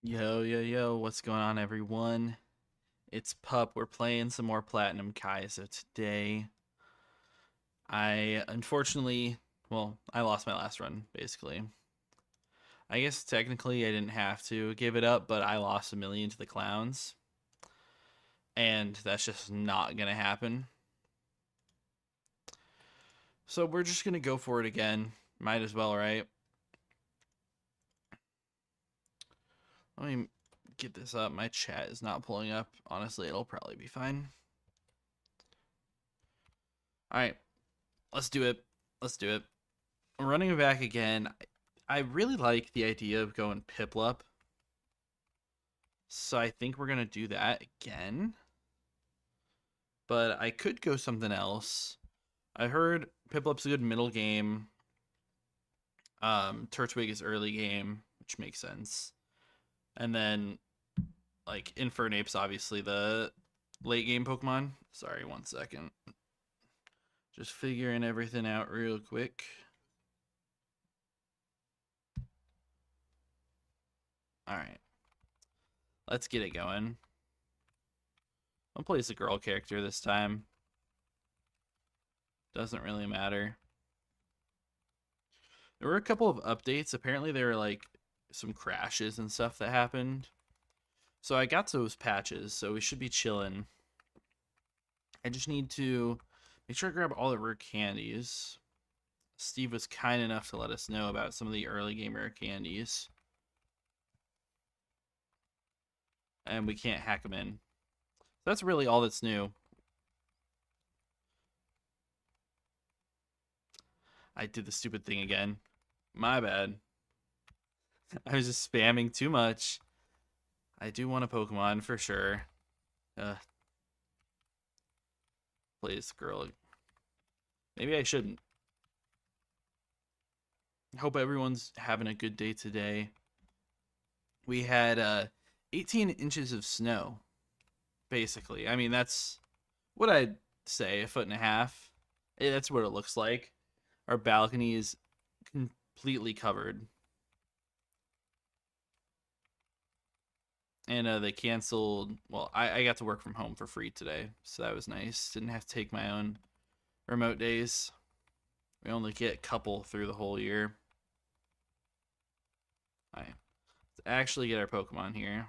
Yo, what's going on, everyone? It's Pup. We're playing some more Platinum Kaizo today. I unfortunately, I lost my last run, basically. I guess technically I didn't have to give it up, but I lost a million to the clowns. And that's just not going to happen. So we're just going to go for it again. Might as well, right? Let me get this up. My chat is not pulling up. Honestly, it'll probably be fine. All right, let's do it. Let's do it. Running it back again. I really like the idea of going Piplup. So I think we're going to do that again. But I could go something else. I heard Piplup's a good middle game. Turtwig is early game, which makes sense. And then, like, Infernape's obviously the late game Pokemon. Sorry, 1 second. Just figuring everything out real quick. Alright. Let's get it going. I'll play as a girl character this time. Doesn't really matter. There were a couple of updates. Apparently there were like some crashes and stuff that happened. So I got those patches, so we should be chilling. I just need to make sure I grab all the rare candies. Steve was kind enough to let us know about some of the early game rare candies. And we can't hack them in. That's really all that's new. I did the stupid thing again. My bad. I was just spamming too much. I do want a Pokemon for sure. Please, girl. Maybe I shouldn't. Hope everyone's having a good day today. We had 18 inches of snow, basically. I mean, that's what I'd say, 1.5 feet. That's what it looks like. Our balcony is completely covered. And they canceled. Well, I got to work from home for free today, so that was nice. Didn't have to take my own remote days. We only get a couple through the whole year. All right, let's actually get our Pokemon here.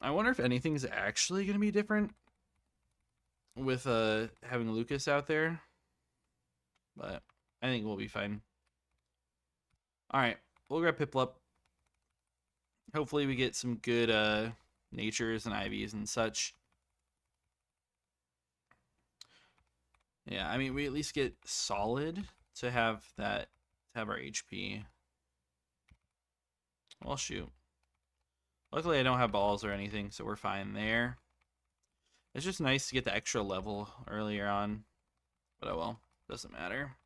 I wonder if anything's actually going to be different with having Lucas out there, but I think we'll be fine. All right, we'll grab Piplup. Hopefully we get some good natures and IVs and such. Yeah, I mean, we at least get solid to have that, to have our HP. Well, shoot. Luckily, I don't have balls or anything, so we're fine there. It's just nice to get the extra level earlier on. But oh well, doesn't matter.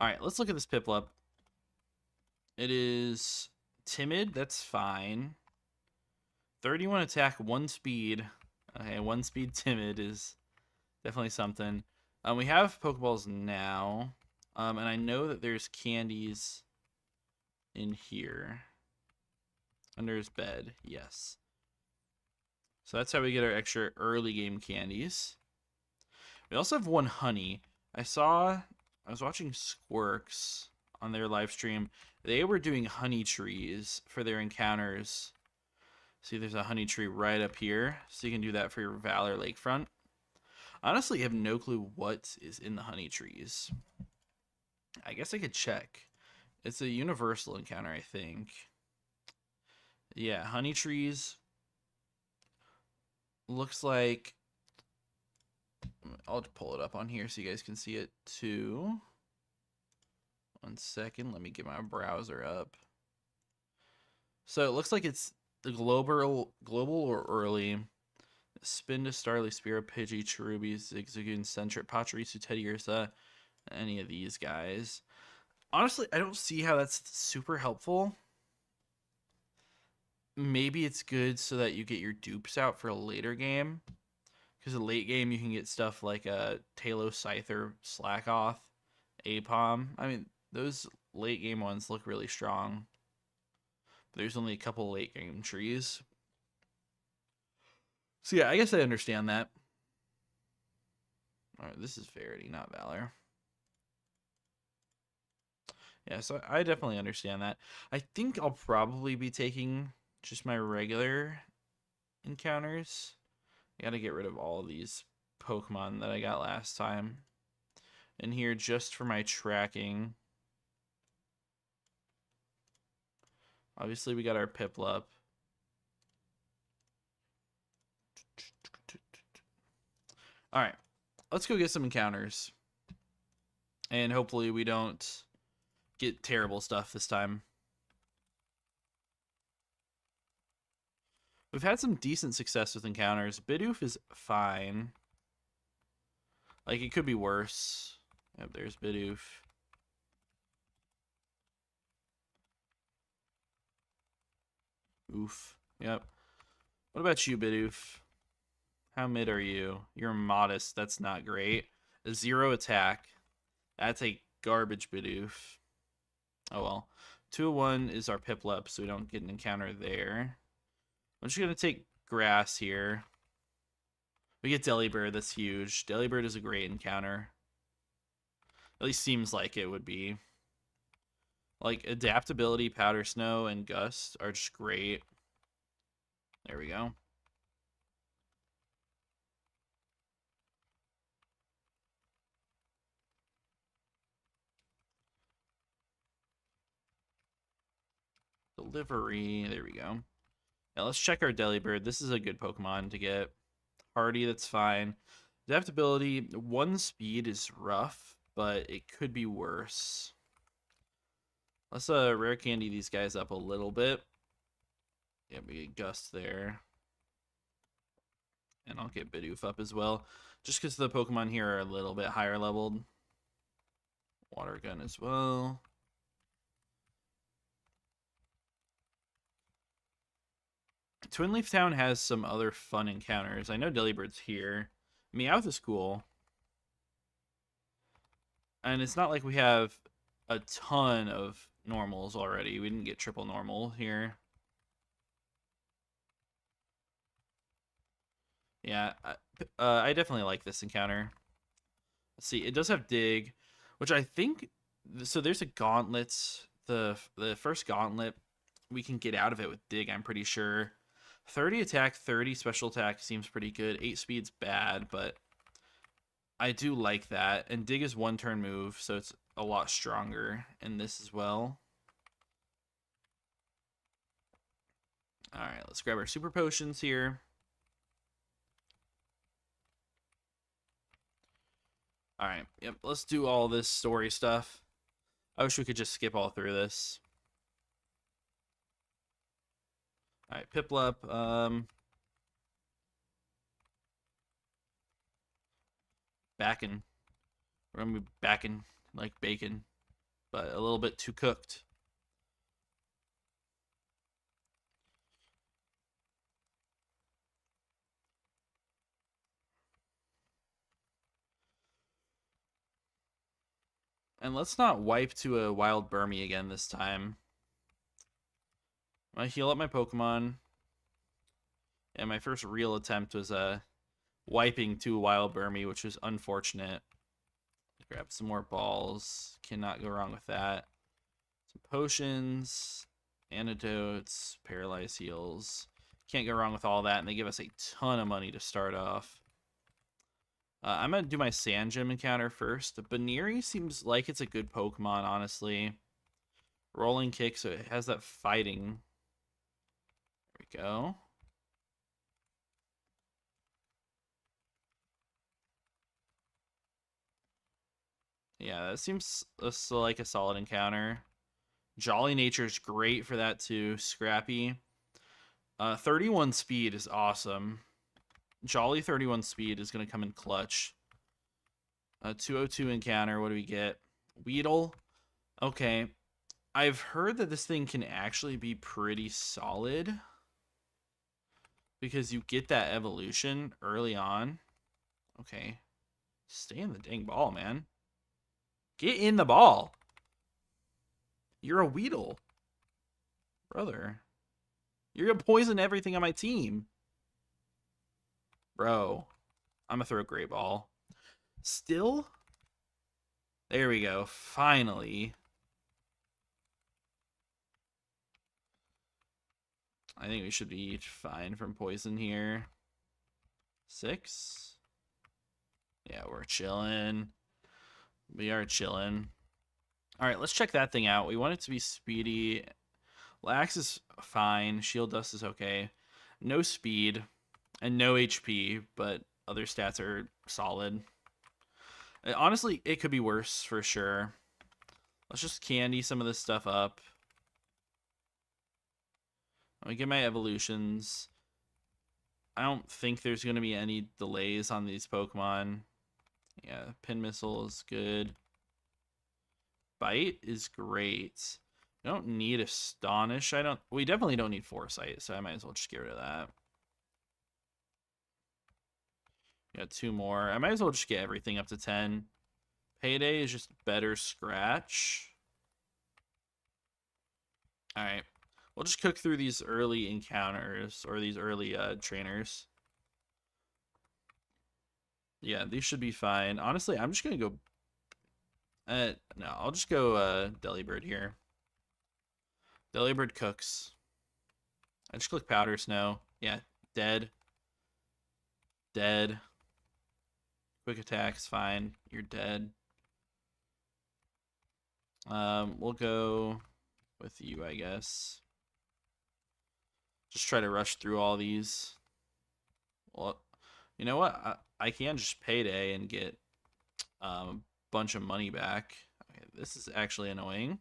Alright, let's look at this Piplup. It is timid, that's fine. 31 attack, 1 speed. Okay, 1 speed timid is definitely something. We have Pokeballs now. And I know that there's candies in here. Under his bed, yes. So that's how we get our extra early game candies. We also have 1 honey. I was watching Squirks on their live stream. They were doing honey trees for their encounters. See, there's a honey tree right up here. So you can do that for your Valor Lakefront. Honestly, I have no clue what is in the honey trees. I guess I could check. It's a universal encounter, I think. Yeah, honey trees. Looks like... I'll pull it up on here so you guys can see it too. 1 second, let me get my browser up. So it looks like it's the global or early. Spin to Starly, Spear, Pidgey, Cherubi, Zigzagoon, Sentret, Pachirisu, Teddiursa, any of these guys. Honestly, I don't see how that's super helpful. maybe it's good so that you get your dupes out for a later game. Because a late game, you can get stuff like a Talos Scyther, Slackoth, Apom. I mean, those late game ones look really strong. But there's only a couple late game trees. So yeah, I guess I understand that. Alright, this is Verity, not Valor. Yeah, so I definitely understand that. I think I'll probably be taking just my regular encounters. I gotta get rid of all of these Pokemon that I got last time. In here just for my tracking. Obviously, we got our Piplup. Alright, let's go get some encounters. And hopefully we don't get terrible stuff this time. We've had some decent success with encounters. Bidoof is fine. Like, it could be worse. Yep, there's Bidoof. Oof. Yep. What about you, Bidoof? How mid are you? You're modest. That's not great. A 0 attack. That's a garbage Bidoof. Oh well. 201 is our Piplup, so we don't get an encounter there. I'm just going to take Grass here. We get Delibird. That's huge. Delibird is a great encounter. At least seems like it would be. Like, Adaptability, Powder Snow, and Gust are just great. There we go. Delivery. There we go. Yeah, let's check our Delibird. This is a good Pokemon to get. Hardy, that's fine. Adaptability, 1 speed is rough, but it could be worse. Let's rare candy these guys up a little bit. Yeah, we get Gust there. And I'll get Bidoof up as well. Just because the Pokemon here are a little bit higher leveled. Water Gun as well. Twin Leaf Town has some other fun encounters. I know Delibird's here. Meowth is cool. And it's not like we have a ton of normals already. We didn't get triple normal here. Yeah, I definitely like this encounter. Let's see, it does have Dig, which I think... So there's a Gauntlet. The first Gauntlet, we can get out of it with Dig, I'm pretty sure. 30 attack, 30 special attack seems pretty good. 8 speed's bad, but I do like that. And Dig is 1 turn move, so it's a lot stronger in this as well. Alright, let's grab our super potions here. Alright, yep, let's do all this story stuff. I wish we could just skip all through this. Alright, Piplup, backing. We're gonna be backing like bacon, but a little bit too cooked. And let's not wipe to a wild Burmy again this time. I heal up my Pokemon. And my first real attempt was wiping to a wild Burmy, which was unfortunate. Grab some more balls. Cannot go wrong with that. Some potions, antidotes, paralyze heals. Can't go wrong with all that, and they give us a ton of money to start off. I'm going to do my Sand Gym encounter first. Baneri seems like it's a good Pokemon, honestly. Rolling Kick, so it has that fighting. There we go. Yeah, that seems like a solid encounter. Jolly Nature's great for that too. Scrappy. 31 speed is awesome. Jolly 31 speed is going to come in clutch. 202 encounter. What do we get? Weedle. Okay. I've heard that this thing can actually be pretty solid. because you get that evolution early on. Okay. Stay in the dang ball, man. Get in the ball. You're a Weedle. Brother. You're going to poison everything on my team. Bro. I'm going to throw a great ball. Still? There we go. Finally. I think we should be fine from poison here. 6. Yeah, we're chilling. We are chilling. All right, let's check that thing out. We want it to be speedy. Lax is fine. Shield Dust is okay. No speed and no HP, but other stats are solid. Honestly, it could be worse for sure. Let's just candy some of this stuff up. Let me get my evolutions. I don't think there's going to be any delays on these Pokemon. Yeah, Pin Missile is good. Bite is great. I don't need Astonish. We definitely don't need Foresight, so I might as well just get rid of that. Got 2 more. I might as well just get everything up to 10. Payday is just better scratch. Alright. We'll just cook through these early encounters, or these early trainers. Yeah, these should be fine. Honestly, I'm just going to go... no, I'll just go Delibird here. Delibird cooks. I just click Powder Snow. Yeah, dead. Dead. Quick attack's fine. You're dead. We'll go with you, I guess. Just try to rush through all these. Well, you know what? I can just payday and get a bunch of money back. Okay, this is actually annoying.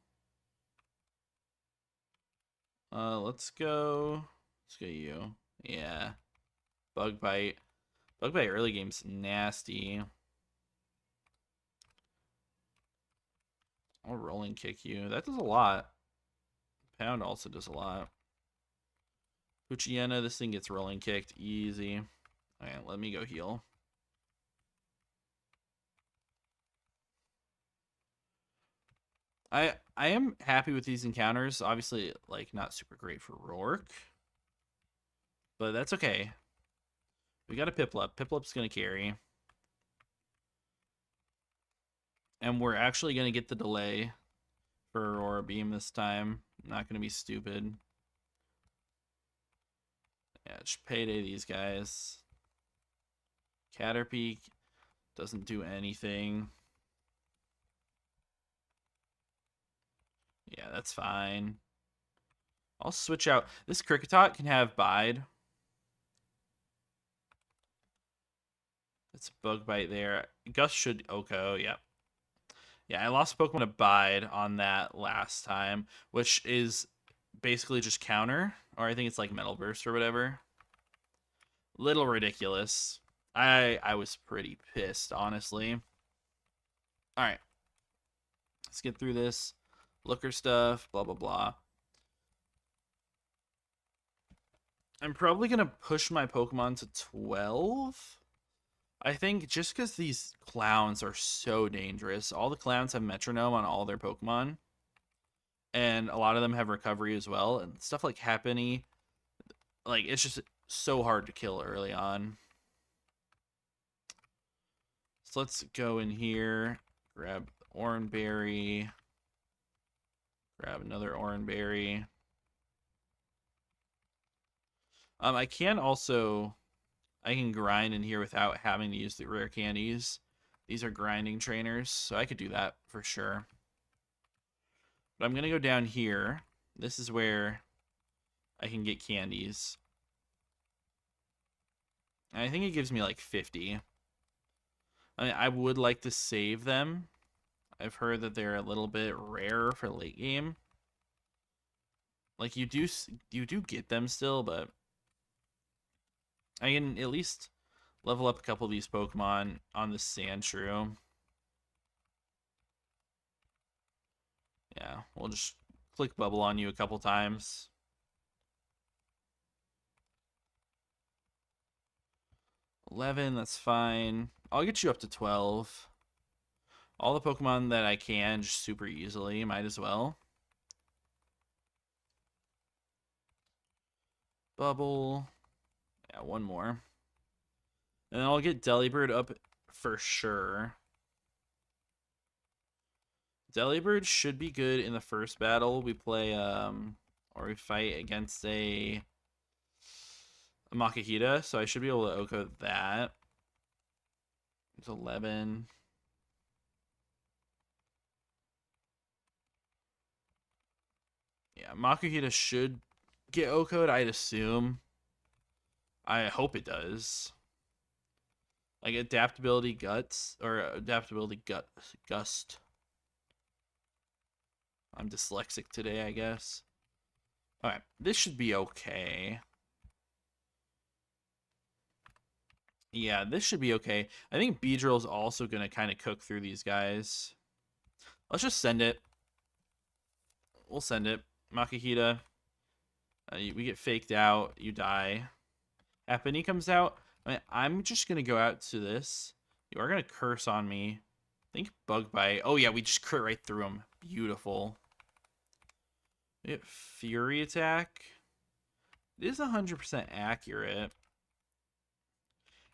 Let's go you. Yeah. Bug Bite. Bug Bite early game's nasty. I'll Rolling Kick you. That does a lot. Pound also does a lot. Puchiena, this thing gets Rolling Kicked. Easy. Alright, let me go heal. I am happy with these encounters. Obviously, like, not super great for Roark. But that's okay. We got a Piplup. Piplup's going to carry. And we're actually going to get the delay for Aurora Beam this time. Not going to be stupid. Yeah, just payday these guys. Caterpie doesn't do anything. Yeah, that's fine. I'll switch out. This Kricketot can have Bide. It's a Bug Bite there. Gus should Oko, yep. Yeah, I lost Pokemon to Bide on that last time, which is basically just counter, or I think it's like Metal Burst or whatever. Little ridiculous. I was pretty pissed, honestly. All right. Let's get through this. Looker stuff, blah, blah, blah. I'm probably going to push my Pokemon to 12. I think just because these clowns are so dangerous. All the clowns have Metronome on all their Pokemon. And a lot of them have recovery as well. And stuff like Happiny, like, it's just so hard to kill early on. So let's go in here, grab Oranberry, grab another Oranberry. I can grind in here without having to use the rare candies. These are grinding trainers, so I could do that for sure. But I'm going to go down here. This is where I can get candies. And I think it gives me like 50. I mean, I would like to save them. I've heard that they're a little bit rare for late game. Like, you do get them still, but I can at least level up a couple of these Pokemon on the Sandshrew. Yeah, we'll just click Bubble on you a couple times. 11, that's fine. I'll get you up to 12. All the Pokemon that I can, just super easily. Might as well. Bubble. Yeah, one more. And then I'll get Delibird up for sure. Delibird should be good in the first battle. We play, or we fight against a Makahita, so I should be able to Oko that. It's 11. Yeah, Makahita should get Oko'd, I'd assume. I hope it does. Like adaptability guts or adaptability gust. I'm dyslexic today, I guess. Alright, this should be okay. Yeah, this should be okay. I think Beedrill's also going to kind of cook through these guys. Let's just send it. We'll send it. Makahita. We get faked out. You die. Apani comes out. I mean, I'm just going to go out to this. You are going to curse on me. I think Bug Bite. Oh, yeah, we just crit right through him. Beautiful. We get Fury Attack. It is 100% accurate.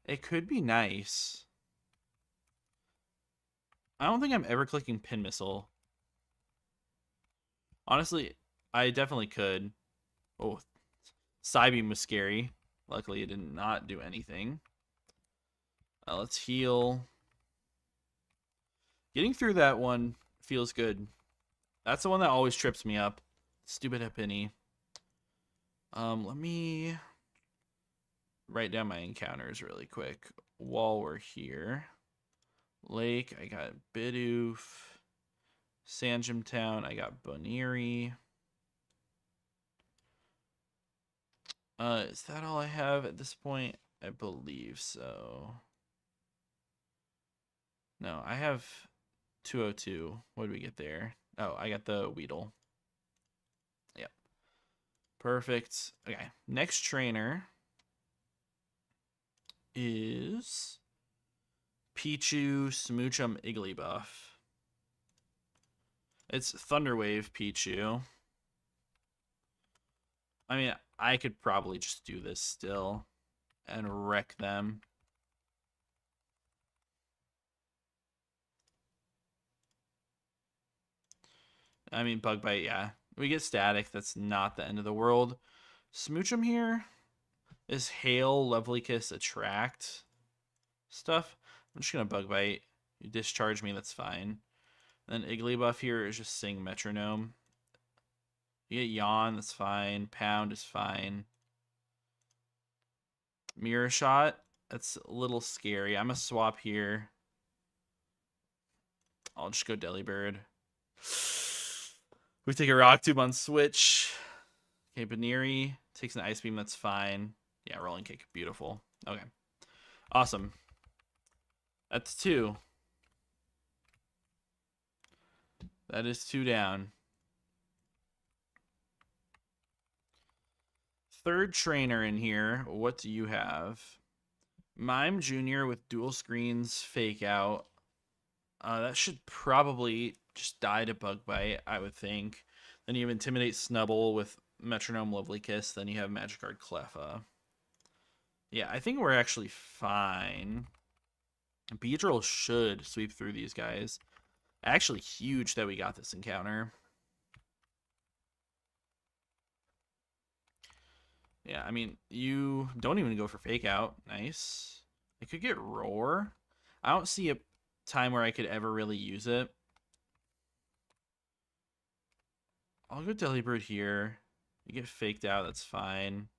It could be nice. I don't think I'm ever clicking Pin Missile. Honestly, I definitely could. Oh, Psybeam was scary. Luckily, it did not do anything. Let's heal. Getting through that one feels good. That's the one that always trips me up. Stupid Happiny. Let me write down my encounters really quick while we're here. Lake, I got Bidoof. Sanjum Town, I got Boniri. Is that all I have at this point? I believe so. No, I have 202. What did we get there? Oh, I got the Weedle. Yep. Perfect. Okay, next trainer is Pichu Smoochum Igglybuff. It's Thunderwave Pichu. I mean, I could probably just do this still and wreck them. I mean, Bug Bite, yeah. We get Static. That's not the end of the world. Smoochum here is Hail, Lovely Kiss, Attract stuff. I'm just going to Bug Bite. You discharge me, that's fine. Then Igglybuff here is just Sing Metronome. You get Yawn, that's fine. Pound is fine. Mirror Shot, that's a little scary. I'm going to swap here. I'll just go Delibird. We take a Rock Tomb on switch. Okay, Baneri takes an Ice Beam, that's fine. Yeah, Rolling Kick, beautiful. Okay, awesome. That's 2. That is 2 down. Third trainer in here. What do you have? Mime Jr. with dual screens, fake out. That should probably just die to Bug Bite, I would think. Then you have Intimidate Snubble with Metronome Lovely Kiss. Then you have Magikarp Cleffa. Yeah, I think we're actually fine. Beedrill should sweep through these guys. Actually huge that we got this encounter. Yeah, I mean, you don't even go for Fake Out. Nice. It could get Roar. I don't see a time where I could ever really use it. I'll go Delibird here. You get faked out, that's fine.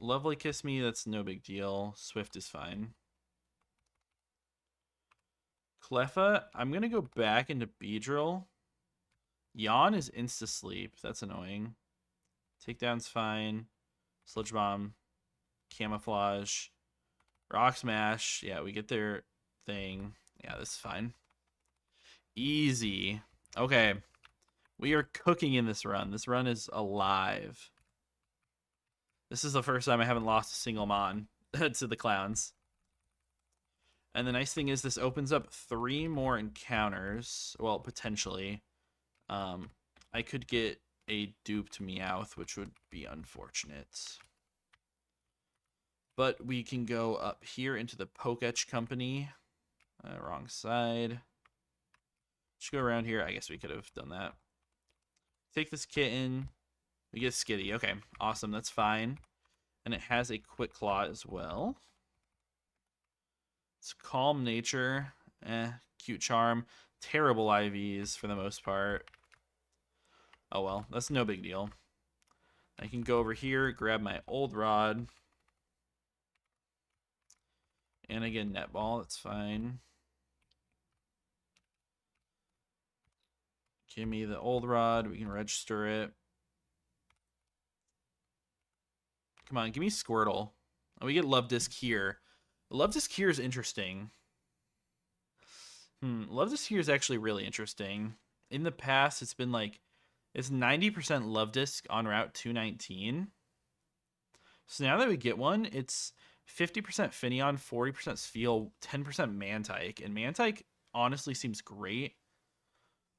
Lovely Kiss me, that's no big deal. Swift is fine. Cleffa, I'm going to go back into Beedrill. Yawn is Insta-Sleep. That's annoying. Takedown's fine. Sludge Bomb. Camouflage. Rock Smash. Yeah, we get their thing. Yeah, this is fine. Easy. Okay. We are cooking in this run. This run is alive. This is the first time I haven't lost a single Mon to the clowns. And the nice thing is this opens up 3 more encounters. Well, potentially. I could get a duped Meowth, which would be unfortunate. But we can go up here into the Poketch Company. Wrong side. Just go around here. I guess we could have done that. Take this kitten. We get Skitty. Okay, awesome. That's fine. And it has a Quick Claw as well. It's Calm Nature. Cute Charm. Terrible IVs for the most part. Oh well, that's no big deal. I can go over here, grab my old rod. And again, netball, that's fine. Give me the old rod, we can register it. Come on, give me Squirtle. Oh, we get Love Disc here. Love Disc here is interesting. Love Disc here is actually really interesting. In the past, it's been like, it's 90% Love Disc on Route 219. So now that we get one, it's 50% Finneon, 40% Spheal, 10% Mantike. And Mantike honestly seems great.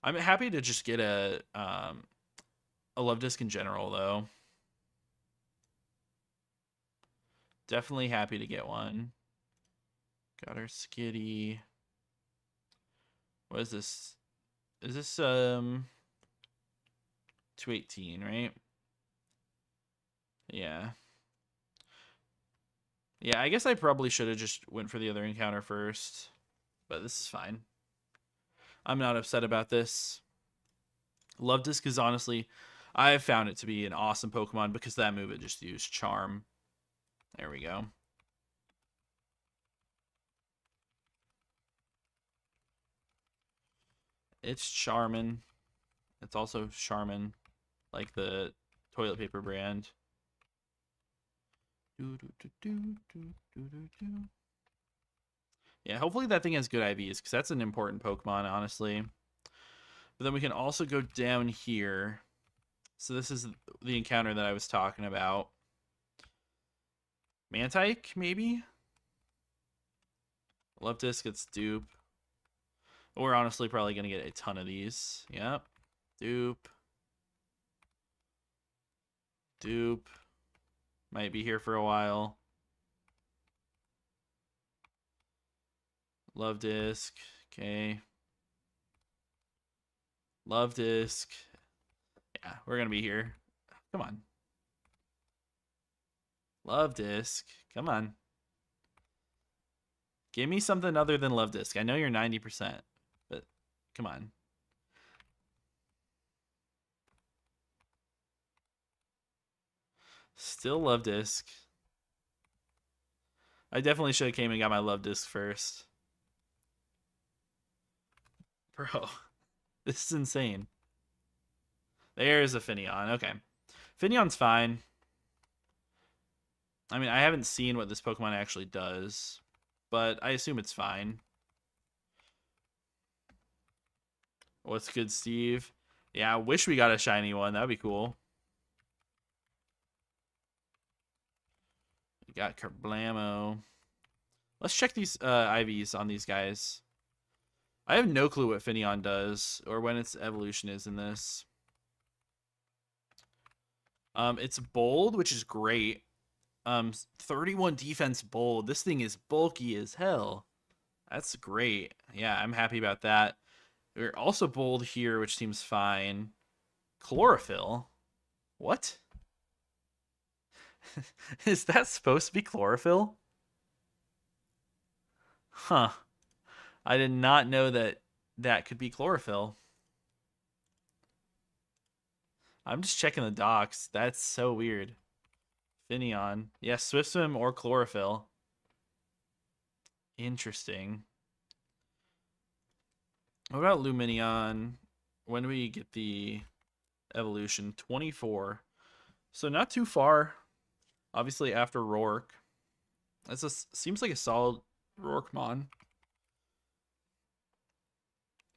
I'm happy to just get a Love Disc in general, though. Definitely happy to get one. Got our Skitty. What is this? Is this 218, right? Yeah. Yeah, I guess I probably should have just went for the other encounter first. But this is fine. I'm not upset about this. Love Disc is honestly, I've found it to be an awesome Pokemon because that move it just used Charm. There we go. It's Charmin. It's also Charmin, like the toilet paper brand. Yeah, hopefully that thing has good IVs, because that's an important Pokemon, honestly. But then we can also go down here. So this is the encounter that I was talking about. Mantike, maybe? Love Disc gets Dupe. We're honestly probably going to get a ton of these. Yep. Dupe. Dupe. Might be here for a while. Love Disc. Okay. Love Disc. Yeah, we're going to be here. Come on. Love Disc. Come on. Give me something other than Love Disc. I know you're 90%, but come on. Still Love Disc. I definitely should have came and got my Love Disc first. Bro, this is insane. There's a Finneon. Okay. Finneon's fine. I mean, I haven't seen what this Pokemon actually does, but I assume it's fine. What's good, Steve? Yeah, I wish we got a shiny one. That'd be cool. We got Kerblamo. Let's check these IVs on these guys. I have no clue what Finneon does or when its evolution is in this. It's bold, which is great. 31 defense bold. This thing is bulky as hell. That's great. Yeah, I'm happy about that. We're also bold here, which seems fine. Chlorophyll? What? Is that supposed to be chlorophyll? Huh. I did not know that that could be chlorophyll. I'm just checking the docs. That's so weird. Finneon. Yeah, Swift Swim or chlorophyll. Interesting. What about Lumineon? When do we get the evolution? 24. So not too far. Obviously after Roark. Seems like a solid Roarkmon.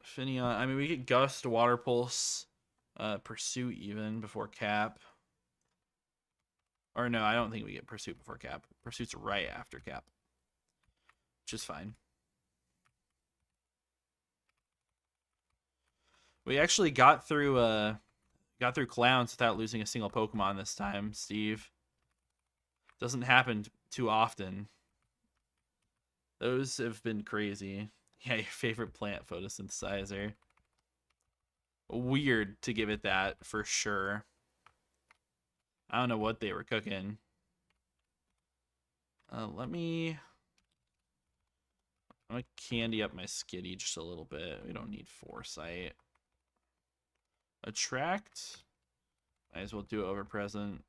Finneon. I mean, we get Gust, Water Pulse, Pursuit even before Cap. Or no, I don't think we get Pursuit before Cap. Pursuit's right after Cap, which is fine. We actually got through Clowns without losing a single Pokemon this time, Steve. Doesn't happen too often. Those have been crazy. Yeah, your favorite plant photosynthesizer. Weird to give it that, for sure. I don't know what they were cooking. I'm gonna candy up my Skitty just a little bit. We don't need Foresight. Attract. Might as well do over present.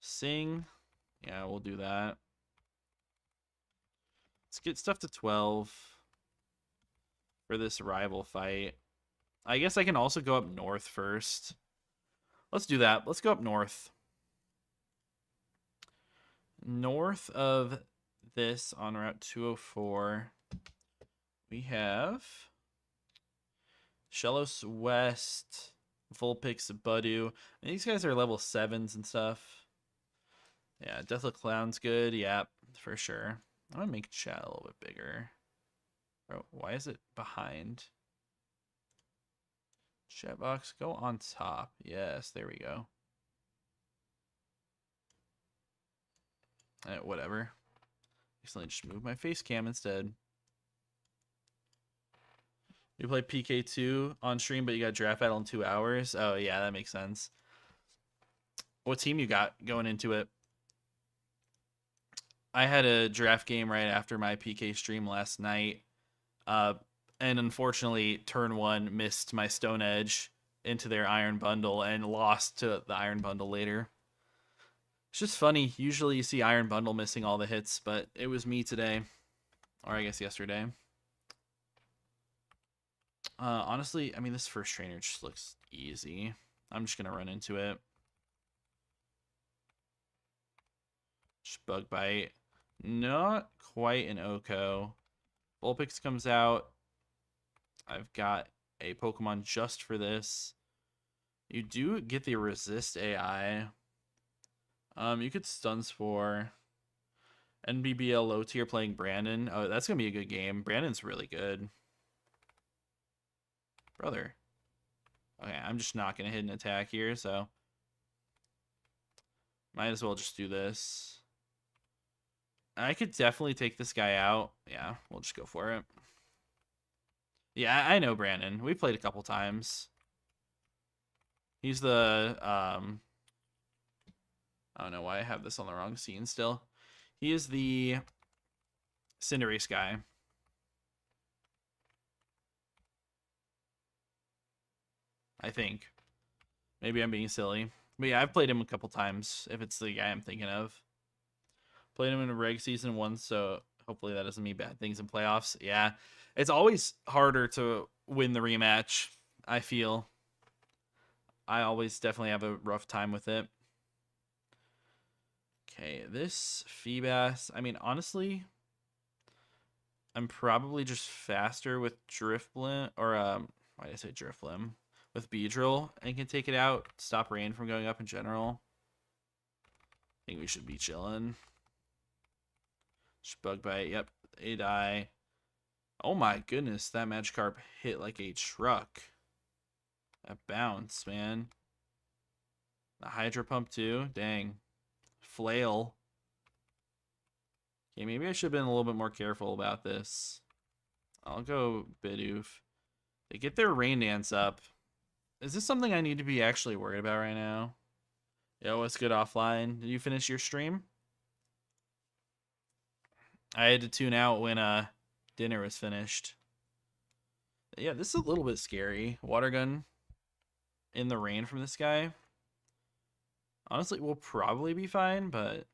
Sing. Yeah, we'll do that. Let's get stuff to 12 for this rival fight. I guess I can also go up north first. Let's do that. Let's go up north. North of this on Route 204, we have Shellos West, Vulpix, Budu. And these guys are level 7s and stuff. Yeah, Deathly Clown's good. Yeah, for sure. I'm going to make chat a little bit bigger. Bro, why is it behind? Chat box, go on top. Yes, there we go. Whatever. Accidentally just move my face cam instead. You play PK2 on stream, but you got draft battle in 2 hours. Oh, yeah, that makes sense. What team you got going into it? I had a draft game right after my PK stream last night. And unfortunately, turn 1 missed my Stone Edge into their Iron Bundle and lost to the Iron Bundle later. It's just funny. Usually you see Iron Bundle missing all the hits, but it was me today. Or I guess yesterday. Honestly, I mean, this first trainer just looks easy. I'm just going to run into it. Just Bug Bite. Not quite an Oko. Vulpix comes out. I've got a Pokemon just for this. You do get the Resist AI. You could Stun Spore. NBBL low tier playing Brandon. Oh, that's going to be a good game. Brandon's really good. Brother. Okay, I'm just not going to hit an attack here, so might as well just do this. I could definitely take this guy out. Yeah, we'll just go for it. Yeah, I know Brandon. We played a couple times. He's the, I don't know why I have this on the wrong scene still. He is the Cinderace guy. I think. Maybe I'm being silly. But yeah, I've played him a couple times, if it's the guy I'm thinking of. Played him in a reg season once, so hopefully that doesn't mean bad things in playoffs. Yeah, it's always harder to win the rematch, I feel. I always definitely have a rough time with it. Okay, this Feebas, I mean, honestly, I'm probably just faster with Drifblim, or, why did I say Drifblim? With Beedrill, and can take it out, stop rain from going up in general. I think we should be chilling. Bug Bite, yep, a die. Oh my goodness, that Magikarp hit like a truck. That bounce, man. The Hydro Pump too, dang. Flail. Okay, maybe I should have been a little bit more careful about this. I'll go Bidoof. They get their Rain Dance up. Is this something I need to be actually worried about right now? Yo, what's good offline? Did you finish your stream? I had to tune out when dinner was finished. Yeah, this is a little bit scary. Water gun in the rain from this guy. Honestly, we'll probably be fine, but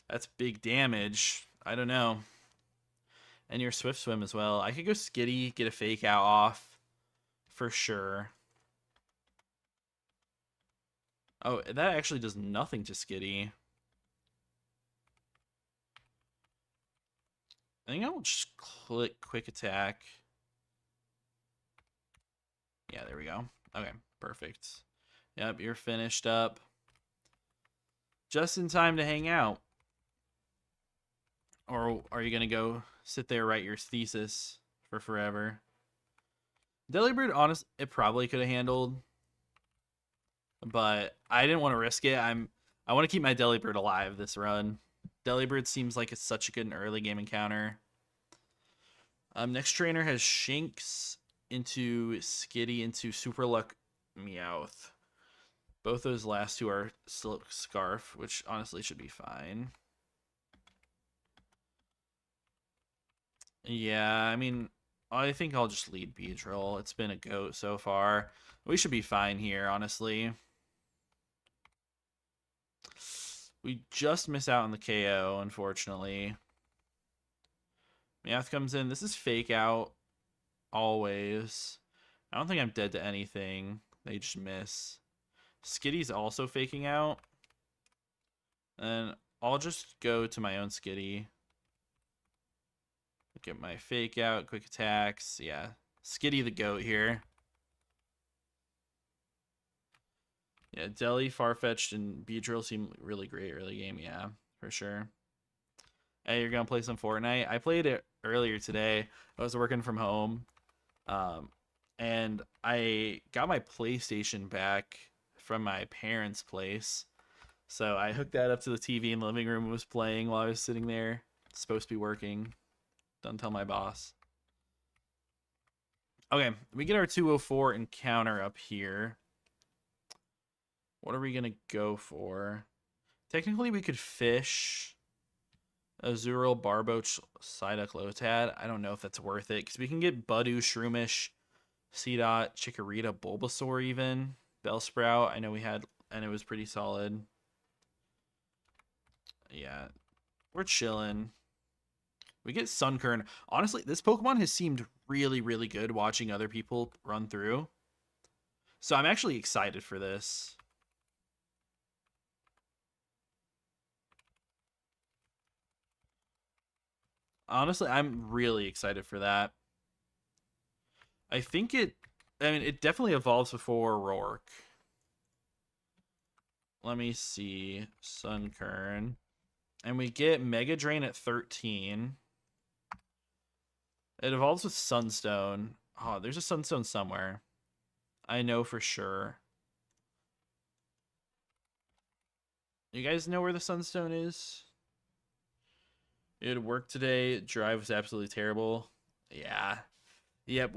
that's big damage. I don't know. And your Swift Swim as well. I could go Skitty, get a Fake Out off for sure. Oh, that actually does nothing to Skitty. I think I'll just click Quick Attack. Yeah, there we go. Okay, perfect. Yep, you're finished up. Just in time to hang out. Or are you going to go sit there, write your thesis for forever? Delibird, honestly, it probably could have handled, but I didn't want to risk it. I want to keep my Delibird alive this run. Delibird seems like it's such a good early game encounter. Next trainer has Shinx into Skitty into Super Luck Meowth. Both those last two are Silk Scarf, which honestly should be fine. Yeah, I mean, I think I'll just lead Beedrill. It's been a goat so far. We should be fine here, honestly. We just miss out on the KO, unfortunately. Meowth comes in. This is fake out always. I don't think I'm dead to anything. They just miss. Skitty's also faking out. And I'll just go to my own Skitty. Get my fake out, quick attacks. Yeah. Skitty the goat here. Yeah, Deli, Farfetch'd, and Beedrill seem really great early game. Yeah, for sure. Hey, you're gonna play some Fortnite? I played it earlier today. I was working from home, and I got my PlayStation back from my parents' place. So I hooked that up to the TV in the living room and was playing while I was sitting there. It's supposed to be working. Don't tell my boss. Okay, we get our 204 encounter up here. What are we going to go for? Technically, we could fish Azurill, Barboach, Psyduck, Lotad. I don't know if that's worth it, because we can get Budu, Shroomish, Seedot, Chikorita, Bulbasaur even. Bellsprout, I know we had, and it was pretty solid. Yeah, we're chilling. We get Sunkern. Honestly, this Pokemon has seemed really, really good watching other people run through. So I'm actually excited for this. Honestly, I'm really excited for that. I think it definitely evolves before Roark. Let me see. Sunkern. And we get Mega Drain at 13. It evolves with Sunstone. Oh, there's a Sunstone somewhere. I know for sure. You guys know where the Sunstone is? It had work today. Drive was absolutely terrible. Yeah. Yep,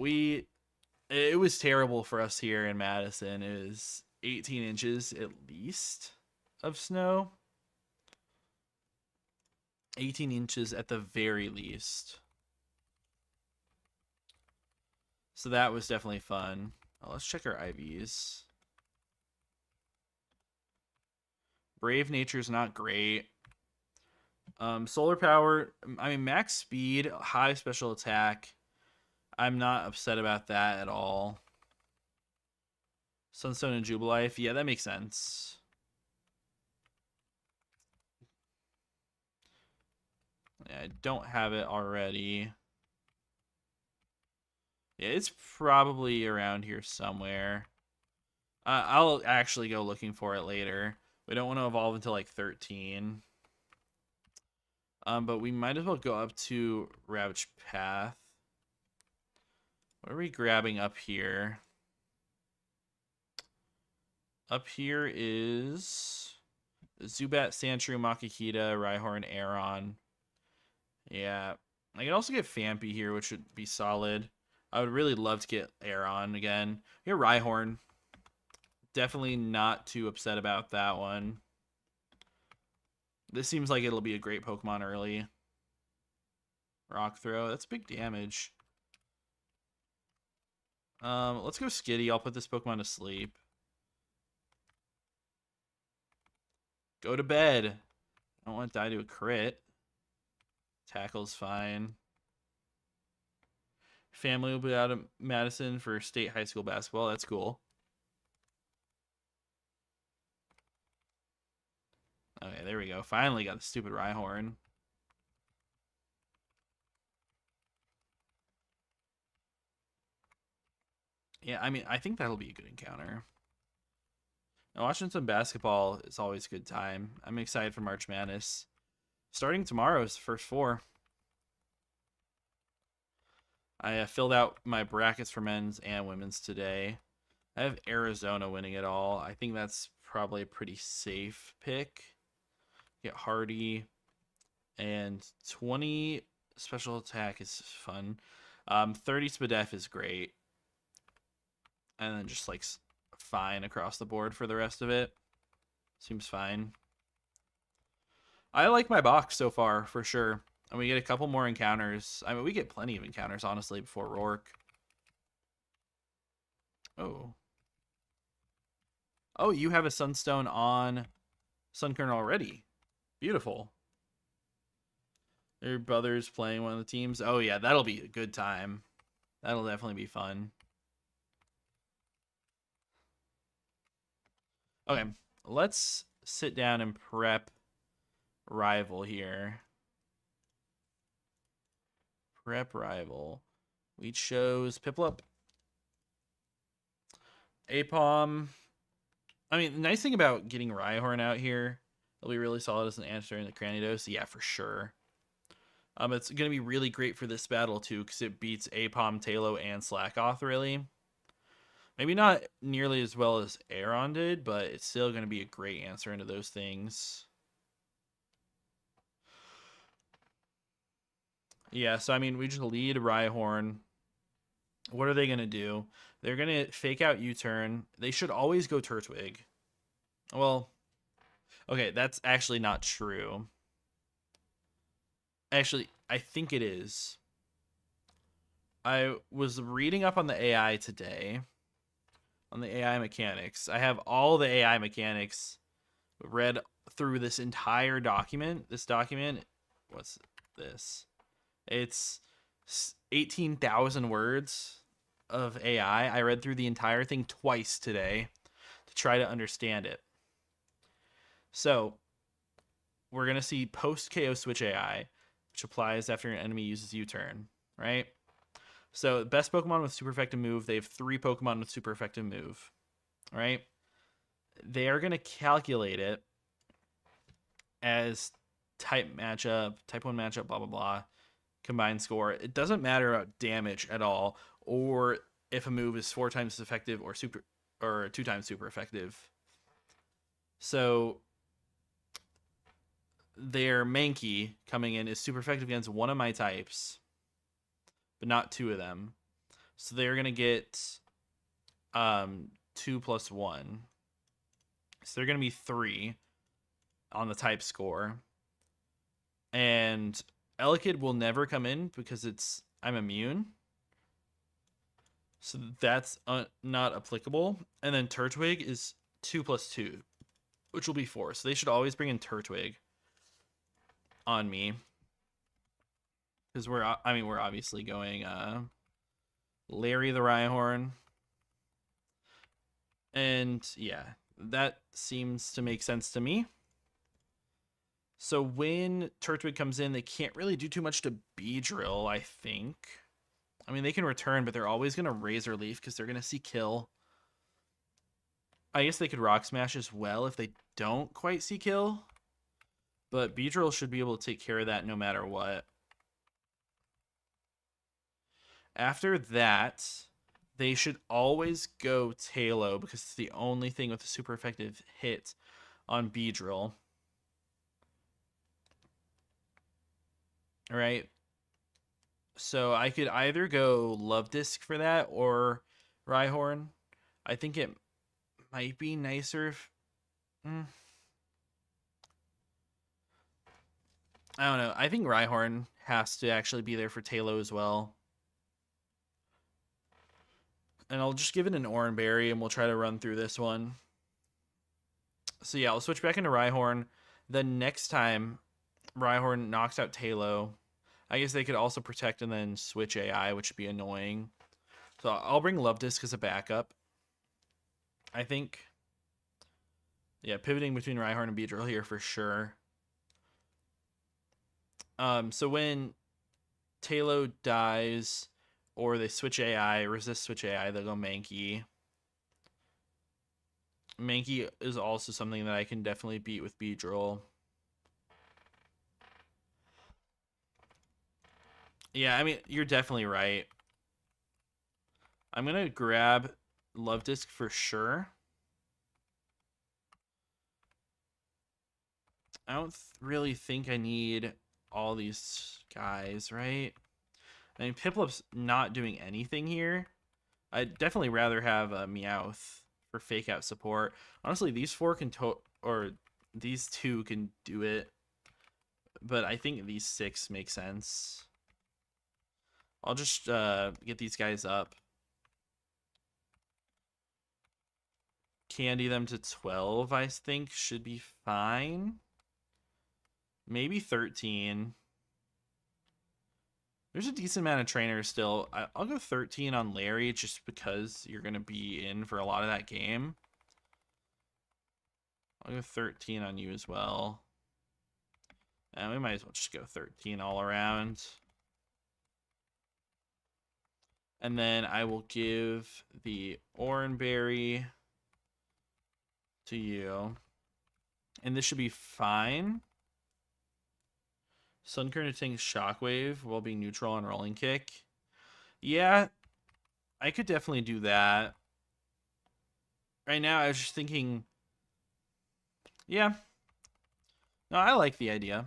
it was terrible for us here in Madison. It was 18 inches at least of snow. 18 inches at the very least. So that was definitely fun. Oh, let's check our IVs. Brave Nature's not great. Solar Power, I mean, max speed, high special attack. I'm not upset about that at all. Sunstone and Jubilife, yeah, that makes sense. Yeah, I don't have it already. Yeah, it's probably around here somewhere. I'll actually go looking for it later. We don't want to evolve until like 13. But we might as well go up to Ravage Path. What are we grabbing up here? Up here is Zubat, Sandshrew, Makikita, Rhyhorn, Aeron. Yeah. I can also get Phanpy here, which would be solid. I would really love to get Aeron again. Here, Rhyhorn. Definitely not too upset about that one. This seems like it'll be a great Pokemon early. Rock Throw. That's big damage. Let's go Skitty. I'll put this Pokemon to sleep. Go to bed. I don't want to die to a crit. Tackle's fine. Family will be out of Madison for state high school basketball. That's cool. Okay, there we go. Finally got the stupid Rhyhorn. Yeah, I mean, I think that'll be a good encounter. And watching some basketball is always a good time. I'm excited for March Madness. Starting tomorrow is the first four. I filled out my brackets for men's and women's today. I have Arizona winning it all. I think that's probably a pretty safe pick. Get Hardy and 20 special attack is fun. 30 Spadef is great. And then just like fine across the board for the rest of it. Seems fine. I like my box so far for sure. And we get a couple more encounters. I mean, we get plenty of encounters, honestly, before Roark. Oh. Oh, you have a Sunstone on Sunkern already. Beautiful. Your brother's playing one of the teams. Oh, yeah, that'll be a good time. That'll definitely be fun. Okay, let's sit down and prep Rival here. Prep Rival. We chose Piplup. Apom. I mean, the nice thing about getting Rhyhorn out here, it'll be really solid as an answer in the Cranidos. Yeah, for sure. It's going to be really great for this battle, too, because it beats Apom, Talo, and Slackoth, really. Maybe not nearly as well as Aeron did, but it's still going to be a great answer into those things. Yeah, so, I mean, we just lead Rhyhorn. What are they going to do? They're going to fake out U-turn. They should always go Turtwig. Well, okay, that's actually not true. Actually, I think it is. I was reading up on the AI today, on the AI mechanics. I have all the AI mechanics read through this entire document. This document, what's this? It's 18,000 words of AI. I read through the entire thing twice today to try to understand it. So, we're going to see post KO switch AI, which applies after an enemy uses U-turn, right? So, best Pokemon with super effective move, they have 3 Pokemon with super effective move, right? They are going to calculate it as type matchup, type 1 matchup, blah, blah, blah, combined score. It doesn't matter about damage at all, or if a move is 4 times effective or 2 times super effective. So their Mankey coming in is super effective against one of my types, but not 2 of them. So they're gonna get 2 plus 1. So they're gonna be 3 on the type score. And Elekid will never come in because I'm immune. So that's not applicable. And then Turtwig is 2 plus 2, which will be 4. So they should always bring in Turtwig on me. Because we're obviously going Larry the Rhyhorn. And yeah, that seems to make sense to me. So when Turtwig comes in, they can't really do too much to Beedrill, I think. I mean, they can return, but they're always going to Razor Leaf because they're going to see kill. I guess they could Rock Smash as well if they don't quite see kill. But Beedrill should be able to take care of that no matter what. After that, they should always go Talo because it's the only thing with a super effective hit on Beedrill. All right. So I could either go Love Disc for that or Rhyhorn. I think it might be nicer if... I don't know. I think Rhyhorn has to actually be there for Talo as well. And I'll just give it an Oran Berry and we'll try to run through this one. So yeah, I'll switch back into Rhyhorn. Then next time Rhyhorn knocks out Talo, I guess they could also protect and then switch AI, which would be annoying. So I'll bring Love Disc as a backup, I think. Yeah, pivoting between Rhyhorn and Beedrill here for sure. So when Talo dies or they switch AI, resist switch AI, they'll go Mankey. Mankey is also something that I can definitely beat with Beedrill. Yeah, I mean, you're definitely right. I'm going to grab Love Disc for sure. I don't really think I need all these guys, right? I mean, Piplup's not doing anything here. I'd definitely rather have a Meowth for fake out support. Honestly, these four can or these two can do it, but I think these six make sense. I'll just get these guys up. Candy them to 12, I think, should be fine. Maybe 13. There's a decent amount of trainers still. I'll go 13 on Larry just because you're going to be in for a lot of that game. I'll go 13 on you as well. And we might as well just go 13 all around. And then I will give the Oranberry to you. And this should be fine. Sunkern tanks Shockwave while being neutral on Rolling Kick. Yeah, I could definitely do that. Right now, I was just thinking... Yeah. No, I like the idea.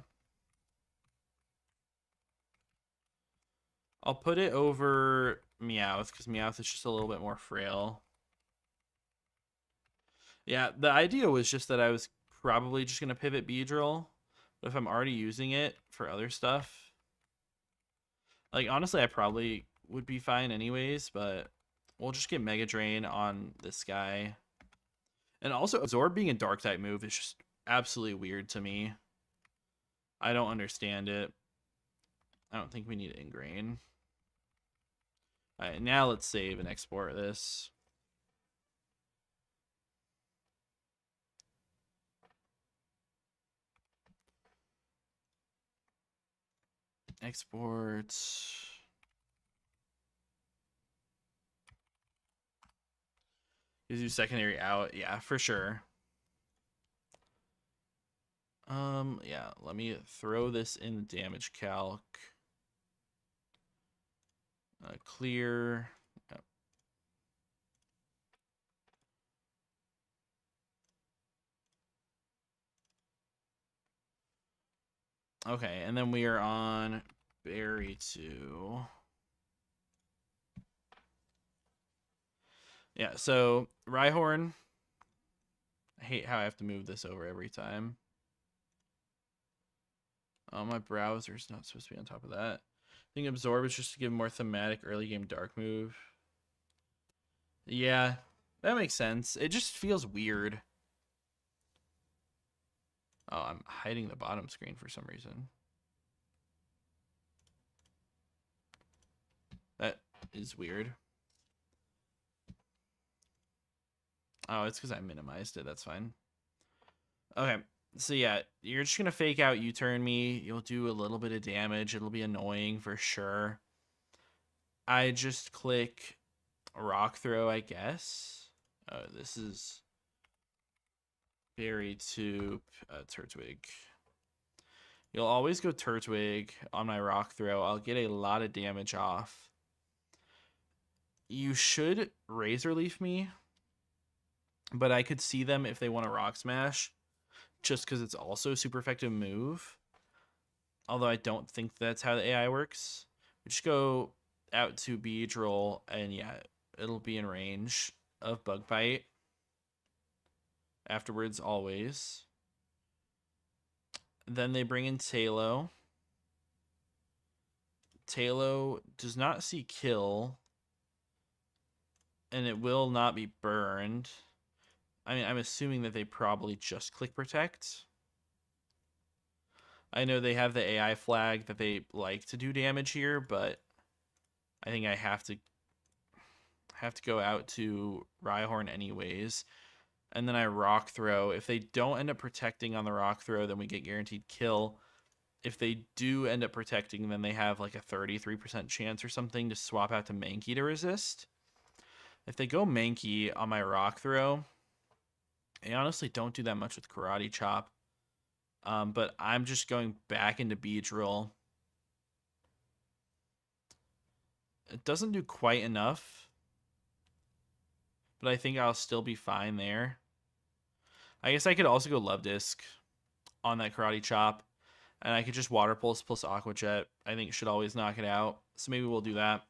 I'll put it over Meowth, because Meowth is just a little bit more frail. Yeah, the idea was just that I was probably just going to pivot Beedrill. But if I'm already using it for other stuff... Like, honestly, I probably would be fine anyways, but we'll just get Mega Drain on this guy. And also, Absorb being a Dark-type move is just absolutely weird to me. I don't understand it. I don't think we need Ingrain. Alright, now let's save and export this. Export. Gives you secondary out. Yeah, for sure. Yeah, let me throw this in the damage calc. Clear. Yep. Okay, and then we are on Berry 2. Yeah, so Rhyhorn. I hate how I have to move this over every time. Oh, my browser's not supposed to be on top of that. I think Absorb is just to give more thematic early game dark move. Yeah, that makes sense. It just feels weird. Oh, I'm hiding the bottom screen for some reason. That is weird. Oh, it's because I minimized it. That's fine. Okay, so yeah, you're just going to fake out U-turn me. You'll do a little bit of damage. It'll be annoying for sure. I just click Rock Throw, I guess. Oh, this is Berry to Turtwig. You'll always go Turtwig on my Rock Throw. I'll get a lot of damage off. You should Razor Leaf me, but I could see them if they want a Rock Smash, just because it's also a super effective move. Although I don't think that's how the AI works. We just go out to Beedrill, and yeah, it'll be in range of Bug Bite. Afterwards, always. Then they bring in Talo. Talo does not see kill, and it will not be burned. I mean, I'm assuming that they probably just click Protect. I know they have the AI flag that they like to do damage here, but I think I have to go out to Rhyhorn anyways. And then I Rock Throw. If they don't end up protecting on the Rock Throw, then we get guaranteed kill. If they do end up protecting, then they have like a 33% chance or something to swap out to Mankey to resist. If they go Mankey on my Rock Throw, I honestly don't do that much with Karate Chop. But I'm just going back into Beedrill. It doesn't do quite enough, but I think I'll still be fine there. I guess I could also go Love Disc on that Karate Chop, and I could just Water Pulse plus Aqua Jet. I think should always knock it out. So maybe we'll do that,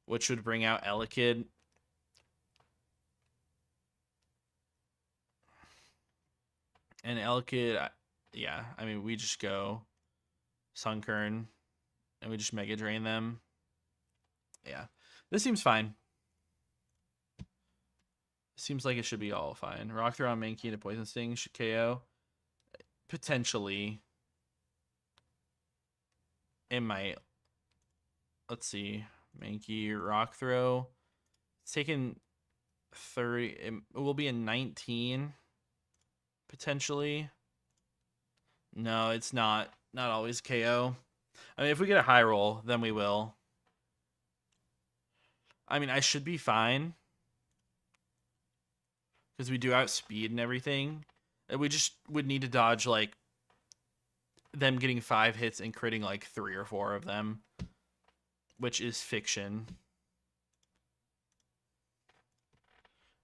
which would bring out Elekid. And Elekid, yeah, I mean, we just go Sunkern, and we just Mega Drain them. Yeah, this seems fine. Seems like it should be all fine. Rock Throw on Mankey into Poison Sting should KO. Potentially. It might. Let's see. Mankey, Rock Throw. It's taken 30. It will be a 19. Potentially. No, it's not. Not always KO. I mean, if we get a high roll, then we will. I mean, I should be fine. Because we do outspeed and everything. And we just would need to dodge, like, them getting 5 hits and critting, like, 3 or 4 of them. Which is fiction.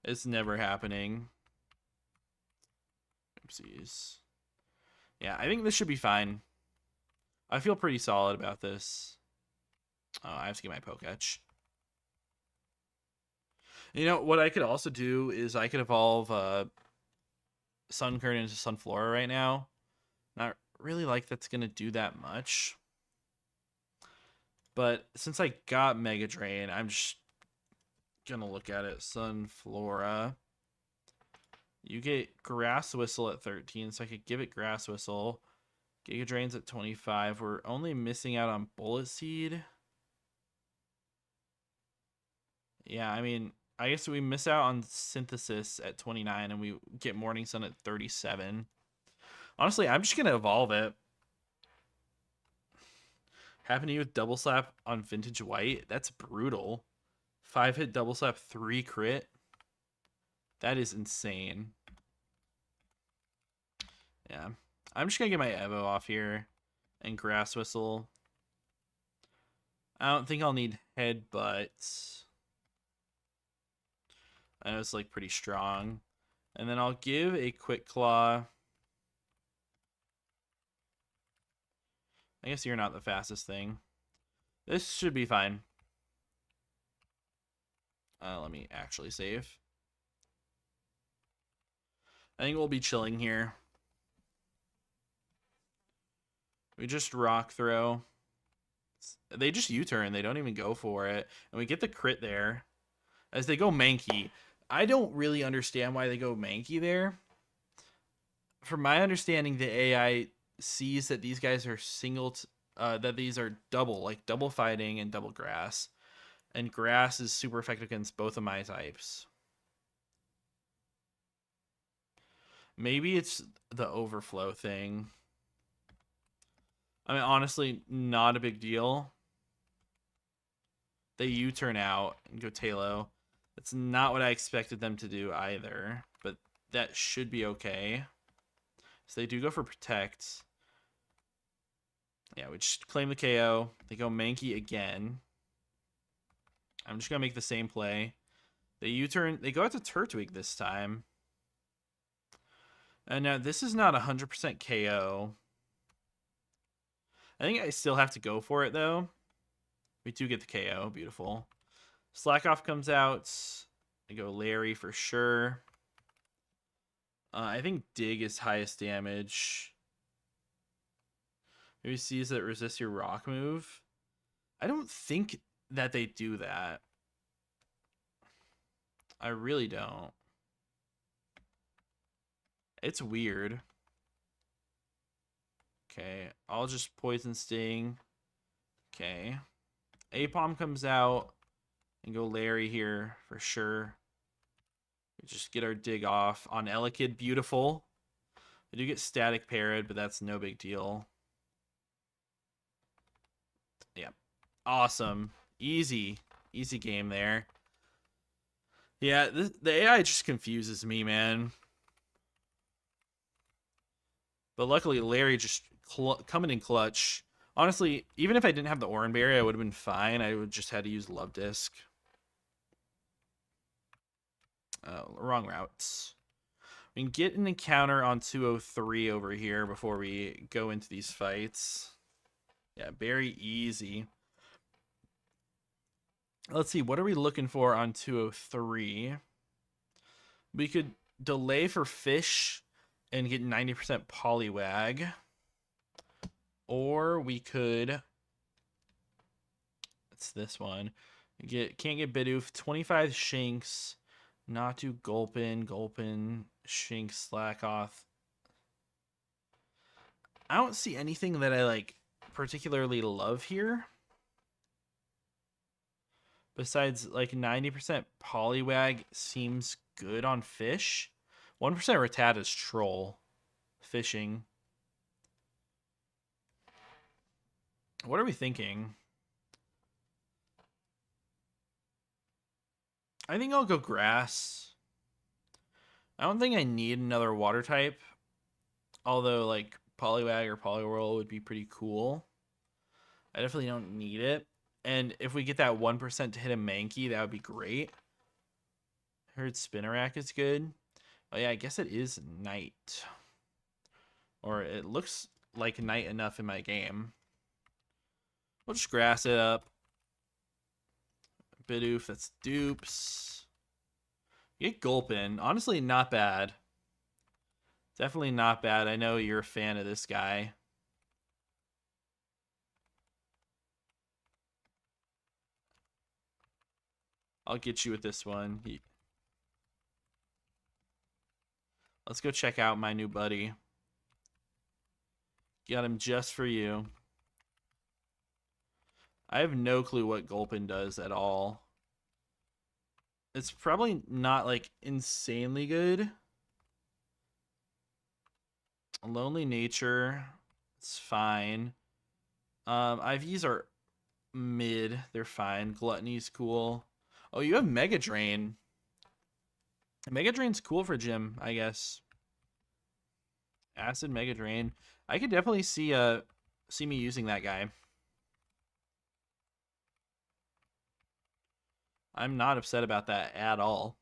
It's never happening. Oopsies. Yeah, I think this should be fine. I feel pretty solid about this. Oh, I have to get my Poketch. You know, what I could also do is I could evolve Sunkern into Sunflora right now. Not really like that's going to do that much. But since I got Mega Drain, I'm just going to look at it. Sunflora. You get Grass Whistle at 13, so I could give it Grass Whistle. Giga Drain's at 25. We're only missing out on Bullet Seed. Yeah, I mean, I guess we miss out on Synthesis at 29, and we get Morning Sun at 37. Honestly, I'm just going to evolve it. Happened to you with Double Slap on Vintage White? That's brutal. 5-hit Double Slap, 3 crit. That is insane. Yeah. I'm just going to get my Evo off here and Grass Whistle. I don't think I'll need Headbutt. I know it's like pretty strong. And then I'll give a Quick Claw. I guess you're not the fastest thing. This should be fine. Let me actually save. I think we'll be chilling here. We just Rock Throw. They just U-turn. They don't even go for it. And we get the crit there. As they go Mankey. I don't really understand why they go Mankey there. From my understanding, the AI sees that these guys are that these are double, like double fighting and double grass. And grass is super effective against both of my types. Maybe it's the overflow thing. I mean, honestly, not a big deal. They U-turn out and go Talo. That's not what I expected them to do either, but that should be okay. So they do go for Protect. Yeah, we just claim the KO. They go Mankey again. I'm just going to make the same play. They U-turn. They go out to Turtwig this time. And now this is not 100% KO. I think I still have to go for it, though. We do get the KO. Beautiful. Slack Off comes out. I go Larry for sure. I think Dig is highest damage. Maybe sees that resist your rock move. I don't think that they do that. I really don't. It's weird. Okay, I'll just Poison Sting. Okay. Apom comes out. And go Larry here for sure. We just get our Dig off on Elekid. Beautiful. We do get Static Parrot, but that's no big deal. Yeah. Awesome. Easy. Easy game there. Yeah, the AI just confuses me, man. But luckily, Larry just coming in clutch. Honestly, even if I didn't have the Oran Berry, I would have been fine. I would just had to use Love Disc. Wrong routes. We can get an encounter on 203 over here before we go into these fights. Yeah, very easy. Let's see, what are we looking for on 203? We could delay for fish and get 90% Poliwag. Or we could... It's this one. Can't get Bidoof. 25 Shinx. Not do Gulpin. Gulpin. Shinx. Slack off. I don't see anything that I like particularly love here. Besides, like 90% Poliwag seems good on fish. 1% Rattata's troll. Fishing. What are we thinking? I think I'll go grass. I don't think I need another water type. Although, like, Poliwag or Poliwhirl would be pretty cool. I definitely don't need it. And if we get that 1% to hit a Mankey, that would be great. I heard Spinarak is good. Oh yeah, I guess it is night. Or it looks like night enough in my game. We'll just grass it up. Bidoof, that's dupes. Get Gulpin. Honestly, not bad. Definitely not bad. I know you're a fan of this guy. I'll get you with this one. Let's go check out my new buddy. Got him just for you. I have no clue what Gulpin does at all. It's probably not, like, insanely good. Lonely Nature. It's fine. IVs are mid. They're fine. Gluttony's cool. Oh, you have Mega Drain. Mega Drain's cool for Gym, I guess. Acid Mega Drain. I could definitely see me using that guy. I'm not upset about that at all.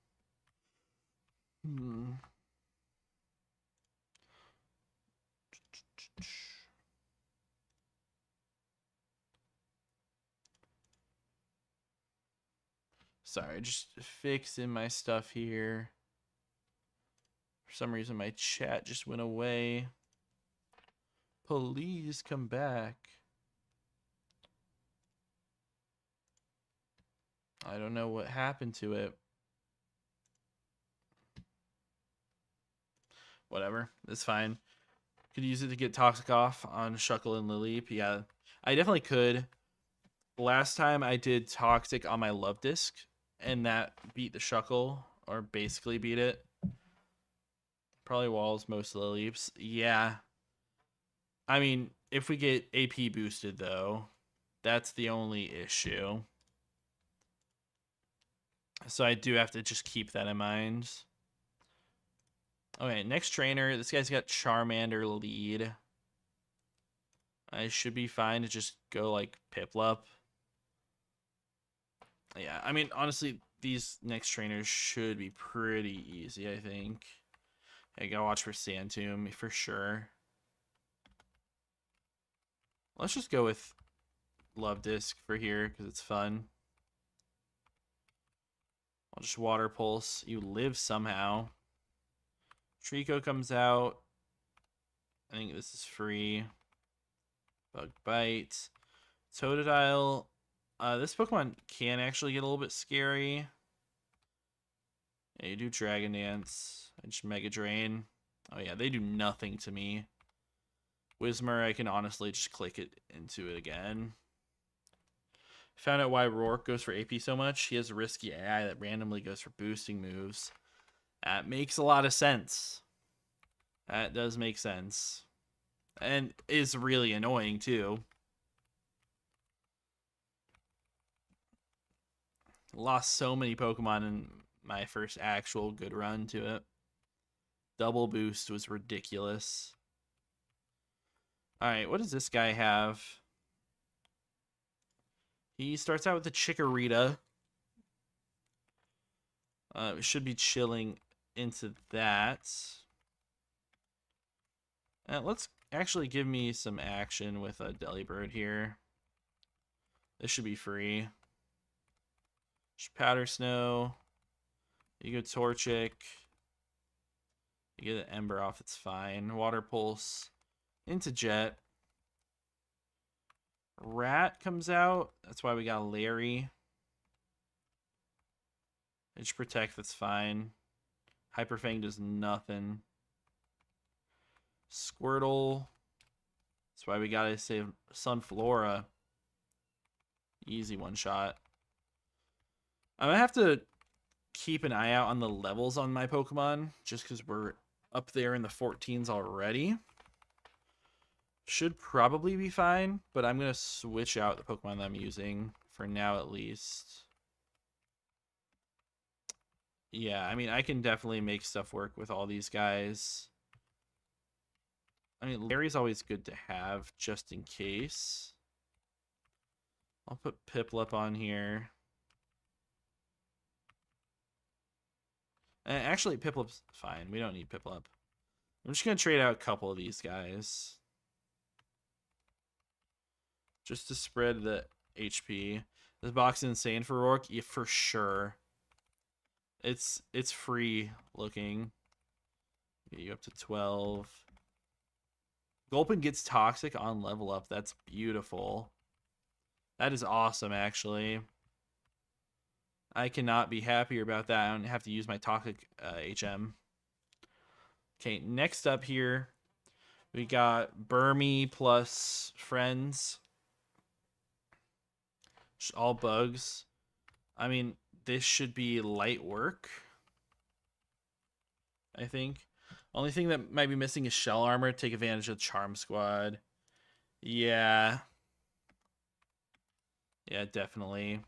Sorry, just fixing my stuff here. For some reason, my chat just went away. Please come back. I don't know what happened to it. Whatever, it's fine. Could use it to get Toxic off on Shuckle and Lileep. Yeah, I definitely could. Last time I did Toxic on my Love Disc, and that beat the Shuckle, or basically beat it. Probably walls most of the leaps. Yeah. I mean, if we get AP boosted, though, that's the only issue. So I do have to just keep that in mind. Okay, next trainer. This guy's got Charmander lead. I should be fine to just go, like, Piplup. Yeah, I mean, honestly, these next trainers should be pretty easy, I think. I gotta watch for Sand Tomb for sure. Let's just go with Love Disc for here because it's fun. I'll just Water Pulse. You live somehow. Trico comes out. I think this is free. Bug Bite. Totodile. This Pokemon can actually get a little bit scary. Yeah, you do Dragon Dance. I just Mega Drain. Oh yeah, they do nothing to me. Whismur, I can honestly just click it into it again. Found out why Roark goes for AP so much. He has a risky AI that randomly goes for boosting moves. That makes a lot of sense. That does make sense. And is really annoying too. Lost so many Pokemon in my first actual good run to it. Double boost was ridiculous. All right, what does this guy have? He starts out with the Chikorita. Should be chilling into that. Let's actually give me some action with a Delibird here. This should be free. Powder Snow. You go Torchic. You get an Ember off, it's fine. Water Pulse. Into Jet. Rat comes out. That's why we got Larry. Edge Protect, that's fine. Hyper Fang does nothing. Squirtle. That's why we gotta save Sunflora. Easy one shot. I'm gonna have to keep an eye out on the levels on my Pokemon, just because we're up there in the 14s already. Should probably be fine, but I'm gonna switch out the Pokemon that I'm using for now at least. Yeah, I mean, I can definitely make stuff work with all these guys. I mean, Larry's always good to have, just in case. I'll put Piplup on here. Actually, Piplup's fine. We don't need Piplup. I'm just going to trade out a couple of these guys. Just to spread the HP. This box is insane for Roark? Yeah, for sure. It's free looking. Get you up to 12. Gulpin gets Toxic on level up. That's beautiful. That is awesome, actually. I cannot be happier about that. I don't have to use my Toxic HM. Okay, next up here, we got Burmy plus Friends. All bugs. I mean, this should be light work, I think. Only thing that might be missing is Shell Armor. Take advantage of Charm Squad. Yeah. Yeah, definitely.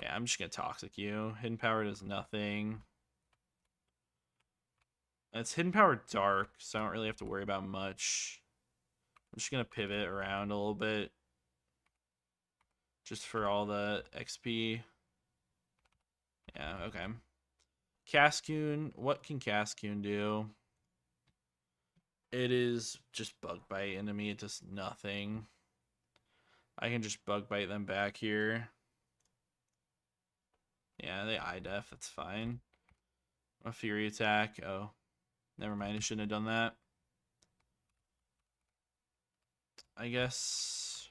Okay, I'm just going to Toxic you. Hidden Power does nothing. It's Hidden Power Dark, so I don't really have to worry about much. I'm just going to pivot around a little bit. Just for all the XP. Yeah, okay. Cascoon. What can Cascoon do? It is just Bug Bite enemy. It does nothing. I can just Bug Bite them back here. Yeah, they eye def. That's fine. A Fury Attack. Oh, never mind. I shouldn't have done that. I guess...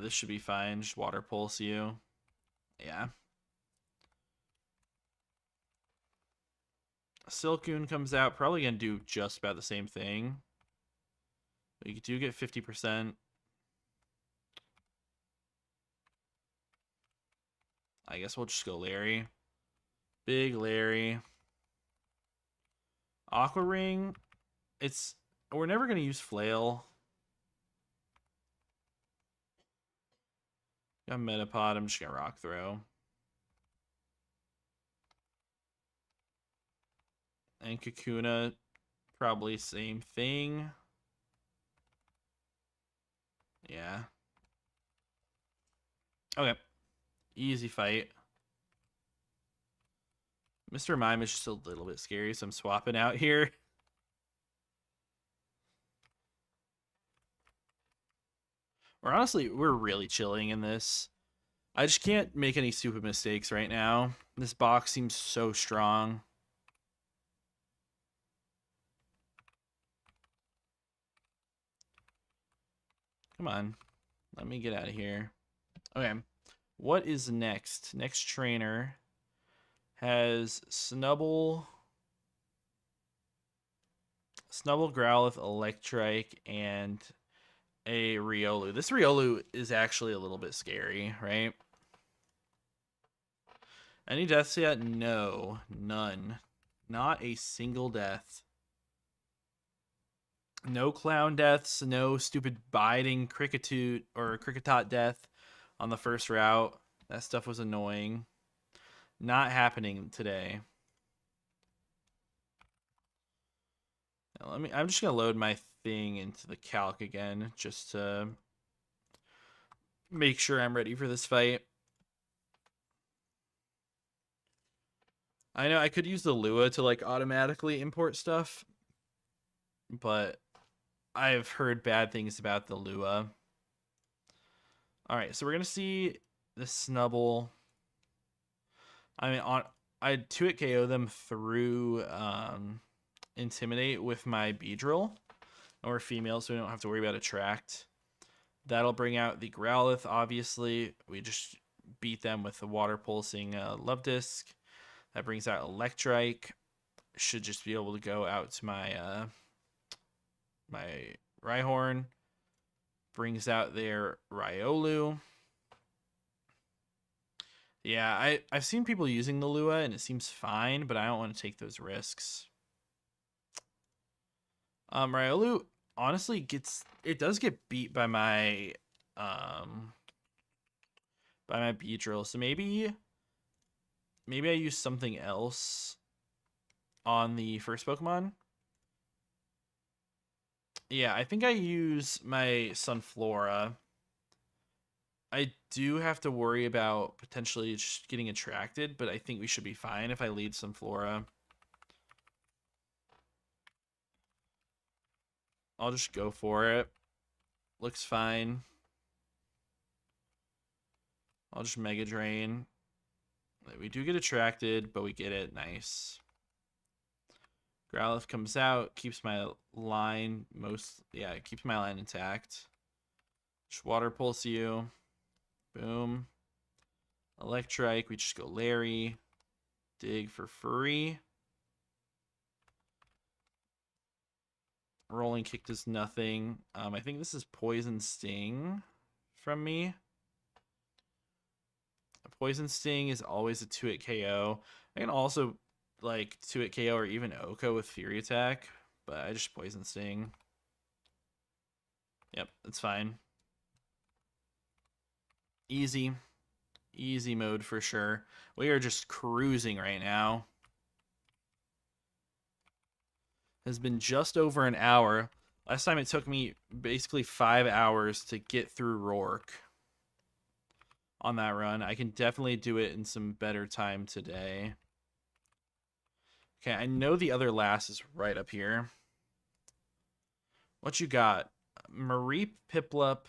this should be fine. Just Water Pulse you. Yeah. Silcoon comes out. Probably going to do just about the same thing. You do get 50%. I guess we'll just go Larry. Big Larry. Aqua Ring. We're never going to use Flail. Got Metapod. I'm just going to Rock Throw. And Kakuna, probably same thing. Yeah. Okay. Easy fight. Mr. Mime is just a little bit scary, so I'm swapping out here. We're really chilling in this. I just can't make any stupid mistakes right now. This box seems so strong. Come on. Let me get out of here. Okay. What is next? Next trainer has Snubble, Growlithe, Electrike, and a Riolu. This Riolu is actually a little bit scary, right? Any deaths yet? No. None. Not a single death. No clown deaths. No stupid biting Kricketot death on the first route. That stuff was annoying. Not happening today. Now, I'm just gonna load my thing into the calc again just to make sure I'm ready for this fight. I know I could use the Lua to like automatically import stuff, but I've heard bad things about the Lua. All right, so we're gonna see the Snubble. I mean, I 2-hit KO them through Intimidate with my Beedrill, or female, so we don't have to worry about Attract. That'll bring out the Growlithe, obviously. We just beat them with the Water Pulsing Love Disc. That brings out Electrike. Should just be able to go out to my my Rhyhorn. Brings out their Riolu. Yeah, I've seen people using the Lua, and it seems fine, but I don't want to take those risks. Riolu honestly does get beat by my Beedrill, so maybe I use something else on the first Pokemon. Yeah, I think I use my Sunflora. I do have to worry about potentially just getting attracted, but I think we should be fine if I lead Sunflora. I'll just go for it. Looks fine. I'll just Mega Drain. We do get attracted, but we get it. Nice. Growlithe comes out, keeps my line keeps my line intact. Just Water Pulse you. Boom. Electrike, we just go Larry. Dig for free. Rolling Kick does nothing. I think this is Poison Sting from me. Poison Sting is always a 2-hit KO. I can also like 2-hit KO or even Oko with Fury Attack, but I just Poison Sting. Yep, that's fine. Easy mode for sure. We are just cruising right now. Has been just over an hour. Last time it took me basically 5 hours to get through Roark on that run. I can definitely do it in some better time today. Okay, I know the other last is right up here. What you got? Mareep, Piplup,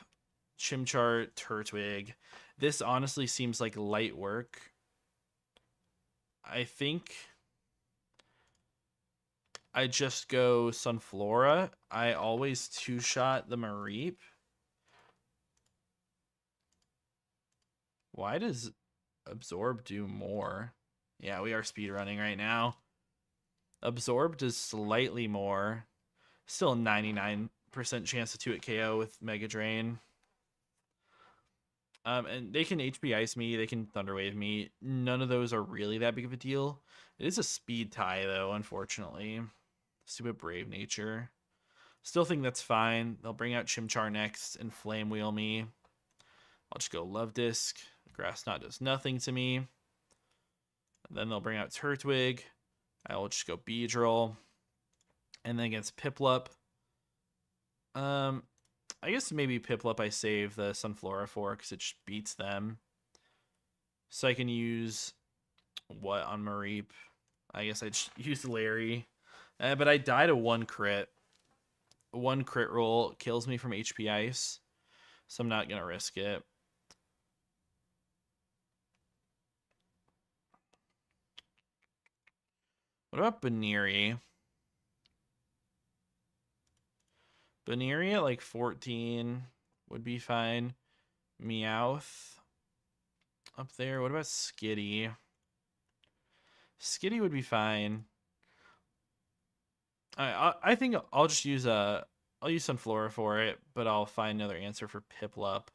Chimchar, Turtwig. This honestly seems like light work. I think I just go Sunflora. I always 2-shot the Mareep. Why does Absorb do more? Yeah, we are speedrunning right now. Absorb does slightly more. Still a 99% chance to 2-hit KO with Mega Drain. And they can HP Ice me, they can Thunder Wave me. None of those are really that big of a deal. It is a speed tie, though, unfortunately. Stupid Brave Nature. Still think that's fine. They'll bring out Chimchar next and Flame Wheel me. I'll just go Love Disc. Grass Knot does nothing to me. Then they'll bring out Turtwig. I will just go Beedrill. And then against Piplup. I guess maybe Piplup I save the Sunflora for because it just beats them. So I can use what on Mareep? I guess I just use Larry. But I died to 1 crit. 1 crit roll kills me from HP Ice. So I'm not going to risk it. What about Baneri? Baneri at like 14 would be fine. Meowth up there. What about Skitty? Skitty would be fine. I think I'll just use I'll use Sunflora for it, but I'll find another answer for Piplup.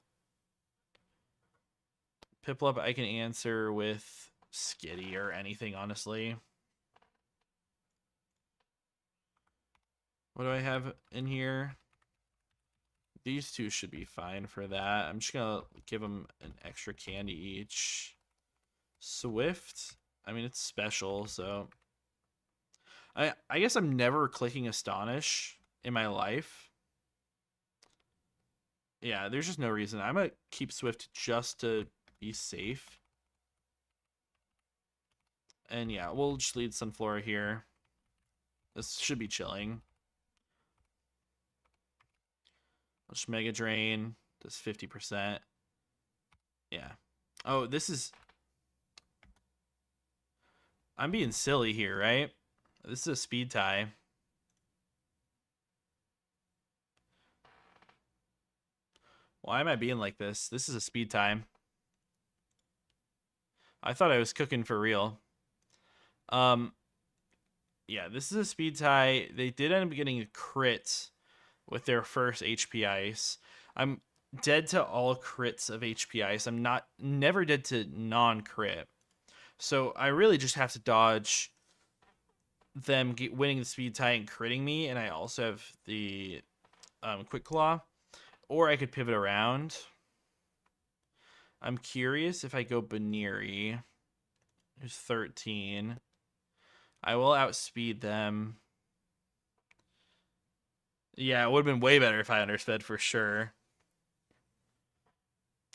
Piplup I can answer with Skitty or anything, honestly. What do I have in here? These two should be fine for that. I'm just gonna give them an extra candy each. Swift, I mean, it's special, so I guess I'm never clicking Astonish in my life. Yeah, there's just no reason. I'm gonna keep Swift just to be safe. And yeah, we'll just lead Sunflora here. This should be chilling. Let's Mega Drain. Does 50%. Yeah. Oh, this is... I'm being silly here, right? This is a speed tie. Why am I being like this? This is a speed tie. I thought I was cooking for real. Yeah, this is a speed tie. They did end up getting a crit with their first HP Ice. I'm dead to all crits of HP Ice. I'm never dead to non-crit. So I really just have to dodge them winning the speed tie and critting me, and I also have the Quick Claw. Or I could pivot around. I'm curious if I go Baneri, who's 13. I will outspeed them. Yeah, it would have been way better if I undersped for sure.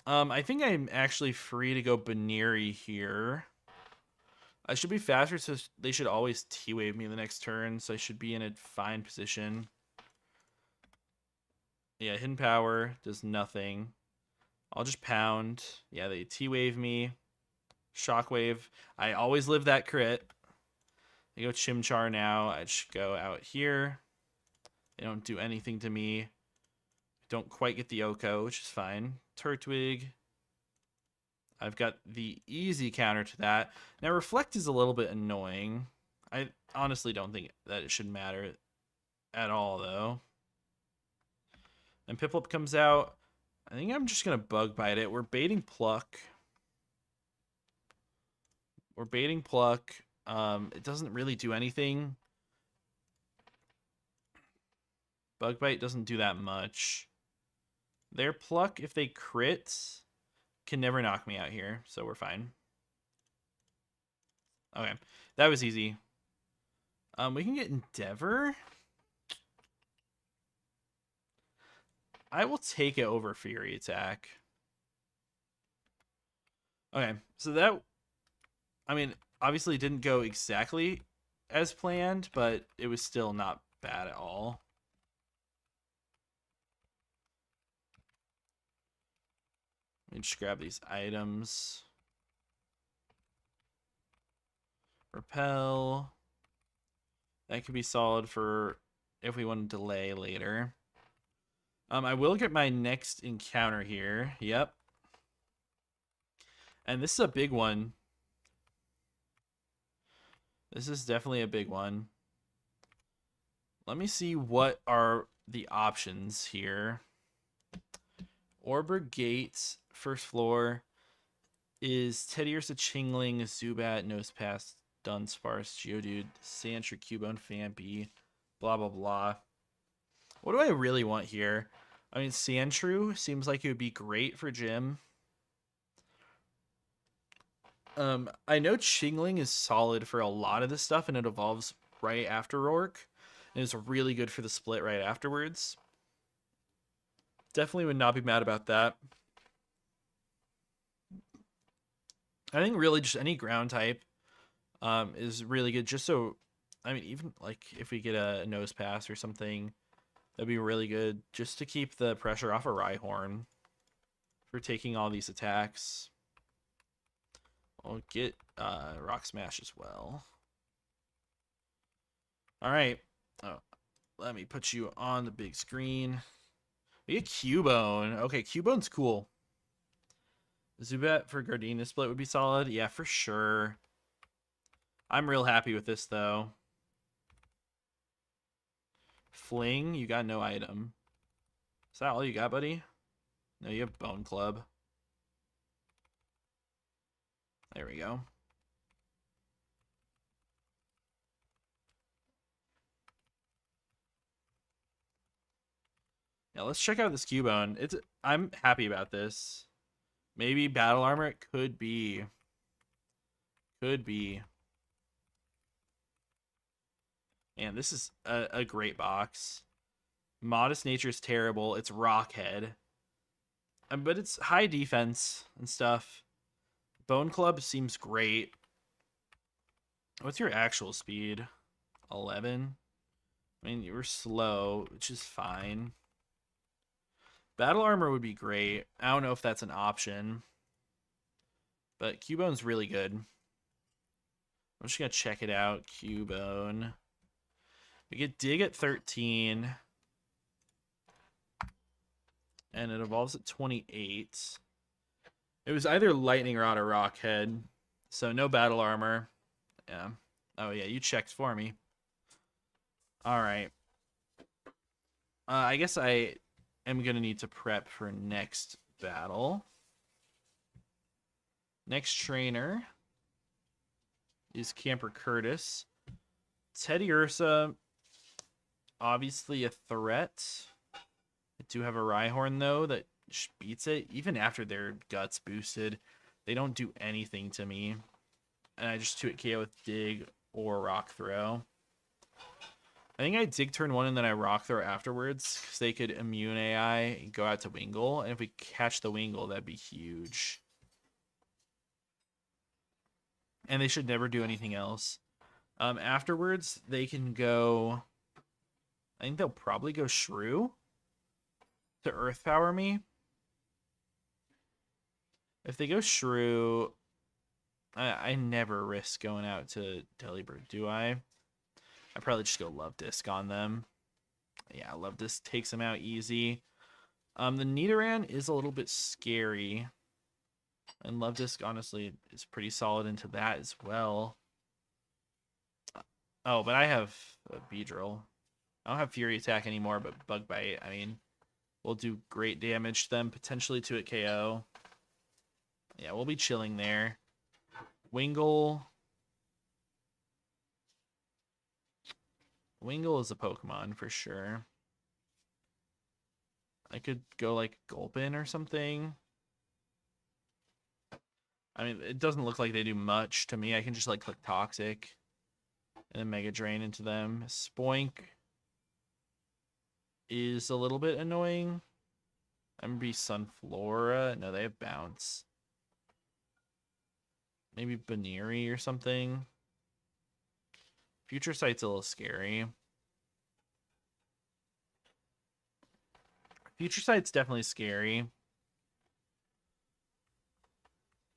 I think I'm actually free to go Baneri here. I should be faster, so they should always T-Wave me the next turn, so I should be in a fine position. Yeah, Hidden Power does nothing. I'll just pound. Yeah, they T-Wave me. Shockwave. I always live that crit. I go Chimchar now. I just go out here. They don't do anything to me. Don't quite get the Oko, which is fine. Turtwig. I've got the easy counter to that. Now, Reflect is a little bit annoying. I honestly don't think that it should matter at all, though. And Piplup comes out. I think I'm just going to Bug Bite it. We're baiting Pluck. It doesn't really do anything. Bug Bite doesn't do that much. Their Pluck, if they crit, can never knock me out here, so we're fine. Okay, that was easy. We can get Endeavor. I will take it over Fury Attack. Okay, so that... I mean, obviously didn't go exactly as planned, but it was still not bad at all. Let me just grab these items. Repel. That could be solid for if we want to delay later. I will get my next encounter here. Yep. And this is a big one. This is definitely a big one. Let me see what are the options here. Orber Gate, first floor, is Teddy Ursa, Chingling, Zubat, Nosepass, Dunsparce, Geodude, Sandshrew, Cubone, Phanpy, blah, blah, blah. What do I really want here? I mean, Sandshrew seems like it would be great for Gym. I know Chingling is solid for a lot of this stuff, and it evolves right after Roark. And it's really good for the split right afterwards. Definitely would not be mad about that. I think really just any ground type is really good. Just so, I mean, even like if we get a Nose Pass or something, that'd be really good just to keep the pressure off of Rhyhorn for taking all these attacks. I'll get Rock Smash as well. All right. Oh, let me put you on the big screen. We get Cubone. Okay, Cubone's cool. Zubat for Gardenia split would be solid. Yeah, for sure. I'm real happy with this, though. Fling, you got no item. Is that all you got, buddy? No, you have Bone Club. There we go. Yeah, let's check out this Cubone. I'm happy about this. Maybe battle armor. It could be. Could be. Man, this is a great box. Modest Nature is terrible. It's Rockhead. But it's high defense and stuff. Bone Club seems great. What's your actual speed? 11? I mean, you were slow, which is fine. Battle Armor would be great. I don't know if that's an option. But Cubone's really good. I'm just going to check it out. Cubone. We get Dig at 13. And it evolves at 28. It was either Lightning Rod or Rockhead. So no battle armor. Yeah. Oh, yeah, you checked for me. All right. I guess I am going to need to prep for next battle. Next trainer is Camper Curtis. Teddy Ursa, obviously a threat. I do have a Rhyhorn, though, that beats it. Even after their guts boosted, they don't do anything to me. And I just 2-hit KO with Dig or Rock Throw. I think I Dig turn 1 and then I Rock Throw afterwards, because they could immune AI and go out to Wingull. And if we catch the Wingull, that'd be huge. And they should never do anything else. Afterwards, they can go... I think they'll probably go Shrew to Earth Power me. If they go Shrew, I never risk going out to Delibird, do I? I probably just go Love Disc on them. Yeah, Love Disc takes them out easy. The Nidoran is a little bit scary. And Love Disc, honestly, is pretty solid into that as well. Oh, but I have a Beedrill. I don't have Fury Attack anymore, but Bug Bite, I mean, will do great damage to them, potentially to a KO. Yeah, we'll be chilling there. Wingull. Wingull is a Pokemon for sure. I could go like Gulpin or something. I mean, it doesn't look like they do much to me. I can just like click Toxic and then Mega Drain into them. Spoink is a little bit annoying. I'm gonna be Sunflora. No, they have Bounce. Maybe Baneri or something. Future Sight's a little scary. Future Sight's definitely scary.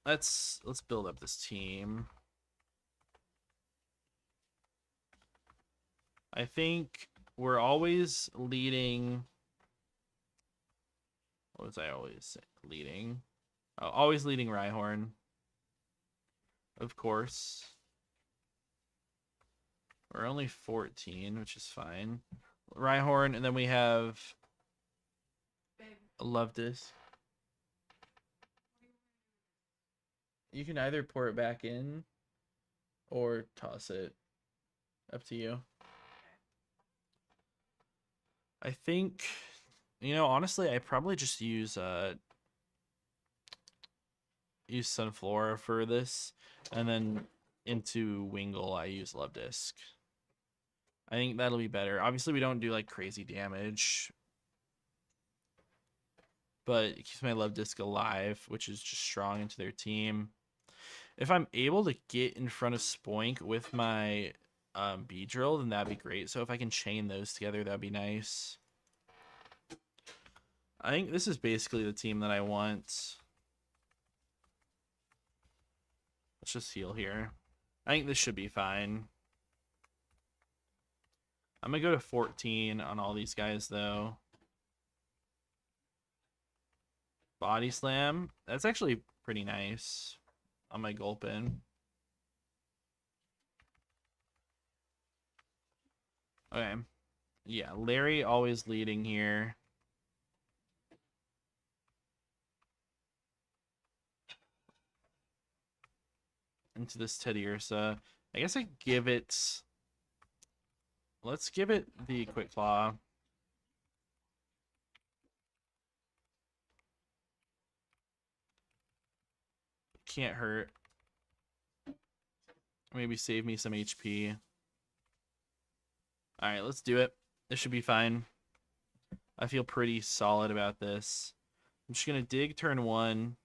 Let's build up this team. I think we're always leading. What was I always leading? Oh, always leading Rhyhorn. Of course. We're only 14, which is fine. Rhyhorn, and then we have Love Disc. You can either pour it back in or toss it. Up to you. I think, you know, honestly, I probably just use Sunflora for this, and then into Wingull I use Love Disc. I think that'll be better. Obviously, we don't do like crazy damage, but it keeps my Love Disc alive, which is just strong into their team. If I'm able to get in front of Spoink with my Beedrill, then that'd be great. So if I can chain those together, that'd be nice. I think this is basically the team that I want. Let's just heal here. I think this should be fine. I'm going to go to 14 on all these guys, though. Body Slam. That's actually pretty nice on my Gulpin. Okay. Yeah, Larry always leading here. Into this Teddy Ursa. I guess I give it... Let's give it the Quick Claw. Can't hurt. Maybe save me some HP. Alright, let's do it. This should be fine. I feel pretty solid about this. I'm just going to dig turn 1.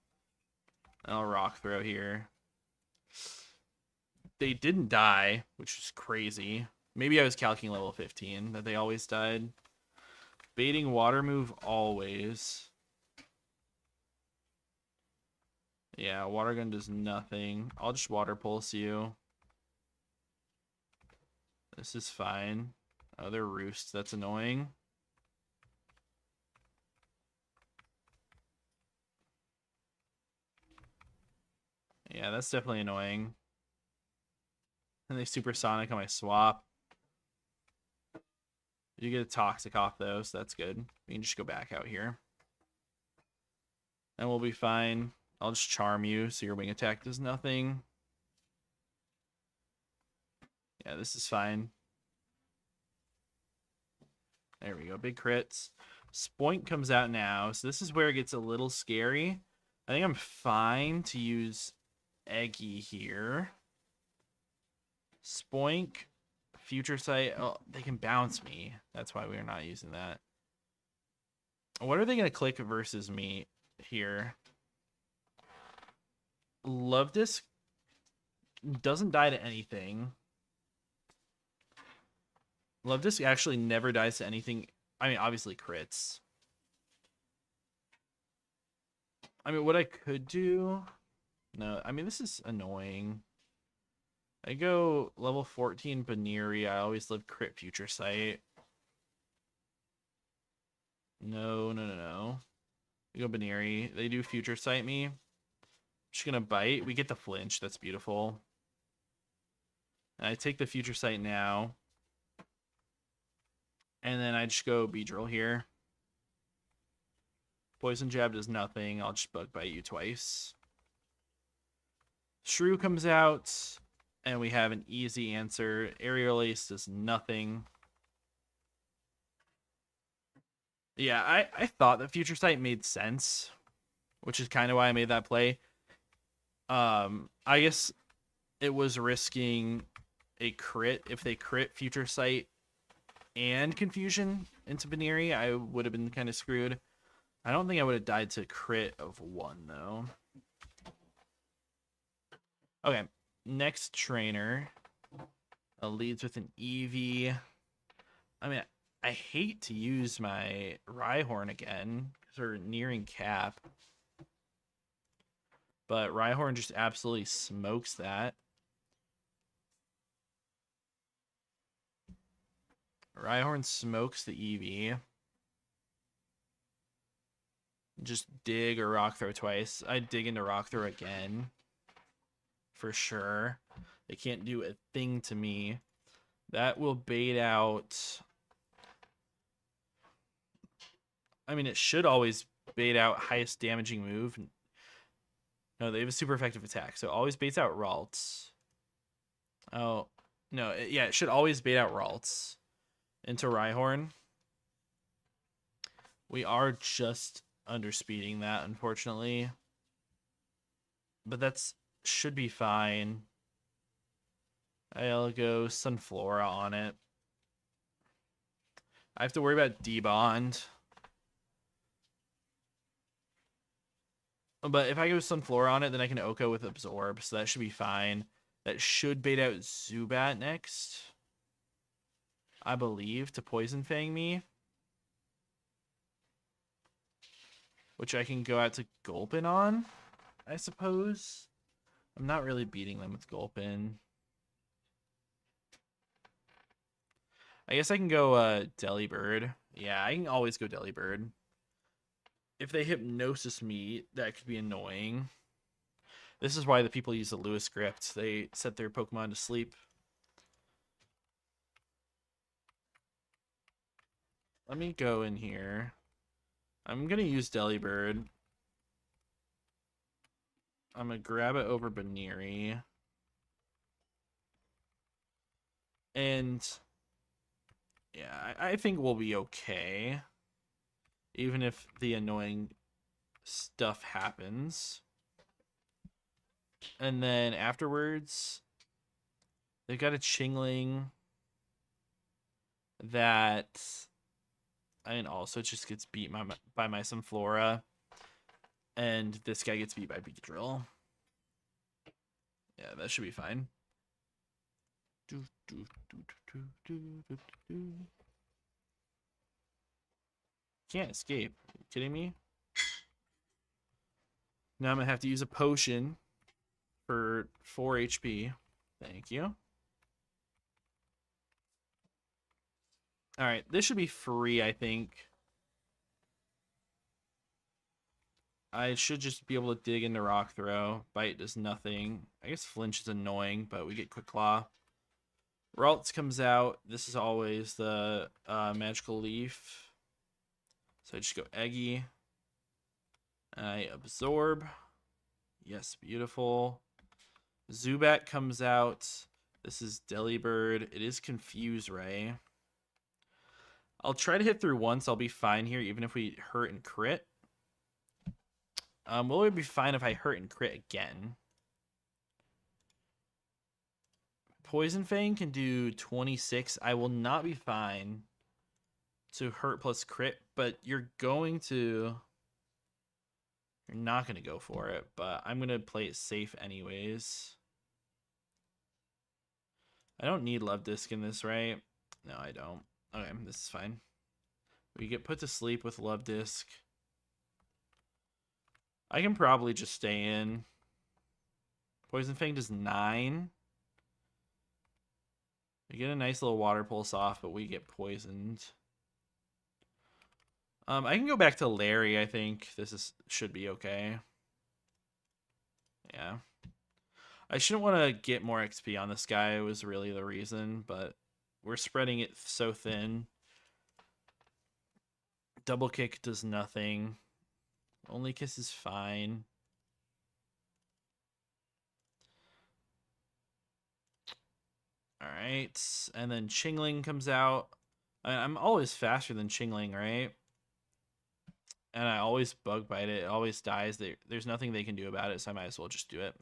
And I'll rock throw here. They didn't die, which is crazy. Maybe I was calculating level 15 that they always died. Baiting water move always. Yeah, water gun does nothing. I'll just water pulse you. This is fine. Oh, they're roosts. That's annoying. Yeah, that's definitely annoying. And they supersonic on my swap. You get a toxic off though, so that's good. We can just go back out here. And we'll be fine. I'll just charm you so your wing attack does nothing. Yeah, this is fine. There we go. Big crits. Spoink comes out now, so this is where it gets a little scary. I think I'm fine to use Eggy here. Spoink, Future Sight. Oh, they can bounce me. That's why we're not using that. What are they going to click versus me here? Love Disc doesn't die to anything. Love Disc actually never dies to anything. I mean, obviously crits. I mean, what I could do... No, I mean, this is annoying. I go level 14 Baneri. I always live crit Future Sight. No. We go Baneri. They do Future Sight me. Just gonna bite. We get the flinch. That's beautiful. And I take the Future Sight now. And then I just go Beedrill here. Poison Jab does nothing. I'll just Bug Bite you twice. Shrew comes out. And we have an easy answer. Aerial Ace does nothing. Yeah, I thought that Future Sight made sense. Which is kind of why I made that play. I guess it was risking a crit. If they crit Future Sight and Confusion into Baneri, I would have been kind of screwed. I don't think I would have died to crit of 1, though. Okay, next trainer leads with an Eevee. I mean, I hate to use my Rhyhorn again, because we're nearing cap. But Rhyhorn just absolutely smokes that. Rhyhorn smokes the Eevee. Just dig or rock throw twice. I'd dig into rock throw again. For sure. They can't do a thing to me. That will bait out... I mean, it should always bait out highest damaging move. No, they have a super effective attack. So it always baits out Ralts. Oh, no. Yeah, it should always bait out Ralts into Rhyhorn. We are just underspeeding that, unfortunately. But that's should be fine. I'll go Sunflora on it. I have to worry about debond. But if I go Sunflora on it, then I can Oko with Absorb, so that should be fine. That should bait out Zubat next, I believe, to Poison Fang me. Which I can go out to Gulpin on, I suppose. I'm not really beating them with Gulpin. I guess I can go Delibird. Yeah, I can always go Delibird. If they Hypnosis me, that could be annoying. This is why the people use the Lewis script. They set their Pokemon to sleep. Let me go in here. I'm going to use Delibird. I'm going to grab it over Baneri. And yeah, I think we'll be okay. Even if the annoying stuff happens. And then afterwards, they've got a Chingling that, I mean, also just gets beat by my Sunflora. And this guy gets beat by Beedrill. Yeah, that should be fine. Can't escape. Are you kidding me? Now I'm going to have to use a potion for 4 HP. Thank you. Alright, this should be free, I think. I should just be able to dig into Rock Throw. Bite does nothing. I guess Flinch is annoying, but we get Quick Claw. Ralts comes out. This is always the Magical Leaf. So I just go Eggy. I absorb. Yes, beautiful. Zubat comes out. This is Delibird. It is Confuse Ray. I'll try to hit through once. I'll be fine here, even if we hurt and crit. Will it be fine if I hurt and crit again? Poison Fang can do 26. I will not be fine to hurt plus crit, but you're not going to go for it, but I'm going to play it safe anyways. I don't need Love Disc in this, right? No, I don't. Okay, this is fine. We get put to sleep with Love Disc. I can probably just stay in. Poison Fang does 9. We get a nice little water pulse off, but we get poisoned. I can go back to Larry, I think. Should be okay. Yeah. I shouldn't want to get more XP on this guy, was really the reason, but we're spreading it so thin. Double Kick does nothing. Only Kiss is fine. Alright, and then Chingling comes out. I'm always faster than Chingling, right? And I always bug bite it. It always dies. There's nothing they can do about it, so I might as well just do it.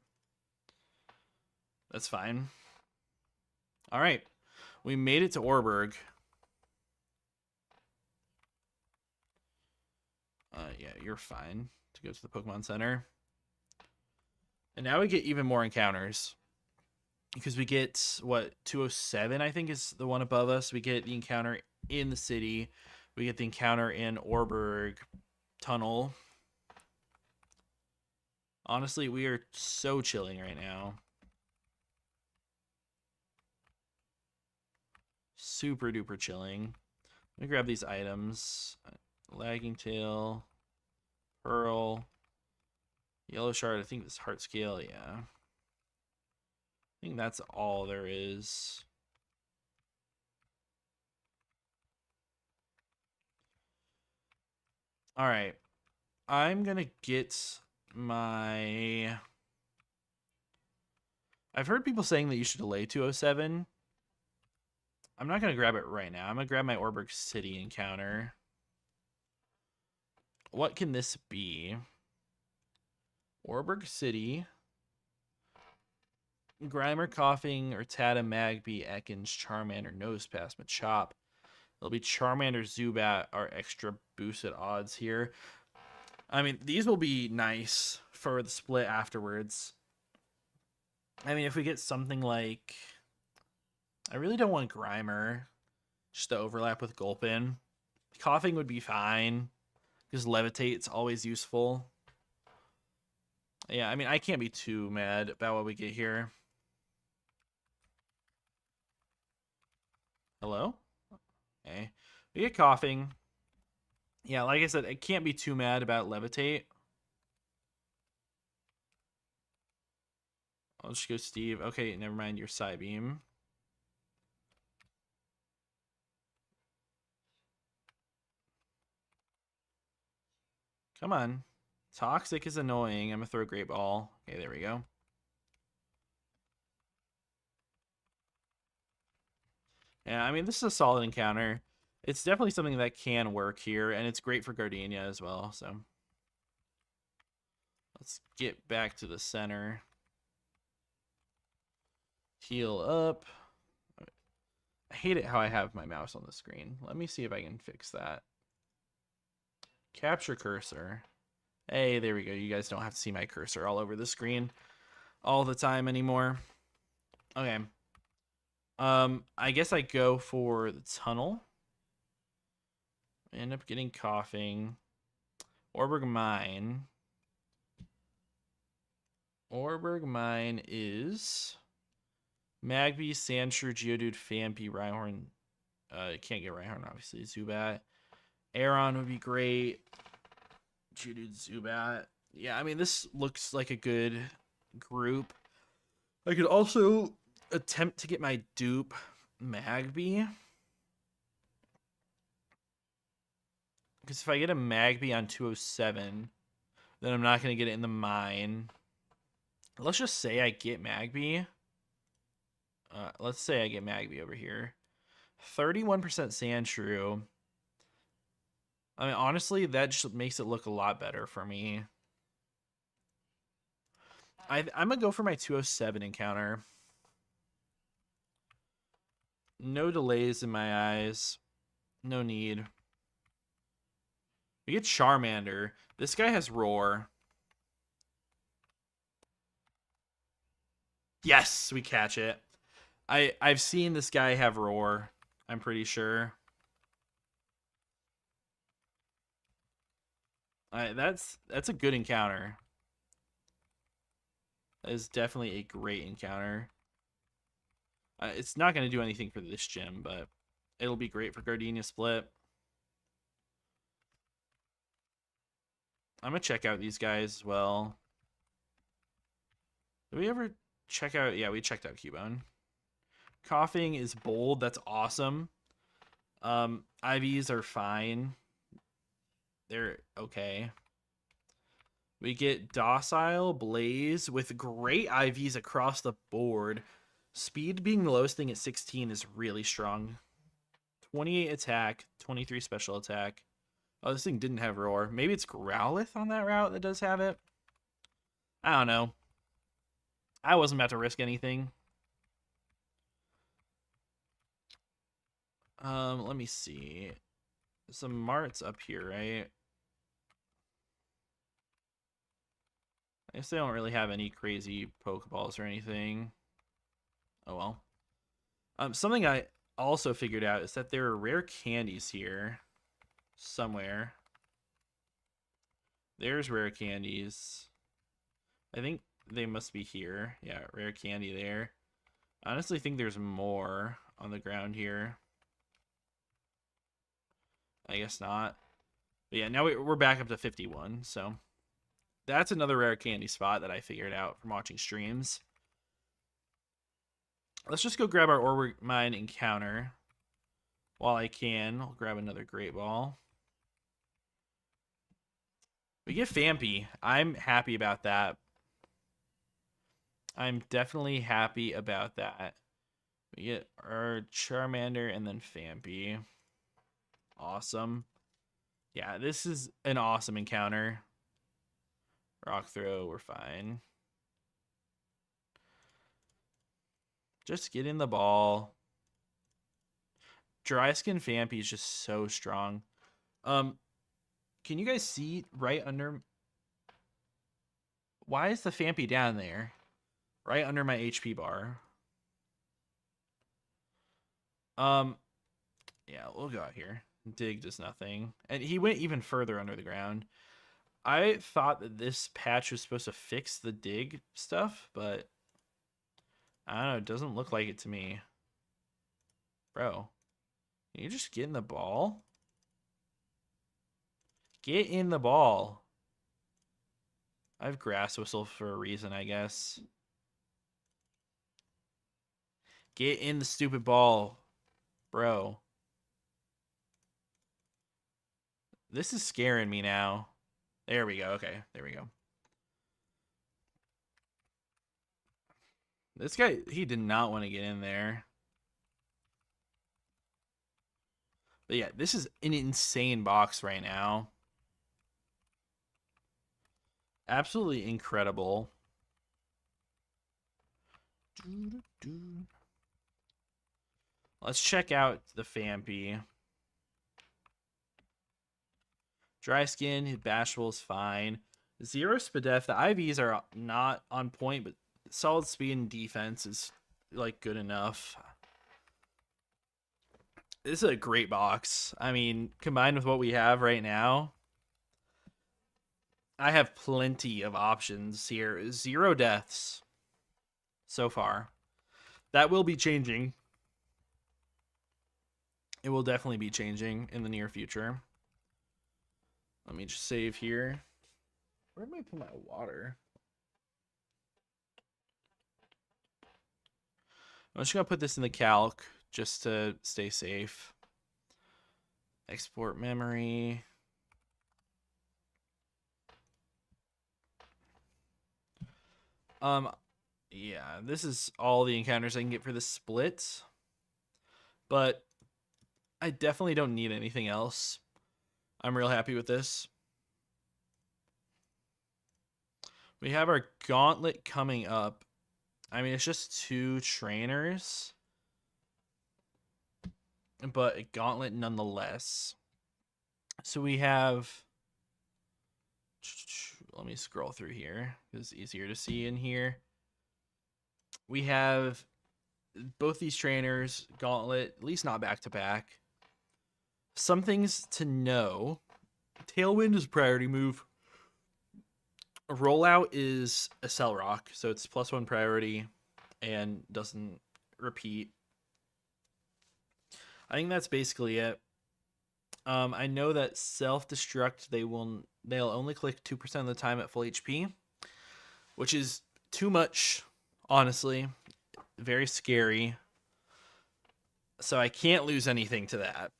That's fine. Alright, we made it to Orberg. Yeah, you're fine to go to the Pokemon Center. And now we get even more encounters. Because we get, what, 207, I think, is the one above us. We get the encounter in the city. We get the encounter in Orberg Tunnel. Honestly, we are so chilling right now. Super duper chilling. Let me grab these items. Lagging Tail. Pearl. Yellow Shard. I think this Heart Scale, yeah. I think that's all there is. All right. I'm going to get my... I've heard people saying that you should delay 207. I'm not going to grab it right now. I'm going to grab my Orberg City encounter. What can this be? Orberg City... Grimer, Coughing, Rattata, Magby, Ekans, Charmander, Nosepass, Machop. It'll be Charmander, Zubat, our extra boosted odds here. I mean, these will be nice for the split afterwards. I mean, if we get something like... I really don't want Grimer just to overlap with Gulpin. Coughing would be fine because Levitate's always useful. Yeah, I mean, I can't be too mad about what we get here. Hello? Okay. We get Coughing. Yeah, like I said, I can't be too mad about Levitate. I'll just go Steve. Okay, never mind your Psybeam. Come on. Toxic is annoying. I'm going to throw a Great Ball. Okay, there we go. Yeah, I mean, this is a solid encounter. It's definitely something that can work here, and it's great for Gardenia as well, so. Let's get back to the center. Heal up. I hate it how I have my mouse on the screen. Let me see if I can fix that. Capture cursor. Hey, there we go. You guys don't have to see my cursor all over the screen all the time anymore. Okay. I guess I go for the tunnel. I end up getting coughing. Orberg Mine. Orberg Mine is Magby, Sandshrew, Geodude, Phanpy, Rhyhorn. Can't get Rhyhorn, obviously. Zubat. Aeron would be great. Geodude, Zubat. Yeah, I mean, this looks like a good group. I could also attempt to get my dupe, Magby. Because if I get a Magby on 207, then I'm not going to get it in the mine. Let's just say I get Magby. Let's say I get Magby over here. 31% Sandshrew. I mean, honestly, that just makes it look a lot better for me. I'm going to go for my 207 encounter. No delays in my eyes. No need. We get Charmander. This guy has Roar. Yes, we catch it. I've seen this guy have Roar. I'm pretty sure. That's a good encounter. That is definitely a great encounter. It's not going to do anything for this gym, but it'll be great for Gardenia Split. I'm going to check out these guys as well. Did we ever check out? Yeah, we checked out Cubone. Coughing is bold. That's awesome. IVs are fine. They're okay. We get Docile, Blaze with great IVs across the board. Speed being the lowest thing at 16 is really strong. 28 attack, 23 special attack. Oh, this thing didn't have Roar. Maybe it's Growlithe on that route that does have it. I don't know. I wasn't about to risk anything. Let me see. Some Marts up here, right? I guess they don't really have any crazy Pokeballs or anything. Oh well. Something I also figured out is that there are rare candies here somewhere. There's rare candies. I think they must be here. Yeah, rare candy there. I honestly think there's more on the ground here. I guess not. But yeah, now we're back up to 51, so that's another rare candy spot that I figured out from watching streams. Let's just go grab our Orb Mine encounter while I can. I'll grab another Great Ball. We get Phanpy. I'm happy about that. I'm definitely happy about that. We get our Charmander and then Phanpy. Awesome. Yeah, this is an awesome encounter. Rock Throw, we're fine. Just get in the ball. Dry Skin Phanpy is just so strong. Can you guys see right under... Why is the Phanpy down there? Right under my HP bar. Yeah, we'll go out here. Dig does nothing. And he went even further under the ground. I thought that this patch was supposed to fix the dig stuff, but I don't know. It doesn't look like it to me. Bro, can you just get in the ball? Get in the ball. I have Grass Whistle for a reason, I guess. Get in the stupid ball, bro. This is scaring me now. There we go. Okay, there we go. This guy, he did not want to get in there. But yeah, this is an insane box right now. Absolutely incredible. Let's check out the Fampy. Dry skin, bashful is fine. Zero Spadef. The IVs are not on point, but solid speed and defense is like good enough. This is a great box. I mean, combined with what we have right now, I have plenty of options here. 0 deaths so far. That will be changing. It will definitely be changing in the near future. Let me just save here. Where did I put my water? I'm just going to put this in the calc just to stay safe. Export memory. Yeah, this is all the encounters I can get for this split. But I definitely don't need anything else. I'm real happy with this. We have our gauntlet coming up. I mean, it's just 2 trainers, but a gauntlet nonetheless. So we have, let me scroll through here because it's easier to see in here. We have both these trainers, gauntlet, at least not back to back. Some things to know. Tailwind is priority move. A rollout is a Cell Rock, so it's +1 priority and doesn't repeat. I think that's basically it. I know that self-destruct they'll only click 2% of the time at full HP, which is too much, honestly. Very scary. So I can't lose anything to that.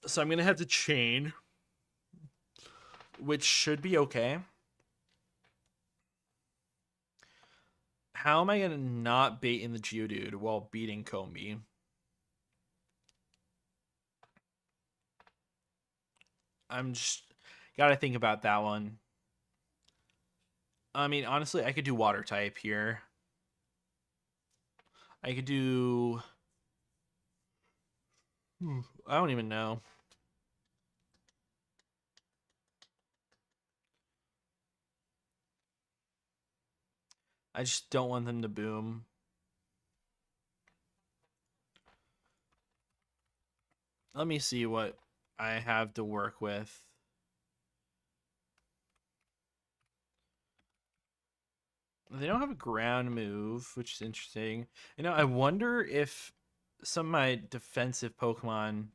So I'm gonna have to chain, which should be okay. How am I gonna not bait in the Geodude while beating Combi? I'm just gotta think about that one. I mean, honestly, I could do water type here. I could do, I don't even know. I just don't want them to boom. Let me see what I have to work with. They don't have a ground move, which is interesting. You know, I wonder if some of my defensive Pokemon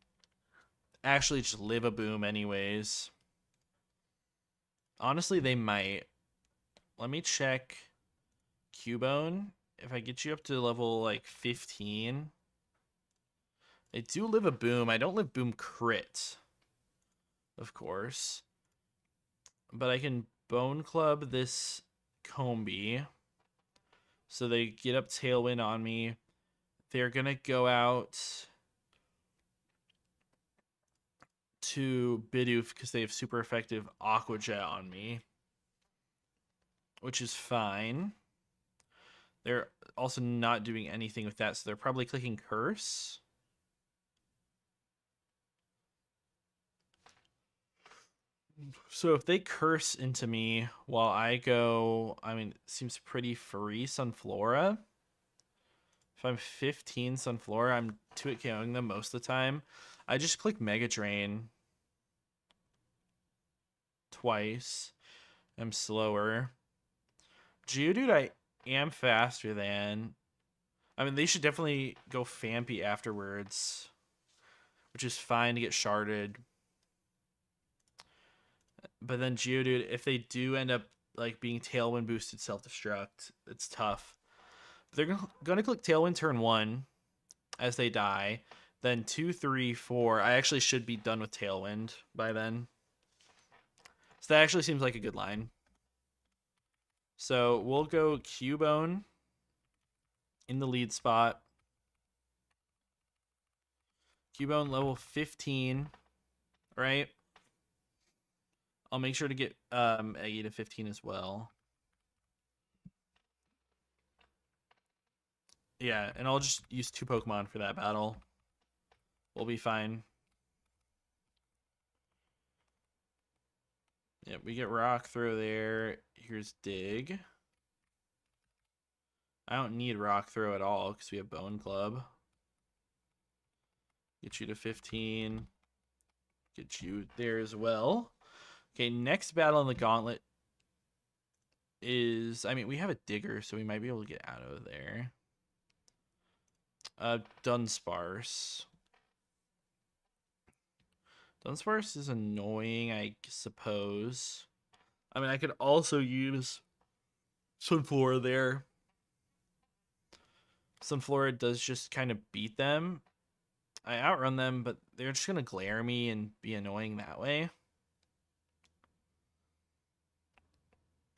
actually just live a boom anyways. Honestly, they might. Let me check Cubone. If I get you up to level like 15, they do live a boom. I don't live boom crit, of course. But I can Bone Club this Combi. So they get up Tailwind on me. They're going to go out to Bidoof because they have super effective Aqua Jet on me, which is fine. They're also not doing anything with that, so they're probably clicking Curse. So if they Curse into me while I go, I mean, it seems pretty free Sunflora. If I'm 15 Sunflora, I'm 2-hit KOing them most of the time. I just click Mega Drain twice. I'm slower. Geodude, I am faster than. I mean, they should definitely go Fampy afterwards, which is fine to get sharded. But then Geodude, if they do end up like being Tailwind boosted self-destruct, it's tough. But they're gonna click Tailwind turn 1 as they die. Then 2, 3, 4. I actually should be done with Tailwind by then. So that actually seems like a good line. So we'll go Cubone in the lead spot. Cubone level 15, right? I'll make sure to get Eggy to 15 as well. Yeah, and I'll just use 2 Pokemon for that battle. We'll be fine. Yep, we get Rock Throw there. Here's Dig. I don't need Rock Throw at all because we have Bone Club. Get you to 15. Get you there as well. Okay, next battle in the gauntlet is... I mean, we have a Digger, so we might be able to get out of there. Dunsparce. Dunsparce is annoying, I suppose. I mean, I could also use Sunflora there. Sunflora does just kind of beat them. I outrun them, but they're just going to glare me and be annoying that way.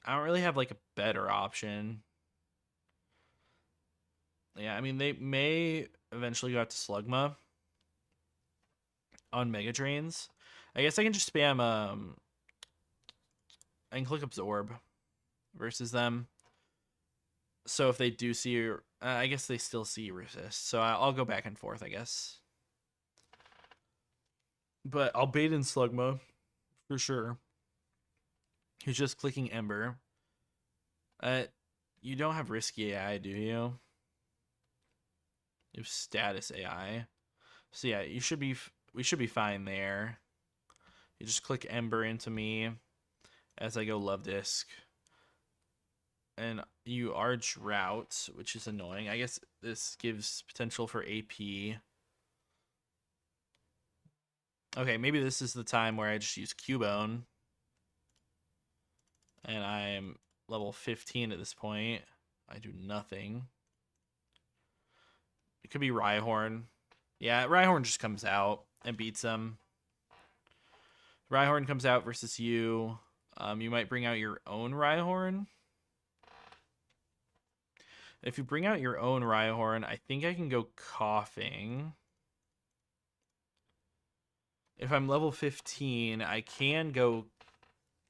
I don't really have, like, a better option. Yeah, I mean, they may eventually go out to Slugma on Mega Drains. I guess I can just spam, I can click Absorb versus them. So if they do see, I guess they still see Resist. So I'll go back and forth, I guess. But I'll bait in Slugma for sure. He's just clicking Ember. You don't have Risky AI, do you? You have Status AI. So yeah, we should be fine there. You just click Ember into me as I go Love Disc. And you are Drought, which is annoying. I guess this gives potential for AP. Okay, maybe this is the time where I just use Cubone. And I'm level 15 at this point. I do nothing. It could be Rhyhorn. Yeah, Rhyhorn just comes out and beats him. Rhyhorn comes out versus you. You might bring out your own Rhyhorn. If you bring out your own Rhyhorn, I think I can go Coughing. If I'm level 15, I can go...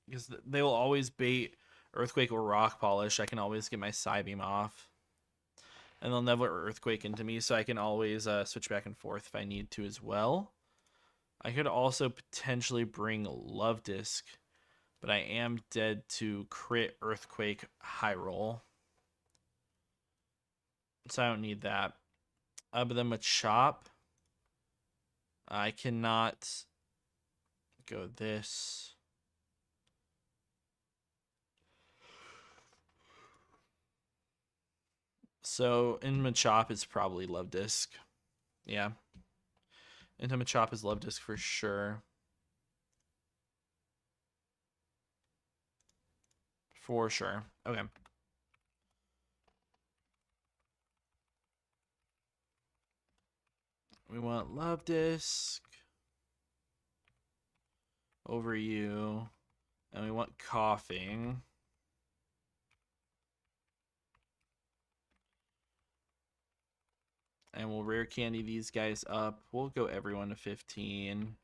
because they will always bait Earthquake or Rock Polish. I can always get my Psybeam off. And they'll never Earthquake into me, so I can always switch back and forth if I need to as well. I could also potentially bring Love Disc, but I am dead to crit Earthquake High Roll. So I don't need that. But then with Chop, I cannot go this. So in Machop is probably Love Disc. Yeah. Into Machop is Love Disc for sure. For sure. Okay. We want Love Disc over you. And we want Coughing. And we'll rare candy these guys up. We'll go everyone to 15.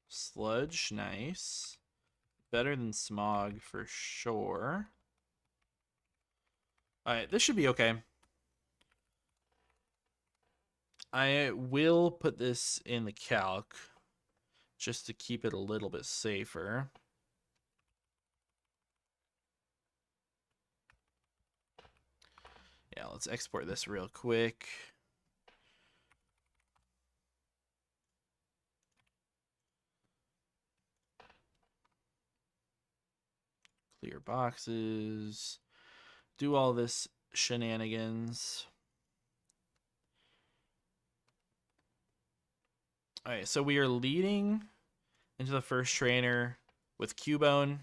Sludge, nice. Better than Smog for sure. Alright, this should be okay. I will put this in the calc just to keep it a little bit safer. Yeah, let's export this real quick. Clear boxes. Do all this shenanigans. Alright, so we are leading into the first trainer with Cubone.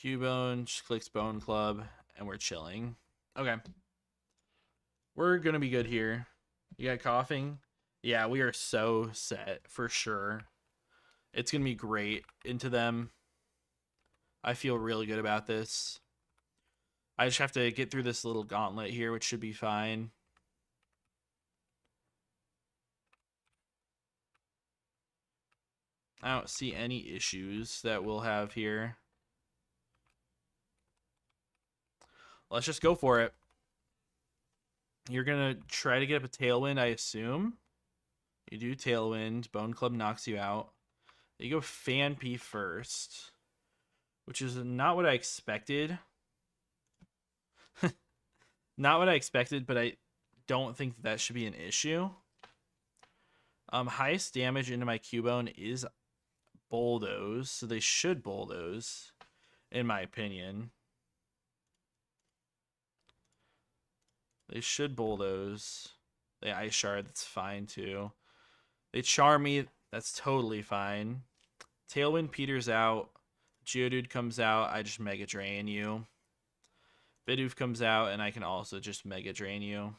Cubone just clicks Bone Club, and we're chilling. Okay. We're going to be good here. You got Coughing? Yeah, we are so set for sure. It's going to be great into them. I feel really good about this. I just have to get through this little gauntlet here, which should be fine. I don't see any issues that we'll have here. Let's just go for it. You're going to try to get up a Tailwind, I assume. You do Tailwind. Bone Club knocks you out. You go Phanpy first, which is not what I expected. Not what I expected, but I don't think that should be an issue. Highest damage into my Cubone is Bulldoze, so they should Bulldoze, in my opinion. They should Bulldoze. They Ice Shard, that's fine too. They Charm me, that's totally fine. Tailwind peters out. Geodude comes out, I just Mega Drain you. Bidoof comes out, and I can also just Mega Drain you.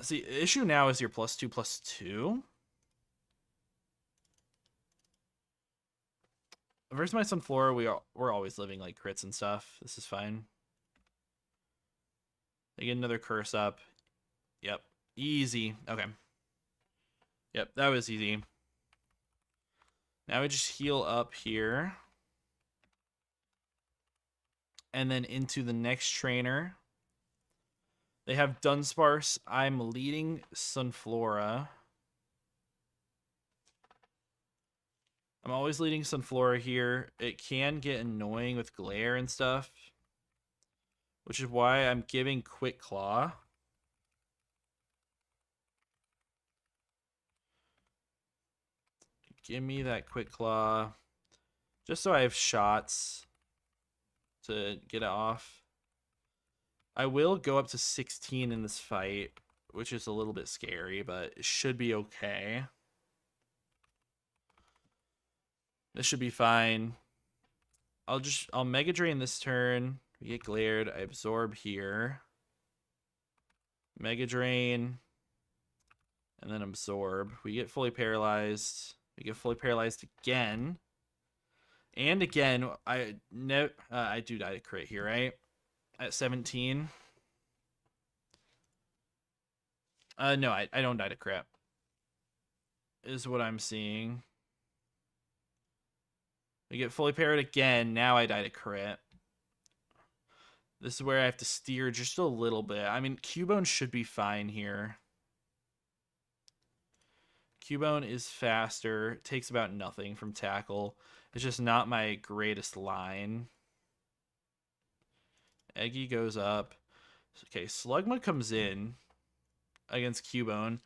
See, the issue now is your +2/+2. Versus my Sunflora, we're always living like crits and stuff. This is fine. They get another curse up. Yep. Easy. Okay. Yep, that was easy. Now we just heal up here. And then into the next trainer. They have Dunsparce. I'm leading Sunflora. I'm always leading Sunflora here. It can get annoying with glare and stuff, which is why I'm giving Quick Claw. Give me that Quick Claw, just so I have shots to get it off. I will go up to 16 in this fight, which is a little bit scary, but it should be okay. This should be fine. I'll Mega Drain this turn. We get glared. I absorb here. Mega Drain. And then absorb. We get fully paralyzed. We get fully paralyzed again. And again, I do die to crit here, right? At 17. No, I don't die to crit. Is what I'm seeing. We get fully parried again. Now I die to crit. This is where I have to steer just a little bit. I mean, Cubone should be fine here. Cubone is faster. Takes about nothing from tackle. It's just not my greatest line. Eggy goes up. Okay, Slugma comes in against Cubone.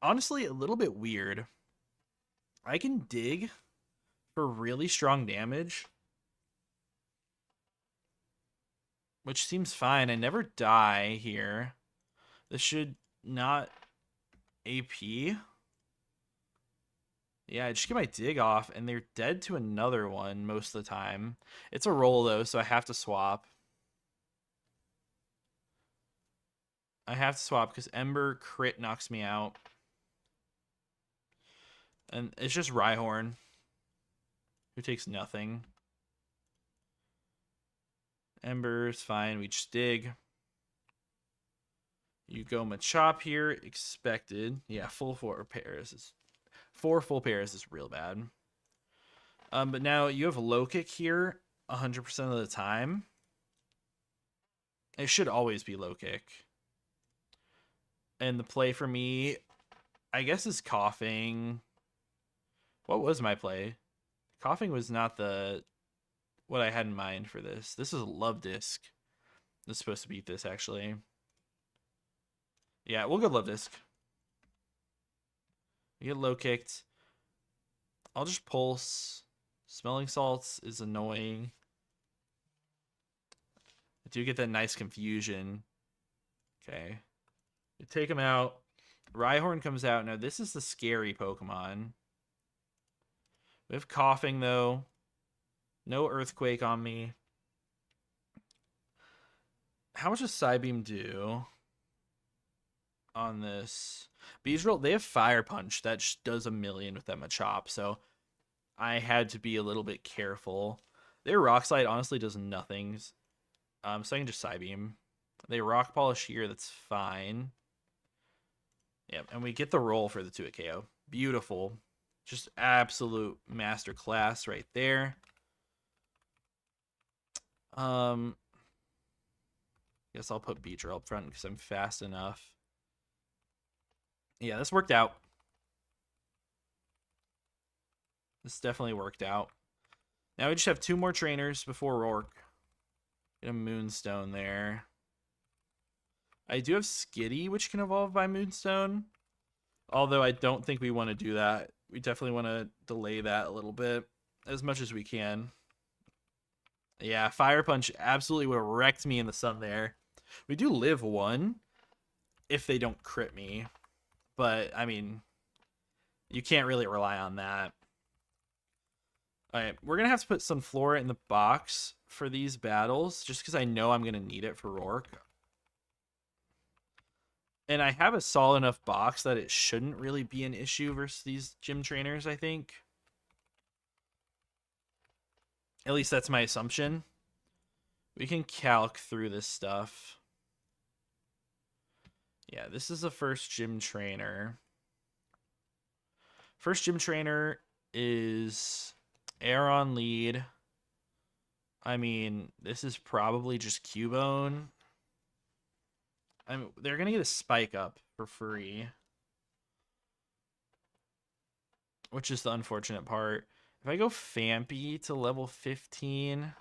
Honestly, a little bit weird. I can dig for really strong damage, which seems fine. I never die here. This should not AP. Yeah, I just get my dig off, and they're dead to another one most of the time. It's a roll, though, so I have to swap. I have to swap because Ember crit knocks me out. And it's just Rhyhorn, who takes nothing. Ember's fine. We just dig. You go Machop here. Expected. Yeah, full 4 pairs is 4 full pairs is real bad. But now you have low kick here 100% of the time. It should always be low kick. And the play for me, I guess, is Coughing. What was my play? Coughing was not what I had in mind for this. This is a Love Disc. This is supposed to beat this, actually. Yeah, we'll go Love Disc. We get low kicked. I'll just Pulse. Smelling Salts is annoying. I do get that nice confusion. Okay. We take him out. Rhyhorn comes out. Now, this is the scary Pokemon. We have Coughing, though. No Earthquake on me. How much does Psybeam do on this? Beedrill, they have Fire Punch. That just does a million with that Machop, so I had to be a little bit careful. Their Rock Slide honestly does nothing. So I can just Psybeam. They Rock Polish here, that's fine. Yep, and we get the roll for the 2-hit KO. Beautiful. Just absolute master class right there. Guess I'll put Beedrill up front because I'm fast enough. Yeah, this worked out. This definitely worked out. Now we just have 2 more trainers before Roark. Get a Moonstone there. I do have Skitty, which can evolve by Moonstone. Although I don't think we want to do that. We definitely want to delay that a little bit as much as we can. Yeah, Fire Punch absolutely would have wrecked me in the sun there. We do live 1 if they don't crit me. But, I mean, you can't really rely on that. Alright, we're going to have to put Sunflora in the box for these battles, just because I know I'm going to need it for Roark. And I have a solid enough box that it shouldn't really be an issue versus these gym trainers, I think. At least that's my assumption. We can calc through this stuff. Yeah, this is the first gym trainer. First gym trainer is Aeron lead. I mean, this is probably just Cubone. I mean, they're going to get a spike up for free, which is the unfortunate part. If I go Fampy to level 15,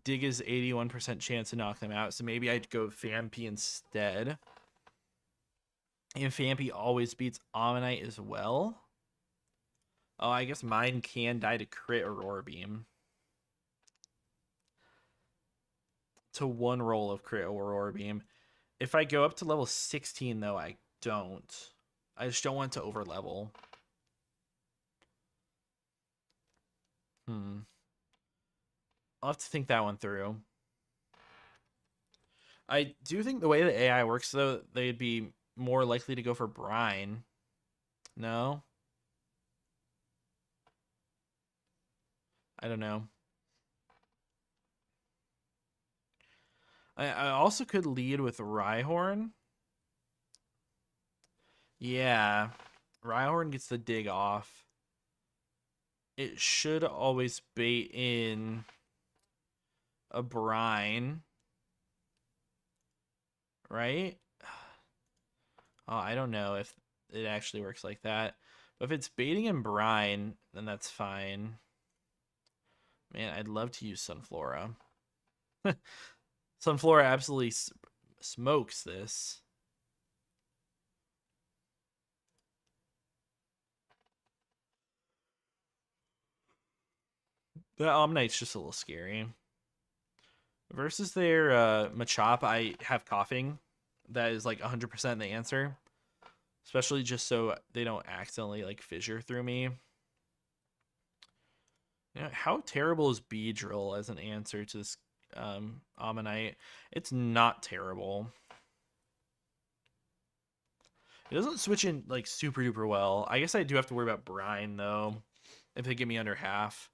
Dig is 81% chance to knock them out, so maybe I'd go Fampy instead. And Fampy always beats Ammonite as well. Oh, I guess mine can die to crit Aurora Beam. To 1 roll of crit Aurora Beam. If I go up to level 16, though, I don't. I just don't want to over level. I'll have to think that one through. I do think the way the AI works, though, they'd be more likely to go for Brine. No? I don't know. I also could lead with Rhyhorn. Yeah. Rhyhorn gets the dig off. It should always bait in a Brine. Right? Oh, I don't know if it actually works like that. But if it's baiting in Brine, then that's fine. Man, I'd love to use Sunflora. Sunflora absolutely smokes this. The Omnite's just a little scary. Versus their Machop, I have coughing. That is like 100% the answer. Especially just so they don't accidentally like fissure through me. You know, how terrible is Beedrill as an answer to this Ammonite? It's not terrible. It doesn't switch in like super duper well. I guess I do have to worry about Brine though. If they get me under half.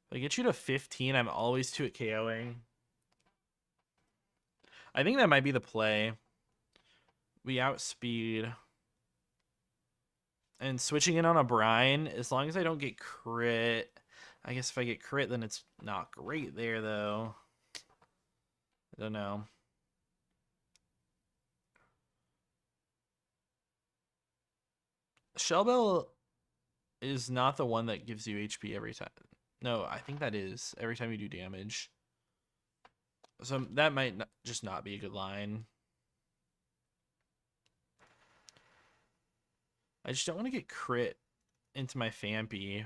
If I get you to 15, I'm always 2 at KOing. I think that might be the play. We outspeed. And switching in on a Brine, as long as I don't get crit. I guess if I get crit, then it's not great there, though. I don't know. Shellbell is not the one that gives you HP every time. No, I think that is every time you do damage. So that might just not be a good line. I just don't want to get crit into my Fampy.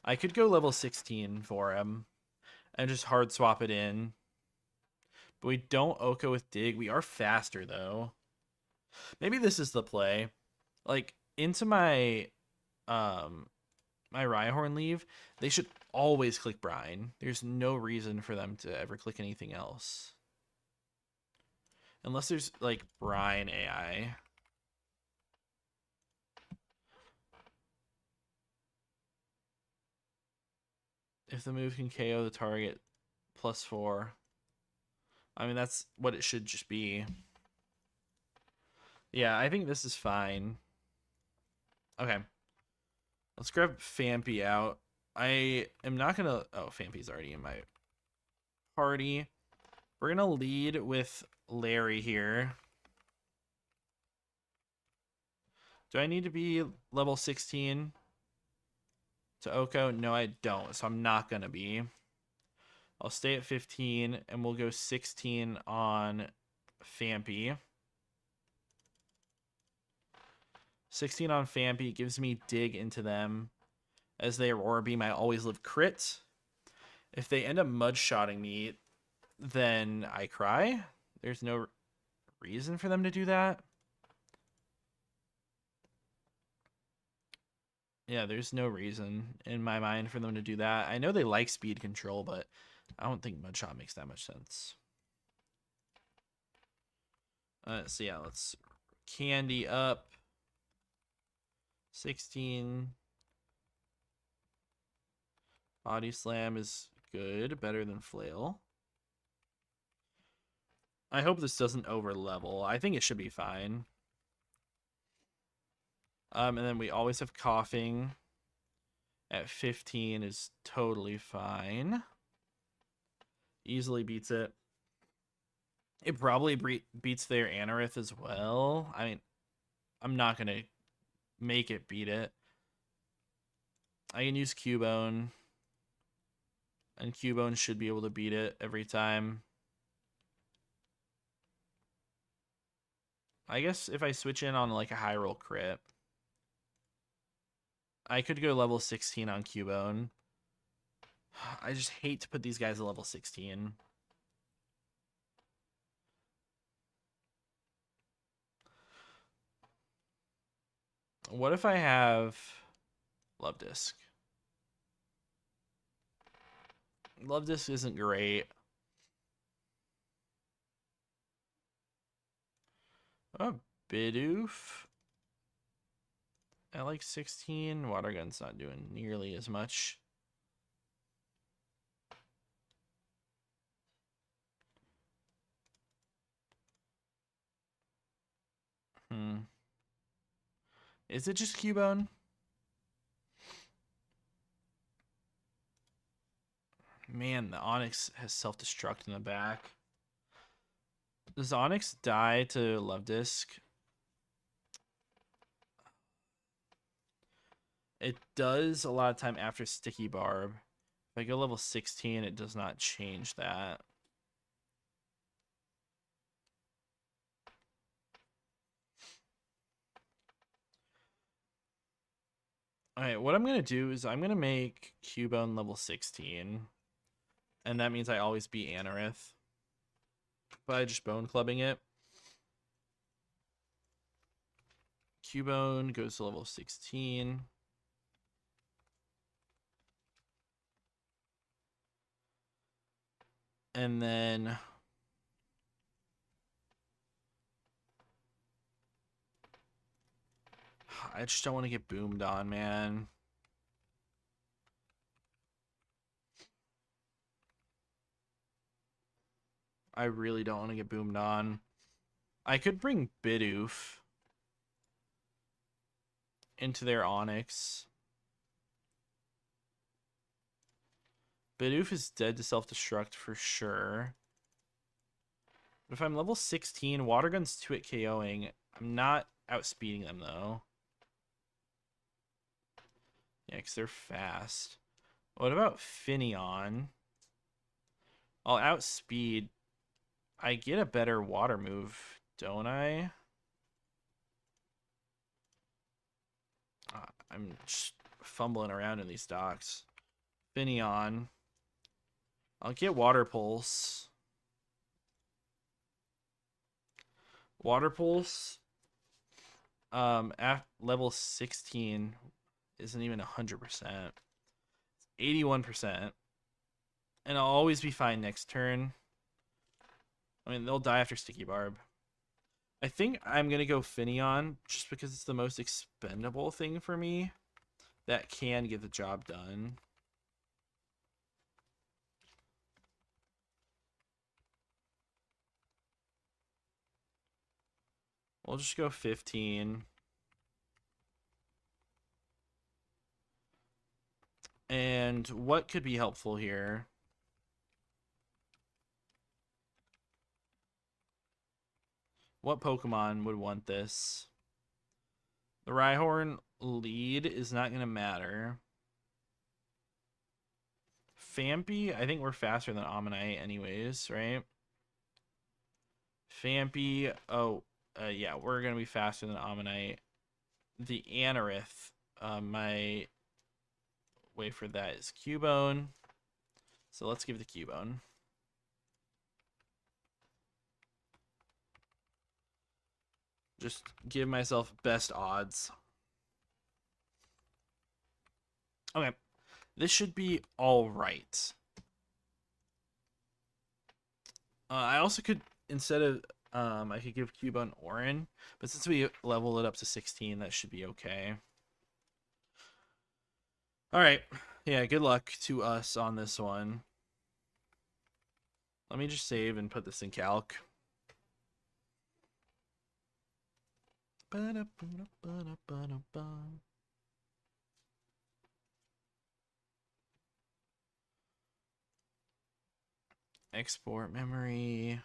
I could go level 16 for him and just hard swap it in. But we don't Oko with Dig. We are faster, though. Maybe this is the play. Like, into my my Rhyhorn leave, they should always click Brine. There's no reason for them to ever click anything else. Unless there's, like, Brine AI. If the move can KO the target, +4. I mean, that's what it should just be. Yeah, I think this is fine. Okay. Let's grab Fampy out. I am not gonna... Oh, Fampy's already in my party. We're gonna lead with Larry here. Do I need to be level 16 to Oko? No, I don't, so I'm not gonna be. I'll stay at 15, and we'll go 16 on Fampy. 16 on Fampy gives me dig into them. As they Aurora Beam, I always live crit. If they end up mud-shotting me, then I cry. There's no reason for them to do that. Yeah, there's no reason in my mind for them to do that. I know they like speed control, but I don't think Mudshot makes that much sense. So yeah, let's candy up. 16. Body Slam is good, better than Flail. I hope this doesn't over level. I think it should be fine. And then we always have Coughing at 15 is totally fine. Easily beats it. It probably beats their Anorith as well. I mean, I'm not going to make it beat it. I can use Cubone. And Cubone should be able to beat it every time. I guess if I switch in on like a high roll crit, I could go level 16 on Cubone. I just hate to put these guys at level 16. What if I have Love Disc? Love Disc isn't great. Oh, Bidoof. I like 16. Water Gun's not doing nearly as much. Is it just Cubone? Man, the Onyx has self-destruct in the back. Does Onyx die to Love Disc? It does a lot of time after Sticky Barb. If I go level 16, it does not change that. Alright, what I'm going to do is I'm going to make Cubone level 16. And that means I always beat Anorith by just Bone Clubbing it. Cubone goes to level 16. And then I just don't want to get boomed on, man. I really don't want to get boomed on. I could bring Bidoof into their Onyx. Bidoof is dead to self-destruct for sure. But if I'm level 16, Water Gun's 2-hit KOing. I'm not outspeeding them, though. Yeah, because they're fast. What about Finneon? I'll outspeed. I get a better water move, don't I? I'm just fumbling around in these docks. Finneon. I'll get Water Pulse. Water Pulse at level 16 isn't even 100%. 81%. And I'll always be fine next turn. I mean, they'll die after Sticky Barb. I think I'm going to go Finneon just because it's the most expendable thing for me that can get the job done. We'll just go 15. And what could be helpful here? What Pokemon would want this? The Rhyhorn lead is not going to matter. Fampy, I think we're faster than Ammonite anyways, right? Fampy, yeah, we're going to be faster than Ammonite. The Anorith, my way for that is Cubone. So let's give the Cubone. Just give myself best odds. Okay. This should be all right. I also could, instead of, I could give Cubone Orin, but since we level it up to 16, that should be okay. All right. Yeah, good luck to us on this one. Let me just save and put this in calc. Export memory.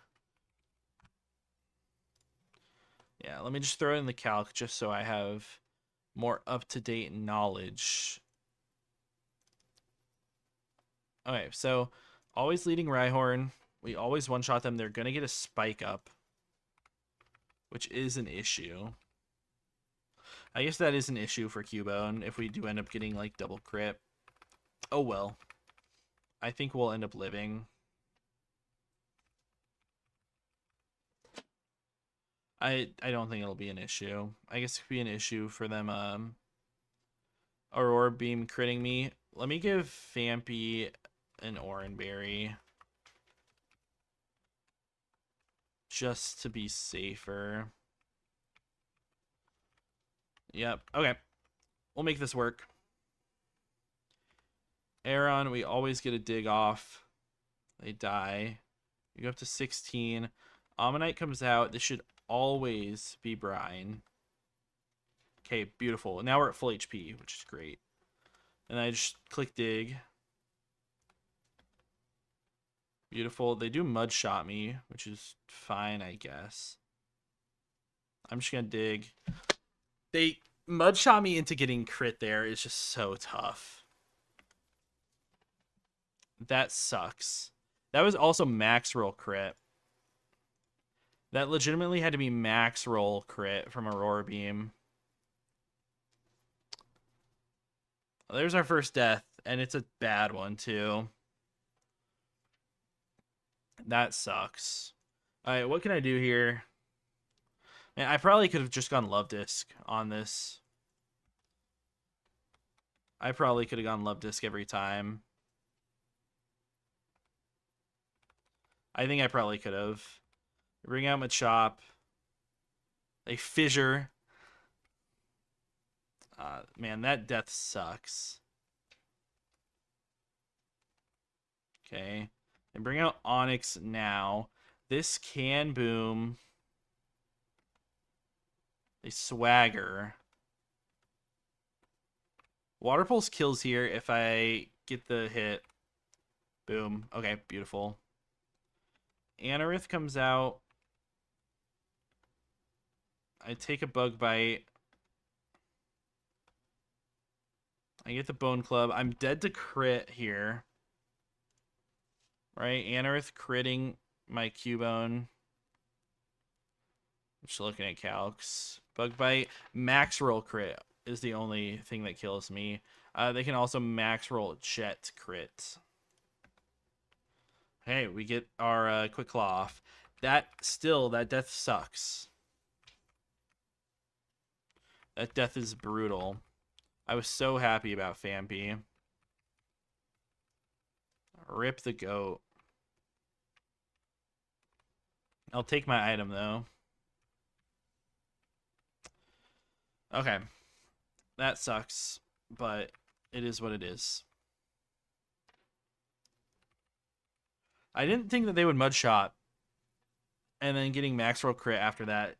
Yeah, let me just throw it in the calc just so I have more up-to-date knowledge. Okay, so always leading Rhyhorn. We always one-shot them. They're going to get a spike up, which is an issue. I guess that is an issue for Cubone if we do end up getting, like, double crit. Oh, well. I think we'll end up living. I don't think it'll be an issue. I guess it could be an issue for them, Aurora Beam critting me. Let me give Fampy an Oranberry. Just to be safer. Yep. Okay. We'll make this work. Aeron, we always get a dig off. They die. We go up to 16. Ammonite comes out. This should always be Brine. Okay, beautiful. Now we're at full HP, which is great. And I just click dig. Beautiful. They do mud shot me, which is fine, I guess. I'm just going to dig. They mud shot me into getting crit there. It's just so tough. That sucks. That was also max roll crit. That legitimately had to be max roll crit from Aurora Beam. There's our first death, and it's a bad one, too. That sucks. Alright, what can I do here? Man, I probably could have just gone Love Disc on this. I probably could have gone Love Disc every time. I think I probably could have. Bring out Machop. A Fissure. Man, that death sucks. Okay. And bring out Onyx now. This can boom. A Swagger. Water Pulse kills here if I get the hit. Boom. Okay, beautiful. Anorith comes out. I take a Bug Bite. I get the Bone Club. I'm dead to crit here. Right? Anorith critting my Cubone. Just looking at calcs. Bug Bite. Max roll crit is the only thing that kills me. They can also max roll Jet crit. Hey, we get our Quick Claw off. That death sucks. That death is brutal. I was so happy about Fampy. Rip the goat. I'll take my item, though. Okay. That sucks, but it is what it is. I didn't think that they would Mud Shot. And then getting max roll crit after that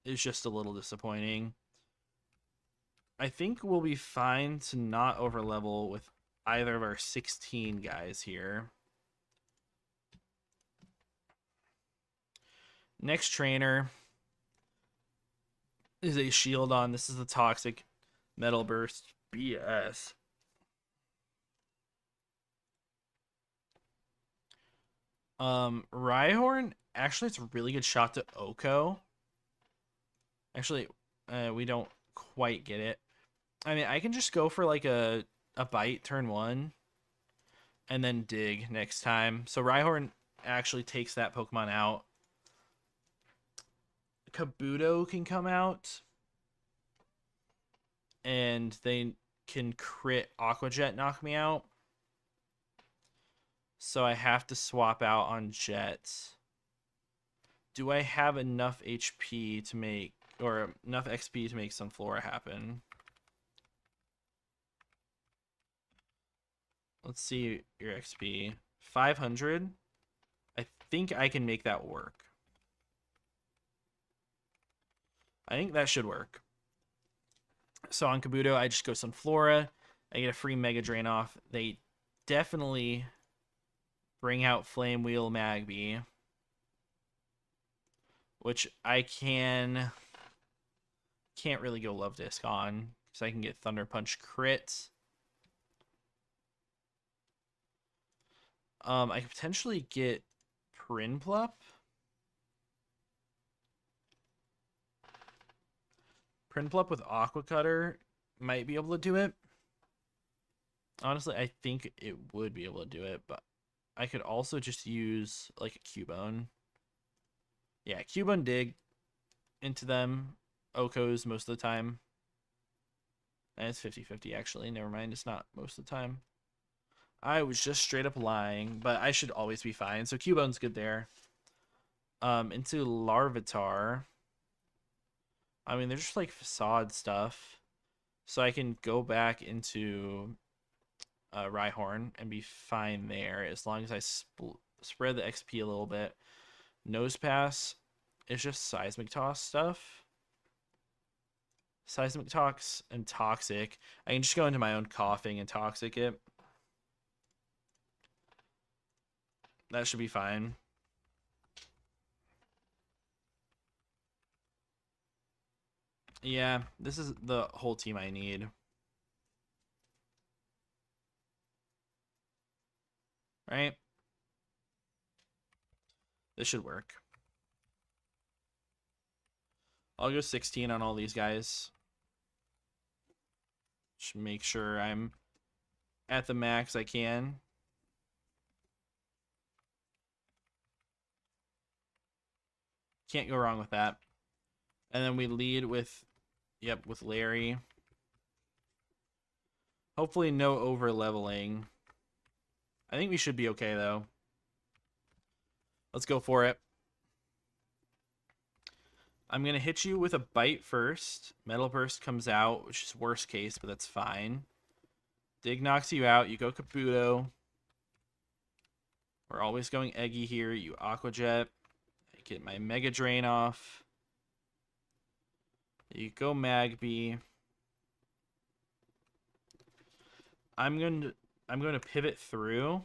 is just a little disappointing. I think we'll be fine to not overlevel with either of our 16 guys here. Next trainer is a Shieldon. This is the Toxic Metal Burst BS. Rhyhorn, actually, it's a really good shot to Oko. Actually, we don't quite get it. I mean, I can just go for like a bite turn 1 and then dig next time. So Rhyhorn actually takes that Pokemon out. Kabuto can come out and they can crit Aqua Jet, knock me out. So I have to swap out on Jet. Do I have enough HP to make, or enough XP to make Sunflora happen? Let's see your XP. 500. I think I can make that work. I think that should work. So on Kabuto, I just go Sunflora. I get a free Mega Drain off. They definitely bring out Flame Wheel Magby, which I can't really go Love Disc on because I can get Thunder Punch crit. I could potentially get Prinplup. Prinplup with Aqua Cutter might be able to do it. Honestly, I think it would be able to do it, but I could also just use like a Cubone. Yeah, Cubone dig into them. Okos most of the time. And it's 50-50 actually. Never mind, it's not most of the time. I was just straight up lying, but I should always be fine. So Cubone's good there. Into Larvitar. I mean, they're just like facade stuff. So I can go back into Rhyhorn and be fine there as long as I spread the XP a little bit. Nose Pass is just Seismic Toss stuff. Seismic Toss and Toxic. I can just go into my own Coughing and Toxic it. That should be fine. Yeah, this is the whole team I need. Right? This should work. I'll go 16 on all these guys. Just make sure I'm at the max I can. Can't go wrong with that. And then we lead with, yep, with Larry. Hopefully no over leveling. I think we should be okay though. Let's go for it. I'm going to hit you with a bite first. Metal Burst comes out, which is worst case, but that's fine. Dig knocks you out. You go Kabuto. We're always going Eggy here. You Aqua Jet. I get my Mega Drain off. You go Magby. I'm going to pivot through.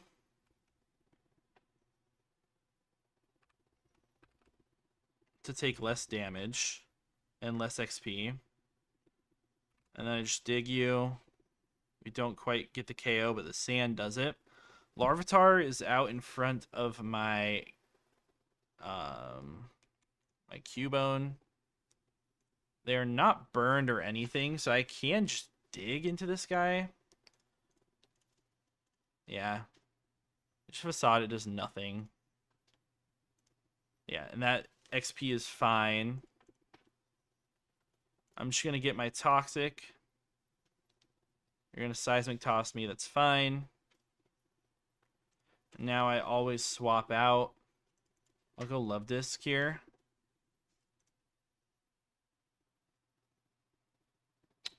To take less damage and less XP. And then I just dig you. We don't quite get the KO, but the sand does it. Larvitar is out in front of my my Cubone. They're not burned or anything, so I can just dig into this guy. Yeah. Just Facade, it does nothing. Yeah, and that XP is fine. I'm just going to get my Toxic. You're going to Seismic Toss me. That's fine. Now I always swap out. I'll go Love Disc here.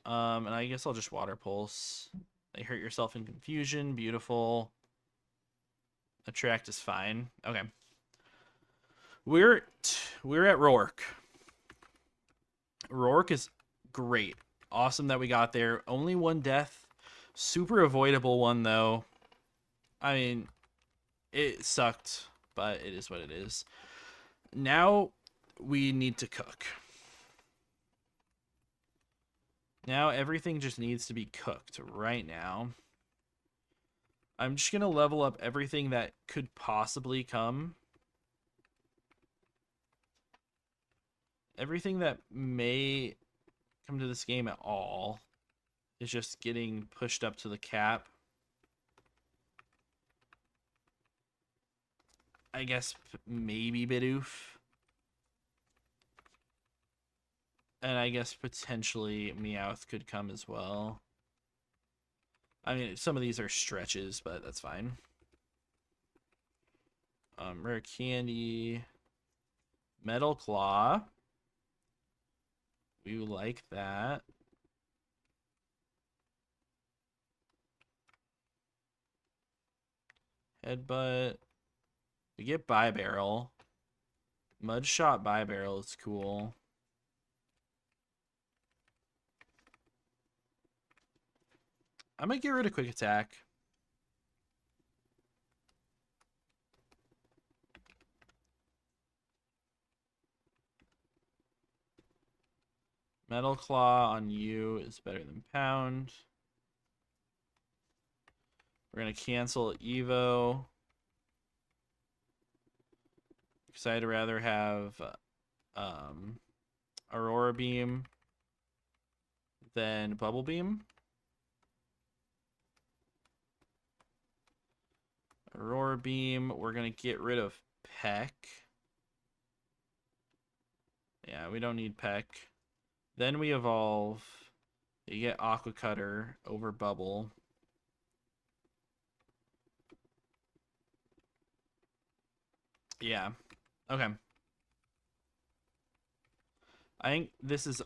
And I guess I'll just Water Pulse. They hurt yourself in Confusion. Beautiful. Attract is fine. Okay. We're at Roark. Roark is great. Awesome that we got there. Only one death. Super avoidable one, though. I mean, it sucked, but it is what it is. Now we need to cook. Now everything just needs to be cooked right now. I'm just going to level up everything that could possibly come. Everything that may come to this game at all is just getting pushed up to the cap. I guess maybe Bidoof. And I guess potentially Meowth could come as well. I mean, some of these are stretches, but that's fine. Rare Candy. Metal Claw. We like that. Headbutt. We get Barrel. Mudshot Barrel is cool. I might get rid of Quick Attack. Metal Claw on you is better than Pound. We're going to cancel Evo. Because I'd rather have Aurora Beam than Bubble Beam. Aurora Beam, we're going to get rid of Peck. Yeah, we don't need Peck. Then we evolve. You get Aqua Cutter over Bubble. Yeah. Okay. I think this is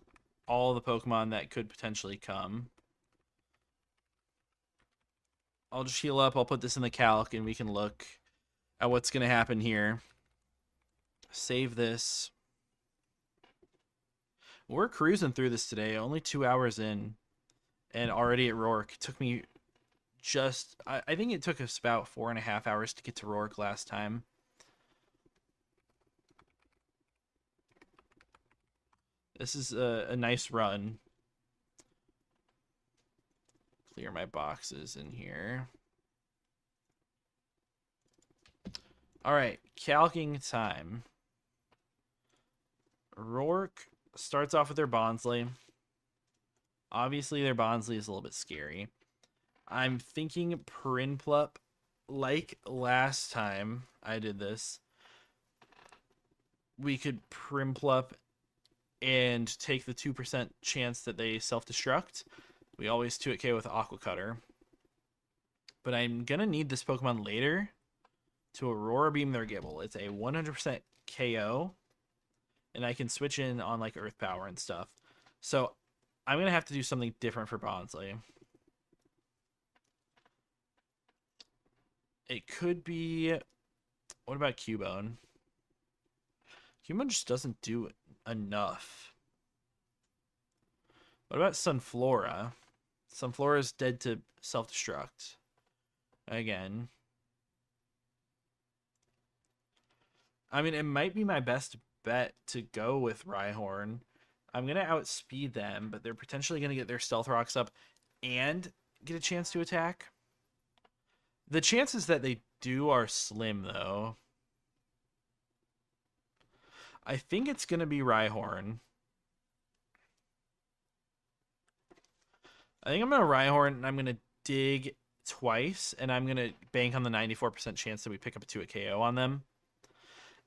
all the Pokemon that could potentially come. I'll just heal up. I'll put this in the calc and we can look at what's going to happen here. Save this. We're cruising through this today. Only 2 hours in and already at Roark. It took me just... I think it took us about 4.5 hours to get to Roark last time. This is a nice run. Clear my boxes in here. All right, calcing time. Roark starts off with their Bonsly. Obviously, their Bonsly is a little bit scary. I'm thinking Prinplup, like last time I did this. We could Prinplup and take the 2% chance that they self-destruct. We always 2-hit KO with Aqua Cutter. But I'm going to need this Pokemon later to Aurora Beam their Gibble. It's a 100% KO. And I can switch in on like Earth Power and stuff. So I'm going to have to do something different for Bonsly. It could be... What about Cubone? Cubone just doesn't do enough. What about Sunflora? Sunflora is dead to self-destruct. Again. I mean, it might be my best bet to go with Rhyhorn. I'm going to outspeed them, but they're potentially going to get their Stealth Rocks up and get a chance to attack. The chances that they do are slim, though. I think it's going to be Rhyhorn. I think I'm going to Rhyhorn, and I'm going to dig twice, and I'm going to bank on the 94% chance that we pick up a 2-hit KO on them.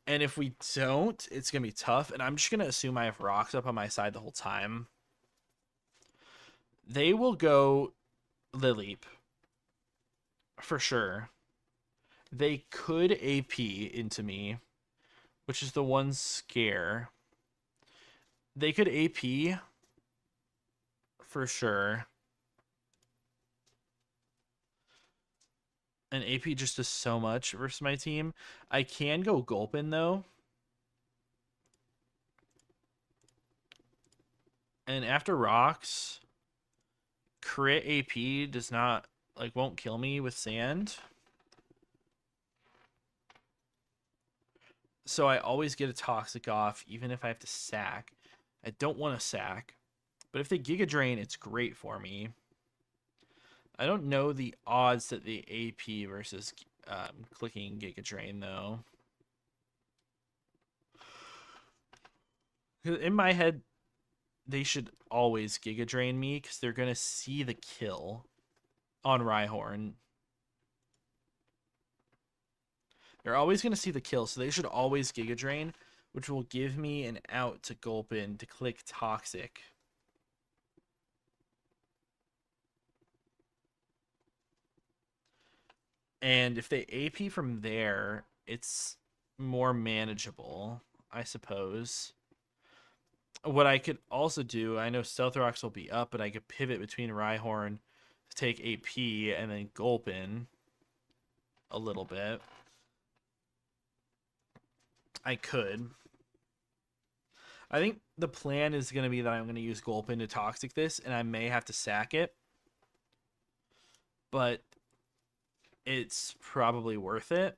And if we don't, it's going to be tough, and I'm just going to assume I have rocks up on my side the whole time. They will go Lileep. For sure. They could AP into me, which is the one scare. They could AP for sure. And AP just does so much versus my team. I can go Gulpin, though. And after rocks, crit AP does not, like, won't kill me with sand. So I always get a toxic off, even if I have to sack. I don't want to sack. But if they Giga Drain, it's great for me. I don't know the odds that the AP versus clicking Giga Drain, though. In my head, they should always Giga Drain me because they're going to see the kill on Rhyhorn. They're always going to see the kill, so they should always Giga Drain, which will give me an out to Gulpin to click Toxic. And if they AP from there, it's more manageable, I suppose. What I could also do, I know Stealth Rocks will be up, but I could pivot between Rhyhorn to take AP and then Gulpin a little bit. I could. I think the plan is going to be that I'm going to use Gulpin to Toxic this, and I may have to sack it. But it's probably worth it.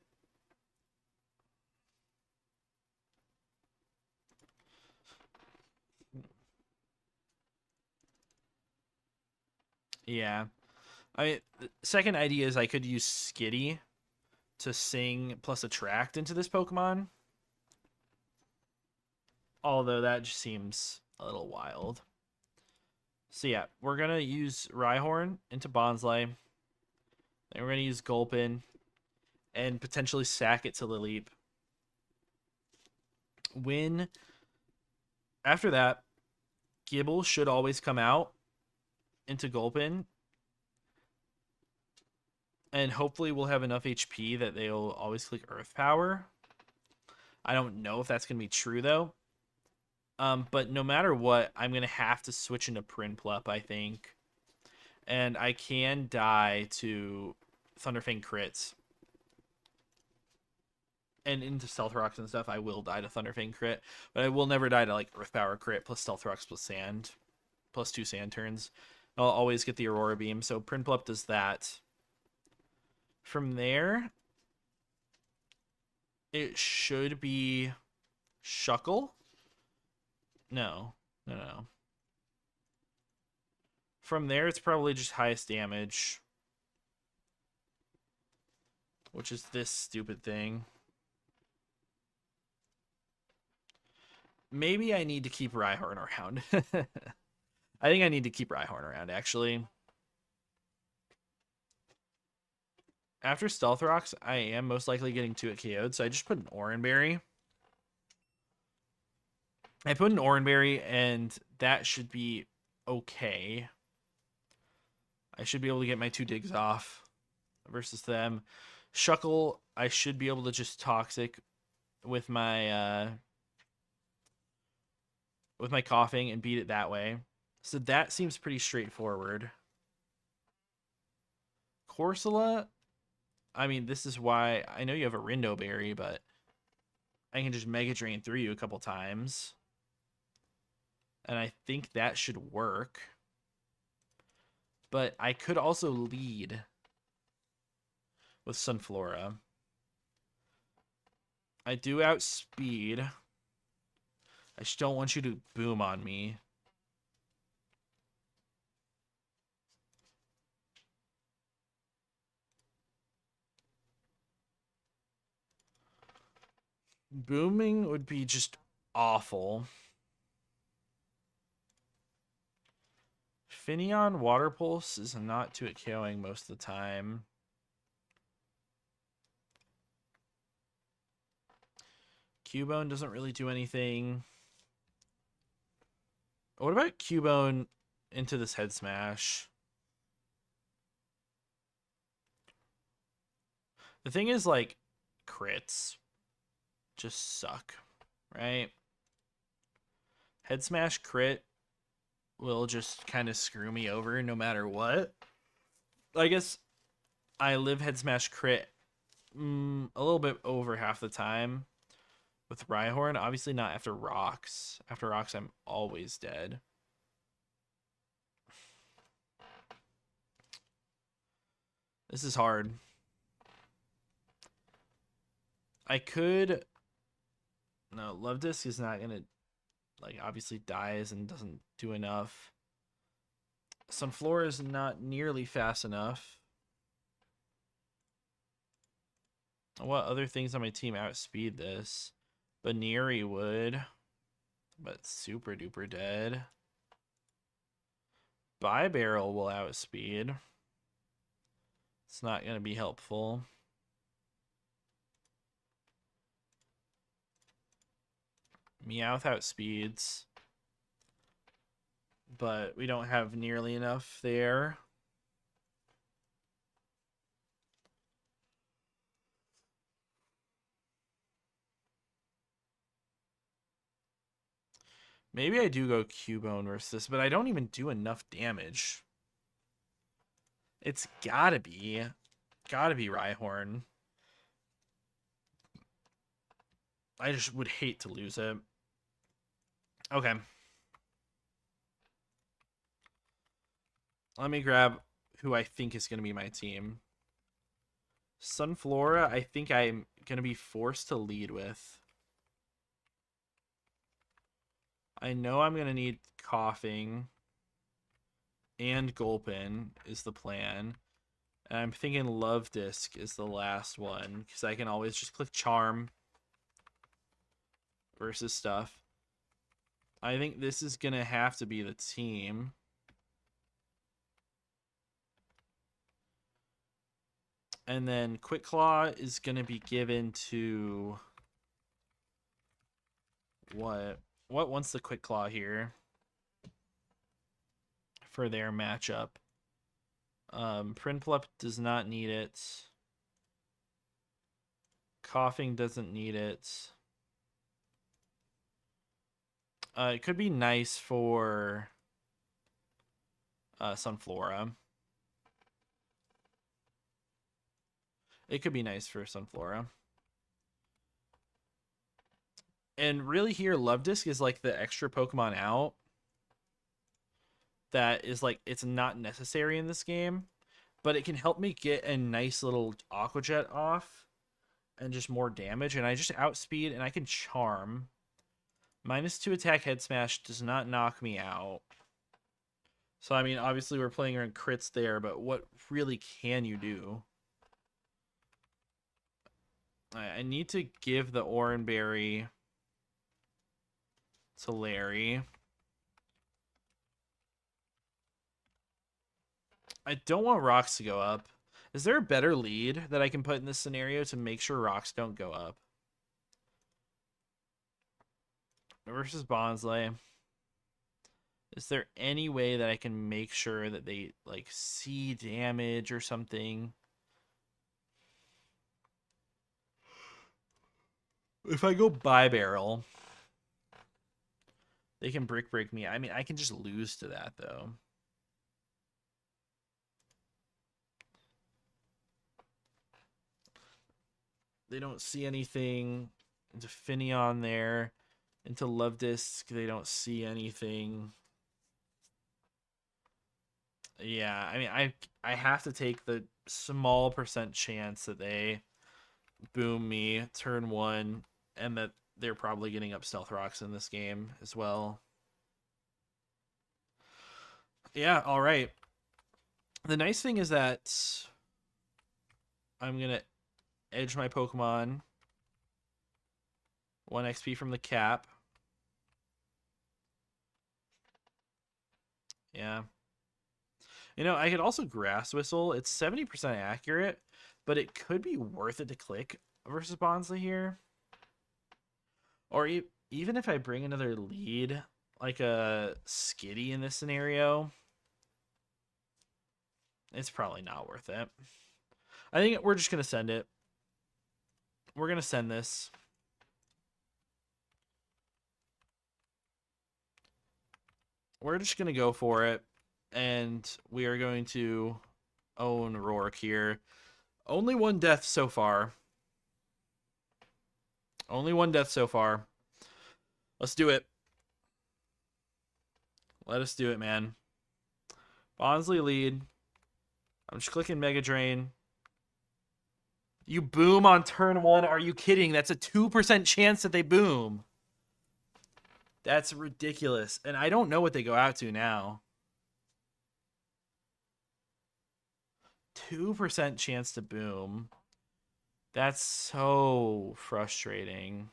Yeah. The second idea is I could use Skitty to sing plus attract into this Pokemon. Although that just seems a little wild. So yeah, we're going to use Rhyhorn into Bonsly. Then we're going to use Gulpin and potentially sack it to Lileep. After that, Gibble should always come out into Gulpin. And hopefully we'll have enough HP that they'll always click Earth Power. I don't know if that's going to be true, though. But no matter what, I'm going to have to switch into Prinplup, I think. And I can die to Thunderfang crits. And into Stealth Rocks and stuff, I will die to Thunderfang crit. But I will never die to, like, Earth Power crit plus Stealth Rocks plus Sand. Plus 2 Sand turns. I'll always get the Aurora Beam. So Prinplup does that. From there, it should be Shuckle. No. From there, it's probably just highest damage, which is this stupid thing. Maybe I need to keep Rhyhorn around. I think I need to keep Rhyhorn around, actually. After Stealth Rocks, I am most likely getting 2 it KO'd, so I just put an Oranberry. I put an Oranberry, and that should be okay. I should be able to get my 2 digs off versus them. Shuckle, I should be able to just Toxic with my coughing and beat it that way. So that seems pretty straightforward. Corsola, I mean, this is why I know you have a Rindo Berry, but I can just Mega Drain through you a couple times. And I think that should work. But I could also lead with Sunflora. I do outspeed. I just don't want you to boom on me. Booming would be just awful. Finneon Water Pulse is not too KOing most of the time. Cubone doesn't really do anything. What about Cubone into this Head Smash? The thing is, like, crits just suck, right? Head Smash crit will just kind of screw me over no matter what. I guess I live Head Smash crit a little bit over half the time with Rhyhorn. Obviously not after Rocks. After Rocks, I'm always dead. This is hard. I could... No, Love Disc is not going to, like, obviously dies and doesn't do enough. Sunflora is not nearly fast enough. What other things on my team outspeed this? Baneri would, but super duper dead. Barrel will outspeed. It's not going to be helpful. Meowth outspeeds, but we don't have nearly enough there. Maybe I do go Cubone versus this, but I don't even do enough damage. It's gotta be Rhyhorn. I just would hate to lose it. Okay. Let me grab who I think is going to be my team. Sunflora, I think I'm going to be forced to lead with. I know I'm going to need Coughing and Gulpin is the plan. And I'm thinking Love Disc is the last one because I can always just click Charm versus stuff. I think this is going to have to be the team. And then Quick Claw is going to be given to... What wants the Quick Claw here? For their matchup. Prinplup does not need it. Coughing doesn't need it. It could be nice for Sunflora. It could be nice for Sunflora. And really here, Love Disc is like the extra Pokemon out that is like, it's not necessary in this game, but it can help me get a nice little Aqua Jet off and just more damage. And I just outspeed and I can Charm. -2 attack Head Smash does not knock me out. So, I mean, obviously we're playing around crits there, but what really can you do? I need to give the Oranberry to Larry. I don't want rocks to go up. Is there a better lead that I can put in this scenario to make sure rocks don't go up? Versus Bonsly. Is there any way that I can make sure that they like see damage or something? If I go Barrel, they can break me. I mean, I can just lose to that though. They don't see anything. Into Finneon there. Into Love Disc, they don't see anything. Yeah, I mean, I have to take the small % chance that they boom me turn 1 and that they're probably getting up Stealth Rocks in this game as well. Yeah, all right. The nice thing is that I'm going to edge my Pokemon 1 XP from the cap. Yeah. You know, I could also Grass Whistle. It's 70% accurate, but it could be worth it to click versus Bonsly here. Or even if I bring another lead, like a Skitty in this scenario, it's probably not worth it. I think we're just going to send it. We're going to send this. We're just going to go for it. And we are going to own Roark here. Only 1 death so far. Only 1 death so far. Let's do it. Let us do it, man. Bonsly lead. I'm just clicking Mega Drain. You boom on turn 1. Are you kidding? That's a 2% chance that they boom. That's ridiculous. And I don't know what they go out to now. 2% chance to boom. That's so frustrating.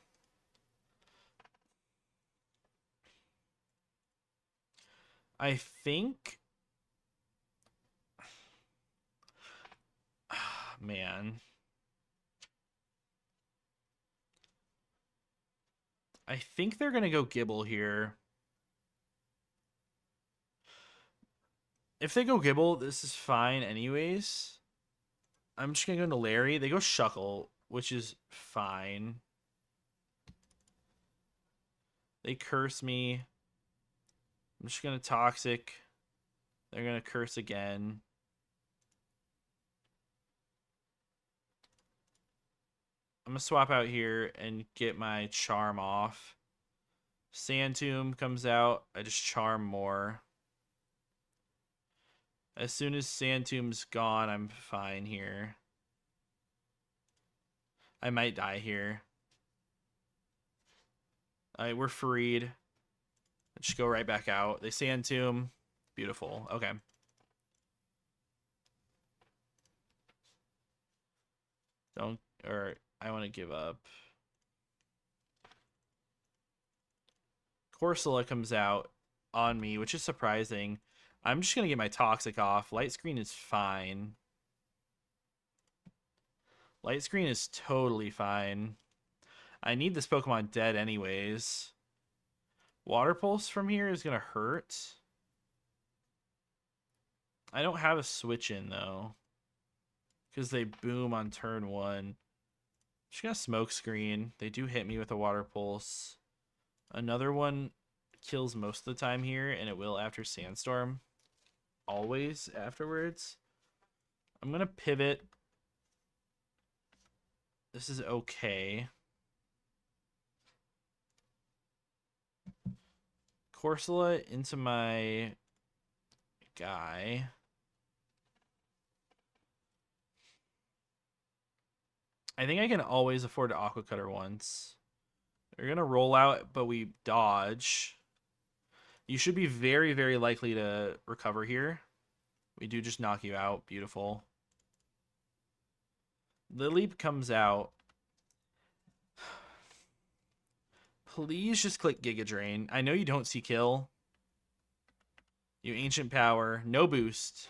I think... man. I think they're going to go Gibble here. If they go Gibble, this is fine anyways. I'm just going to go into Larry. They go Shuckle, which is fine. They curse me. I'm just going to Toxic. They're going to curse again. I'm going to swap out here and get my Charm off. Sand Tomb comes out. I just Charm more. As soon as Sand Tomb's gone, I'm fine here. I might die here. Alright, we're freed. Let's just go right back out. They Sand Tomb. Beautiful. Okay. I want to give up. Corsola comes out on me, which is surprising. I'm just going to get my Toxic off. Light Screen is fine. Light Screen is totally fine. I need this Pokemon dead anyways. Water Pulse from here is going to hurt. I don't have a switch in, though. Because they boom on turn 1. Just going to Smoke Screen. They do hit me with a Water Pulse. Another one kills most of the time here, and it will after Sandstorm. Always afterwards. I'm going to pivot. This is okay. Corsola into my guy. I think I can always afford to Aqua Cutter once. We're going to roll out, but we dodge. You should be very, very likely to recover here. We do just knock you out. Beautiful. Lileep comes out. Please just click Giga Drain. I know you don't see kill. You Ancient Power. No boost.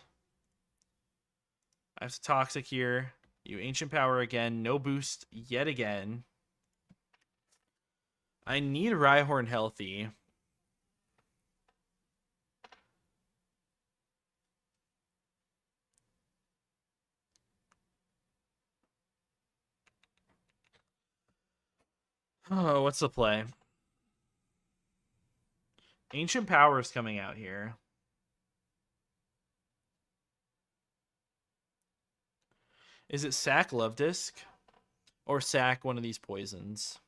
I have Toxic here. You Ancient Power again. No boost yet again. I need Rhyhorn healthy. Oh, what's the play? Ancient Power is coming out here. Is it sack Love Disc? Or sack one of these poisons?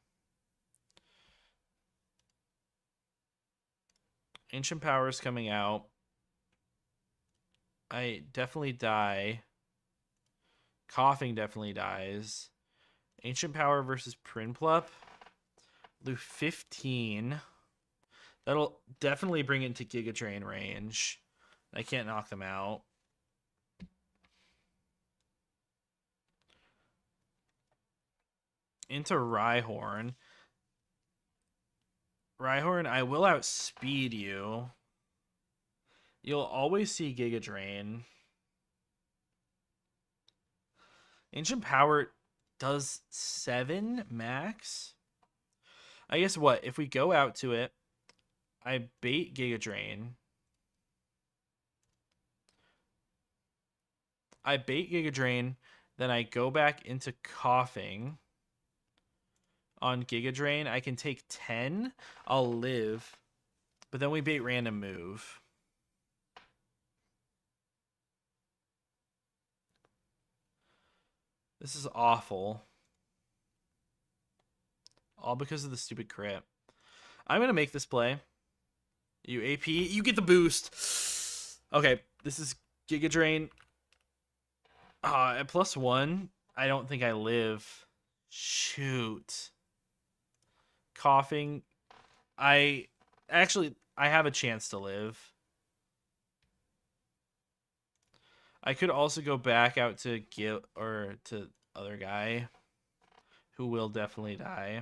Ancient Power is coming out. I definitely die. Coughing definitely dies. Ancient Power versus Prinplup. Lou 15. That'll definitely bring it to Giga Drain range. I can't knock them out. Into Rhyhorn. Rhyhorn, I will outspeed you. You'll always see Giga Drain. Ancient Power does 7 max. I guess what? If we go out to it, I bait Giga Drain. I bait Giga Drain, then I go back into Coughing. On Giga Drain, I can take 10. I'll live. But then we bait Random Move. This is awful. All because of the stupid crit. I'm going to make this play. You AP. You get the boost. Okay, this is Giga Drain. At +1. I don't think I live. Shoot. Coughing. I have a chance to live. I could also go back out to Gil or to other guy who will definitely die.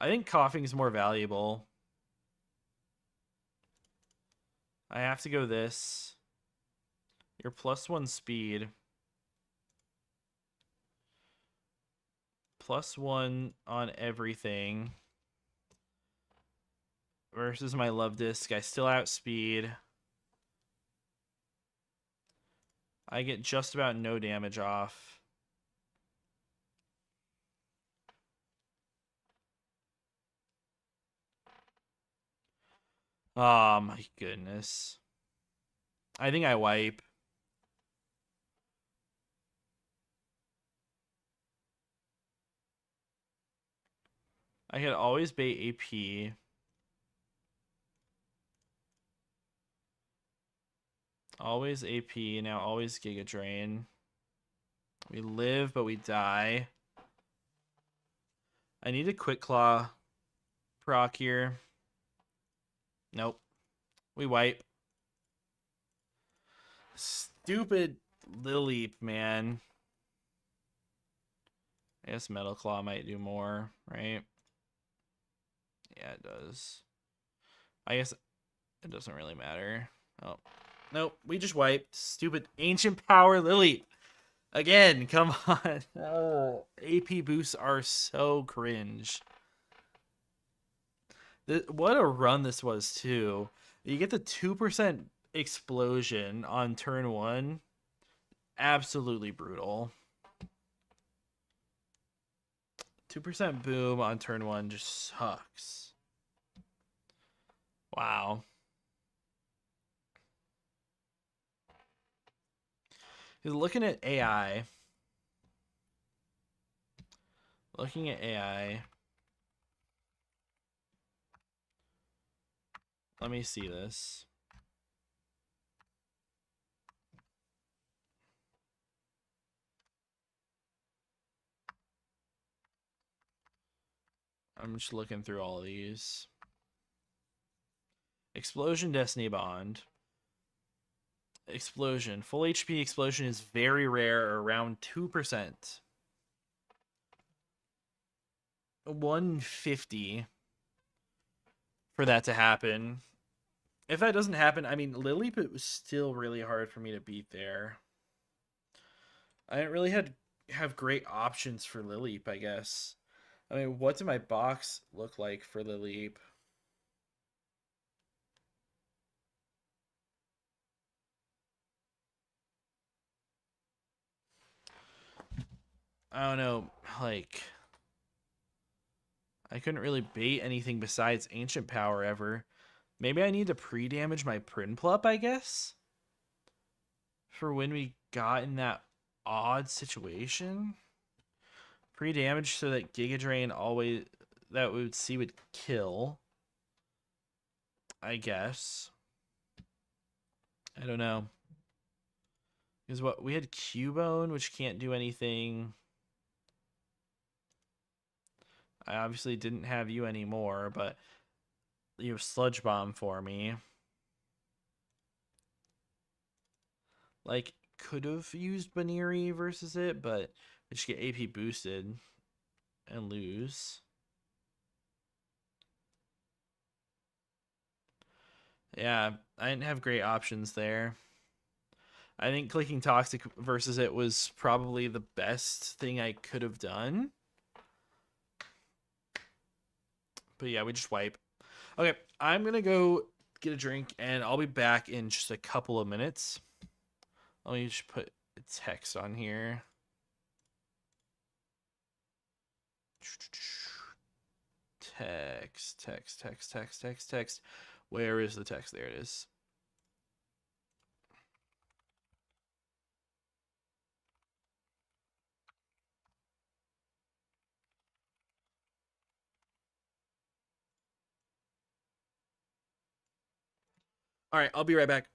I think coughing is more valuable. I have to go this. You're +1 speed. +1 on everything. Versus my love disc. I still outspeed. I get just about no damage off. Oh my goodness. I think I wipe. I could always bait AP. Always AP, now always Giga Drain. We live, but we die. I need a Quick Claw proc here. Nope. We wipe. Stupid Lily, man. I guess Metal Claw might do more, right? Yeah, it does. I guess it doesn't really matter. Oh. Nope, we just wiped. Stupid Ancient Power Lily. Again, come on. Oh, AP boosts are so cringe. What a run this was, too. You get the 2% explosion on turn 1. Absolutely brutal. 2% boom on turn 1 just sucks. Wow. He's looking at AI. Looking at AI. Let me see this. I'm just looking through all of these. Explosion, Destiny Bond. Explosion. Full HP explosion is very rare, around 2%. 150 for that to happen. If that doesn't happen, I mean, Lily, it was still really hard for me to beat there. I didn't really have great options for Lileep, I guess. I mean, what did my box look like for Lileep? I don't know, like, I couldn't really bait anything besides Ancient Power ever. Maybe I need to pre-damage my Prinplup, I guess? For when we got in that odd situation? Pre-damage so that Giga Drain always, that we would see would kill. I guess. I don't know. Because what we had Cubone, which can't do anything. I obviously didn't have you anymore, but you have Sludge Bomb for me. Like, could have used Baneri versus it, but we just get AP boosted and lose. Yeah, I didn't have great options there. I think clicking Toxic versus it was probably the best thing I could have done. But yeah, we just wipe. Okay, I'm going to go get a drink, and I'll be back in just a couple of minutes. Let me just put text on here. Text. Where is the text? There it is. All right, I'll be right back.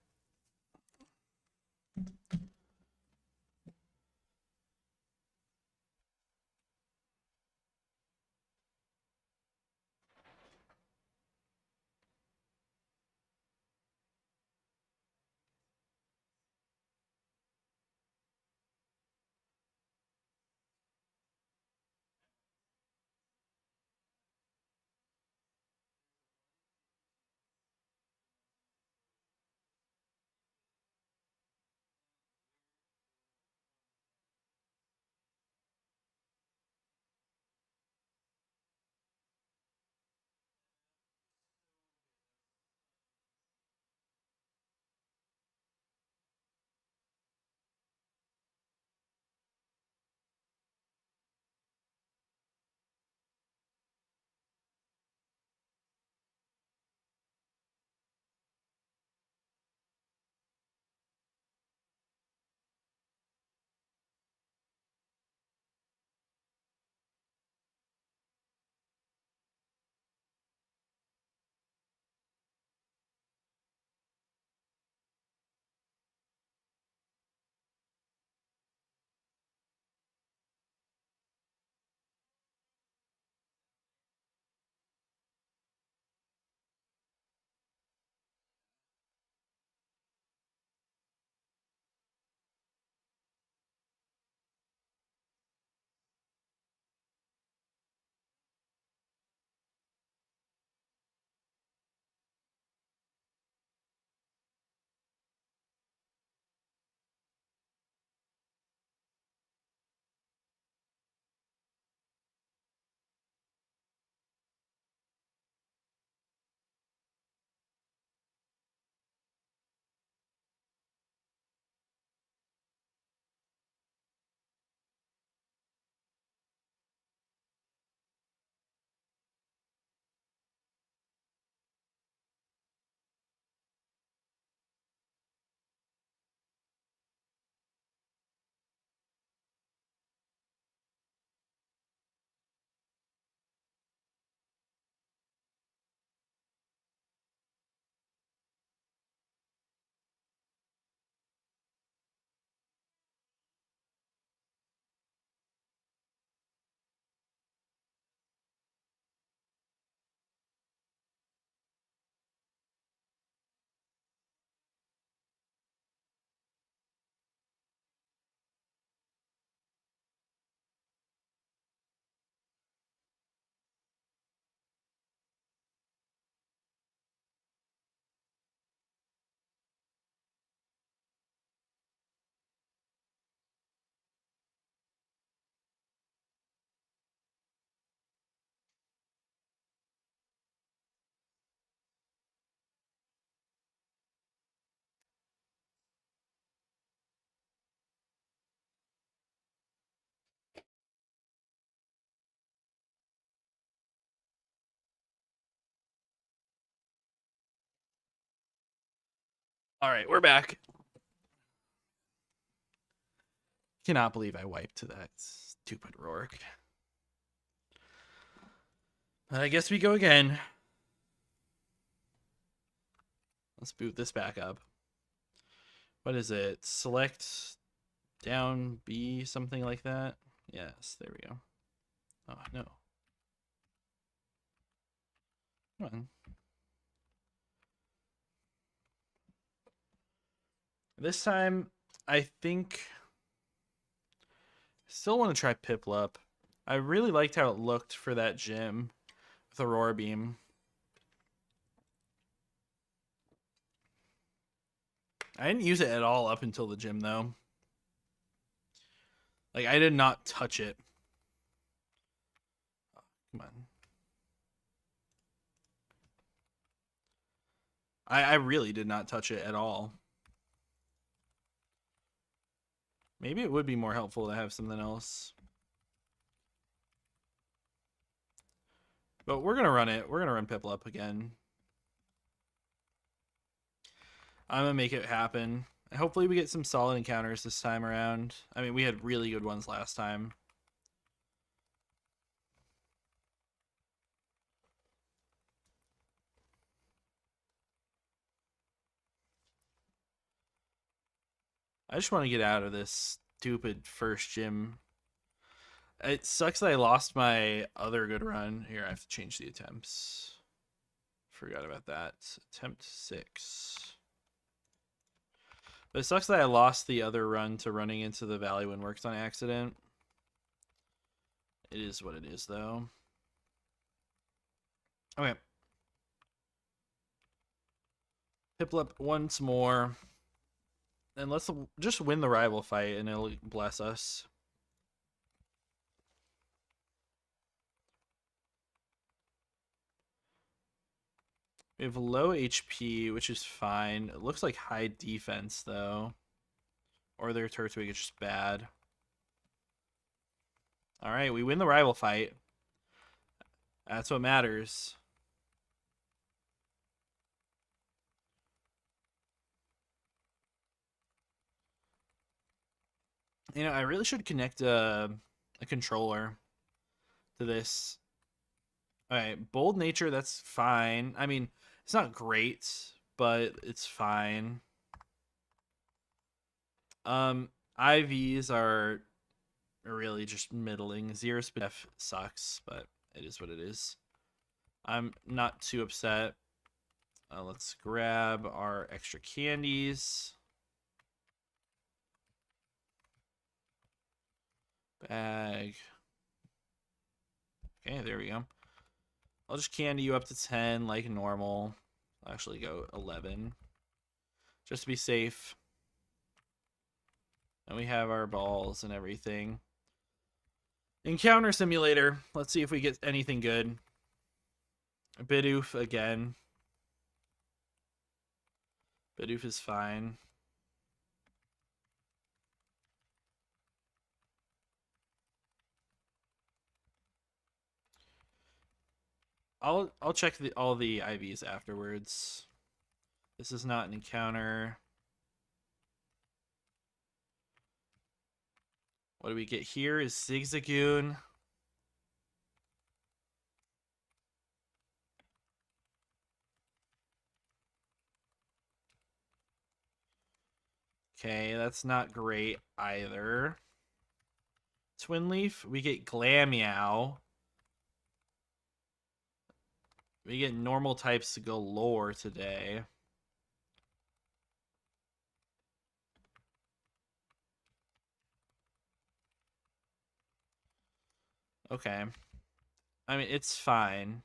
All right, we're back. Cannot believe I wiped that stupid Roark. I guess we go again. Let's boot this back up. What is it? Select down B, something like that? Yes, there we go. Oh, no. Come on. This time, I think... Still want to try Piplup. I really liked how it looked for that gym with Aurora Beam. I didn't use it at all up until the gym, though. Like, I did not touch it. Oh, come on. I really did not touch it at all. Maybe it would be more helpful to have something else. But we're going to run it. We're going to run Piplup again. I'm going to make it happen. Hopefully we get some solid encounters this time around. I mean, we had really good ones last time. I just want to get out of this stupid first gym. It sucks that I lost my other good run. Here, I have to change the attempts. Forgot about that. Attempt 6. But it sucks that I lost the other run to running into the Valley Windworks on accident. It is what it is, though. Okay. Piplup once more. And let's just win the rival fight, and it'll bless us. We have low HP, which is fine. It looks like high defense, though. Or their Turtwig is just bad. Alright, we win the rival fight. That's what matters. You know, I really should connect a controller to this. Alright, Bold Nature, that's fine. I mean, it's not great, but it's fine. IVs are really just middling. Zero Speed F sucks, but it is what it is. I'm not too upset. Let's grab our extra candies. Bag. Okay, there we go. I'll just candy you up to 10 like normal. I'll actually go 11. Just to be safe. And we have our balls and everything. Encounter Simulator. Let's see if we get anything good. Bidoof again. Bidoof is fine. I'll check all the IVs afterwards. This is not an encounter. What do we get here? Is Zigzagoon. Okay, that's not great either. Twin Leaf. We get Glameow. We get normal types galore today. Okay. I mean, it's fine.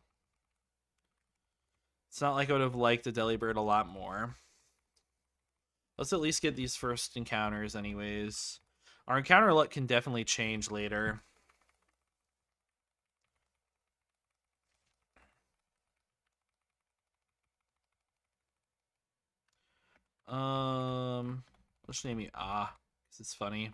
It's not like I would have liked a Delibird a lot more. Let's at least get these first encounters anyways. Our encounter luck can definitely change later. Let's name you because it's funny.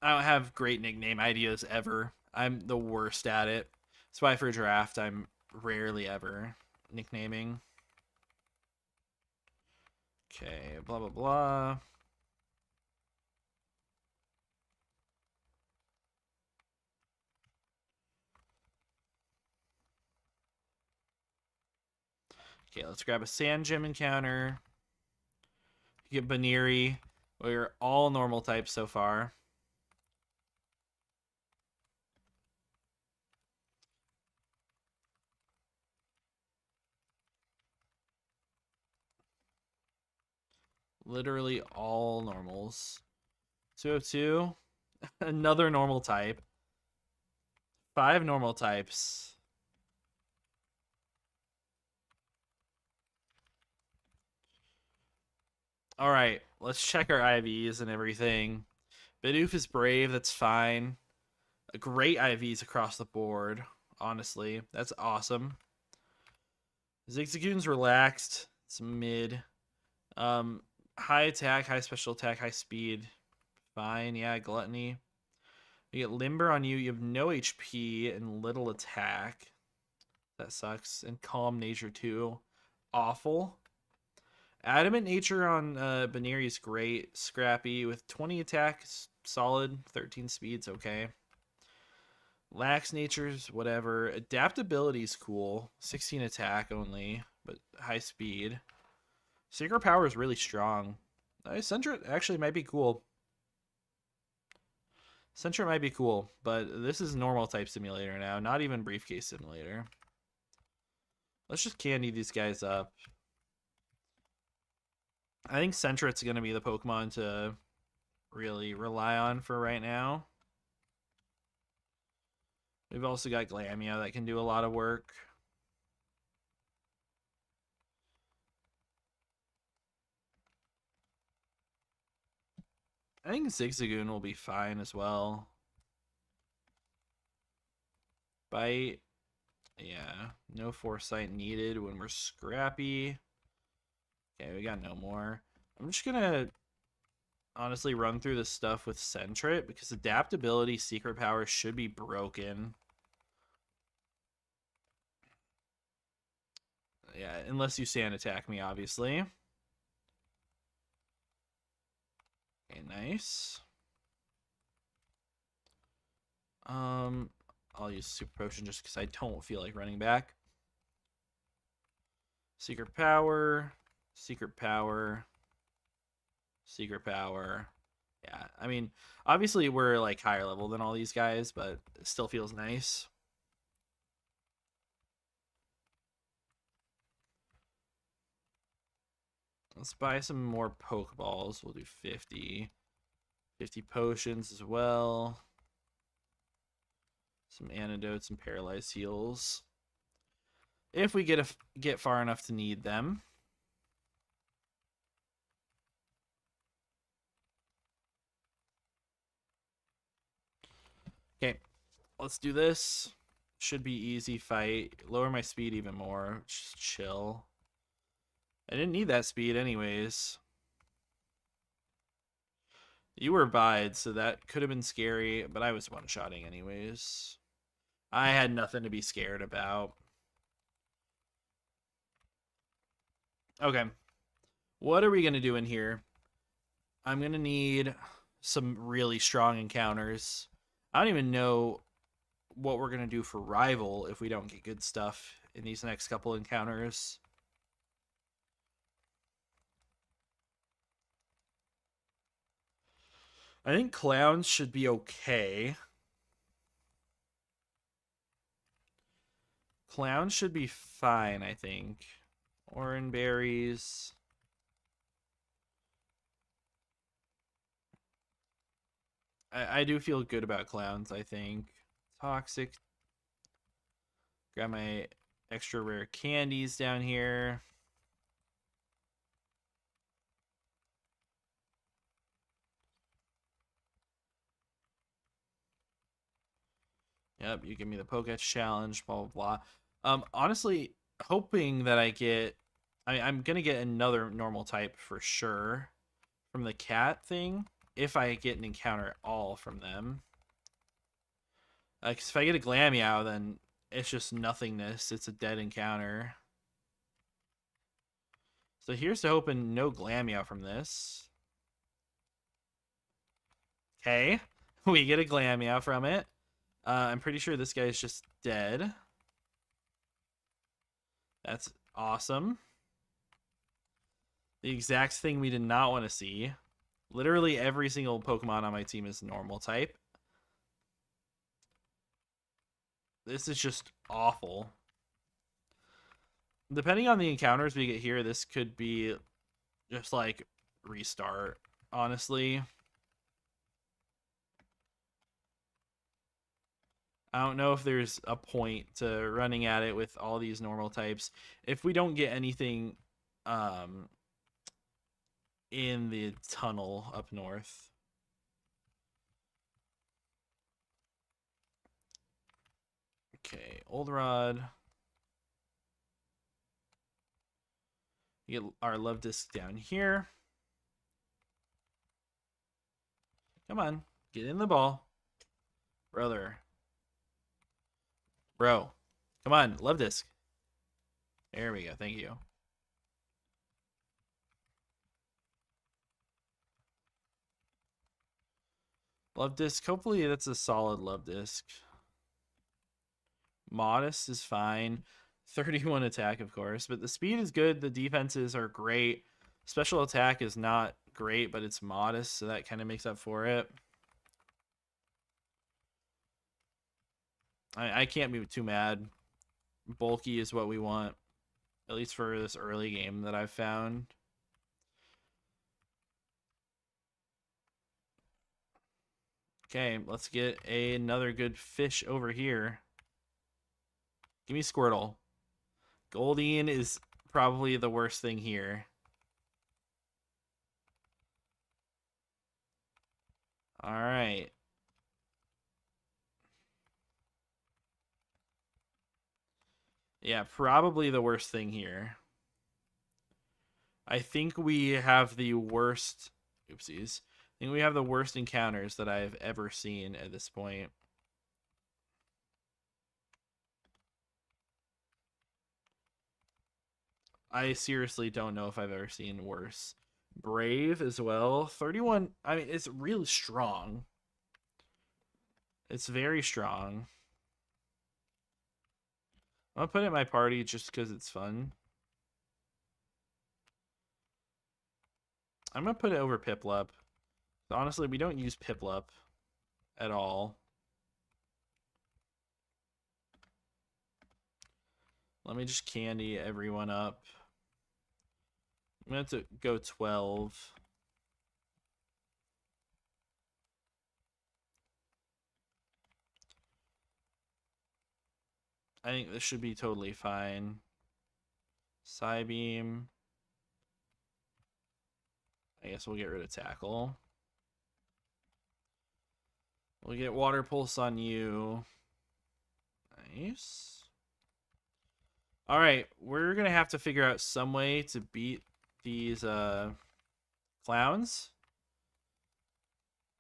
I don't have great nickname ideas ever. I'm the worst at it. That's why for draft I'm rarely ever nicknaming. Okay, blah, blah, blah. Okay, let's grab a Sand Gem encounter. Get Baneri. We're all normal types so far. Literally all normals. 202. Another normal type. 5 normal types. All right, let's check our IVs and everything. Bidoof is brave. That's fine. Great IVs across the board. Honestly, that's awesome. Zigzagoon's relaxed. It's mid. Um, high attack, high special attack, high speed. Fine. Yeah, gluttony. You get limber on you. You have no HP and little attack. That sucks. And calm nature too. Awful. Adamant nature on Baneri is great. Scrappy with 20 attacks, solid. 13 speeds, okay. Lax nature's whatever. Adaptability is cool. 16 attack only, but high speed. Secret power is really strong. Sentret actually might be cool. Sentret might be cool, but this is normal type simulator now, not even briefcase simulator. Let's just candy these guys up. I think Sentret's going to be the Pokemon to really rely on for right now. We've also got Glamia that can do a lot of work. I think Zigzagoon will be fine as well. Bite. Yeah, no foresight needed when we're scrappy. Okay, we got no more. I'm just going to honestly run through the stuff with Sentret because adaptability, secret power should be broken. Yeah, unless you sand attack me, obviously. Okay, nice. I'll use Super Potion just because I don't feel like running back. Secret Power, Secret Power, Secret Power. Yeah, I mean, obviously we're like higher level than all these guys, but it still feels nice. Let's buy some more Pokeballs. We'll do 50. 50 potions as well. Some antidotes and paralyzed heals. If we get far enough to need them. Okay, let's do this. Should be easy fight. Lower my speed even more. Just chill. I didn't need that speed anyways. You were bide, so that could have been scary, but I was one-shotting anyways. I had nothing to be scared about. Okay. What are we going to do in here? I'm going to need some really strong encounters. I don't even know what we're going to do for rival if we don't get good stuff in these next couple encounters. I think clowns should be okay. Clowns should be fine, I think. Orange berries. I do feel good about clowns, I think. Toxic. Grab my extra rare candies down here. Yep, you give me the Pokédex challenge, blah, blah, blah. Honestly, hoping that I get... I'm going to get another normal type for sure from the cat thing, if I get an encounter at all from them. Because if I get a Glameow, then it's just nothingness. It's a dead encounter. So here's to hoping no Glammeow from this. Okay. We get a Glammeow from it. I'm pretty sure this guy's just dead. That's awesome. The exact thing we did not want to see. Literally every single Pokemon on my team is normal type. This is just awful. Depending on the encounters we get here, this could be just like restart, honestly. I don't know if there's a point to running at it with all these normal types. If we don't get anything in the tunnel up north. Okay, Old Rod. Get our love disc down here. Come on, get in the ball. Brother. Bro. Come on, love disc. There we go, thank you. Love disc, hopefully that's a solid love disc. Modest is fine. 31 attack, of course, but the speed is good. The defenses are great. Special attack is not great, but it's modest, so that kind of makes up for it. I can't be too mad. Bulky is what we want, at least for this early game that I've found. Okay, let's get another good fish over here. Give me Squirtle. Goldeen is probably the worst thing here. All right. Yeah, probably the worst thing here. I think we have the worst... Oopsies. I think we have the worst encounters that I've ever seen at this point. I seriously don't know if I've ever seen worse. Brave as well. 31, I mean, it's really strong. It's very strong. I'll put it in my party just because it's fun. I'm going to put it over Piplup. Honestly, we don't use Piplup at all. Let me just candy everyone up. I'm going to have to go 12. I think this should be totally fine. Psybeam. I guess we'll get rid of Tackle. We'll get Water Pulse on you. Nice. Alright, we're going to have to figure out some way to beat these clowns.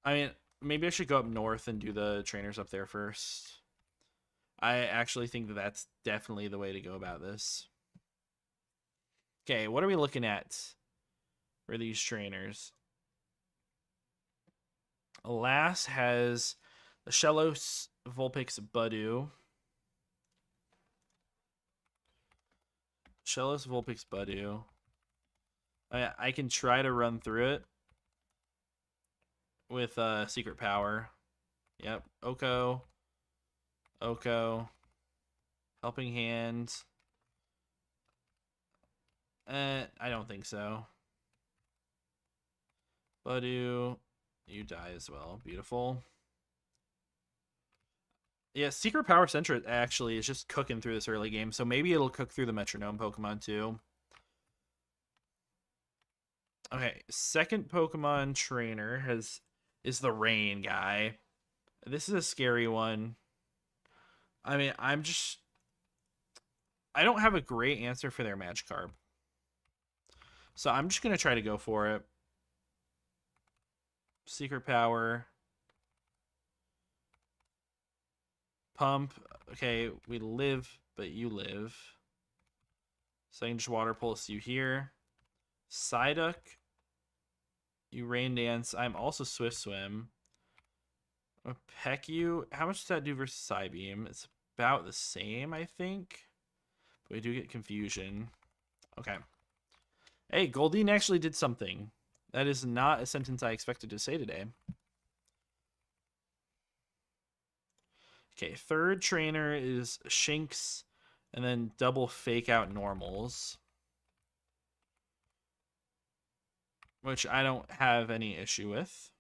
I mean, maybe I should go up north and do the trainers up there first. I actually think that that's definitely the way to go about this. Okay, what are we looking at for these trainers? Alas has the Shellos, Vulpix, Budew. Shellos, Vulpix, Budew. I can try to run through it with Secret Power. Yep, Oko. Helping Hand. I don't think so. Budew, you die as well. Beautiful. Yeah, Secret Power Centra actually is just cooking through this early game, so maybe it'll cook through the Metronome Pokemon too. Okay, second Pokemon trainer is the Rain guy. This is a scary one. I mean, I don't have a great answer for their Magikarp. So I'm just going to try to go for it. Secret Power. Pump. Okay, we live, but you live. So I can just Water Pulse you here. Psyduck, you Rain Dance. I'm also Swift Swim. A Peck you. How much does that do versus Psybeam? It's about the same, I think. But we do get confusion. Okay. Hey, Goldeen actually did something. That is not a sentence I expected to say today. Okay, third trainer is Shinx, and then double fake out normals, which I don't have any issue with.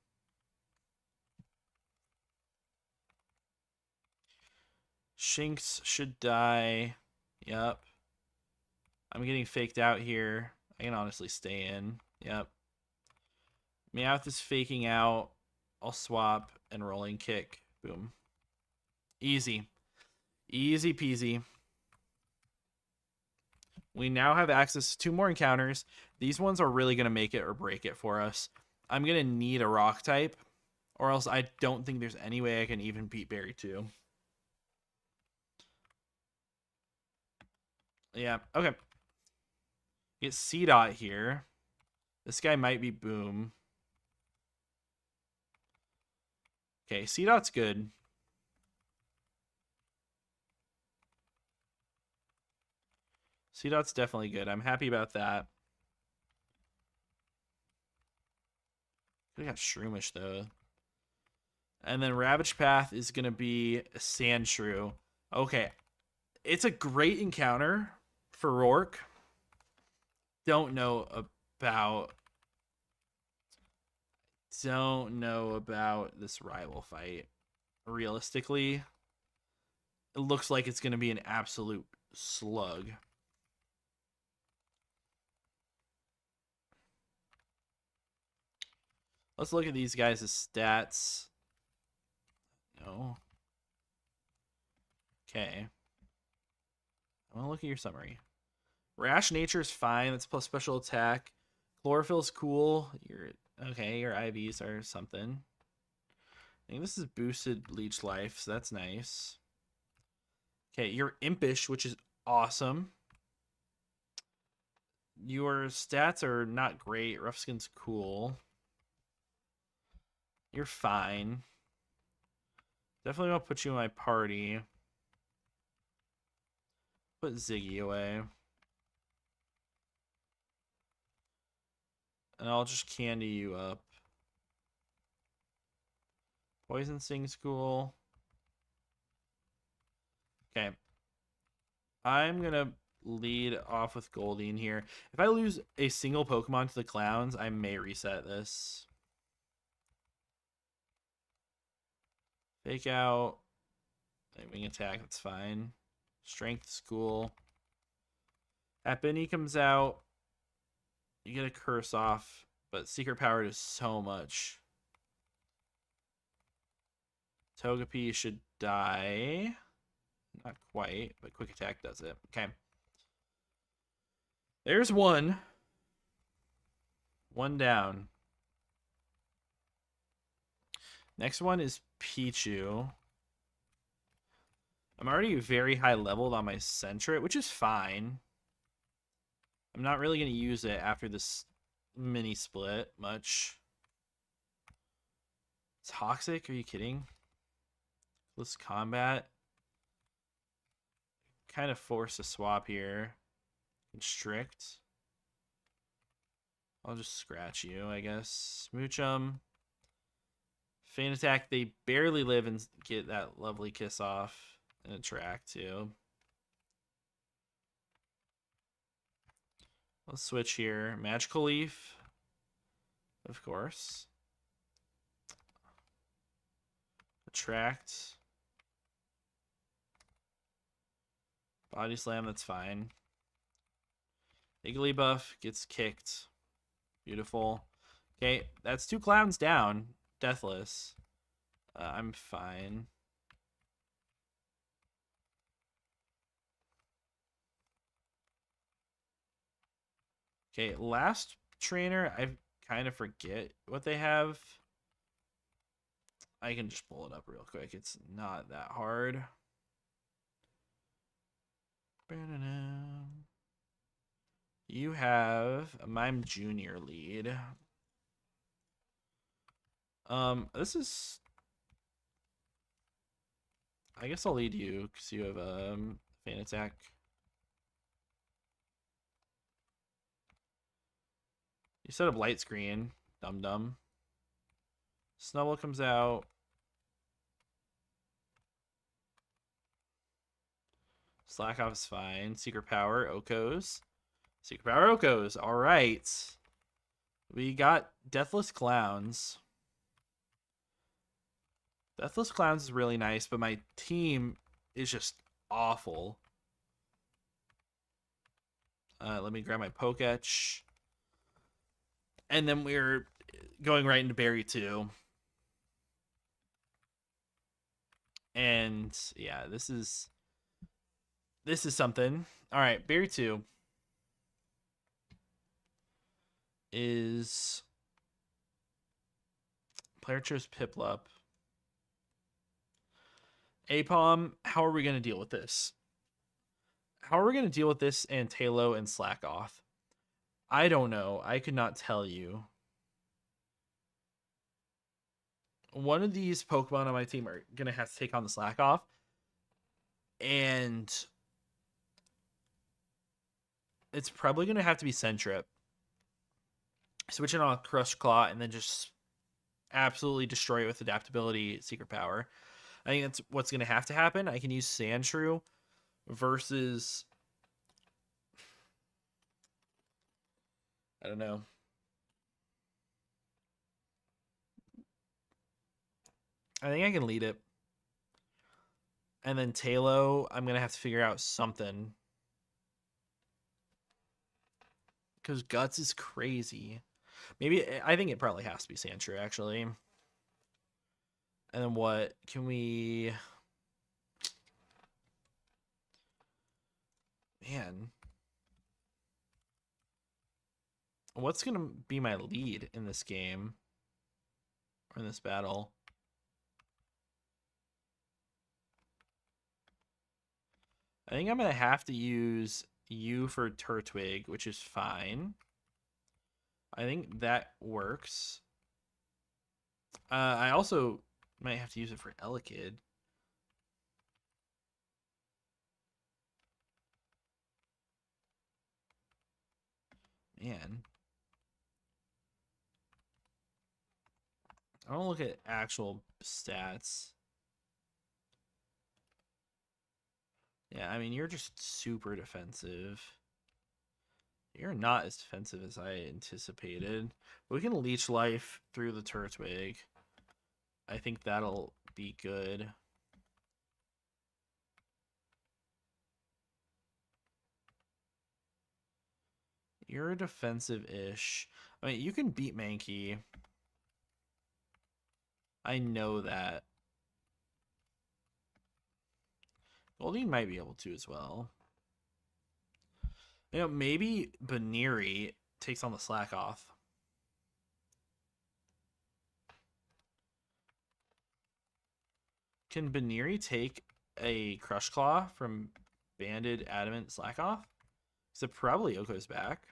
Shinx should die. Yep. I'm getting faked out here. I can honestly stay in. Yep. Meowth is faking out. I'll swap and rolling kick. Boom. Easy. Easy peasy. We now have access to 2 more encounters. These ones are really going to make it or break it for us. I'm going to need a rock type, or else I don't think there's any way I can even beat Berry 2. Yeah, okay. Get C-Dot here. This guy might be Boom. Okay, C-Dot's good. C-Dot's definitely good. I'm happy about that. We got Shroomish, though. And then Ravage Path is going to be Sandshrew. Okay. It's a great encounter for Roark. Don't know about this rival fight. Realistically, it looks like it's going to be an absolute slug. Let's look at these guys' stats. No. Okay. I want to look at your summary. Rash Nature is fine. That's plus special attack. Chlorophyll's cool. Your IVs are something. I think this is boosted leech life, so that's nice. Okay, you're impish, which is awesome. Your stats are not great. Rough Skin's cool. You're fine. Definitely want to put you in my party. Put Ziggy away. And I'll just candy you up. Poison Sting's cool. Okay. I'm going to lead off with Goldeen here. If I lose a single Pokemon to the clowns, I may reset this. Fake out. Wing attack, that's fine. Strength is cool. Happiny comes out. You get a curse off, but secret power does so much. Togepi should die. Not quite, but quick attack does it. Okay. There's one. One down. Next one is Pichu. I'm already very high leveled on my Sentret, which is fine. I'm not really going to use it after this mini split much. Toxic? Are you kidding? Close combat. Kind of force a swap here. Constrict. I'll just scratch you, I guess. Smooch 'em. Feint attack. They barely live and get that lovely kiss off. And attract too. Let's switch here. Magical Leaf. Of course. Attract. Body Slam, that's fine. Igglybuff gets kicked. Beautiful. Okay, that's 2 clowns down. Deathless. I'm fine. Okay, last trainer, I kind of forget what they have. I can just pull it up real quick. It's not that hard. You have a Mime Junior lead. This is. I guess I'll lead you because you have Fan Attack. You set up Light Screen, dum dum. Snubble comes out. Slack off is fine. Secret Power, Okos. Secret Power, Okos. All right. We got Deathless Clowns. Deathless Clowns is really nice, but my team is just awful. Let me grab my Poketch. And then we're going right into Berry 2. And yeah, this is something. All right, Berry 2 is player chose Piplup. Apom, how are we going to deal with this? How are we going to deal with this and Talo and Slack off? I don't know. I could not tell you. One of these Pokemon on my team are going to have to take on the Slack off. And it's probably going to have to be Sentryp. Switching on Crush Claw and then just absolutely destroy it with adaptability, Secret Power. I think that's what's going to happen. I can use Sandshrew versus... I don't know. I think I can lead it. And then Talo, I'm going to have to figure out something. Because Guts is crazy. Maybe, I think it probably has to be Sandshrew, actually. And then what? Can we... Man. What's going to be my lead in this game? Or in this battle? I think I'm going to have to use you for Turtwig, which is fine. I think that works. I also might have to use it for Elekid. Man. I want to look at actual stats. Yeah, I mean, you're just super defensive. You're not as defensive as I anticipated. But we can Leech Life through the Turtwig. I think that'll be good. You're defensive-ish. I mean, you can beat Mankey. I know that. Goldeen might be able to as well. You know, maybe Baneri takes on the Slack off. Can Baneri take a Crush Claw from Banded Adamant Slack off? So probably Yoko's back.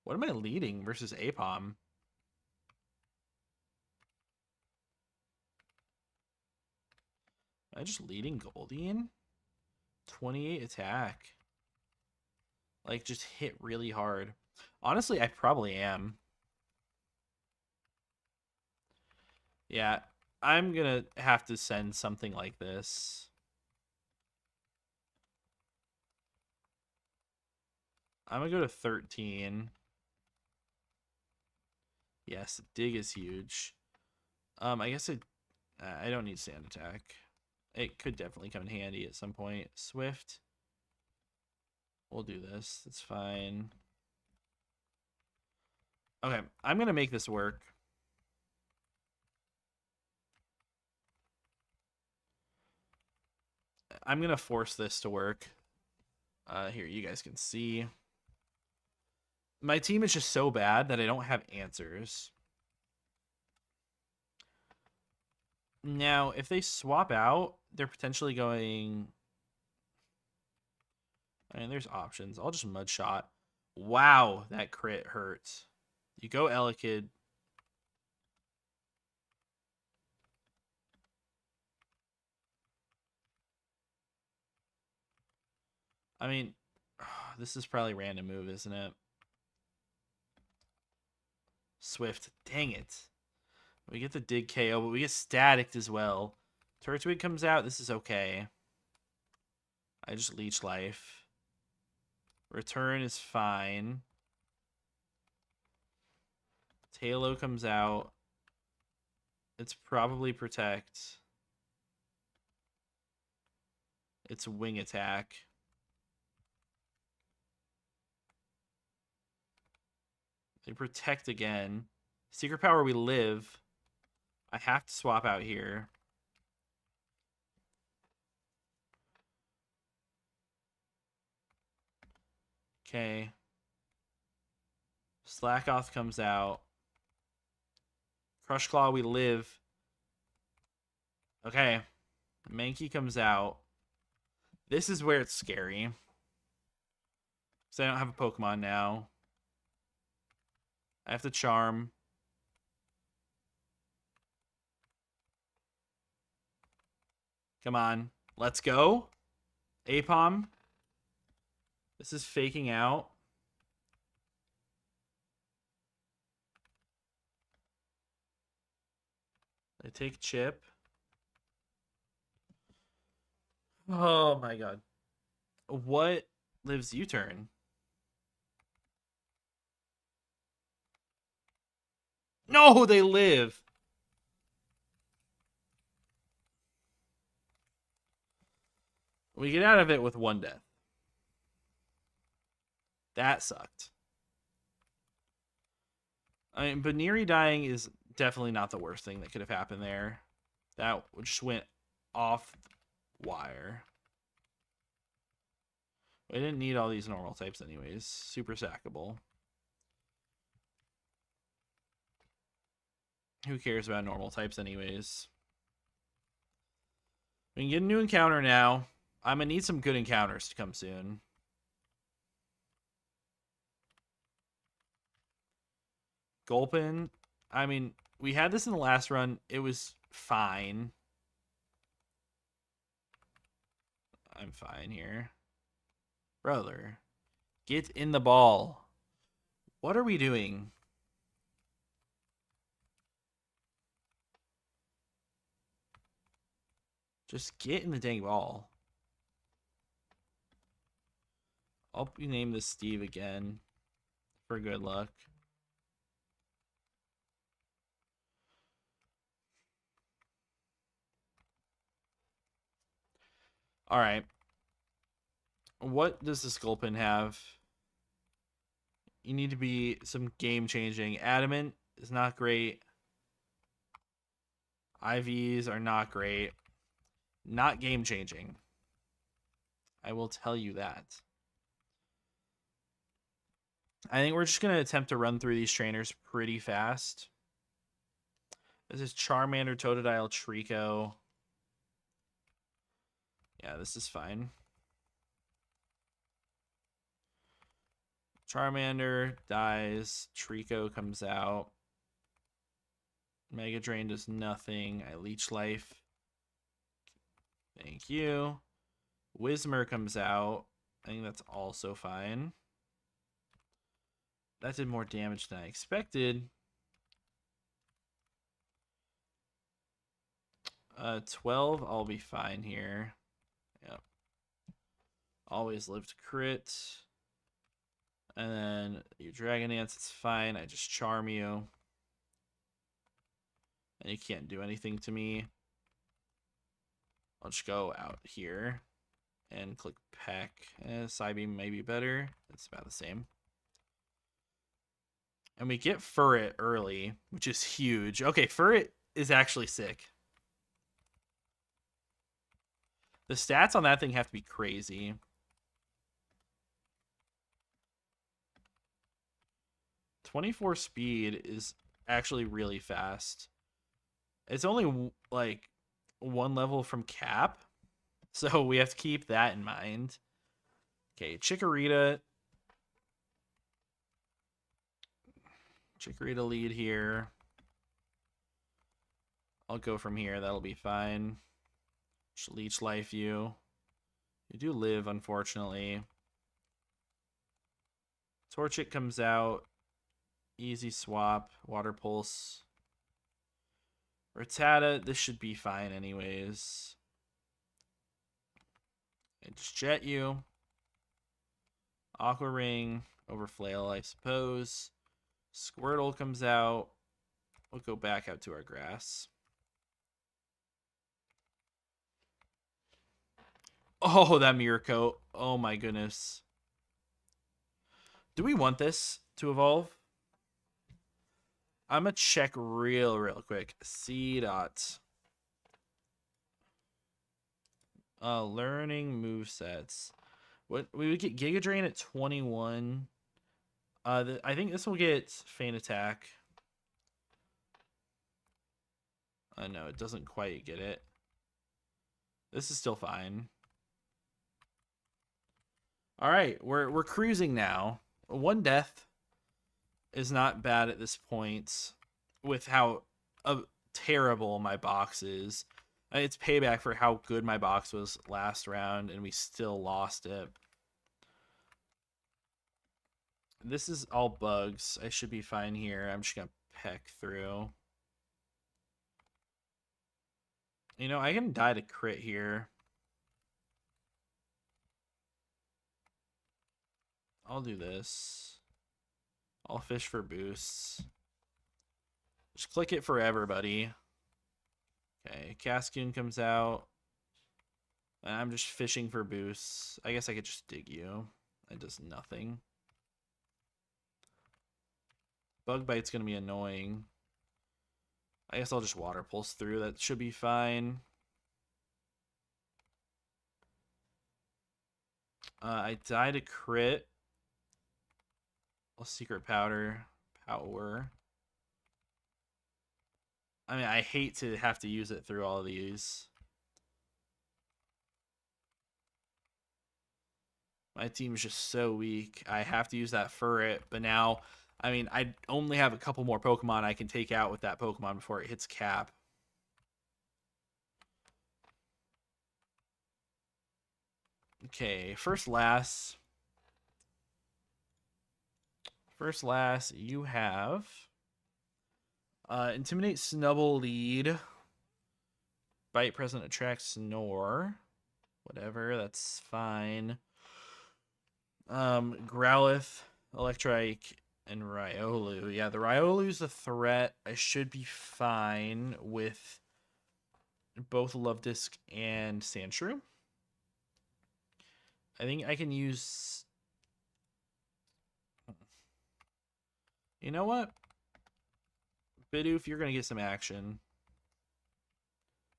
What am I leading versus Apom? Am I just leading Goldeen? 28 attack. Like, just hit really hard. Honestly, I probably am. Yeah, I'm gonna have to send something like this. I'm gonna go to 13. Yes, dig is huge. I guess I don't need Sand Attack. It could definitely come in handy at some point. Swift. We'll do this. It's fine. Okay, I'm gonna make this work. I'm gonna force this to work. Here, you guys can see. My team is just so bad that I don't have answers. Now, if they swap out, they're potentially going... I mean, there's options. I'll just Mud Shot. Wow, that crit hurts. You go Elekid. I mean, this is probably random move, isn't it? Swift. Dang it. We get the dig KO, but we get staticked as well. Turtwig comes out. This is okay. I just leech life. Return is fine. Talo comes out. It's probably protect. It's wing attack. They protect again. Secret power, we live. I have to swap out here. Okay. Slackoth comes out. Crush Claw, we live. Okay. Mankey comes out. This is where it's scary. Because I don't have a Pokemon now. I have to Charm. Come on. Let's go. Apom. This is faking out. I take Chip. Oh my god. What lives U-turn? No, they live. We get out of it with one death. That sucked. I mean, Baniri dying is definitely not the worst thing that could have happened there. That just went off the wire. We didn't need all these normal types anyways. Super sackable. Who cares about normal types anyways? We can get a new encounter now. I'm going to need some good encounters to come soon. Gulpin. I mean, we had this in the last run. It was fine. I'm fine here. Brother, get in the ball. What are we doing? Just get in the dang ball. I'll name this Steve again for good luck. All right. What does the Sculpin have? You need to be some game-changing. Adamant is not great. IVs are not great. Not game-changing. I will tell you that. I think we're just going to attempt to run through these trainers pretty fast. This is Charmander, Totodile, Trico. Yeah, this is fine. Charmander dies. Trico comes out. Mega Drain does nothing. I leech life. Thank you. Whismur comes out. I think that's also fine. That did more damage than I expected. 12, I'll be fine here. Yep. Always live to crit. And then your Dragon Dance, it's fine. I just charm you. And you can't do anything to me. I'll just go out here and click Peck. Psybeam may be better. It's about the same. And we get Furret early, which is huge. Okay, Furret is actually sick. The stats on that thing have to be crazy. .24 speed is actually really fast. It's only like one level from cap, so we have to keep that in mind. Okay, Chikorita. Chikorita lead here. I'll go from here. That'll be fine. Leech Life you. You do live, unfortunately. Torchic comes out. Easy swap. Water Pulse. Rattata, this should be fine anyways. And just jet you. Aqua Ring. Overflail, I suppose. Squirtle comes out. We'll go back out to our grass. Oh, that Mirror Coat. Oh my goodness. Do we want this to evolve? I'm going to check real quick. C dot. Learning movesets. What we would get Giga Drain at 21. I think this will get Feint Attack. No, it doesn't quite get it. This is still fine. All right, we're cruising now. One death is not bad at this point with how terrible my box is. It's payback for how good my box was last round, and we still lost it. This is all bugs. I should be fine here. I'm just going to peck through. You know, I can die to crit here. I'll do this. I'll fish for boosts. Just click it forever, buddy. Okay, Cascoon comes out. And I'm just fishing for boosts. I guess I could just dig you. It does nothing. Bug Bite's going to be annoying. I guess I'll just Water Pulse through. That should be fine. I die to crit. Secret Powder. Power. I mean, I hate to have to use it through all of these. My team's just so weak. I have to use that Furret, but now, I mean, I only have a couple more Pokemon I can take out with that Pokemon before it hits cap. Okay, first last, you have Intimidate, Snubble, Lead. Bite Present attracts Snore. Whatever, that's fine. Growlithe, Electrike, and Riolu. Yeah, the Riolu's a threat. I should be fine with both Love Disc and Sandshrew. I think I can use... You know what? Bidoof, you're going to get some action.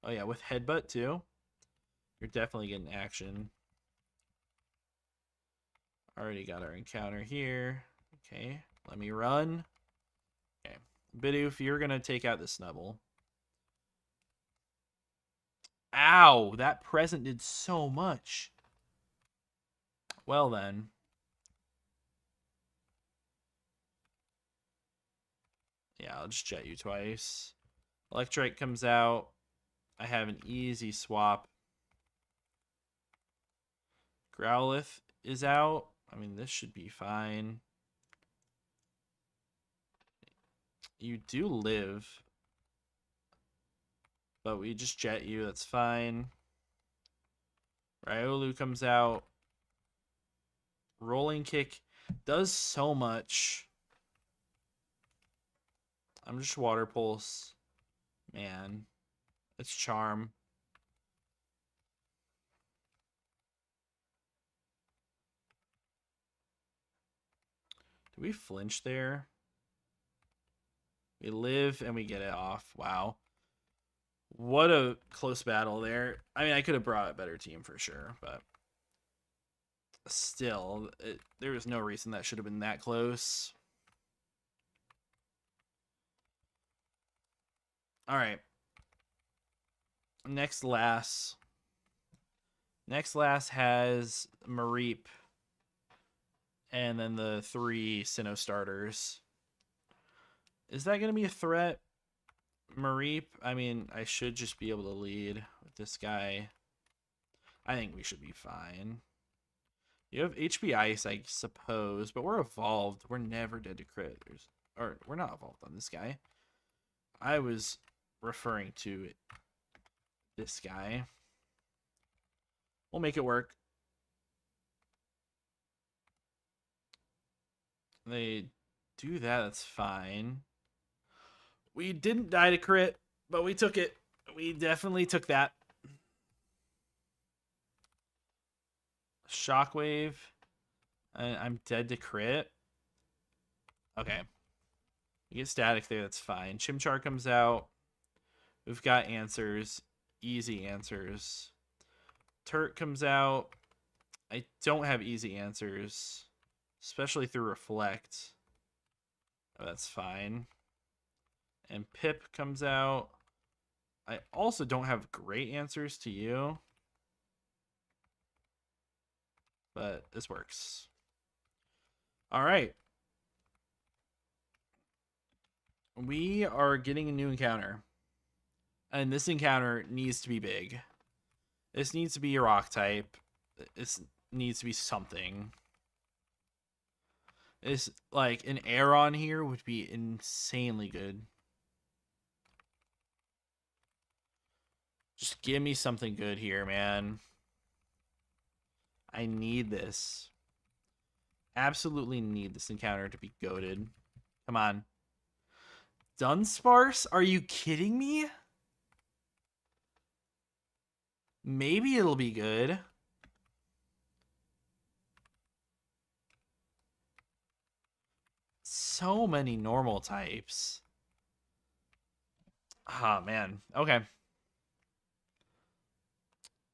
Oh yeah, with Headbutt too. You're definitely getting action. Already got our encounter here. Okay, let me run. Okay, Bidoof, you're going to take out the Snubble. Ow, that present did so much. Well then. Yeah, I'll just jet you twice. Electrike comes out. I have an easy swap. Growlithe is out. I mean, this should be fine. You do live. But we just jet you. That's fine. Riolu comes out. Rolling Kick does so much. I'm just Water Pulse. Man. It's Charm. Do we flinch there? We live and we get it off. Wow. What a close battle there. I mean, I could have brought a better team for sure, but still, there was no reason that should have been that close. All right. Next last has Mareep. And then the 3 Sinnoh starters. Is that going to be a threat? Mareep, I mean, I should just be able to lead with this guy. I think we should be fine. You have HP Ice, I suppose, but we're evolved. We're never dead to crit. Or we're not evolved on this guy. I was referring to this guy. We'll make it work. They do that, that's fine. We didn't die to crit, but we took it. We definitely took that. Shockwave. I'm dead to crit. Okay. We get static there, that's fine. Chimchar comes out. We've got answers. Easy answers. Turk comes out. I don't have easy answers. Especially through Reflect. Oh, that's fine. And Pip comes out. I also don't have great answers to you. But this works. All right. We are getting a new encounter. And this encounter needs to be big. This needs to be a rock type. This needs to be something. It's like an Aeron here would be insanely good. Just give me something good here, man. I need this. Absolutely need this encounter to be goated. Come on. Dunsparce? Are you kidding me? Maybe it'll be good. So many normal types. Ah, man. Okay.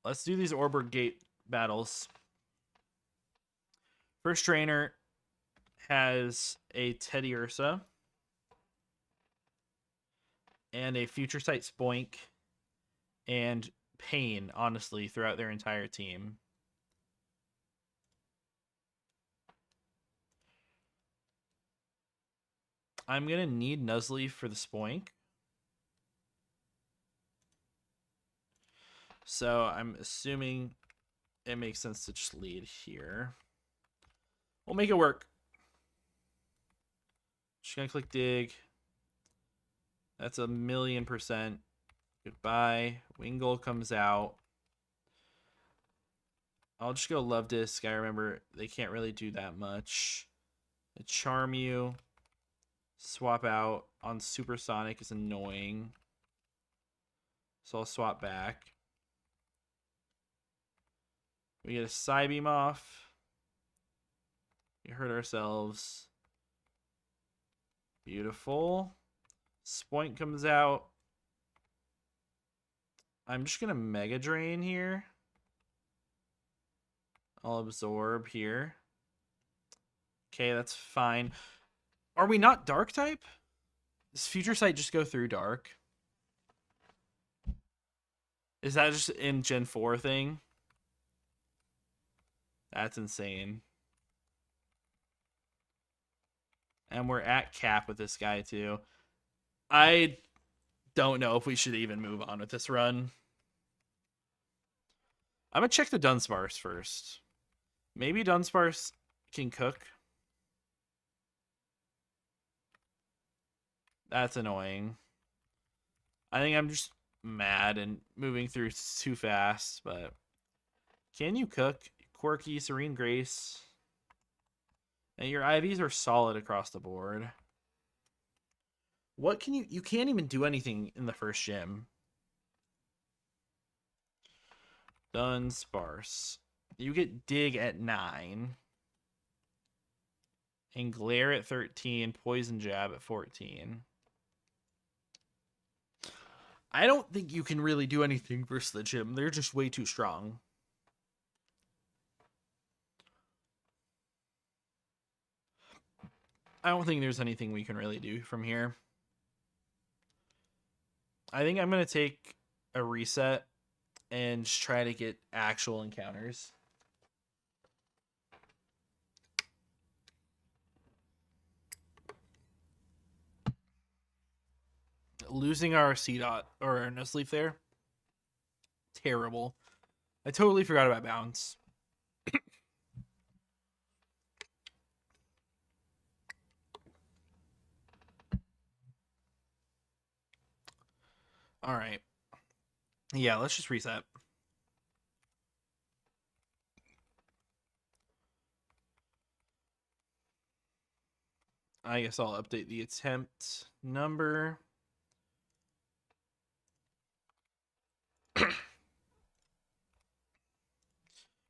Let's do these Orberg Gate battles. First trainer has a Teddy Ursa and a Future Sight Spoink and Pain, honestly, throughout their entire team. I'm going to need Nuzlocke for the Spoink. So I'm assuming it makes sense to just lead here. We'll make it work. Just going to click dig. That's 1,000,000%. Goodbye. Wingull comes out. I'll just go Love Disc. I remember they can't really do that much. A Charm You. Swap out on Supersonic is annoying. So I'll swap back. We get a Psybeam off. We hurt ourselves. Beautiful. Spoink comes out. I'm just going to Mega Drain here. I'll absorb here. Okay, that's fine. Are we not Dark type? Does Future Sight just go through Dark? Is that just in Gen 4 thing? That's insane. And we're at cap with this guy too. I don't know if we should even move on with this run. I'm going to check the Dunsparce first. Maybe Dunsparce can cook. That's annoying. I think I'm just mad and moving through too fast, but can you cook? Quirky, Serene Grace. And your IVs are solid across the board. What can you can't even do anything in the first gym. Dunsparce. You get Dig at 9. And Glare at 13. Poison Jab at 14. I don't think you can really do anything versus the gym. They're just way too strong. I don't think there's anything we can really do from here. I think I'm going to take a reset and just try to get actual encounters. losing our C-Dot or our Nuzleaf there. Terrible. I totally forgot about bounce. All right. Yeah, let's just reset. I guess I'll update the attempt number.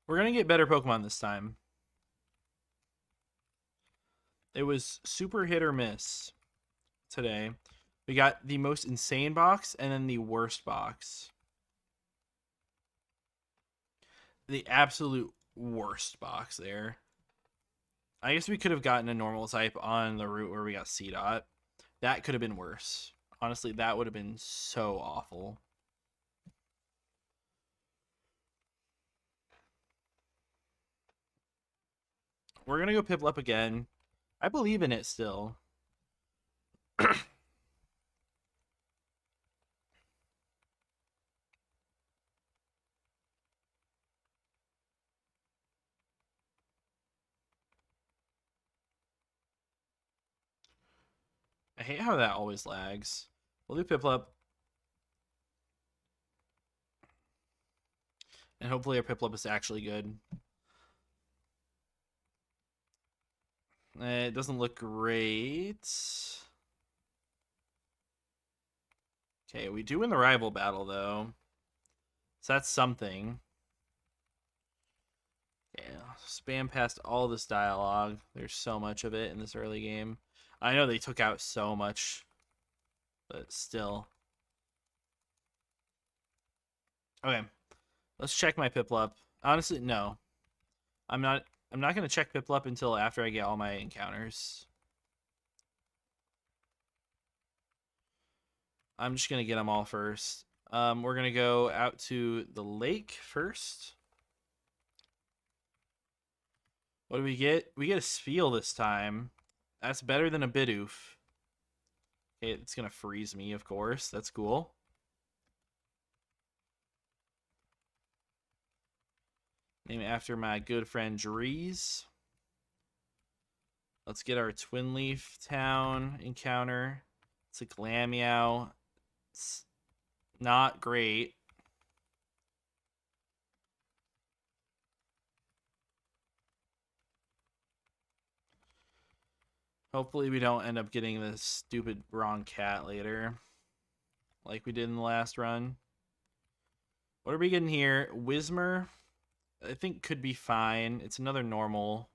We're going to get better Pokemon this time. It was super hit or miss today. We got the most insane box and then the worst box. The absolute worst box there. I guess we could have gotten a normal type on the route where we got C-Dot. That could have been worse. Honestly, that would have been so awful. We're going to go Piplup again. I believe in it still. I hate how that always lags. We'll do Piplup. And hopefully our Piplup is actually good. It doesn't look great. Okay, we do win the rival battle, though. So that's something. Yeah, spam past all this dialogue. There's so much of it in this early game. I know they took out so much, but still. Okay, let's check my Piplup. Honestly, no. I'm not going to check Piplup until after I get all my encounters. I'm just going to get them all first. We're going to go out to the lake first. What do we get? We get a Spiel this time. That's better than a Bidoof. Okay, it's going to freeze me, of course. That's cool. Name it after my good friend Drees. Let's get our Twin Leaf Town encounter. It's a Glameow. It's not great. Hopefully we don't end up getting this stupid wrong cat later. Like we did in the last run. What are we getting here? Whismer, I think could be fine. It's another normal.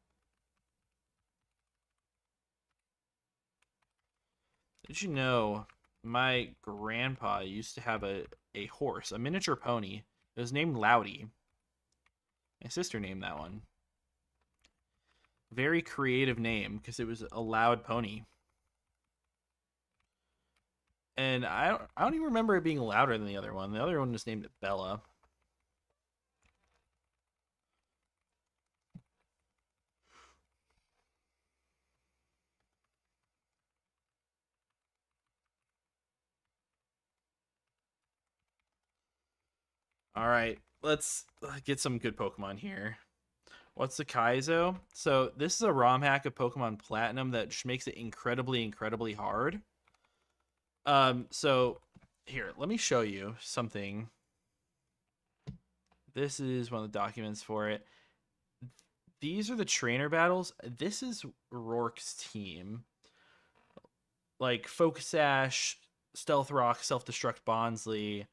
Did you know my grandpa used to have a horse, a miniature pony. It was named Loudy. My sister named that one. Very creative name because it was a loud pony. And I don't even remember it being louder than the other one. The other one was named Bella. All right, let's get some good Pokemon here. What's the Kaizo? So this is a ROM hack of Pokemon Platinum that just makes it incredibly, incredibly hard. So here, let me show you something. This is one of the documents for it. These are the trainer battles. This is Roark's team. Like Focus Ash, Stealth Rock, Self-Destruct Bonsly,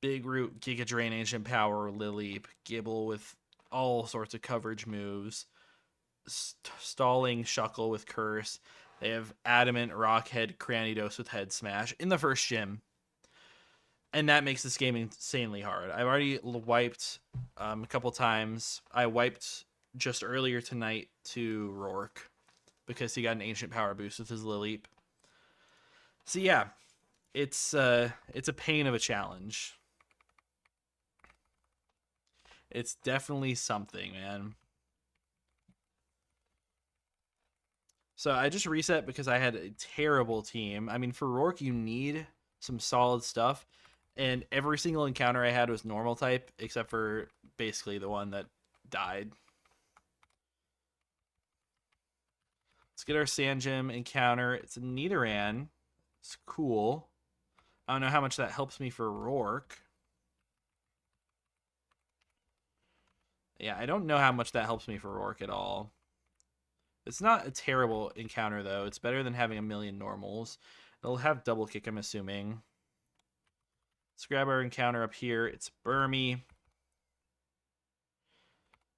Big Root, Giga Drain, Ancient Power, Lileep, Gibble with all sorts of coverage moves, Stalling Shuckle with Curse. They have Adamant, Rockhead, Cranidos with Head Smash in the first gym. And that makes this game insanely hard. I've already wiped a couple times. I wiped just earlier tonight to Roark because he got an Ancient Power boost with his Lileep. So yeah, it's a pain of a challenge. It's definitely something, man. So I just reset because I had a terrible team. I mean, for Roark, you need some solid stuff. And every single encounter I had was normal type, except for basically the one that died. Let's get our Sand Gem encounter. It's a Nidoran. It's cool. I don't know how much that helps me for Roark. Yeah, I don't know how much that helps me for Roark at all. It's not a terrible encounter, though. It's better than having a million normals. It'll have double kick, I'm assuming. Let's grab our encounter up here. It's Burmy.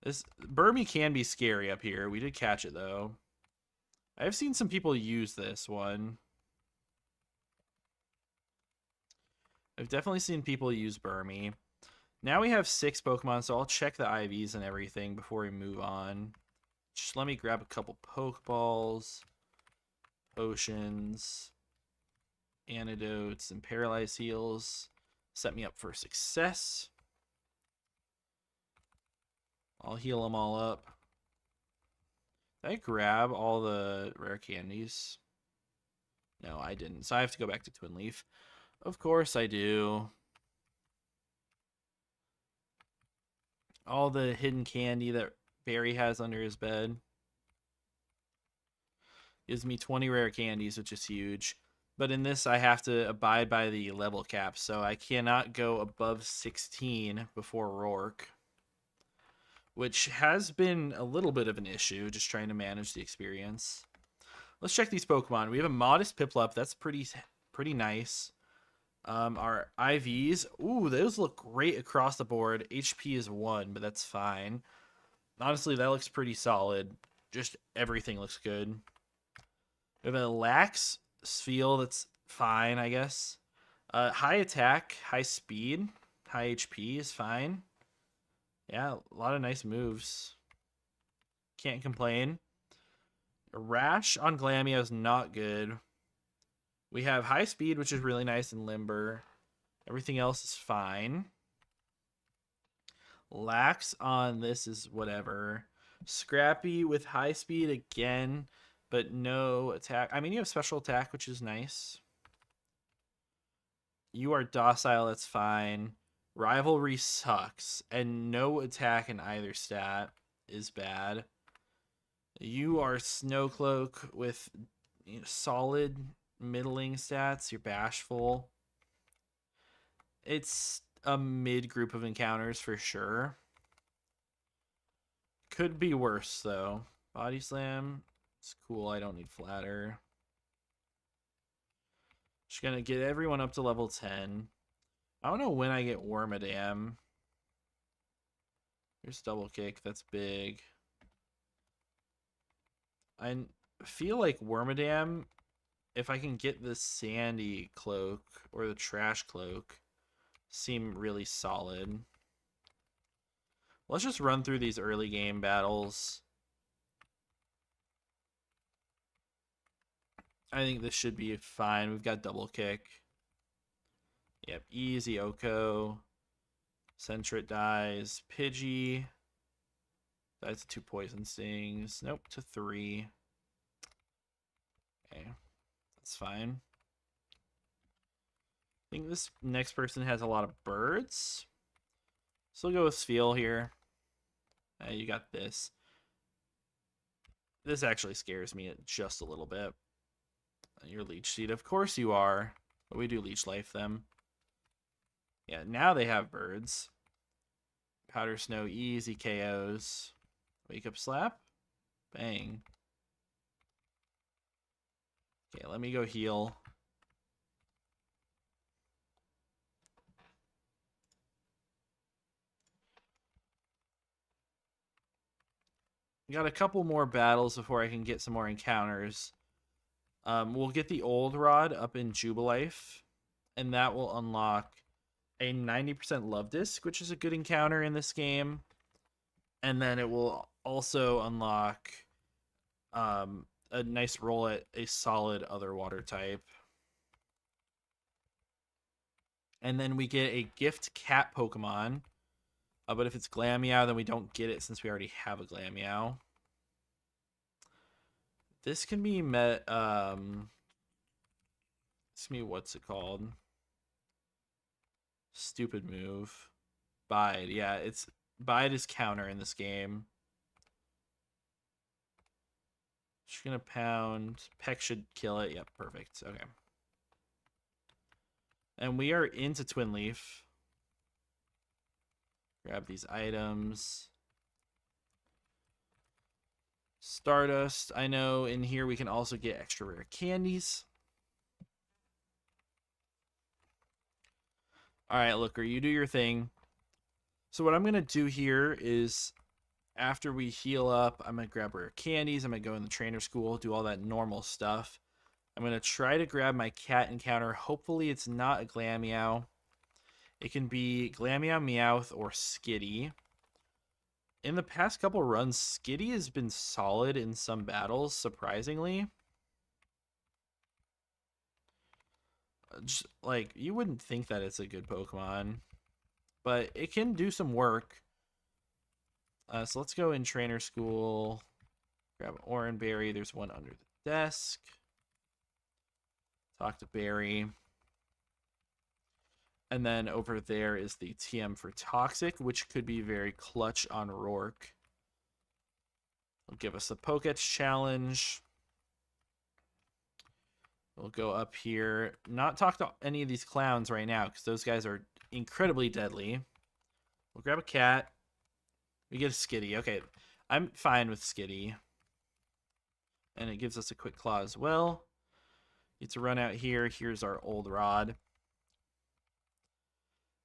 This Burmy can be scary up here. We did catch it, though. I've seen some people use this one. I've definitely seen people use Burmy. Now we have 6 Pokemon, so I'll check the IVs and everything before we move on. Just let me grab a couple Pokeballs, potions, antidotes, and paralyzed heals. Set me up for success. I'll heal them all up. Did I grab all the rare candies? No, I didn't. So I have to go back to Twin Leaf. Of course I do. All the hidden candy that Barry has under his bed. Gives me 20 rare candies, which is huge. But in this, I have to abide by the level cap, so I cannot go above 16 before Roark, which has been a little bit of an issue, just trying to manage the experience. Let's check these Pokemon. We have a modest Piplup. That's pretty nice. Our IVs, ooh, those look great across the board. HP is 1, but that's fine. Honestly, that looks pretty solid. Just everything looks good. We have a Lax Spheal that's fine, I guess. High attack, high speed, high HP is fine. Yeah, a lot of nice moves. Can't complain. A Rash on Glameow is not good. We have high speed, which is really nice, and limber. Everything else is fine. Lax on this is whatever. Scrappy with high speed again, but no attack. I mean, you have special attack, which is nice. You are docile, that's fine. Rivalry sucks, and no attack in either stat is bad. You are Snowcloak with solid middling stats. You're bashful. It's a mid group of encounters for sure. Could be worse though. Body Slam. It's cool. I don't need Flatter. Just gonna get everyone up to level 10. I don't know when I get Wormadam. Here's double kick. That's big. I feel like Wormadam, if I can get the Sandy Cloak or the Trash Cloak, seem really solid. Let's just run through these early game battles. I think this should be fine. We've got double kick. Yep, easy Oko. Sentret dies. Pidgey dies to 2 poison stings. Nope, to 3. Okay, that's fine. I think this next person has a lot of birds. So we'll go with Spheal here. You got this. This actually scares me just a little bit. Your Leech Seed, of course you are. But we do Leech Life them. Yeah, now they have birds. Powder Snow, easy KOs. Wake Up Slap. Bang. Okay, let me go heal. We got a couple more battles before I can get some more encounters. We'll get the Old Rod up in Jubilife, and that will unlock a 90% Love Disc, which is a good encounter in this game. And then it will also unlock a nice roll at a solid other water type. And then we get a gift cat Pokemon. But if it's Glameow, then we don't get it since we already have a Glameow. This can be met. What's it called? Stupid move. Bide. Yeah, it's Bide is counter in this game. Just gonna pound. Peck should kill it. Yep, perfect. Okay. And we are into Twin Leaf. Grab these items. Stardust. I know in here we can also get extra rare candies. All right, Looker, you do your thing. So what I'm going to do here is after we heal up, I'm going to grab rare candies. I'm going to go in the trainer school, do all that normal stuff. I'm going to try to grab my cat encounter. Hopefully it's not a Glameow. It can be Glameow, Meowth, or Skitty. In the past couple runs, Skitty has been solid in some battles, surprisingly. Just, like, you wouldn't think that it's a good Pokemon, but it can do some work. So let's go in trainer school. Grab an Oranberry. There's one under the desk. Talk to Barry. And then over there is the TM for Toxic, which could be very clutch on Roark. It'll give us a Pokédex challenge. We'll go up here. Not talk to any of these clowns right now, because those guys are incredibly deadly. We'll grab a cat. We get a Skitty. Okay, I'm fine with Skitty. And it gives us a quick claw as well. Get to run out here. Here's our old rod.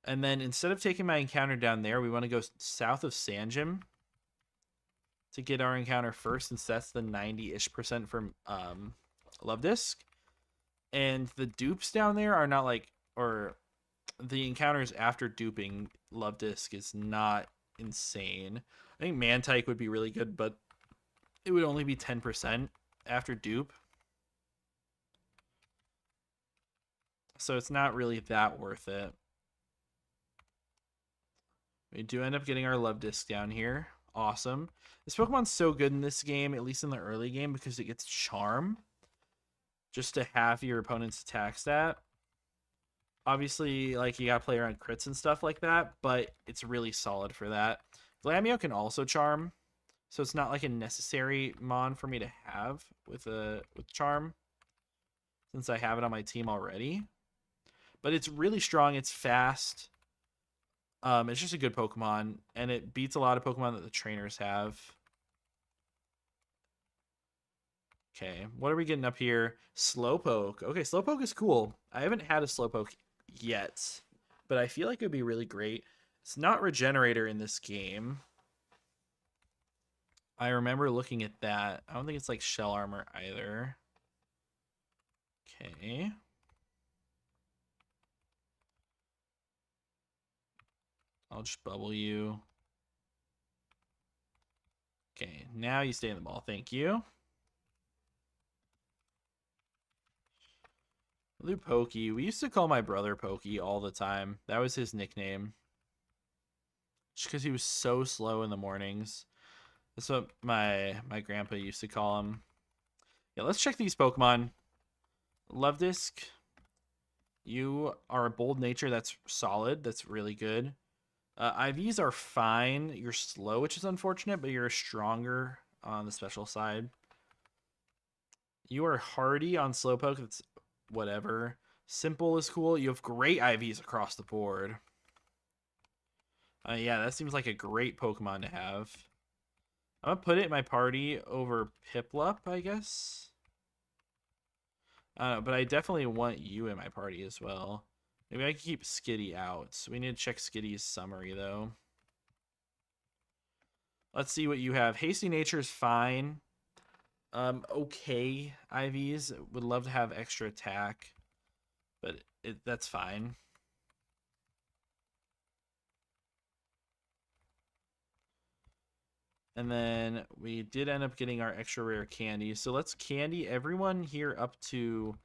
And then instead of taking my encounter down there, we want to go south of Sanjim to get our encounter first, since that's the 90-ish% from Love Disc. And the dupes down there are not like, or the encounters after duping Love Disc is not insane. I think Mantike would be really good, but it would only be 10% after dupe. So it's not really that worth it. We do end up getting our Love Disc down here. Awesome. This Pokemon's so good in this game, at least in the early game, because it gets Charm. Just to halve your opponent's attack stat. Obviously, like, you gotta play around crits and stuff like that, but it's really solid for that. Glameow can also Charm, so it's not like a necessary Mon for me to have with Charm, since I have it on my team already. But it's really strong, it's fast. It's just a good Pokemon, and it beats a lot of Pokemon that the trainers have. Okay, what are we getting up here? Slowpoke. Okay, Slowpoke is cool. I haven't had a Slowpoke yet, but I feel like it would be really great. It's not Regenerator in this game. I remember looking at that. I don't think it's like Shell Armor either. Okay. I'll just bubble you. Okay, now you stay in the ball. Thank you. Lou Pokey. We used to call my brother Pokey all the time. That was his nickname. Just because he was so slow in the mornings. That's what my grandpa used to call him. Yeah, let's check these Pokemon. Love Disc. You are a bold nature. That's solid. That's really good. IVs are fine. You're slow, which is unfortunate, but you're stronger on the special side. You are hardy on Slowpoke. That's whatever. Simple is cool. You have great IVs across the board. Yeah, that seems like a great Pokemon to have. I'm going to put it in my party over Piplup, I guess. But I definitely want you in my party as well. Maybe I can keep Skitty out. So we need to check Skitty's summary, though. Let's see what you have. Hasty Nature is fine. Okay, IVs. Would love to have extra attack, but that's fine. And then we did end up getting our extra rare candy. So let's candy everyone here up to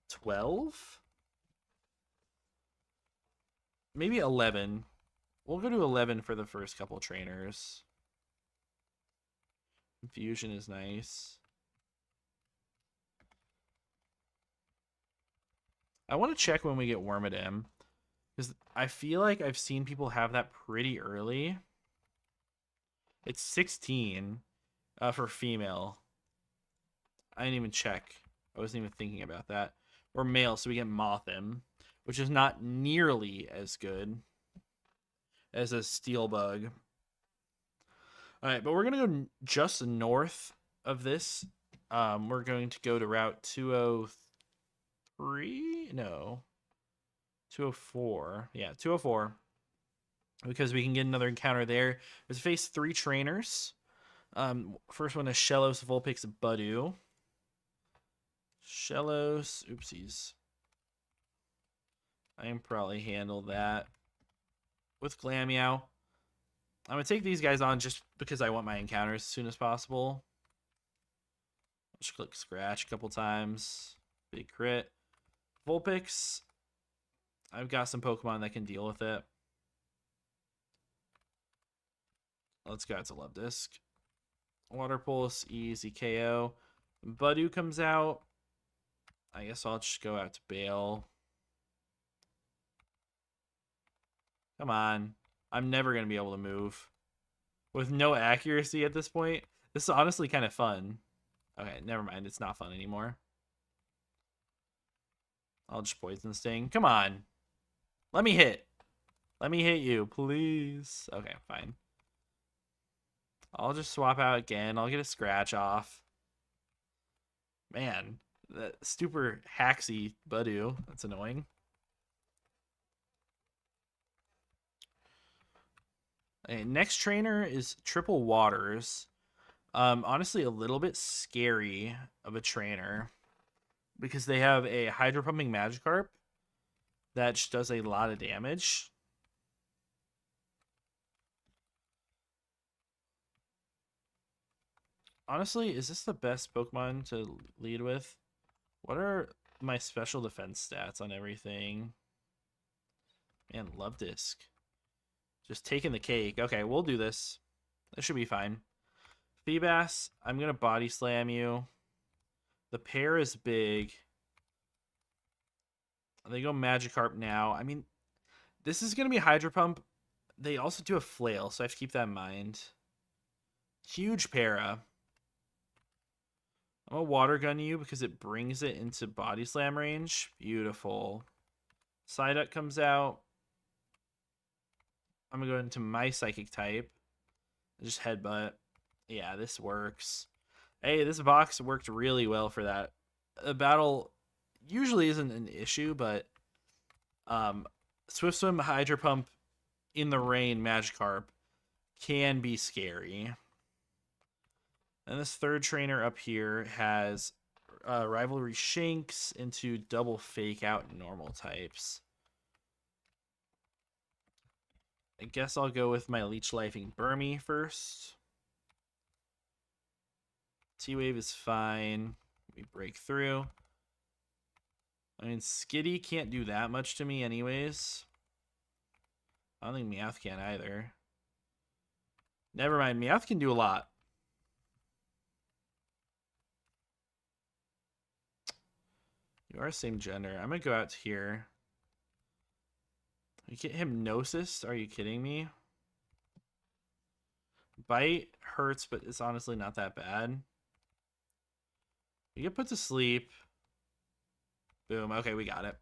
12. Maybe 11. We'll go to 11 for the first couple trainers. Confusion is nice. I want to check when we get Wormadam, Because I feel like I've seen people have that pretty early. It's 16 for female. I didn't even check. I wasn't even thinking about that. Or male, so we get Mothim, which is not nearly as good as a steel bug. All right, but we're gonna go just north of this. We're going to go to Route 203. No, 204. Yeah, 204. Because we can get another encounter there. We face 3 trainers. First one is Shellos, Vulpix, Budu. Shellos, oopsies. I can probably handle that with Glameow. I'm going to take these guys on just because I want my encounters as soon as possible. Just click Scratch a couple times. Big crit. Vulpix. I've got some Pokemon that can deal with it. Let's go out to Love Disc. Water Pulse, easy KO. Budu comes out. I guess I'll just go out to Bale. Come on. I'm never going to be able to move. With no accuracy at this point. This is honestly kind of fun. Okay, never mind. It's not fun anymore. I'll just Poison Sting. Come on. Let me hit. Let me hit you, please. Okay, fine. I'll just swap out again. I'll get a scratch off. Man, that super haxy Budu. That's annoying. Okay, next trainer is Triple Waters. Honestly, a little bit scary of a trainer because they have a Hydro Pumping Magikarp that just does a lot of damage. Honestly, is this the best Pokemon to lead with? What are my special defense stats on everything? Man, Love Disc. Just taking the cake. Okay, we'll do this. This should be fine. Feebas, I'm going to Body Slam you. The pair is big. They go Magikarp now. I mean, this is going to be Hydro Pump. They also do a Flail, so I have to keep that in mind. Huge para. I'm going to Water Gun you because it brings it into Body Slam range. Beautiful. Psyduck comes out. I'm going to go into my Psychic type. Just Headbutt. Yeah, this works. Hey, this box worked really well for that. The battle usually isn't an issue, but Swift Swim, Hydro Pump, in the rain, Magikarp can be scary. And this third trainer up here has Rivalry Shanks into double Fake Out normal types. I guess I'll go with my Leech Lifing Burmy first. T-Wave is fine. We break through. I mean, Skitty can't do that much to me anyways. I don't think Meowth can either. Never mind, Meowth can do a lot. You are same gender. I'm going to go out to here. You get Hypnosis? Are you kidding me? Bite hurts, but it's honestly not that bad. You get put to sleep. Boom. Okay, we got it.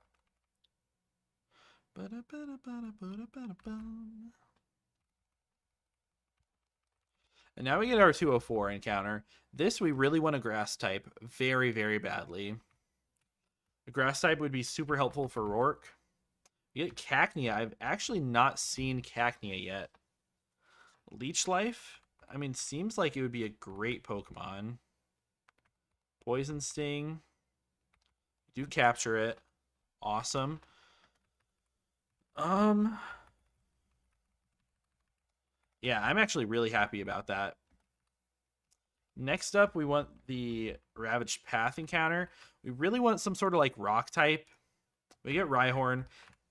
And now we get our 204 encounter. This we really want a Grass type very, very badly. A Grass type would be super helpful for Roark. You get Cacnea. I've actually not seen Cacnea yet. Leech Life? I mean, seems like it would be a great Pokemon. Poison Sting. Do capture it. Awesome. Yeah, I'm actually really happy about that. Next up, we want the Ravaged Path encounter. We really want some sort of like rock type. We get Rhyhorn.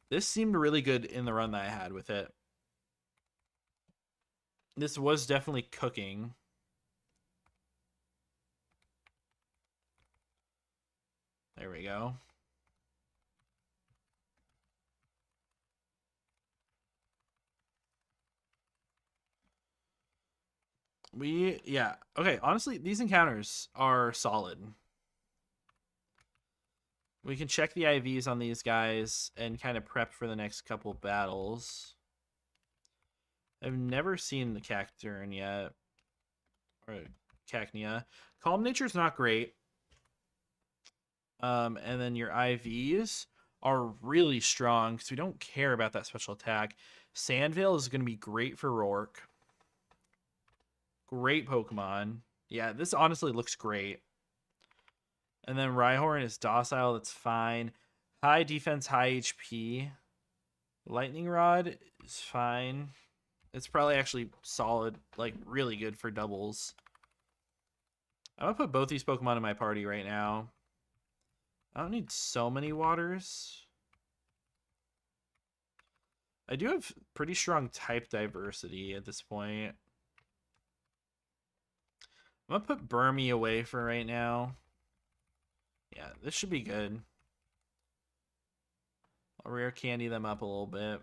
This seemed really good in the run that I had with it. This was definitely cooking. There we go. Yeah. Okay, honestly, these encounters are solid. We can check the IVs on these guys and kind of prep for the next couple battles. I've never seen the Cacturn yet. Or Cacnea. Calm Nature's not great. And then your IVs are really strong because we don't care about that special attack. Sandvale is going to be great for Roark. Great Pokemon. Yeah, this honestly looks great. And then Rhyhorn is docile. That's fine. High defense, high HP. Lightning Rod is fine. It's probably actually solid, like really good for doubles. I'm going to put both these Pokemon in my party right now. I don't need so many waters. I do have pretty strong type diversity at this point. I'm going to put Burmy away for right now. Yeah, this should be good. I'll rare candy them up a little bit.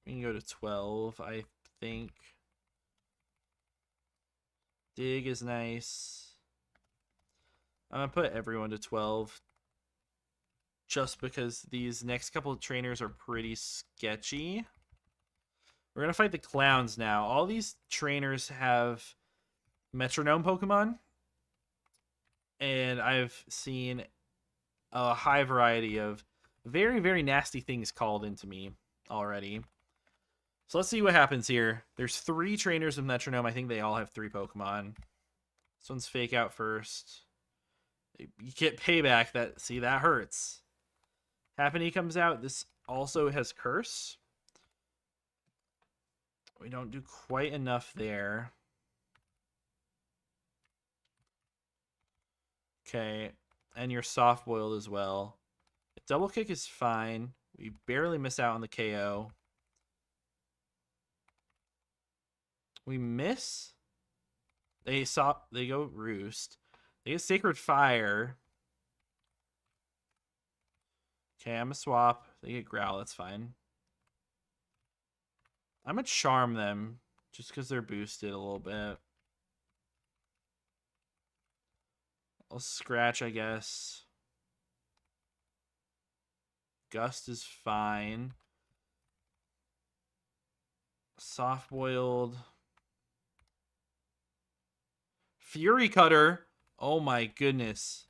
We can go to 12, I think. Dig is nice. I'm going to put everyone to 12. Just because these next couple of trainers are pretty sketchy. We're going to fight the clowns now. All these trainers have metronome Pokemon. And I've seen a high variety of very, very nasty things called into me already. So let's see what happens here. There's 3 trainers with metronome. I think they all have 3 Pokemon. This one's fake out first. You get payback. That hurts. Happiny comes out. This also has Curse. We don't do quite enough there. Okay, and you're soft-boiled as well. Double kick is fine. We barely miss out on the KO. We miss. They go Roost. They get Sacred Fire. Okay, I'm gonna swap. They get Growl. That's fine. I'm gonna Charm them just because they're boosted a little bit. I'll Scratch, I guess. Gust is fine. Soft-boiled. Fury Cutter. Oh my goodness.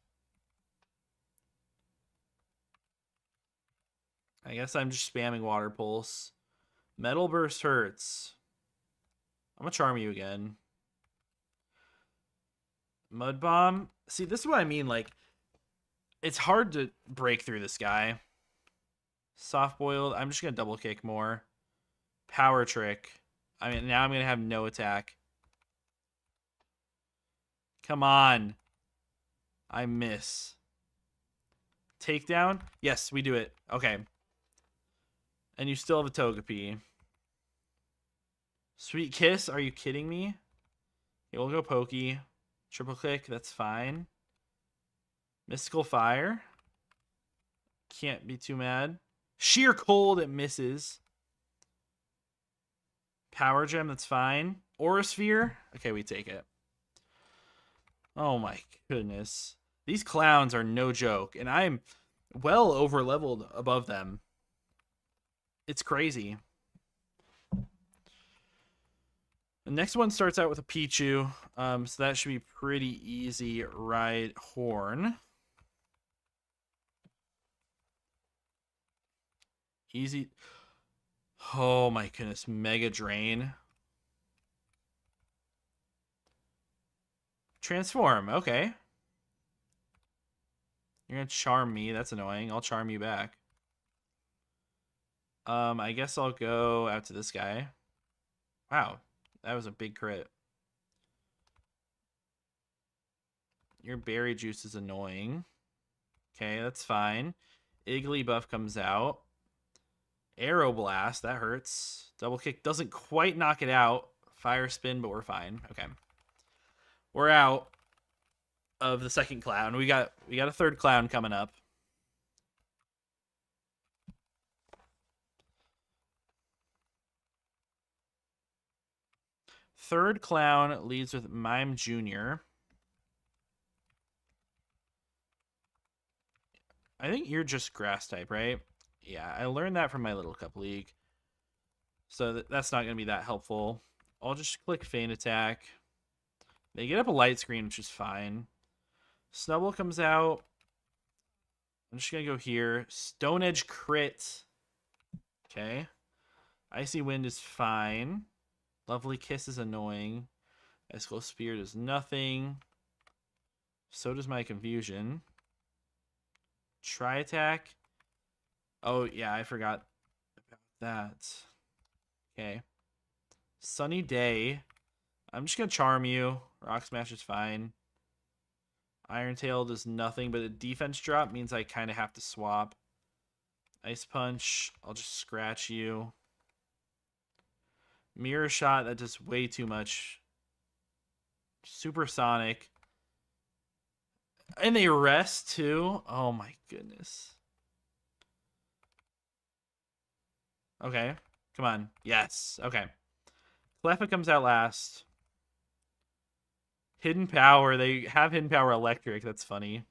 I guess I'm just spamming Water Pulse. Metal Burst hurts. I'm gonna Charm you again. Mud Bomb. See, this is what I mean. Like, it's hard to break through this guy. Soft Boiled. I'm just gonna double kick more. Power Trick. I mean, now I'm gonna have no attack. Come on. I miss. Takedown? Yes, we do it. Okay. And you still have a Togepi. Sweet Kiss? Are you kidding me? Okay, we'll go Pokey. Triple click, that's fine. Mystical Fire. Can't be too mad. Sheer Cold, it misses. Power Gem, that's fine. Aura Sphere? Okay, we take it. Oh my goodness. These clowns are no joke, and I'm well over leveled above them. It's crazy. The next one starts out with a Pichu, so that should be pretty easy. Rhyhorn. Easy. Oh my goodness. Mega Drain. Transform. Okay. You're going to charm me. That's annoying. I'll charm you back. I guess I'll go out to this guy. Wow. That was a big crit. Your berry juice is annoying. Okay, that's fine. Igglybuff comes out. Aeroblast, that hurts. Double kick doesn't quite knock it out. Fire spin, but we're fine. Okay. We're out of the second clown. We got a third clown coming up. Third clown leads with Mime Jr. I think you're just grass type, right? Yeah, I learned that from my Little Cup League. So that's not going to be that helpful. I'll just click Feint Attack. They get up a light screen, which is fine. Snubble comes out. I'm just going to go here. Stone Edge crit. Okay. Icy Wind is fine. Lovely Kiss is annoying. Icicle Spear does nothing. So does my Confusion. Tri Attack. Oh, yeah, I forgot about that. Okay. Sunny Day. I'm just going to Charm you. Rock Smash is fine. Iron Tail does nothing, but a defense drop means I kind of have to swap. Ice Punch. I'll just scratch you. Mirror Shot. That does way too much. Supersonic. And they rest too. Oh my goodness. Okay. Come on. Yes. Okay. Cleffa comes out last. Hidden Power. They have Hidden Power Electric. That's funny.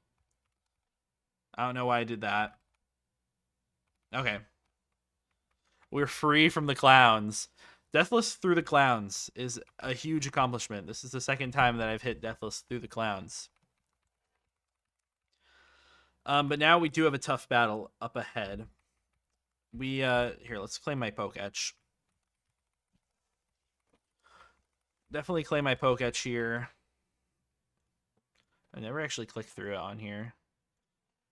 I don't know why I did that. Okay. We're free from the clowns. Deathless through the clowns is a huge accomplishment. This is the second time that I've hit Deathless through the clowns. But now we do have a tough battle up ahead. Here, let's claim my Poketch. Definitely claim my Poketch here. I never actually clicked through it on here.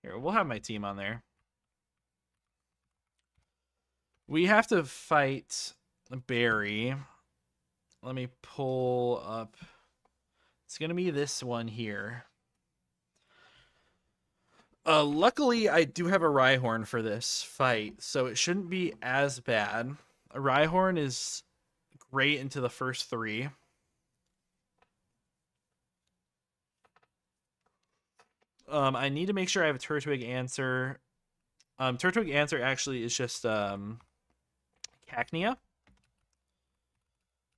Here, we'll have my team on there. We have to fight Barry. Let me pull up. It's going to be this one here. Luckily, I do have a Rhyhorn for this fight, so it shouldn't be as bad. A Rhyhorn is great into the first 3. I need to make sure I have a Turtwig answer. Turtwig answer actually is just Cacnea.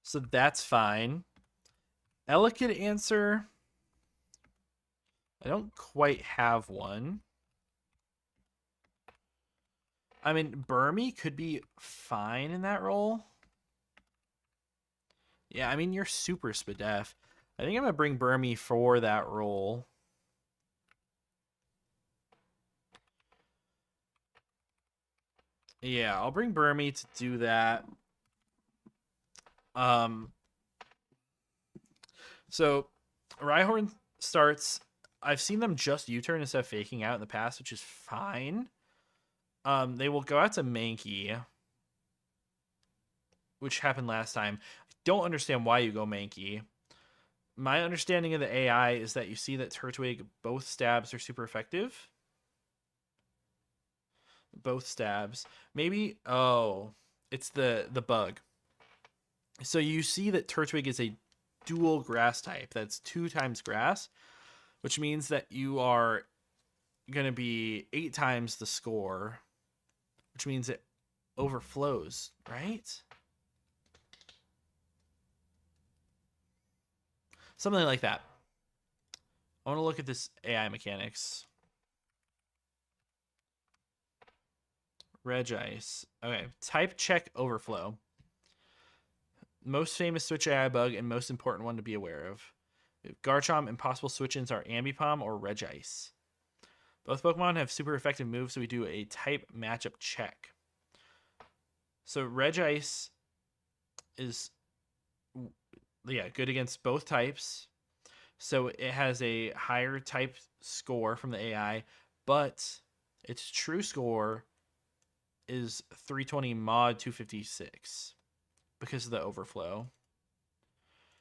So that's fine. Elekid answer. I don't quite have one. I mean, Burmy could be fine in that role. Yeah, I mean, you're super Spadef. I think I'm going to bring Burmy for that role. Yeah, I'll bring Burmy to do that. So Rhyhorn starts. I've seen them just U-turn instead of faking out in the past, which is fine. They will go out to Mankey, which happened last time. I don't understand why you go Mankey. My understanding of the AI is that you see that Turtwig, both stabs are super effective. Both stabs. Maybe, oh, it's the bug. So you see that Turtwig is a dual grass type. That's 2 times grass, which means that you are going to be 8 times the score, which means it overflows, right? Something like that. I want to look at this AI mechanics. Regice. Okay, type check overflow. Most famous switch AI bug and most important one to be aware of. Garchomp and possible switch-ins are Ambipom or Regice. Both Pokemon have super effective moves, so we do a type matchup check. So Regice is, yeah, good against both types. So it has a higher type score from the AI, but its true score is 320 mod 256 because of the overflow.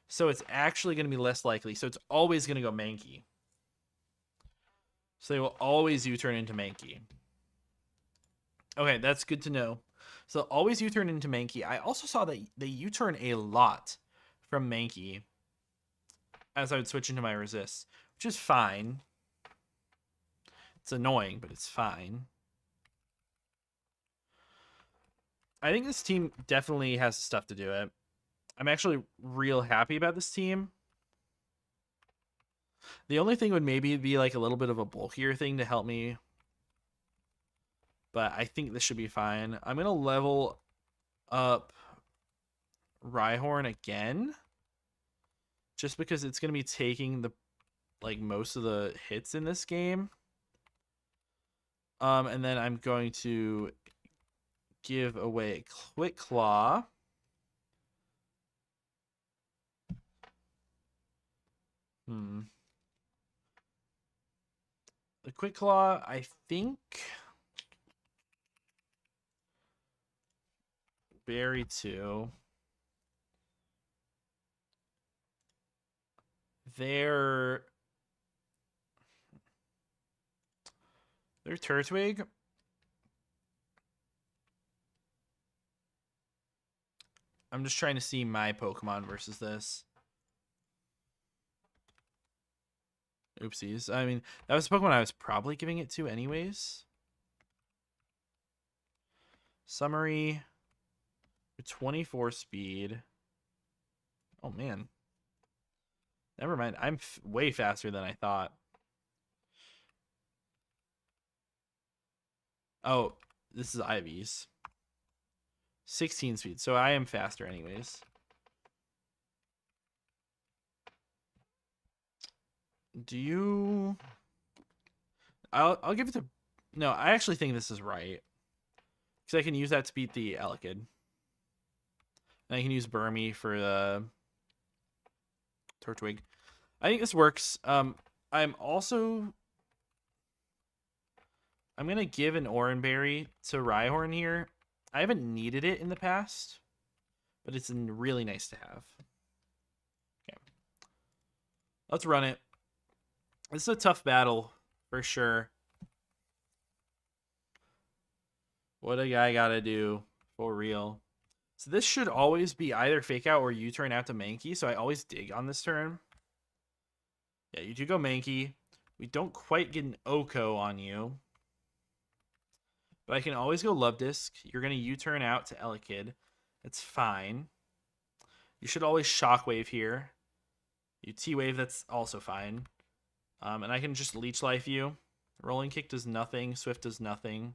So it's actually going to be less likely. So it's always going to go Mankey. So they will always U-turn into Mankey. Okay, that's good to know. So always U-turn into Mankey. I also saw that they U-turn a lot from Mankey as I would switch into my Resist, which is fine. It's annoying, but it's fine. I think this team definitely has stuff to do it. I'm actually real happy about this team. The only thing would maybe be like a little bit of a bulkier thing to help me. But I think this should be fine. I'm going to level up Rhyhorn again. Just because it's going to be taking the most of the hits in this game. And then I'm going to give away Quick Claw. The Quick Claw, I think. Berry 2. Their Turtwig. I'm just trying to see my Pokemon versus this. Oopsies. I mean, that was the Pokemon I was probably giving it to anyways. Summary. 24 speed. Oh, man. Never mind. I'm way faster than I thought. Oh, this is Ivy's. 16 speed. So I am faster anyways. Do you... I'll give it to... No, I actually think this is right. Because I can use that to beat the Elekid. And I can use Burmy for the Turtwig. I think this works. I'm going to give an Oranberry to Rhyhorn here. I haven't needed it in the past, but it's really nice to have. Okay. Let's run it. This is a tough battle for sure. What a guy got to do for real. So this should always be either Fake Out or U-turn out to Mankey, so I always dig on this turn. Yeah, you do go Mankey. We don't quite get an Oko on you. But I can always go Love Disc. You're going to U-turn out to Elekid. It's fine. You should always Shockwave here. You T-Wave, that's also fine. And I can just Leech Life you. Rolling Kick does nothing. Swift does nothing.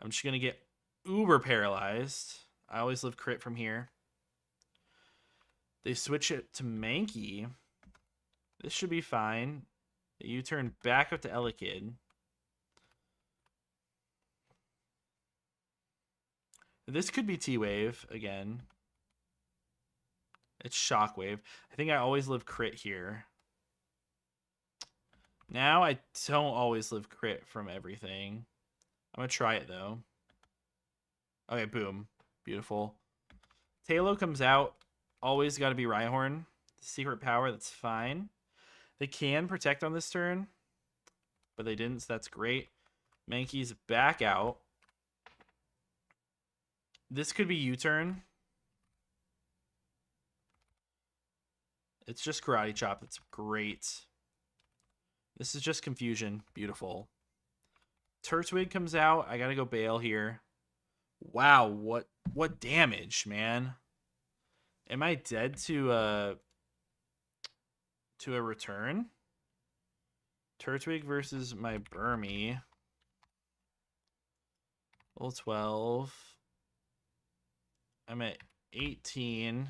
I'm just going to get uber paralyzed. I always live crit from here. They switch it to Mankey. This should be fine. You turn back up to Elekid. This could be T-Wave again. It's Shockwave. I think I always live crit here. Now I don't always live crit from everything. I'm going to try it, though. Okay, boom. Beautiful. Tailo comes out. Always got to be Rhyhorn. Secret power, that's fine. They can protect on this turn, but they didn't, so that's great. Mankey's back out. This could be U-turn. It's just Karate Chop. That's great. This is just confusion. Beautiful. Turtwig comes out. I gotta go Bail here. Wow, what damage, man? Am I dead to a return? Turtwig versus my Burmy. Level 12. I'm at 18.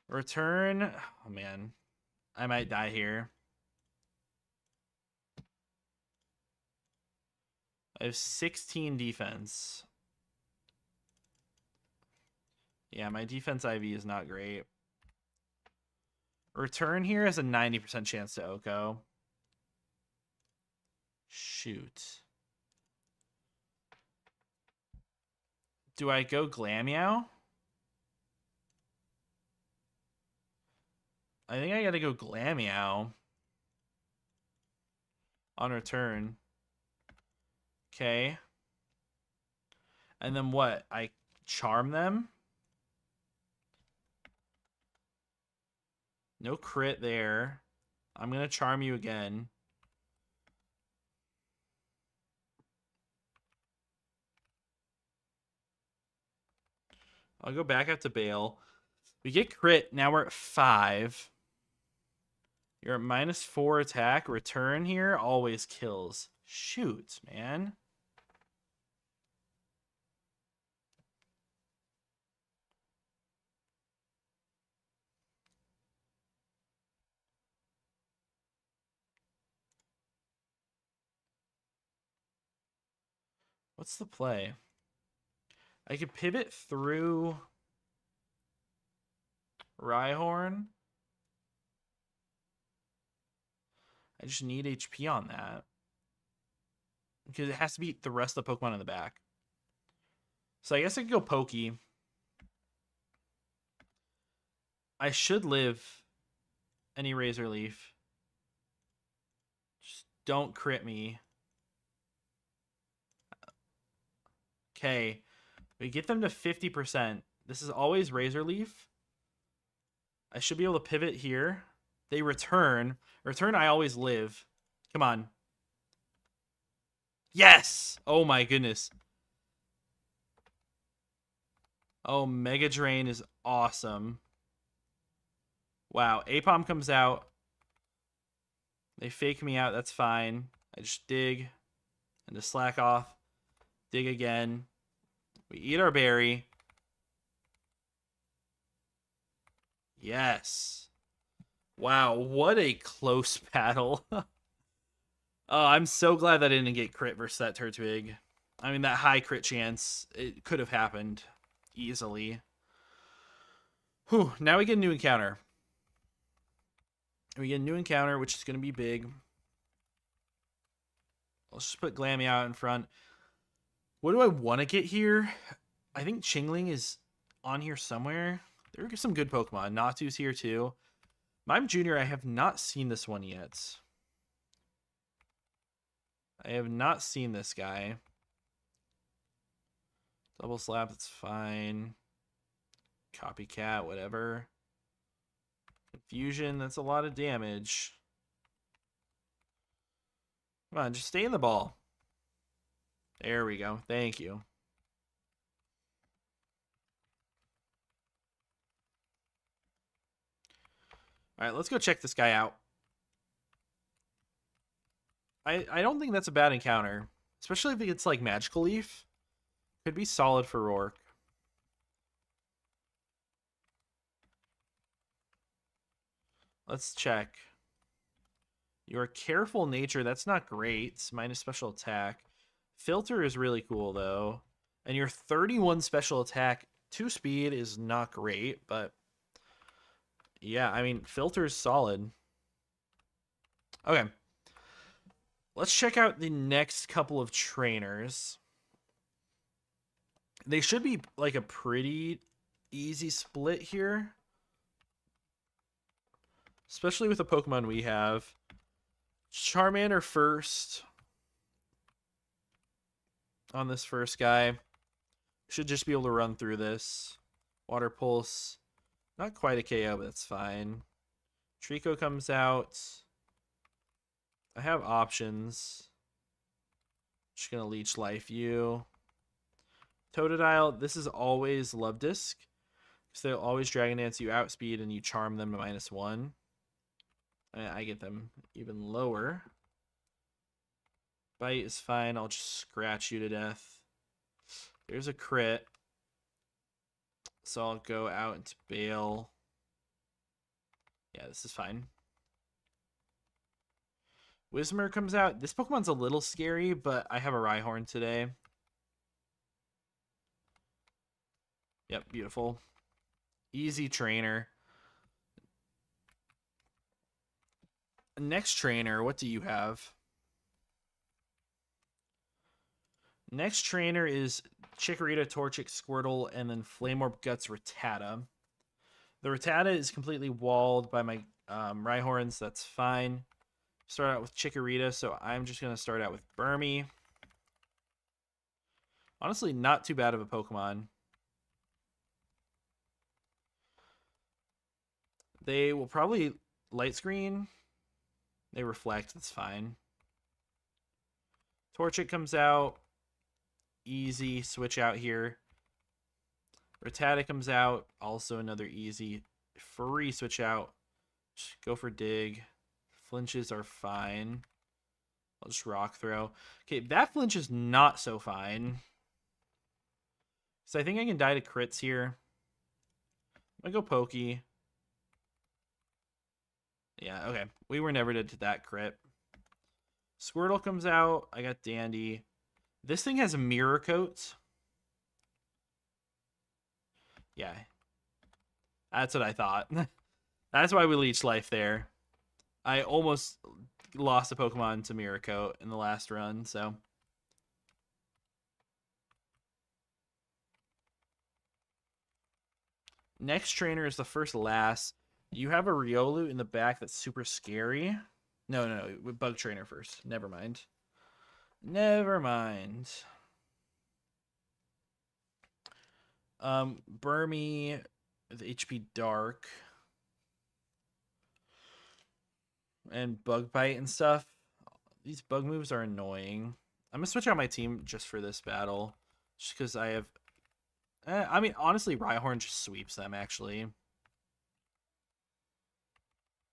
Return. Oh, man. I might die here. I have 16 defense. Yeah, my defense IV is not great. Return here has a 90% chance to Oko. Shoot. Do I go Glameow? I think I gotta go Glameow on return. Okay. And then what? I charm them? No crit there. I'm going to charm you again. I'll go back out to Bale. We get crit. Now we're at 5. You're at -4 attack. Return here always kills. Shoot, man. What's the play? I could pivot through Rhyhorn. I just need HP on that. Because it has to beat the rest of the Pokemon in the back. So I guess I could go Pokey. I should live any Razor Leaf. Just don't crit me. Okay. We get them to 50%. This is always Razor Leaf. I should be able to pivot here. They return. Return, I always live. Come on. Yes! Oh my goodness. Oh, Mega Drain is awesome. Wow, Apom comes out. They fake me out. That's fine. I just dig and just slack off. Dig again. We eat our berry. Yes. Wow, what a close battle. Oh, I'm so glad that I didn't get crit versus that Turtwig. I mean, that high crit chance, it could have happened easily. Whew, now we get a new encounter. We get a new encounter, which is going to be big. Let's just put Glammy out in front. What do I want to get here? I think Chingling is on here somewhere. There are some good Pokemon. Natu's here too. Mime Jr., I have not seen this one yet. I have not seen this guy. Double Slap, that's fine. Copycat, whatever. Confusion, that's a lot of damage. Come on, just stay in the ball. There we go. Thank you. All right, let's go check this guy out. I don't think that's a bad encounter, especially if it's like Magical Leaf. Could be solid for Roark. Let's check. Your careful nature, that's not great. Minus special attack. Filter is really cool though. And your 31 special attack, 2 speed is not great, but yeah, I mean, Filter is solid. Okay. Let's check out the next couple of trainers. They should be like a pretty easy split here. Especially with the Pokemon we have. Charmander first. On this first guy. Should just be able to run through this. Water Pulse. Not quite a KO, but that's fine. Trico comes out. I have options. Just gonna Leech Life you. Totodile, this is always Love Disc. Because they'll always Dragon Dance you outspeed and you charm them to -1. I get them even lower. Bite is fine. I'll just scratch you to death. There's a crit. So I'll go out into Bale. Yeah, this is fine. Whismur comes out. This Pokemon's a little scary, but I have a Rhyhorn today. Yep, beautiful. Easy trainer. Next trainer, what do you have? Next trainer is Chikorita, Torchic, Squirtle, and then Flamorb, Guts, Rattata. The Rattata is completely walled by my Rhyhorns. That's fine. Start out with Chikorita, so I'm just going to start out with Burmy. Honestly, not too bad of a Pokemon. They will probably Light Screen. They reflect, that's fine. Torchic comes out. Easy switch out here. Rattata comes out. Also another easy free switch out. Just go for dig. Flinches are fine. I'll just rock throw. Okay, that flinch is not so fine. So I think I can die to crits here. I'm gonna go pokey. Yeah, okay. We were never dead to that crit. Squirtle comes out. I got Dandy. This thing has mirror coats. Yeah. That's what I thought. That's why we leech life there. I almost lost a Pokemon to mirror coat in the last run, so. Next trainer is the first last. You have a Riolu in the back that's super scary. No. Bug trainer first. Never mind. Burmy with HP Dark. And Bug Bite and stuff. These bug moves are annoying. I'm going to switch out my team just for this battle. Just because I have... I mean, honestly, Rhyhorn just sweeps them, actually.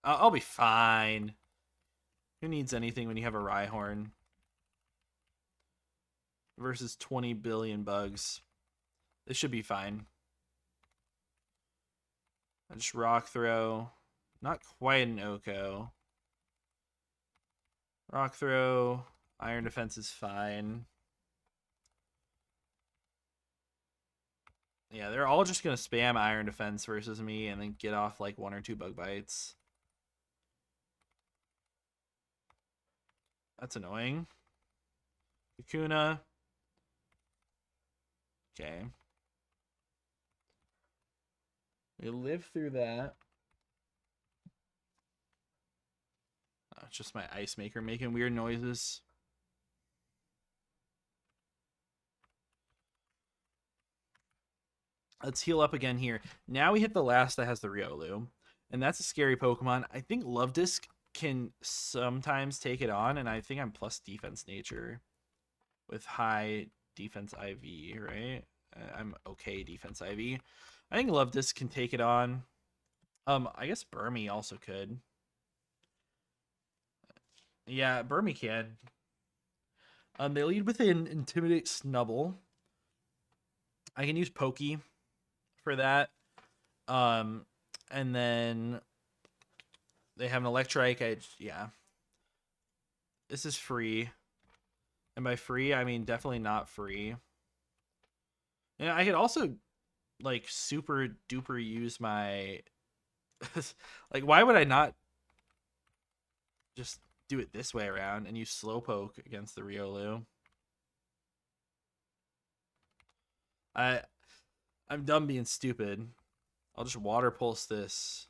I'll be fine. Who needs anything when you have a Rhyhorn? Versus 20 billion bugs. This should be fine. I just rock throw. Not quite an Oko. Rock throw. Iron defense is fine. Yeah, they're all just going to spam iron defense versus me and then get off like 1 or 2 bug bites. That's annoying. Kakuna. Okay. We live through that. It's just my ice maker making weird noises. Let's heal up again here. Now we hit the last that has the Riolu. And that's a scary Pokemon. I think Love Disc can sometimes take it on. And I think I'm plus defense nature with high defense IV, right? I'm okay defense IV. I think Love Disc can take it on. I guess Burmy also could. Yeah, Burmy can. They lead with an Intimidate Snubble. I can use Pokey for that. And then they have an Electrike. Yeah. This is free. And by free, I mean definitely not free. And I could also, like, super duper use my... like, why would I not just do it this way around and use Slowpoke against the Riolu? I'm done being stupid. I'll just Water Pulse this.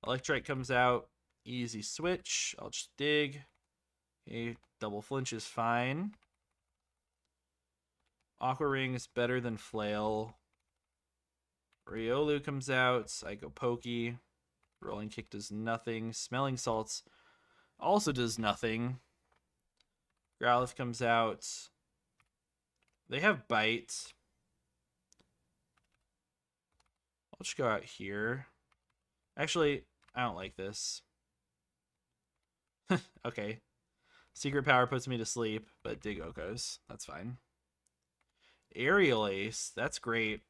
Electrike comes out. Easy switch. I'll just dig. Okay, double flinch is fine. Aqua Ring is better than Flail. Riolu comes out. I go Pokey. Rolling Kick does nothing. Smelling Salts also does nothing. Growlithe comes out. They have Bite. I'll just go out here. Actually, I don't like this. Okay. Secret Power puts me to sleep, but Dig Okos. That's fine. Aerial Ace. That's great.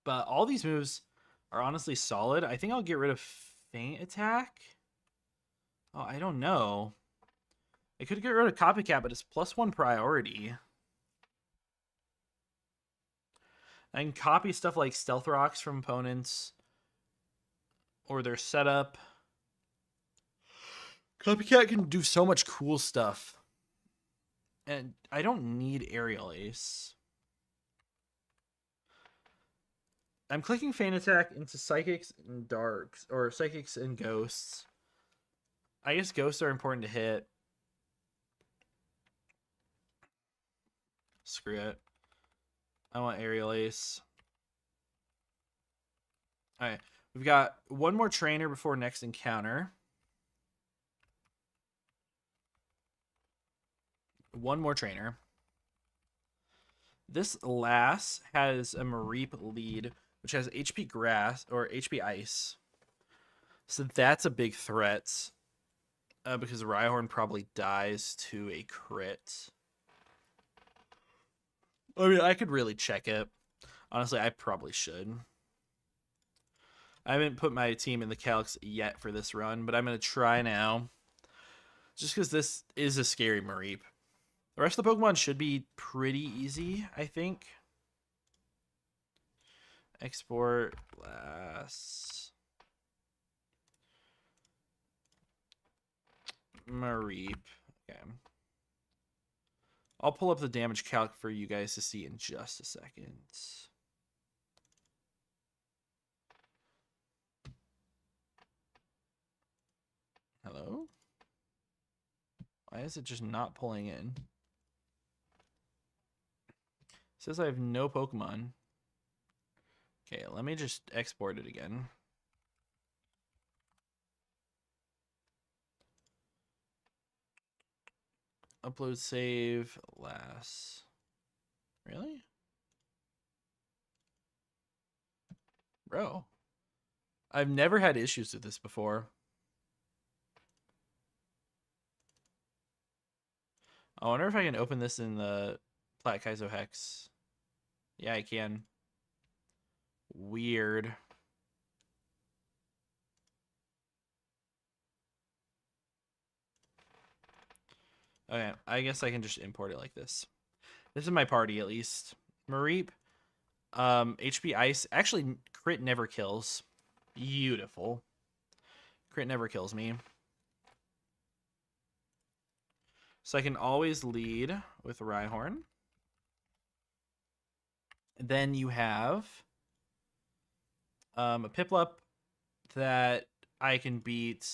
But all these moves are honestly solid. I think I'll get rid of Feint Attack. Oh, I don't know. I could get rid of Copycat, but it's +1 priority. I can copy stuff like Stealth Rocks from opponents or their setup. Copycat can do so much cool stuff. And I don't need Aerial Ace. I'm clicking Feint Attack into Psychics and Darks, or Psychics and Ghosts. I guess Ghosts are important to hit. Screw it. I want Aerial Ace. Alright, we've got one more trainer before next encounter. One more trainer. This Lass has a Mareep lead, which has HP Grass or HP Ice. So that's a big threat. Because Rhyhorn probably dies to a crit. I mean, I could really check it. Honestly, I probably should. I haven't put my team in the calcs yet for this run, but I'm going to try now. Just because this is a scary Mareep. The rest of the Pokemon should be pretty easy, I think. Export Lass. Mareep. Okay. I'll pull up the damage calc for you guys to see in just a second. Hello? Why is it just not pulling in? It says I have no Pokemon. Okay, let me just export it again. Upload save Lass. Really? Bro. I've never had issues with this before. I wonder if I can open this in the Kaizo Hex. Yeah, I can. Weird. Okay, I guess I can just import it like this. This is my party, at least. Mareep. HP Ice. Actually, crit never kills. Beautiful. Crit never kills me. So I can always lead with Rhyhorn. Then you have a Piplup that I can beat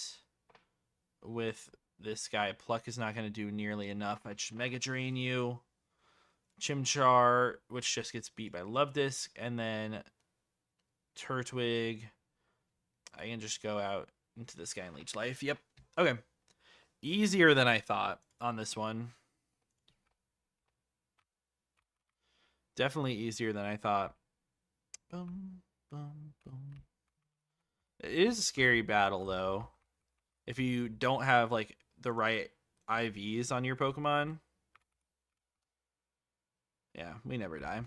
with this guy. Pluck is not going to do nearly enough. I just Mega Drain you. Chimchar, which just gets beat by Love Disc. And then Turtwig. I can just go out into this guy and Leech Life. Yep. Okay. Easier than I thought on this one. Definitely easier than I thought. Boom, boom, boom. It is a scary battle, though. If you don't have, like, the right IVs on your Pokemon. Yeah, we never die.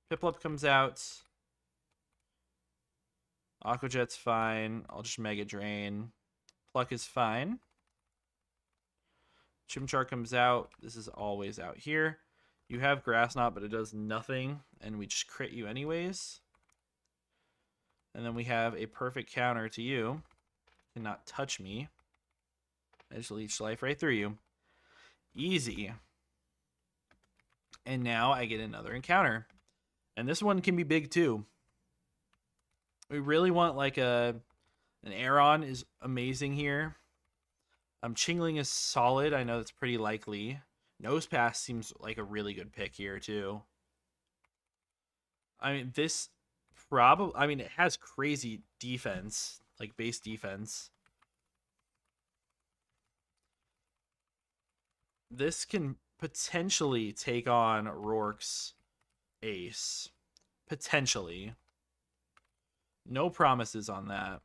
Piplup comes out. Aqua Jet's fine. I'll just Mega Drain. Pluck is fine. Chimchar comes out. This is always out here. You have Grass Knot, but it does nothing, and we just crit you anyways. And then we have a perfect counter to you. Cannot touch me. I just Leech Life right through you. Easy. And now I get another encounter. And this one can be big too. We really want like an Aeron is amazing here. Chingling is solid. I know that's pretty likely. Nosepass seems like a really good pick here too. I mean, this probably, I mean, it has crazy defense, like base defense. This can potentially take on Roark's ace. Potentially. No promises on that.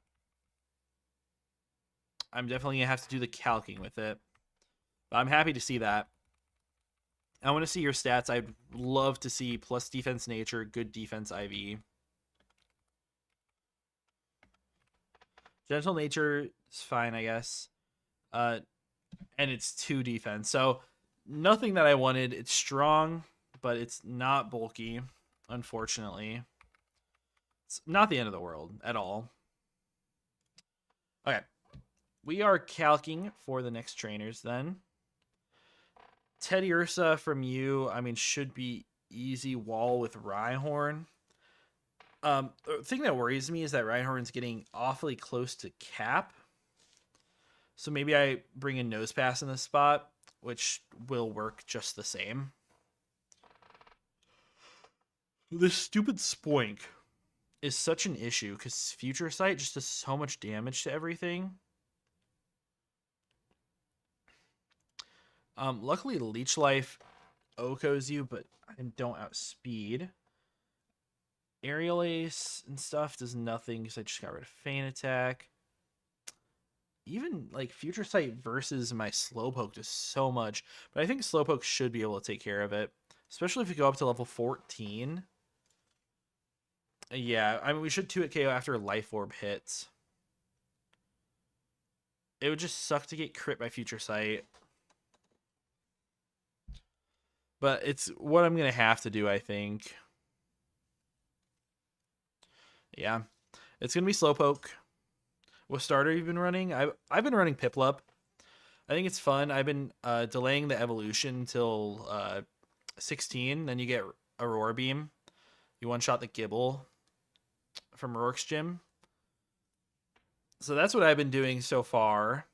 I'm definitely going to have to do the calcing with it. But I'm happy to see that. I want to see your stats. I'd love to see plus defense nature, good defense IV. Gentle nature is fine, I guess. And it's 2 defense. So nothing that I wanted. It's strong, but it's not bulky, unfortunately. It's not the end of the world at all. Okay. We are calcing for the next trainers then. Teddy Ursa from you, I mean, should be easy wall with Rhyhorn. The thing that worries me is that Rhyhorn's getting awfully close to cap. So maybe I bring in Nosepass in this spot, which will work just the same. This stupid Spoink is such an issue because Future Sight just does so much damage to everything. Luckily, Leech Life Oko's you, but I don't outspeed. Aerial Ace and stuff does nothing because I just got rid of Feint Attack. Even like Future Sight versus my Slowpoke does so much, but I think Slowpoke should be able to take care of it, especially if you go up to level 14. Yeah, I mean, we should 2-hit KO after Life Orb hits. It would just suck to get crit by Future Sight. But it's what I'm going to have to do, I think. Yeah. It's going to be Slowpoke. What starter you've been running? I've been running Piplup. I think it's fun. I've been delaying the evolution until 16. Then you get a Roar Beam. You one-shot the Gibble from Roark's gym. So that's what I've been doing so far.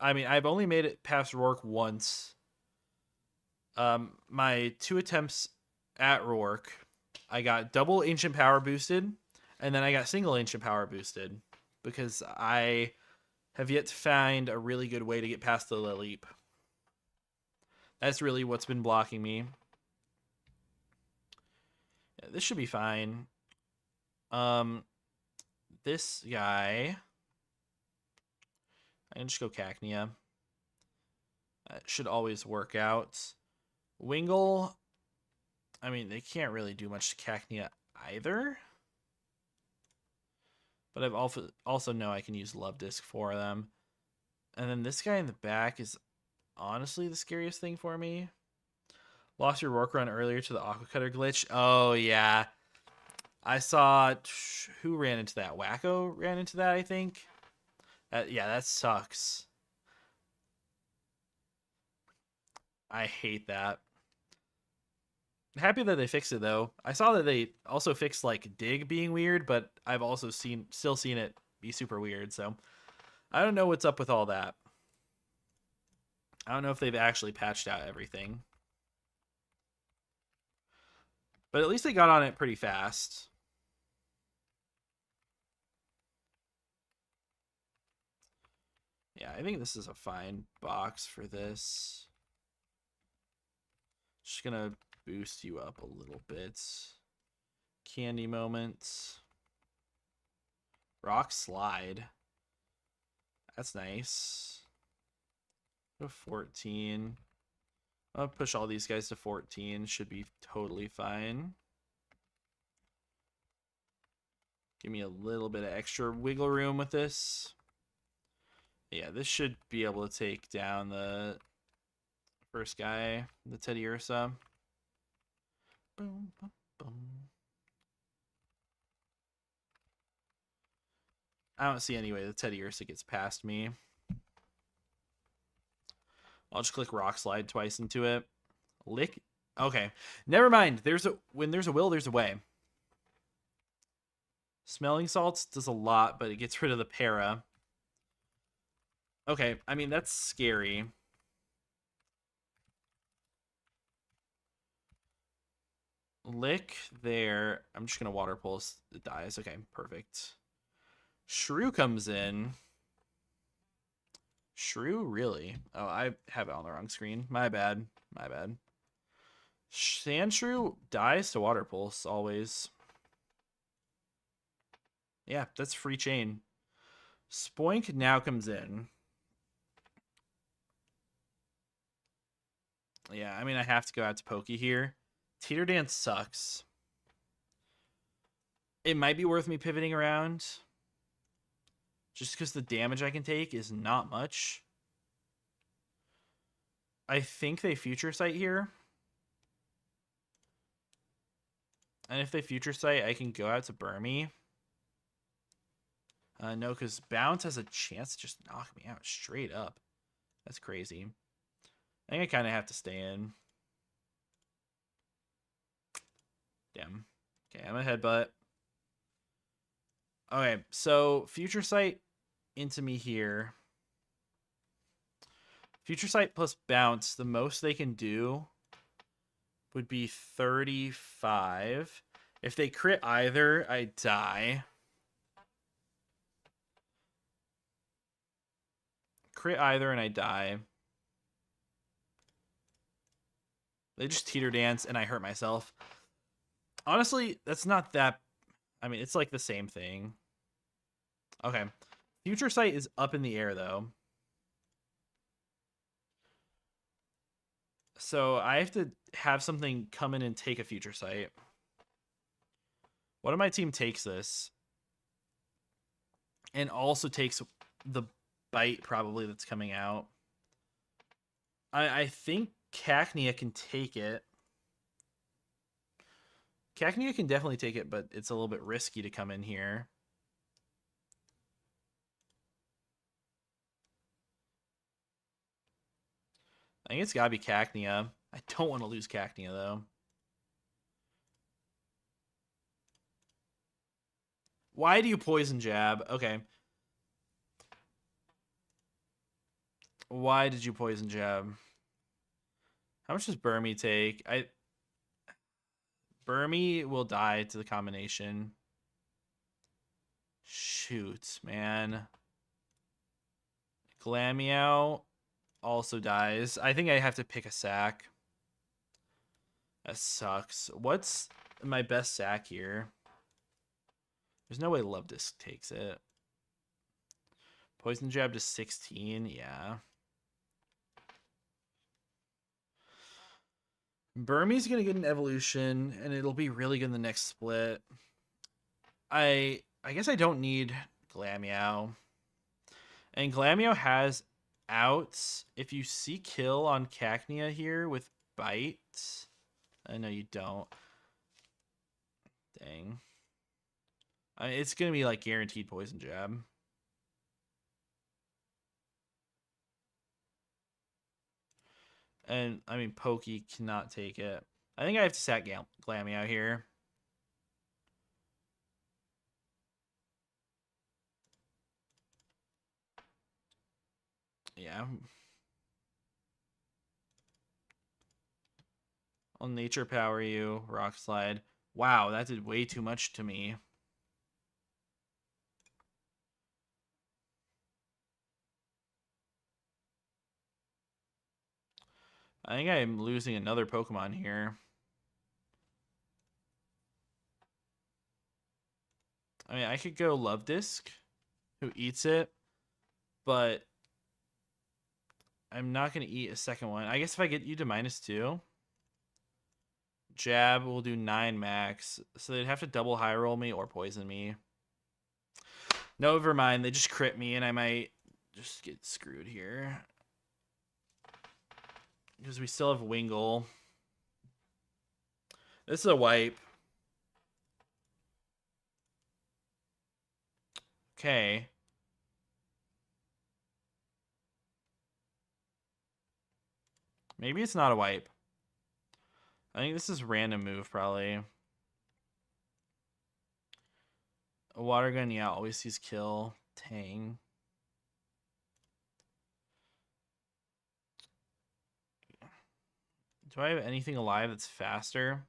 I mean, I've only made it past Roark once. My 2 attempts at Roark, I got double Ancient Power boosted, and then I got single Ancient Power boosted because I have yet to find a really good way to get past the Leap. That's really what's been blocking me. Yeah, this should be fine. This guy, I can just go Cacnea. It should always work out. Wingull, I mean, they can't really do much to Cacnea either. But I've also know I can use Love Disc for them. And then this guy in the back is honestly the scariest thing for me. Lost your Roark run earlier to the Aqua Cutter glitch. Oh, yeah. I saw who ran into that. Wacko ran into that, I think. Yeah, that sucks. I hate that. Happy that they fixed it though. I saw that they also fixed like dig being weird, but I've also still seen it be super weird. So I don't know what's up with all that. I don't know if they've actually patched out everything, but at least they got on it pretty fast. Yeah, I think this is a fine box for this. Just gonna boost you up a little bit. Candy moments. Rock slide. That's nice. Go 14. I'll push all these guys to 14. Should be totally fine. Give me a little bit of extra wiggle room with this. Yeah, this should be able to take down the first guy, the Teddy Ursa. Boom, boom, boom. I don't see any way the Teddy Ursa gets past me. I'll just click Rock Slide twice into it. Lick. Okay. Never mind. When there's a will, there's a way. Smelling Salts does a lot, but it gets rid of the para. Okay. I mean, that's scary. Lick there. I'm just going to Water Pulse. It dies. Okay. Perfect. Shrew comes in. Shrew, really? Oh, I have it on the wrong screen. My bad. My bad. Sandshrew dies to Water Pulse, always. Yeah, that's free chain. Spoink now comes in. Yeah, I mean, I have to go out to Pokey here. Teeter Dance sucks. It might be worth me pivoting around. Just because the damage I can take is not much. I think they Future Sight here. And if they Future Sight, I can go out to Burmy. No, because Bounce has a chance to just knock me out straight up. That's crazy. I think I kind of have to stay in. Damn. Okay, I'm a headbutt. Okay, so Future Sight into me here. Future Sight plus Bounce, the most they can do would be 35. If they crit either, I die. Crit either and I die. They just teeter dance and I hurt myself. Honestly, that's not that... I mean, it's like the same thing. Okay. Future Sight is up in the air, though. So I have to have something come in and take a Future Sight. One of my team takes this. And also takes the bite, probably, that's coming out. I think Cacnea can take it. Cacnea can definitely take it, but it's a little bit risky to come in here. I think it's got to be Cacnea. I don't want to lose Cacnea, though. Why do you Poison Jab? Okay. Why did you Poison Jab? How much does Burmy take? Burmy will die to the combination. Shoot, man. Glameow also dies. I think I have to pick a sack. That sucks. What's my best sack here? There's no way Love Disc takes it. Poison Jab to 16, yeah. Burmy's gonna get an evolution, and it'll be really good in the next split. I guess I don't need Glameow. And Glameow has outs. If you see kill on Cacnea here with Bite, I know you don't. Dang. It's going to be like guaranteed Poison Jab. And, I mean, Pokey cannot take it. I think I have to sack Glameow here. Yeah. I'll Nature Power you. Rock Slide. Wow, that did way too much to me. I think I'm losing another Pokemon here. I mean, I could go Love Disc, who eats it, but I'm not going to eat a second one. I guess if I get you to -2, Jab will do 9 max, so they'd have to double high roll me or poison me. Never mind, they just crit me, and I might just get screwed here. Because we still have Wingull. This is a wipe. Okay. Maybe it's not a wipe. I think this is random move, probably. A water gun, yeah, always sees kill. Tang. Do I have anything alive that's faster?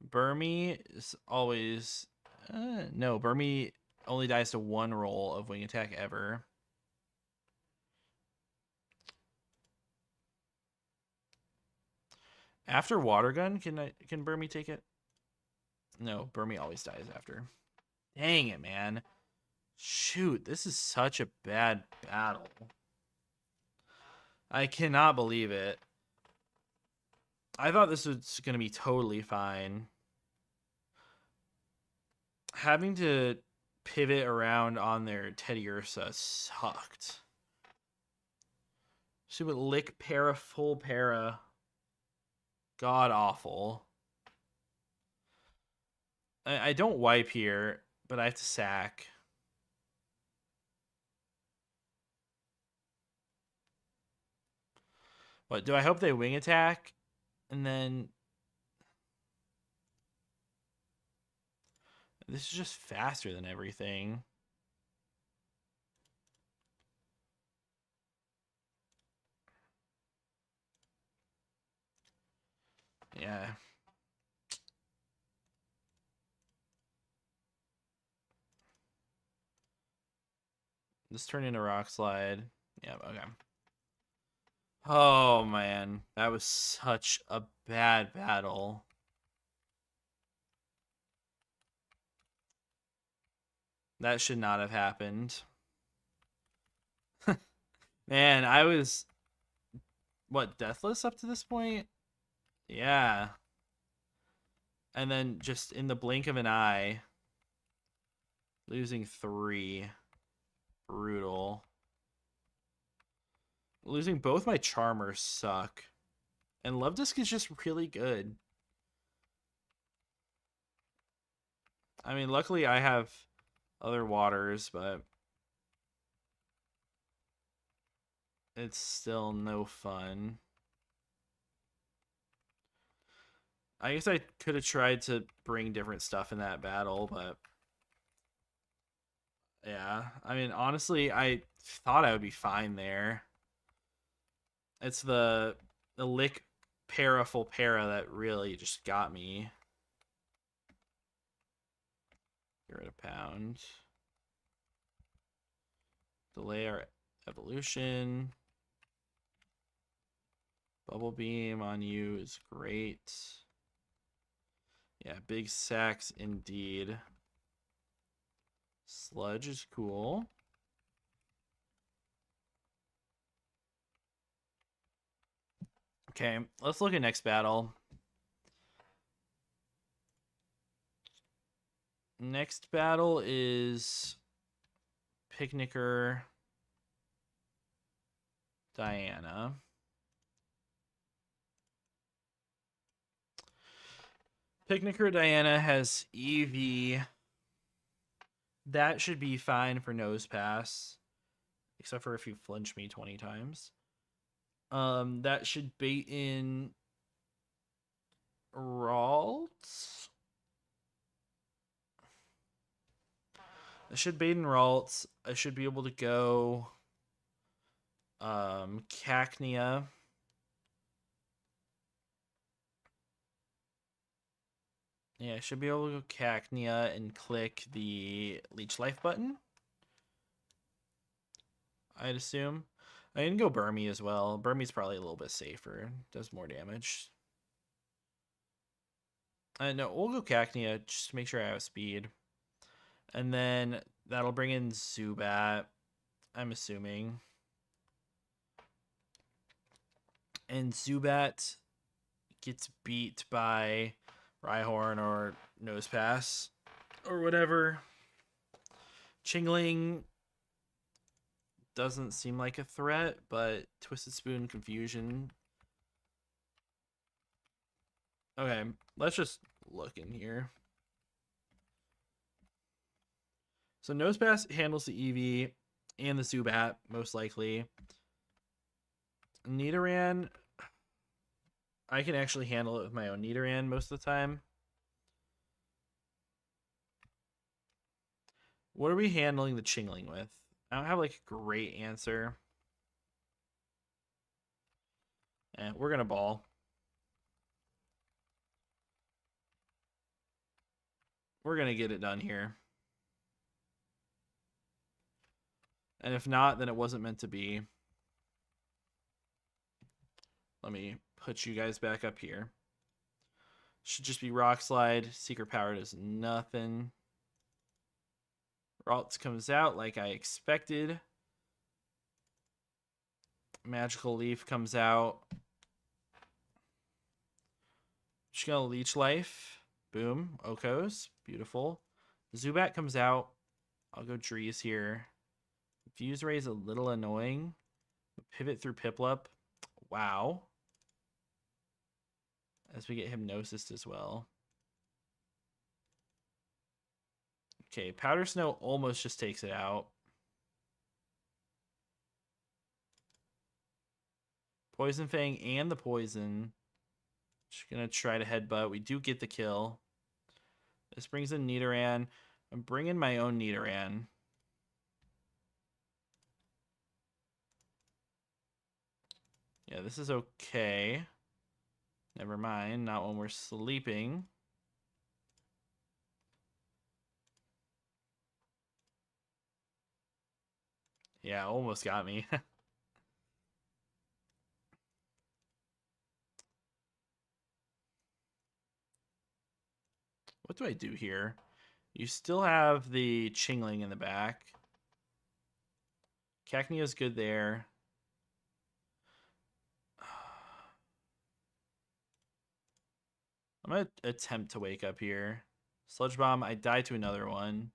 Burmy is always... no, Burmy only dies to 1 roll of wing attack ever. After water gun, can Burmy take it? No, Burmy always dies after. Dang it, man. Shoot, this is such a bad battle. I cannot believe it. I thought this was going to be totally fine. Having to pivot around on their Teddy Ursa sucked. She would lick para, full para. God awful. I don't wipe here, but I have to sack. What, do I hope they wing attack? And then... This is just faster than everything. Yeah. This turned into Rock Slide. Yeah, okay. Oh man, that was such a bad battle. That should not have happened. Man, I was what, deathless up to this point? Yeah. And then just in the blink of an eye, losing 3. Brutal. Losing both my charmers suck. And Love Disc is just really good. I mean, luckily I have other waters, but it's still no fun. I guess I could have tried to bring different stuff in that battle, but yeah. I mean, honestly, I thought I would be fine there. It's the lick para full para that really just got me. Get rid of pound. Delay our evolution. Bubble beam on you is great. Yeah, big sacks indeed. Sludge is cool. Okay, let's look at next battle. Next battle is Picnicker Diana. Picnicker Diana has EV. That should be fine for nose pass, except for if you flinch me 20 times. That should bait in Ralts. I should bait in Ralts. I should be able to go Cacnea. Yeah, I should be able to go Cacnea and click the Leech Life button. I'd assume. I can go Burmy as well. Burmy's probably a little bit safer. Does more damage. No, we'll go Cacnea just to make sure I have speed. And then that'll bring in Zubat, I'm assuming. And Zubat gets beat by Rhyhorn or Nosepass or whatever. Chingling doesn't seem like a threat, but Twisted Spoon, Confusion. Okay, let's just look in here. So Nosepass handles the Eevee and the Zubat, most likely. Nidoran, I can actually handle it with my own Nidoran most of the time. What are we handling the Chingling with? I don't have like a great answer. And we're gonna ball. We're gonna get it done here. And if not, then it wasn't meant to be. Let me put you guys back up here. Should just be Rock Slide. Secret Power does nothing. Ralts comes out like I expected. Magical Leaf comes out. Just gonna Leech Life. Boom. Okos. Beautiful. Zubat comes out. I'll go Drees here. Fuse Ray is a little annoying. Pivot through Piplup. Wow. As we get Hypnosis as well. Okay, Powder Snow almost just takes it out. Poison Fang and the poison. Just gonna try to headbutt. We do get the kill. This brings in Nidoran. I'm bringing my own Nidoran. Yeah, this is okay. Never mind, not when we're sleeping. Yeah, almost got me. What do I do here? You still have the Chingling in the back. Cacneo's good there. I'm going to attempt to wake up here. Sludge Bomb, I die to another one.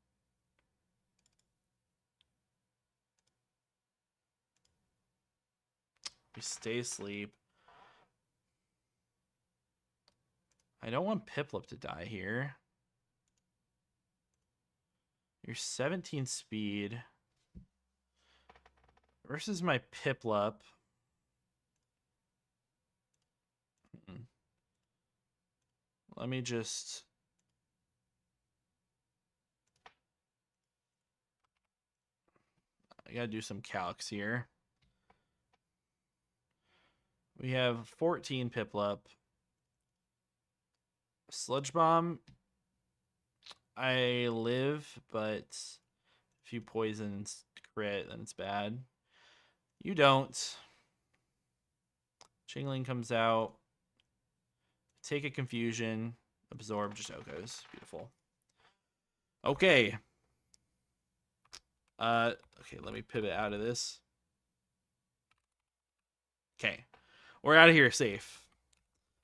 We stay asleep. I don't want Piplup to die here. You're 17 speed versus my Piplup. Let me just... I gotta do some calcs here. We have 14 Piplup. Sludge Bomb. I live, but if you poison crit, then it's bad. You don't. Chingling comes out. Take a Confusion. Absorb just Okos. Beautiful. Okay. Okay, let me pivot out of this. Okay. We're out of here safe.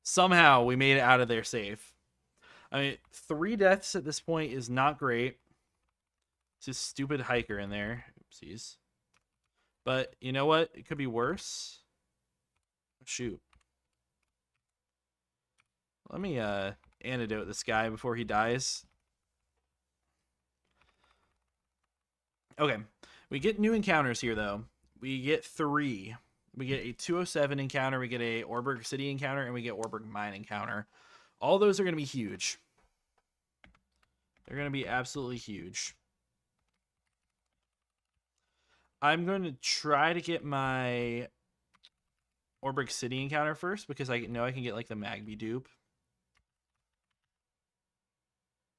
Somehow we made it out of there safe. I mean, 3 deaths at this point is not great. It's just stupid hiker in there. Oopsies. But you know what? It could be worse. Shoot. Let me antidote this guy before he dies. Okay. We get new encounters here, though. We get 3. We get a 207 encounter, we get a Orberg City encounter, and we get Orberg Mine encounter. All those are going to be huge. They're going to be absolutely huge. I'm going to try to get my Orberg City encounter first, because I know I can get like the Magby dupe.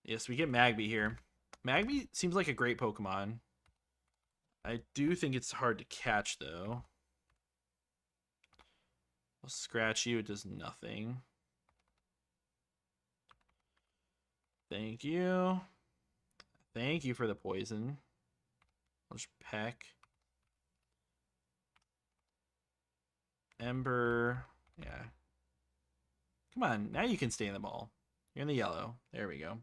Yes, we get Magby here. Magby seems like a great Pokemon. I do think it's hard to catch, though. I'll scratch you. It does nothing. Thank you. Thank you for the poison. I'll just peck. Ember. Yeah. Come on. Now you can stay in the ball. You're in the yellow. There we go.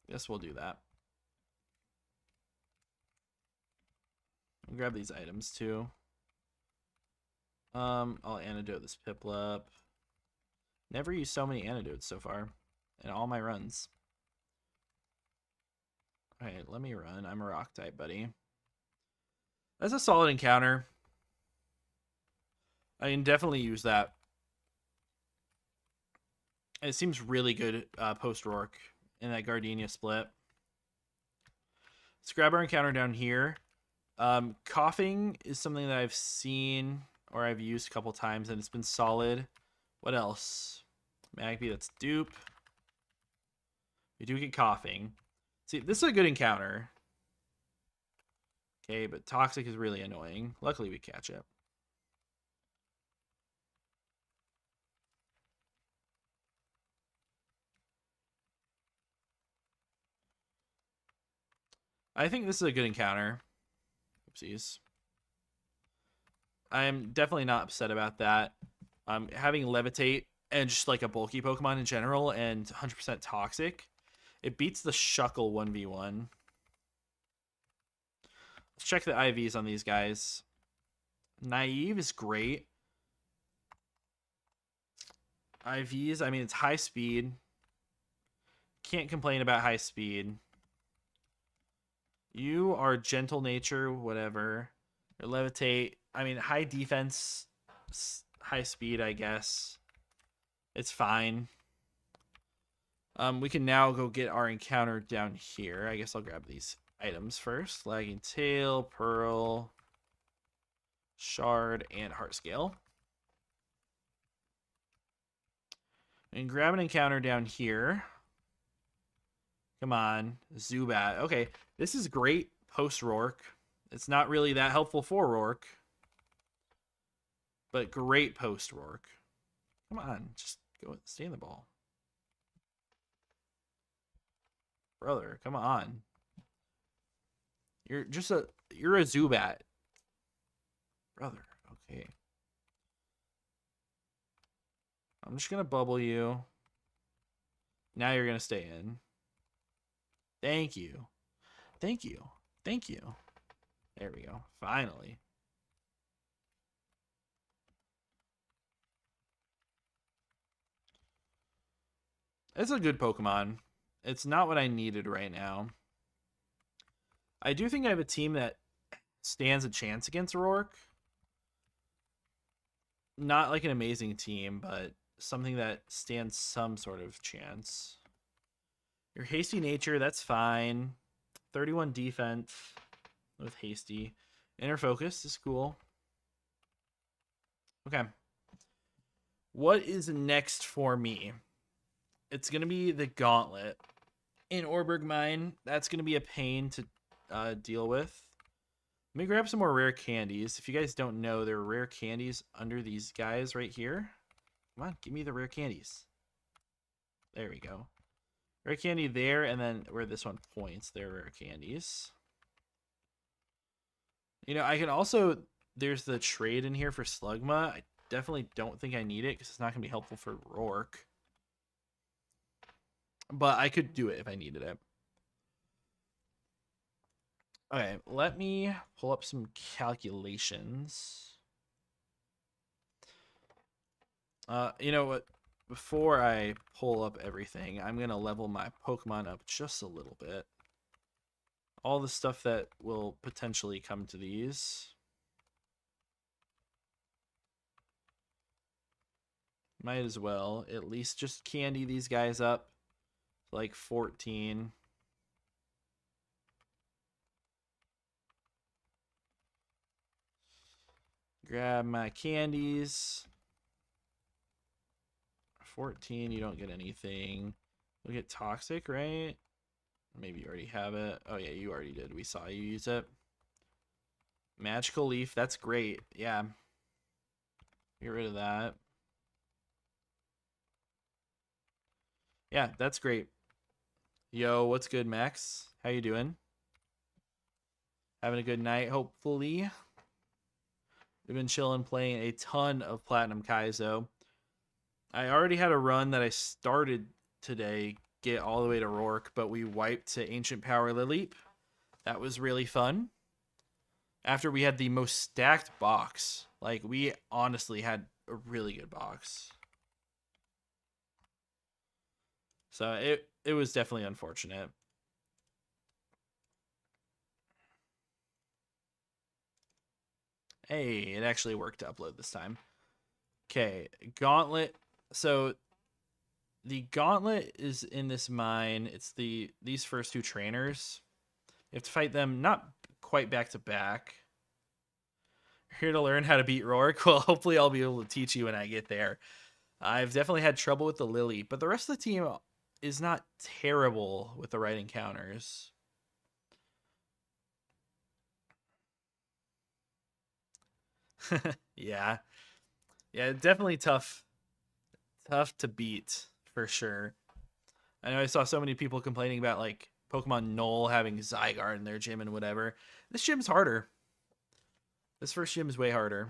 Guess we'll do that. I'll grab these items too. I'll antidote this Piplup. Never used so many antidotes so far in all my runs. Alright, let me run. I'm a rock type, buddy. That's a solid encounter. I can definitely use that. It seems really good post Roark in that Gardenia split. Let's grab our encounter down here. Coughing is something that I've seen or I've used a couple times and it's been solid. What else? Magby, that's dupe. We do get coughing. See, this is a good encounter. Okay, but toxic is really annoying. Luckily, we catch it. I think this is a good encounter. Oopsies. I'm definitely not upset about that. Having Levitate and just like a bulky Pokemon in general and 100% toxic, it beats the Shuckle 1v1. Let's check the IVs on these guys. Naive is great. IVs, I mean, it's high speed. Can't complain about high speed. You are gentle nature, whatever. Or levitate. I mean, high defense, high speed, I guess. It's fine. We can now go get our encounter down here. I guess I'll grab these items first. Lagging Tail, Pearl, Shard, and Heart Scale. And grab an encounter down here. Come on. Zubat. Okay, this is great post-Roark. It's not really that helpful for Roark, but great post Roark. Come on, just go stay in the ball. Brother, come on. You're a Zubat. Brother, okay. I'm just gonna bubble you. Now you're gonna stay in. Thank you. Thank you. Thank you. There we go. Finally. It's a good Pokemon. It's not what I needed right now. I do think I have a team that stands a chance against Roark. Not like an amazing team, but something that stands some sort of chance. Your hasty nature, that's fine. 31 defense with hasty. Inner focus is cool. Okay. What is next for me? It's going to be the Gauntlet. In Orberg Mine, that's going to be a pain to deal with. Let me grab some more rare candies. If you guys don't know, there are rare candies under these guys right here. Come on, give me the rare candies. There we go. Rare candy there, and then where this one points, there are rare candies. You know, I can also... There's the trade in here for Slugma. I definitely don't think I need it because it's not going to be helpful for Roark. But I could do it if I needed it. Okay, let me pull up some calculations. You know what? Before I pull up everything, I'm going to level my Pokemon up just a little bit. All the stuff that will potentially come to these. Might as well at least just candy these guys up. Like 14. Grab my candies. 14, you don't get anything. You'll get toxic, right? Maybe you already have it. Oh yeah, you already did. We saw you use it. Magical Leaf, that's great. Yeah. Get rid of that. Yeah, that's great. Yo, what's good, Max? How you doing? Having a good night, hopefully. We've been chilling, playing a ton of Platinum Kaizo. I already had a run that I started today, get all the way to Roark, but we wiped to Ancient Power Lileep. That was really fun. After we had the most stacked box. Like, we honestly had a really good box. So it was definitely unfortunate. Hey, it actually worked to upload this time. Okay, Gauntlet. So the Gauntlet is in this mine. It's these first two trainers. You have to fight them not quite back to back. Here to learn how to beat Roark. Well, hopefully I'll be able to teach you when I get there. I've definitely had trouble with the Lily, but the rest of the team is not terrible with the right encounters. Yeah. Yeah, definitely tough. Tough to beat, for sure. I know I saw so many people complaining about, like, Pokemon Null having Zygarde in their gym and whatever. This gym's harder. This first gym is way harder.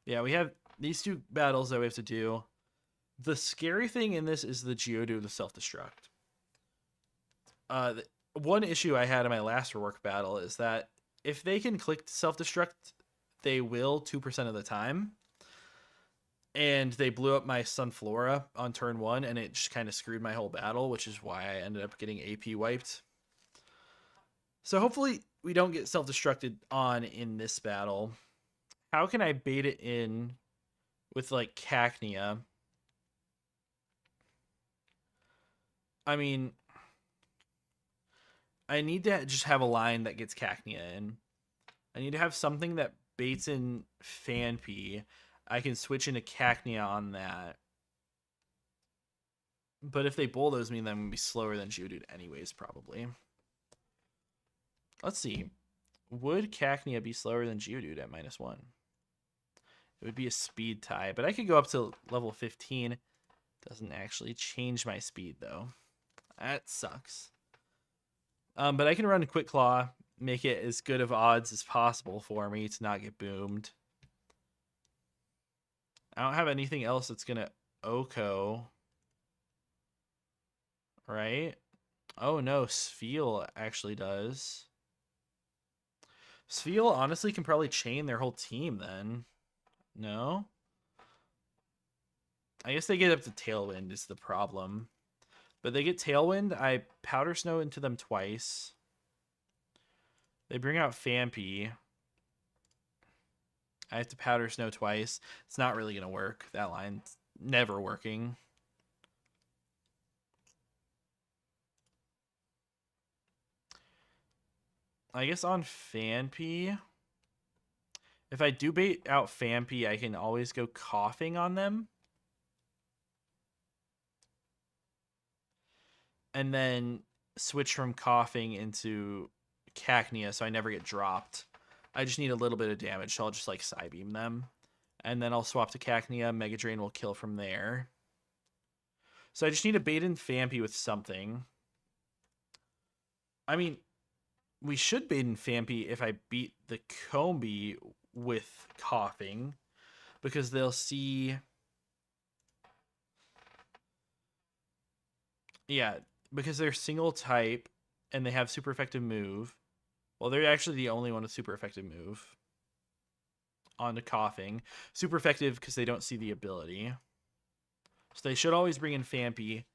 Yeah, we have these two battles that we have to do. The scary thing in this is the Geodude, the self-destruct. One issue I had in my last Roark battle is that if they can click self-destruct, they will 2% of the time. And they blew up my Sunflora on turn 1, and it just kind of screwed my whole battle, which is why I ended up getting AP wiped. So hopefully we don't get self-destructed on in this battle. How can I bait it in with, like, Cacnea? I mean, I need to just have a line that gets Cacnea in. I need to have something that baits in Phanpy. I can switch into Cacnea on that. But if they bulldoze me, then I'm going to be slower than Geodude anyways, probably. Let's see. Would Cacnea be slower than Geodude at -1? It would be a speed tie, but I could go up to level 15. Doesn't actually change my speed, though. That sucks. But I can run Quick Claw, make it as good of odds as possible for me to not get boomed. I don't have anything else that's going to Oko. Right? Oh, no. Spheal actually does. Spheal honestly can probably chain their whole team then. No? I guess they get up to Tailwind is the problem. But they get Tailwind. I Powder Snow into them twice. They bring out Phanpy. I have to Powder Snow twice. It's not really going to work. That line's never working. I guess on Phanpy, if I do bait out Phanpy, I can always go Coughing on them. And then switch from Coughing into Cacnea so I never get dropped. I just need a little bit of damage, so I'll just like Psybeam them. And then I'll swap to Cacnea. Mega Drain will kill from there. So I just need to bait in Phanpy with something. I mean, we should bait in Phanpy if I beat the Combee with Coughing. Because they'll see... Yeah, because they're single type and they have super effective move. Well, they're actually the only one with super effective move. On to Coughing. Super effective because they don't see the ability. So they should always bring in Phanpy.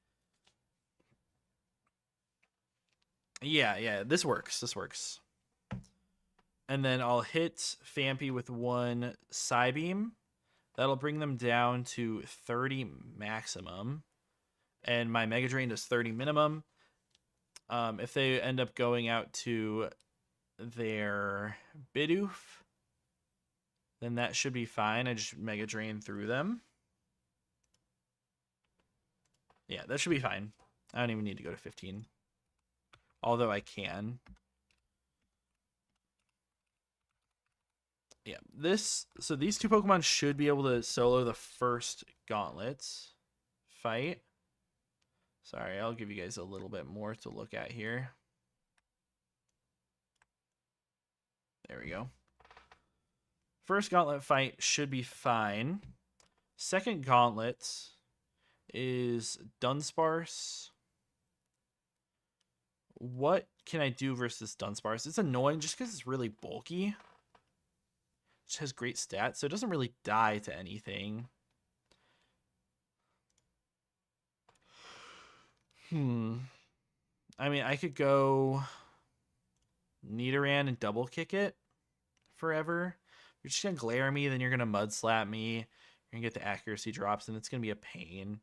Yeah, this works. This works. And then I'll hit Phanpy with one Psybeam. That'll bring them down to 30 maximum. And my Mega Drain does 30 minimum. If they end up going out to their Bidoof, then that should be fine. I just Mega Drain through them. Yeah, that should be fine. I don't even need to go to 15. Although I can. Yeah, so these two Pokemon should be able to solo the first Gauntlets fight. Sorry, I'll give you guys a little bit more to look at here. There we go. First Gauntlet fight should be fine. Second Gauntlet is Dunsparce. What can I do versus Dunsparce? It's annoying just because it's really bulky. It just has great stats, so it doesn't really die to anything. I mean, I could go Nidoran and double kick it forever. You're just going to glare at me, then you're going to mud slap me. You're going to get the accuracy drops, and it's going to be a pain.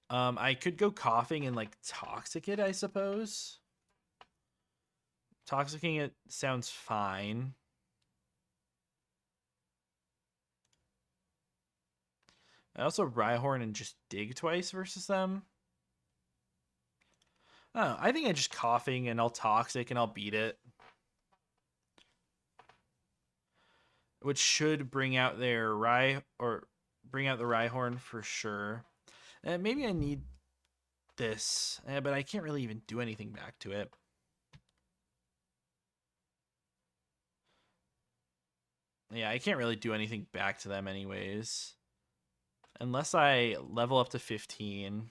I could go Coughing and like Toxic it, I suppose. Toxicking it sounds fine. I also Rhyhorn and just dig twice versus them. Oh, I think I just Coughing and I'll Toxic and I'll beat it. Which should bring out their bring out the Rhyhorn for sure. And maybe I need this, but I can't really even do anything back to it. Yeah, I can't really do anything back to them anyways. Unless I level up to 15.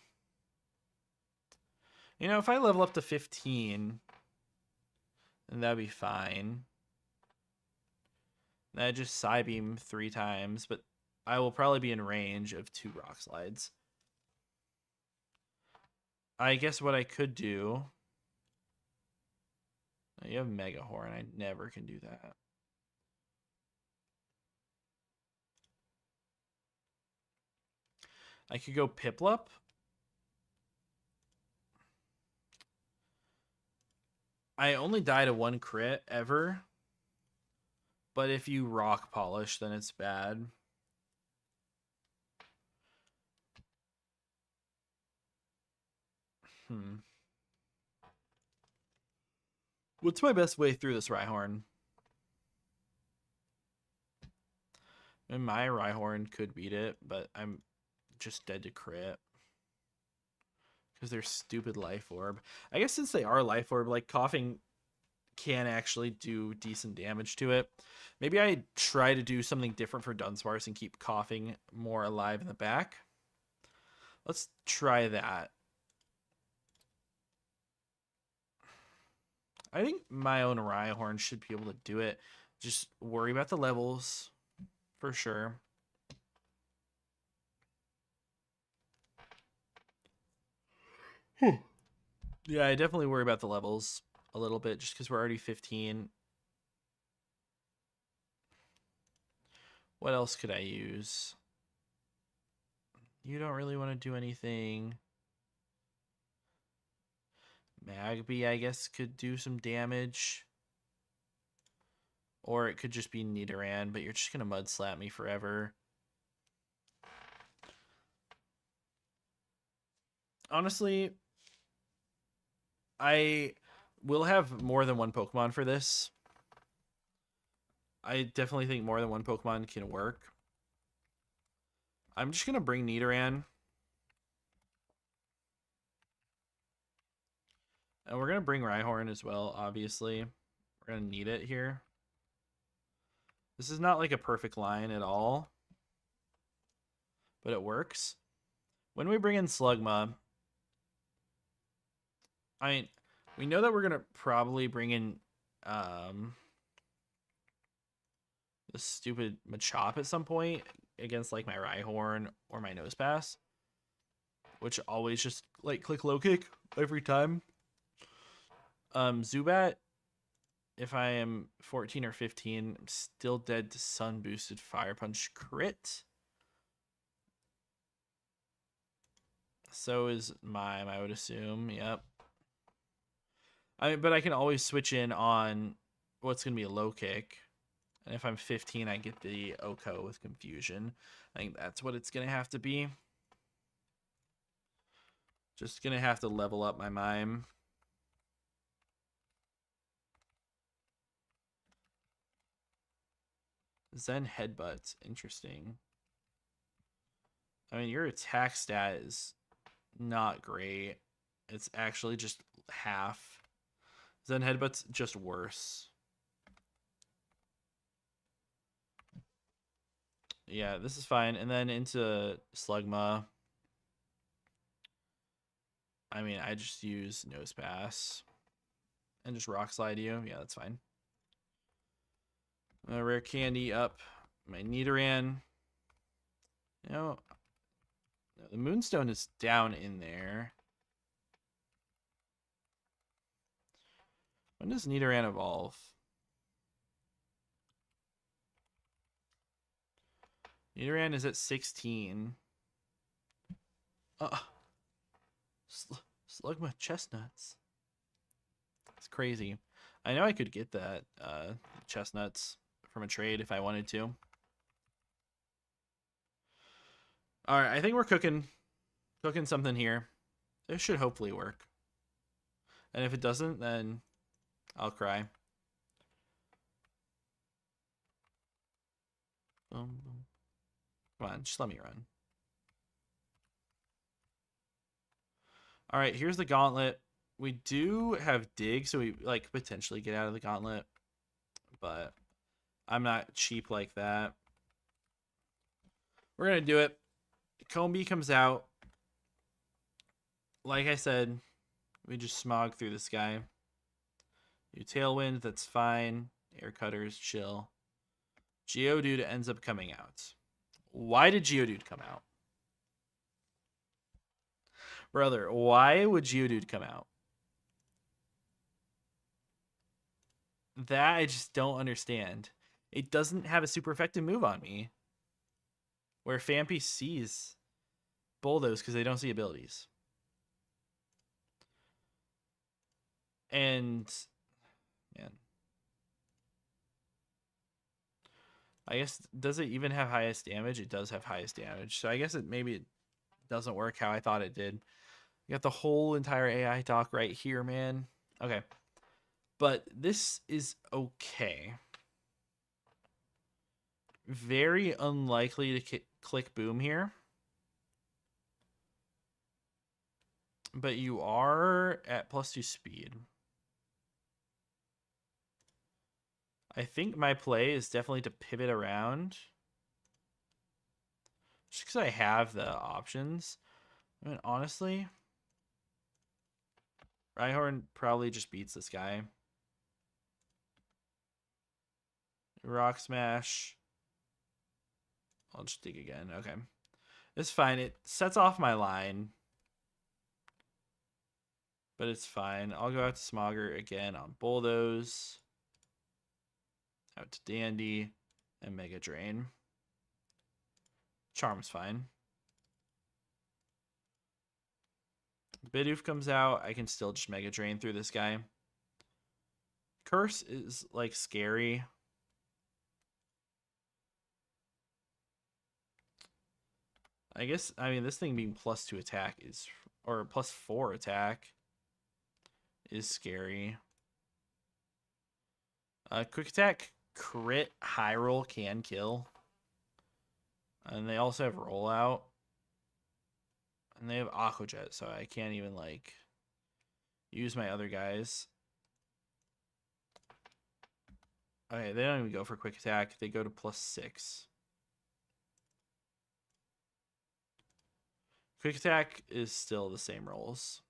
You know, if I level up to 15, then that'd be fine. I just Psybeam 3 times, but I will probably be in range of 2 Rock Slides. I guess what I could do... You have Mega Horn. I never can do that. I could go Piplup. I only die to 1 crit ever. But if you Rock Polish, then it's bad. What's my best way through this Rhyhorn? And my Rhyhorn could beat it, but I'm just dead to crit. Because they're stupid Life Orb. I guess since they are Life Orb, like coughing can actually do decent damage to it. Maybe I try to do something different for Dunsparce and keep coughing more alive in the back. Let's try that. I think my own Rhyhorn should be able to do it. Just worry about the levels for sure. Yeah, I definitely worry about the levels a little bit just because we're already 15. What else could I use? You don't really want to do anything. Magby, I guess, could do some damage. Or it could just be Nidoran, but you're just going to Mud Slap me forever. Honestly, I will have more than one Pokemon for this. I definitely think more than one Pokemon can work. I'm just going to bring Nidoran. And we're going to bring Rhyhorn as well, obviously. We're going to need it here. This is not like a perfect line at all. But it works. When we bring in Slugma, I mean, we know that we're going to probably bring in the stupid Machop at some point against like my Rhyhorn or my Nosepass, which always just like click low kick every time. Zubat, if I am 14 or 15, I'm still dead to Sun Boosted Fire Punch crit. So is Mime, I would assume. Yep. But I can always switch in on what's going to be a low kick. And if I'm 15, I get the Oko with Confusion. I think that's what it's going to have to be. Just going to have to level up my Mime. Zen Headbutt. Interesting. I mean, your attack stat is not great. It's actually just half. Zen Headbutt's just worse. Yeah, this is fine. And then into Slugma. I mean, I just use Nosepass. And just Rock Slide you. Yeah, that's fine. Rare Candy up. My Nidoran. No, the Moonstone is down in there. When does Nidoran evolve? Nidoran is at 16. Slugma Chestnuts. It's crazy. I know I could get that Chestnuts from a trade if I wanted to. All right, I think we're cooking something here. This should hopefully work. And if it doesn't, then I'll cry. Come on, just let me run. All right, here's the gauntlet. We do have dig, so we like potentially get out of the gauntlet, but I'm not cheap like that. We're gonna do it. Combi comes out. Like I said, we just smog through this guy. You Tailwind, that's fine. Air Cutters, chill. Geodude ends up coming out. Why did Geodude come out? Brother, why would Geodude come out? That I just don't understand. It doesn't have a super effective move on me. Where Phanpy sees Bulldoze because they don't see abilities. And, man. I guess, does it even have highest damage? It does have highest damage. So I guess maybe it doesn't work how I thought it did. You got the whole entire AI doc right here, man. Okay. But this is okay. Very unlikely to click boom here. But you are at +2 speed. I think my play is definitely to pivot around. Just because I have the options. I mean, honestly, Rhyhorn probably just beats this guy. Rock Smash. I'll just dig again. Okay. It's fine. It sets off my line. But it's fine. I'll go out to Smogger again on Bulldoze. Out to Dandy. And Mega Drain. Charm's fine. Bidoof comes out. I can still just Mega Drain through this guy. Curse is, like, scary. I guess, I mean, this thing being +2 attack is, or +4 attack is scary. Quick attack, crit, high roll can kill. And they also have rollout. And they have Aqua Jet, so I can't even, like, use my other guys. Okay, they don't even go for quick attack. They go to +6. Quick attack is still the same rolls.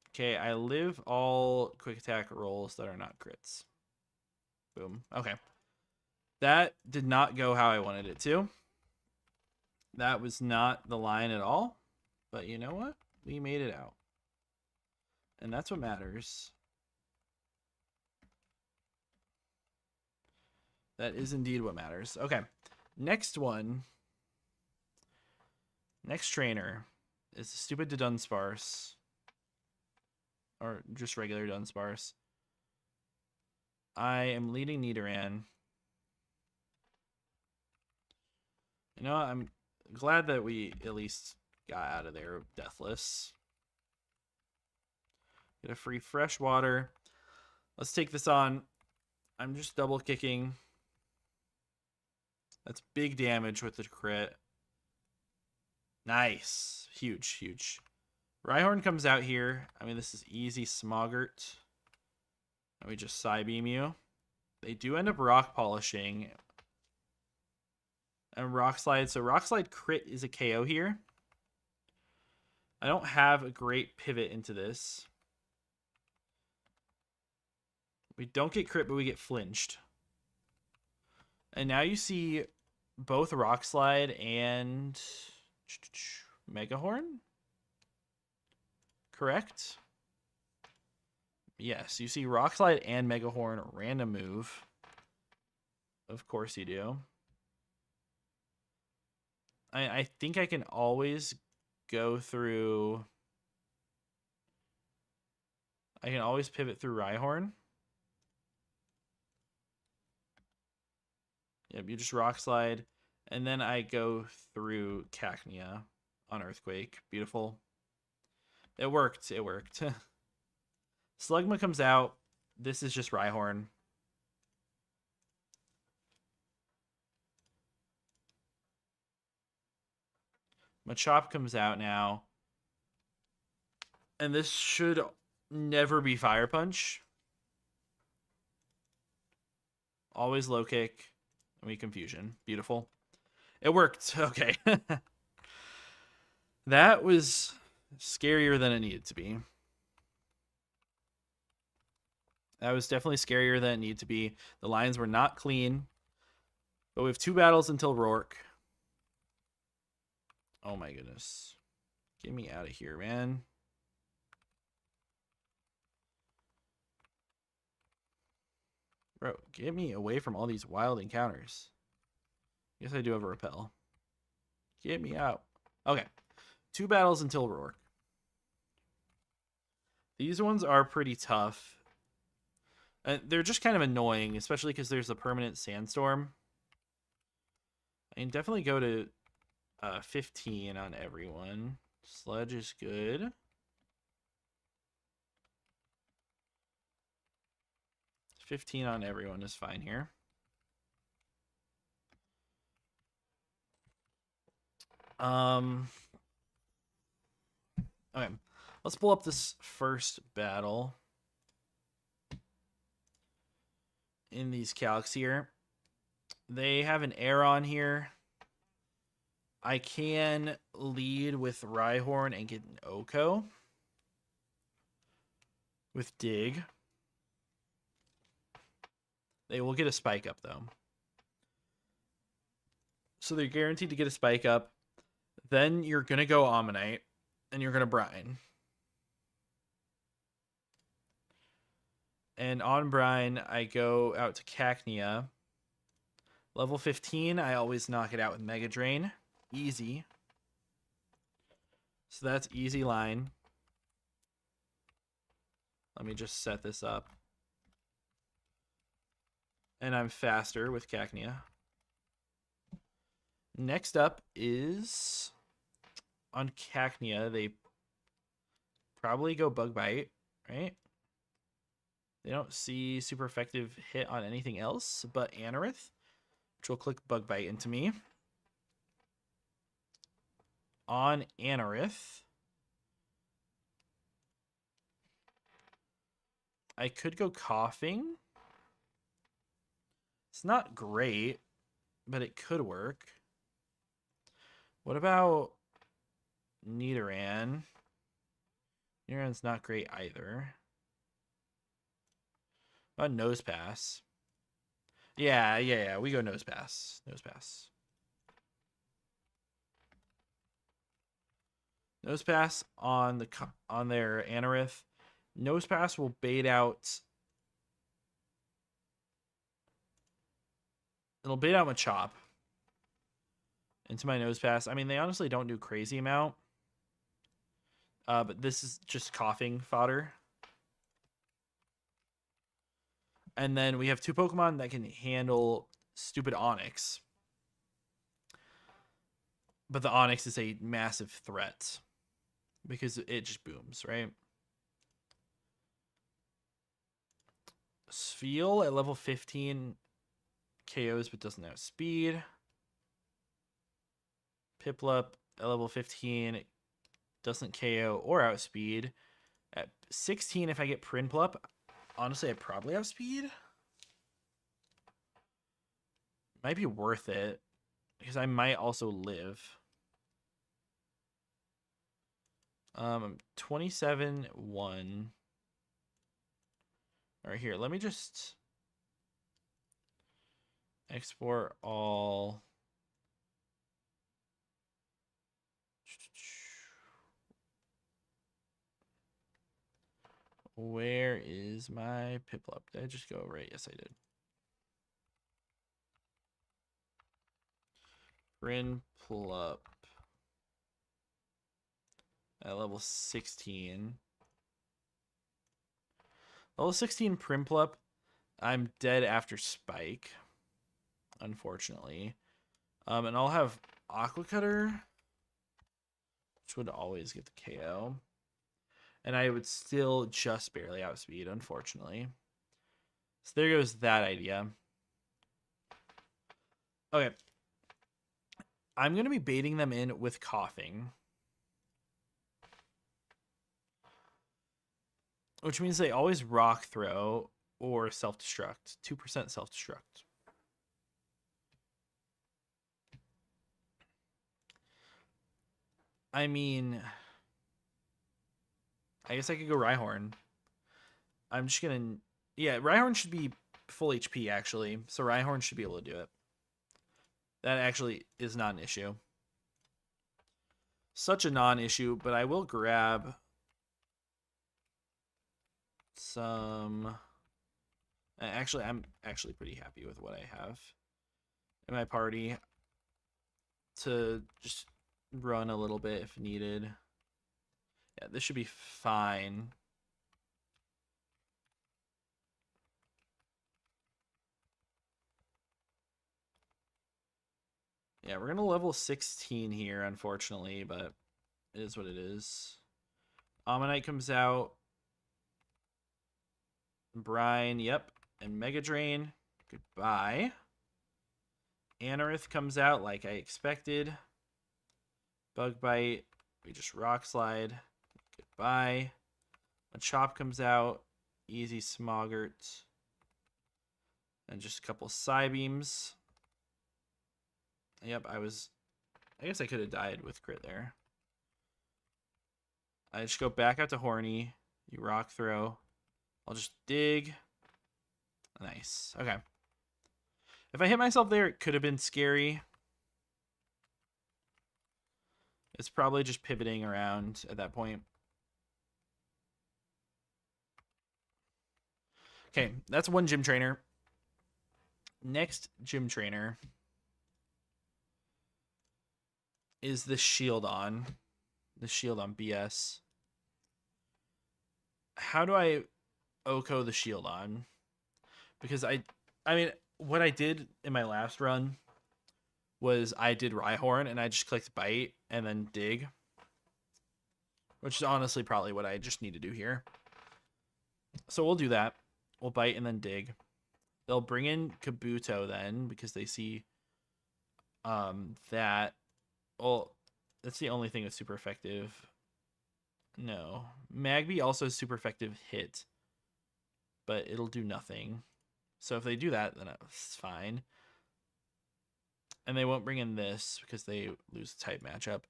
Okay, I live all quick attack rolls that are not crits. Boom. Okay. That did not go how I wanted it to. That was not the line at all. But you know what? We made it out. And that's what matters. That is indeed what matters. Okay. Next one. Next trainer is the stupid Dunsparce. Or just regular Dunsparce. I am leading Nidoran. You know, I'm glad that we at least got out of there deathless. Get a free fresh water. Let's take this on. I'm just double kicking. That's big damage with the crit. Nice. Huge, huge. Rhyhorn comes out here. I mean, this is easy Smoggert. And we just Psybeam you. They do end up rock polishing. And Rock Slide. So Rock Slide crit is a KO here. I don't have a great pivot into this. We don't get crit, but we get flinched. And now you see both Rock Slide and Mega Horn. Correct? Yes, you see Rock Slide and Mega Horn random move. Of course you do. I think I can always go through... I can always pivot through Rhyhorn. Yep, you just Rock Slide. And then I go through Cacnea on Earthquake. Beautiful. It worked. It worked. Slugma comes out. This is just Rhyhorn. Machop comes out now. And this should never be Fire Punch. Always low kick. And we Confusion. Beautiful. It worked. Okay. That was scarier than it needed to be. That was definitely scarier than it needed to be. The lines were not clean. But we have 2 battles until Roark. Oh my goodness. Get me out of here, man. Bro, get me away from all these wild encounters. Guess I do have a repel. Get me out. Okay. 2 battles until Roark. These ones are pretty tough. They're just kind of annoying, especially because there's a permanent sandstorm. I can definitely go to 15 on everyone. Sludge is good. 15 on everyone is fine here. Okay, let's pull up this first battle in these calcs here. They have an Aeron here. I can lead with Rhyhorn and get an Oko with Dig. They will get a spike up, though. So they're guaranteed to get a spike up. Then you're going to go Ammonite, and you're going to Brine. And on Brine, I go out to Cacnea. Level 15, I always knock it out with Mega Drain. Easy. So that's easy line. Let me just set this up. And I'm faster with Cacnea. Next up is on Cacnea, they probably go Bug Bite, right? They don't see super effective hit on anything else but Anorith, which will click Bug Bite into me. On Anorith, I could go Coughing. It's not great, but it could work. What about Nidoran? Nidoran's not great either. What about Nose Pass? Yeah. We go Nose Pass. Nose Pass. Nose Pass on their Anorith. Nose Pass will bait out. It'll bait out Machop into my Nose Pass. I mean, they honestly don't do crazy amount. But this is just coughing fodder. And then we have two Pokemon that can handle stupid Onix. But the Onix is a massive threat because it just booms, right? Spheal at level 15 KOs but doesn't have speed. Piplup at level 15 doesn't KO or outspeed. At 16, if I get Prinplup, honestly, I probably have speed. Might be worth it because I might also live. 27-1. All right, here. Let me just export all. Where is my Piplup? Did I just go right? Yes, I did. Prinplup at level 16. Level 16 Prinplup. I'm dead after Spike, unfortunately. And I'll have Aqua Cutter, which would always get the KO. And I would still just barely outspeed, unfortunately. So there goes that idea. Okay. I'm going to be baiting them in with Coughing. Which means they always Rock Throw or Self-Destruct. 2% Self-Destruct. I mean, I guess I could go Rhyhorn. I'm just going to... Yeah, Rhyhorn should be full HP, actually. So Rhyhorn should be able to do it. That actually is not an issue. Such a non-issue, but I will grab some... Actually, I'm actually pretty happy with what I have in my party to just run a little bit if needed. Yeah, this should be fine. Yeah, we're going to level 16 here, unfortunately, but it is what it is. Ammonite comes out. Brine, yep. And Mega Drain. Goodbye. Anorith comes out like I expected. Bug Bite. We just Rock Slide. Goodbye. Machop comes out. Easy Smoggert. And just a couple Psybeams. Yep, I guess I could have died with crit there. I just go back out to Horny. You Rock Throw. I'll just dig. Nice. Okay. If I hit myself there, it could have been scary. It's probably just pivoting around at that point. Okay, that's one gym trainer. Next gym trainer is the Shieldon. The Shieldon BS. How do I OHKO the Shieldon? Because I mean, what I did in my last run was I did Rhyhorn and I just clicked Bite and then Dig. Which is honestly probably what I just need to do here. So we'll do that. We'll Bite and then Dig. They'll bring in Kabuto then because they see that. Well, that's the only thing that's super effective. No. Magby also is super effective hit. But it'll do nothing. So if they do that, then it's fine. And they won't bring in this because they lose the type matchup.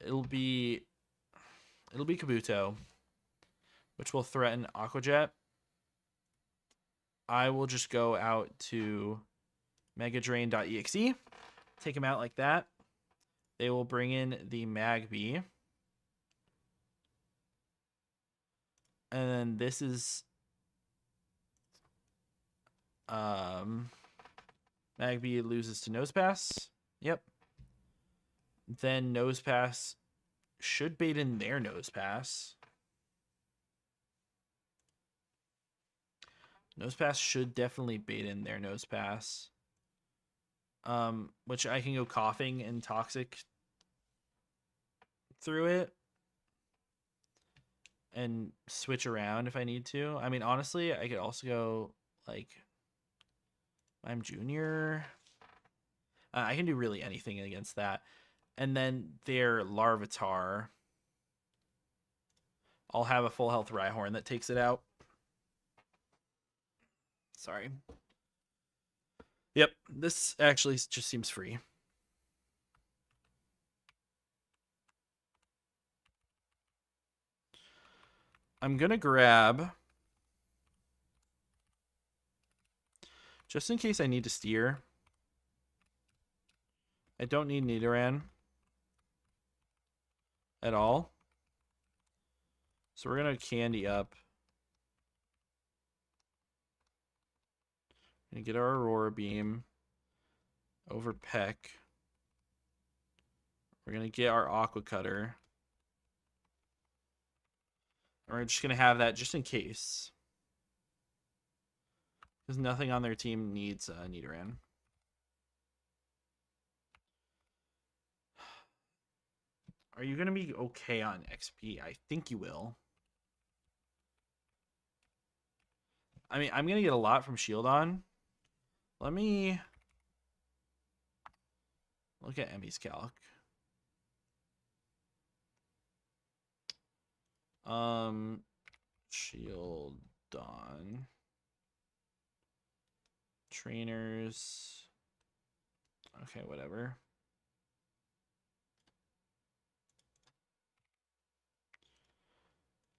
It'll be Kabuto, which will threaten Aqua Jet. I will just go out to megadrain.exe, take him out like that. They will bring in the Magby. And then this is Magby loses to Nosepass. Yep. Then Nosepass should bait in their Nosepass. Nosepass should definitely bait in their Nosepass. Which I can go Coughing and Toxic through it. And switch around if I need to. I mean, honestly, I could also go, like, I'm Junior. I can do really anything against that. And then their Larvitar. I'll have a full health Rhyhorn that takes it out. Sorry. Yep, this actually just seems free. I'm going to grab, just in case I need to steer. I don't need Nidoran at all. So we're going to Candy up. Gonna get our Aurora Beam over Peck. We're going to get our Aqua Cutter. We're just going to have that just in case. Because nothing on their team needs Nidoran. Are you going to be okay on XP? I think you will. I mean, I'm going to get a lot from Shieldon. Let me look at Emmy's calc. Shieldon. Trainers. Okay, whatever.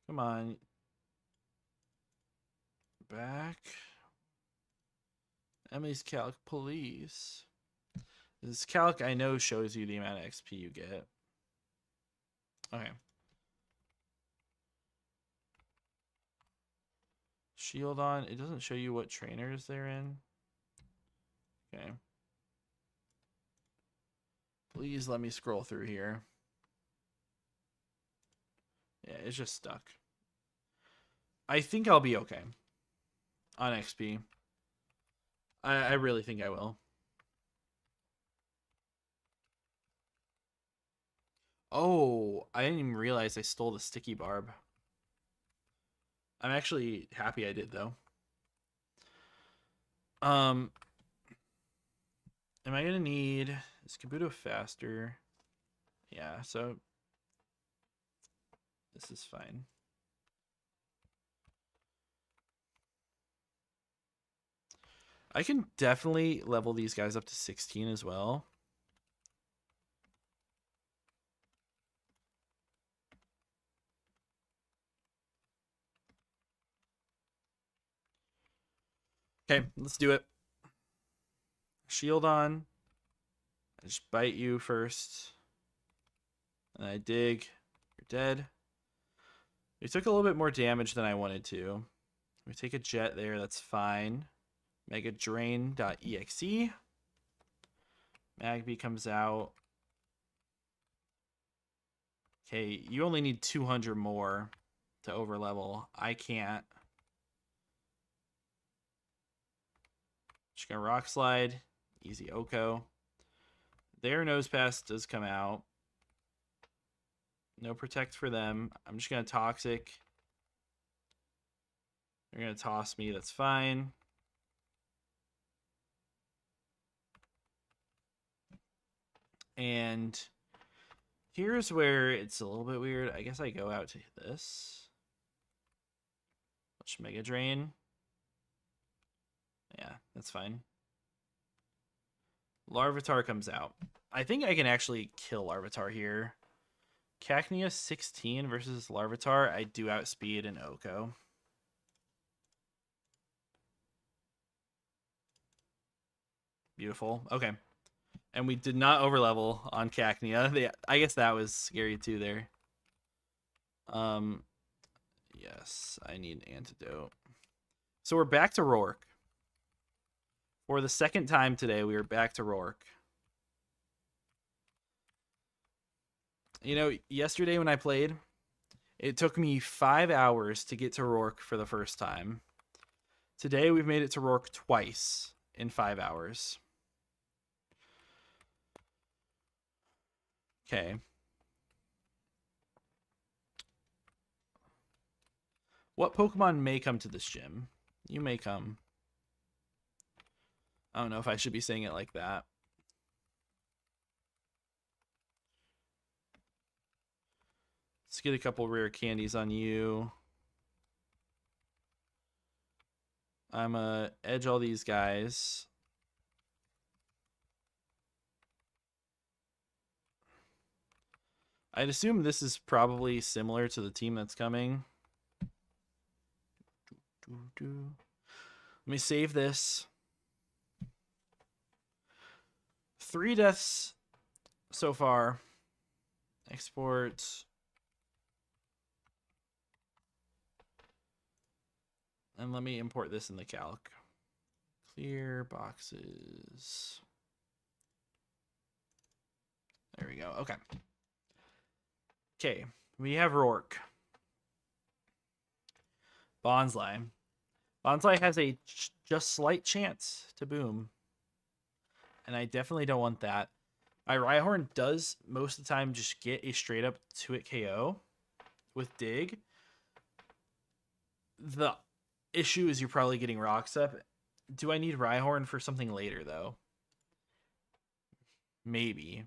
Come on. Back. Emily's calc, please. This calc I know shows you the amount of XP you get. Okay. Shieldon, it doesn't show you what trainers they're in. Okay. Please let me scroll through here. Yeah, it's just stuck. I think I'll be okay on XP. I really think I will. Oh, I didn't even realize I stole the Sticky Barb. I'm actually happy I did, though. Am I gonna need is Kabuto faster? Yeah, so this is fine. I can definitely level these guys up to 16 as well. Okay, let's do it. Shield on. I just bite you first. And I dig. You're dead. We took a little bit more damage than I wanted to. We take a jet there. That's fine. Mega Drain.exe. Magby comes out. Okay, you only need 200 more to overlevel. I can't. Just gonna Rock Slide. Easy Oko. Their Nose Pass does come out. No Protect for them. I'm just gonna Toxic. They're gonna toss me. That's fine. And here's where it's a little bit weird. I guess I go out to this. Let's Mega Drain. Yeah, that's fine. Larvitar comes out. I think I can actually kill Larvitar here. Cacnea 16 versus Larvitar. I do outspeed an Oko. Beautiful. Okay. And we did not overlevel on Cacnea. I guess that was scary too there. Yes, I need an antidote. So we're back to Roark. For the second time today, we are back to Roark. You know, yesterday when I played, it took me 5 hours to get to Roark for the first time. Today, we've made it to Roark twice in 5 hours. Okay. What Pokemon may come to this gym? You may come. I don't know if I should be saying it like that. Let's get a couple rare candies on you. I'm gonna edge all these guys. I'd assume this is probably similar to the team that's coming. Let me save this. 3 deaths so far. Export. And let me import this in the calc. Clear boxes. There we go. Okay. Okay. We have Roark. Bonsly. Bonsly has a just slight chance to boom. And I definitely don't want that. My Rhyhorn does most of the time just get a straight up 2-hit KO with Dig. The issue is you're probably getting Rocks up. Do I need Rhyhorn for something later, though? Maybe.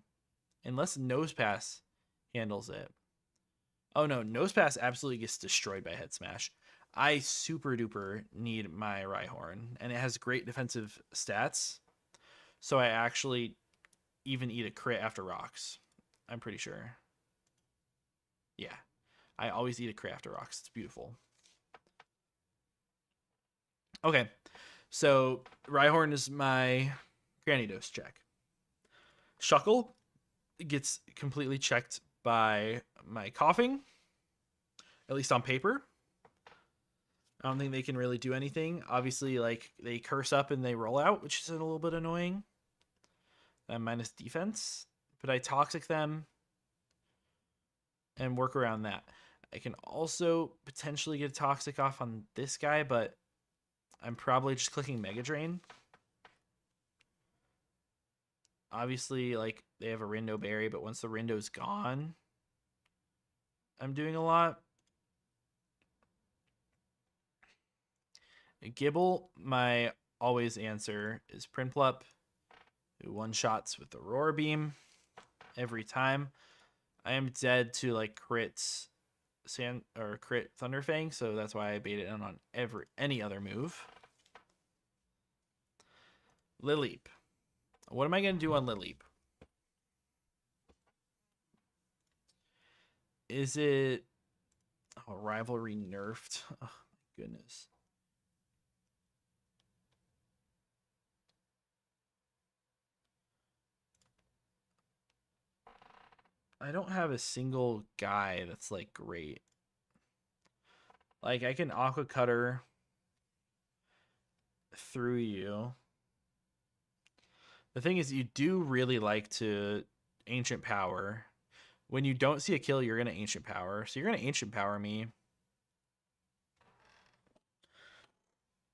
Unless Nosepass handles it. Oh, no. Nosepass absolutely gets destroyed by Head Smash. I super duper need my Rhyhorn. And it has great defensive stats. So I actually even eat a crit after Rocks. I'm pretty sure. Yeah. I always eat a crit after Rocks. It's beautiful. Okay, so Rhyhorn is my Granidos check. Shuckle gets completely checked by my coughing, at least on paper. I don't think they can really do anything. Obviously, like, they curse up and they roll out, which is a little bit annoying. Minus defense, but I Toxic them and work around that. I can also potentially get a Toxic off on this guy, but I'm probably just clicking Mega Drain. Obviously, like, they have a Rindo Berry, but once the Rindo's gone, I'm doing a lot. Gibble, my always answer is Prinplup, who one-shots with the Roar Beam every time. I am dead to like crit Thunderfang, so that's why I bait it on any other move. Lileep. What am I going to do on Lileep? Is it rivalry nerfed? Oh my goodness. I don't have a single guy that's like great. Like I can Aqua Cutter through you. The thing is, you do really like to Ancient Power. When you don't see a kill, you're going to Ancient Power. So you're going to Ancient Power me.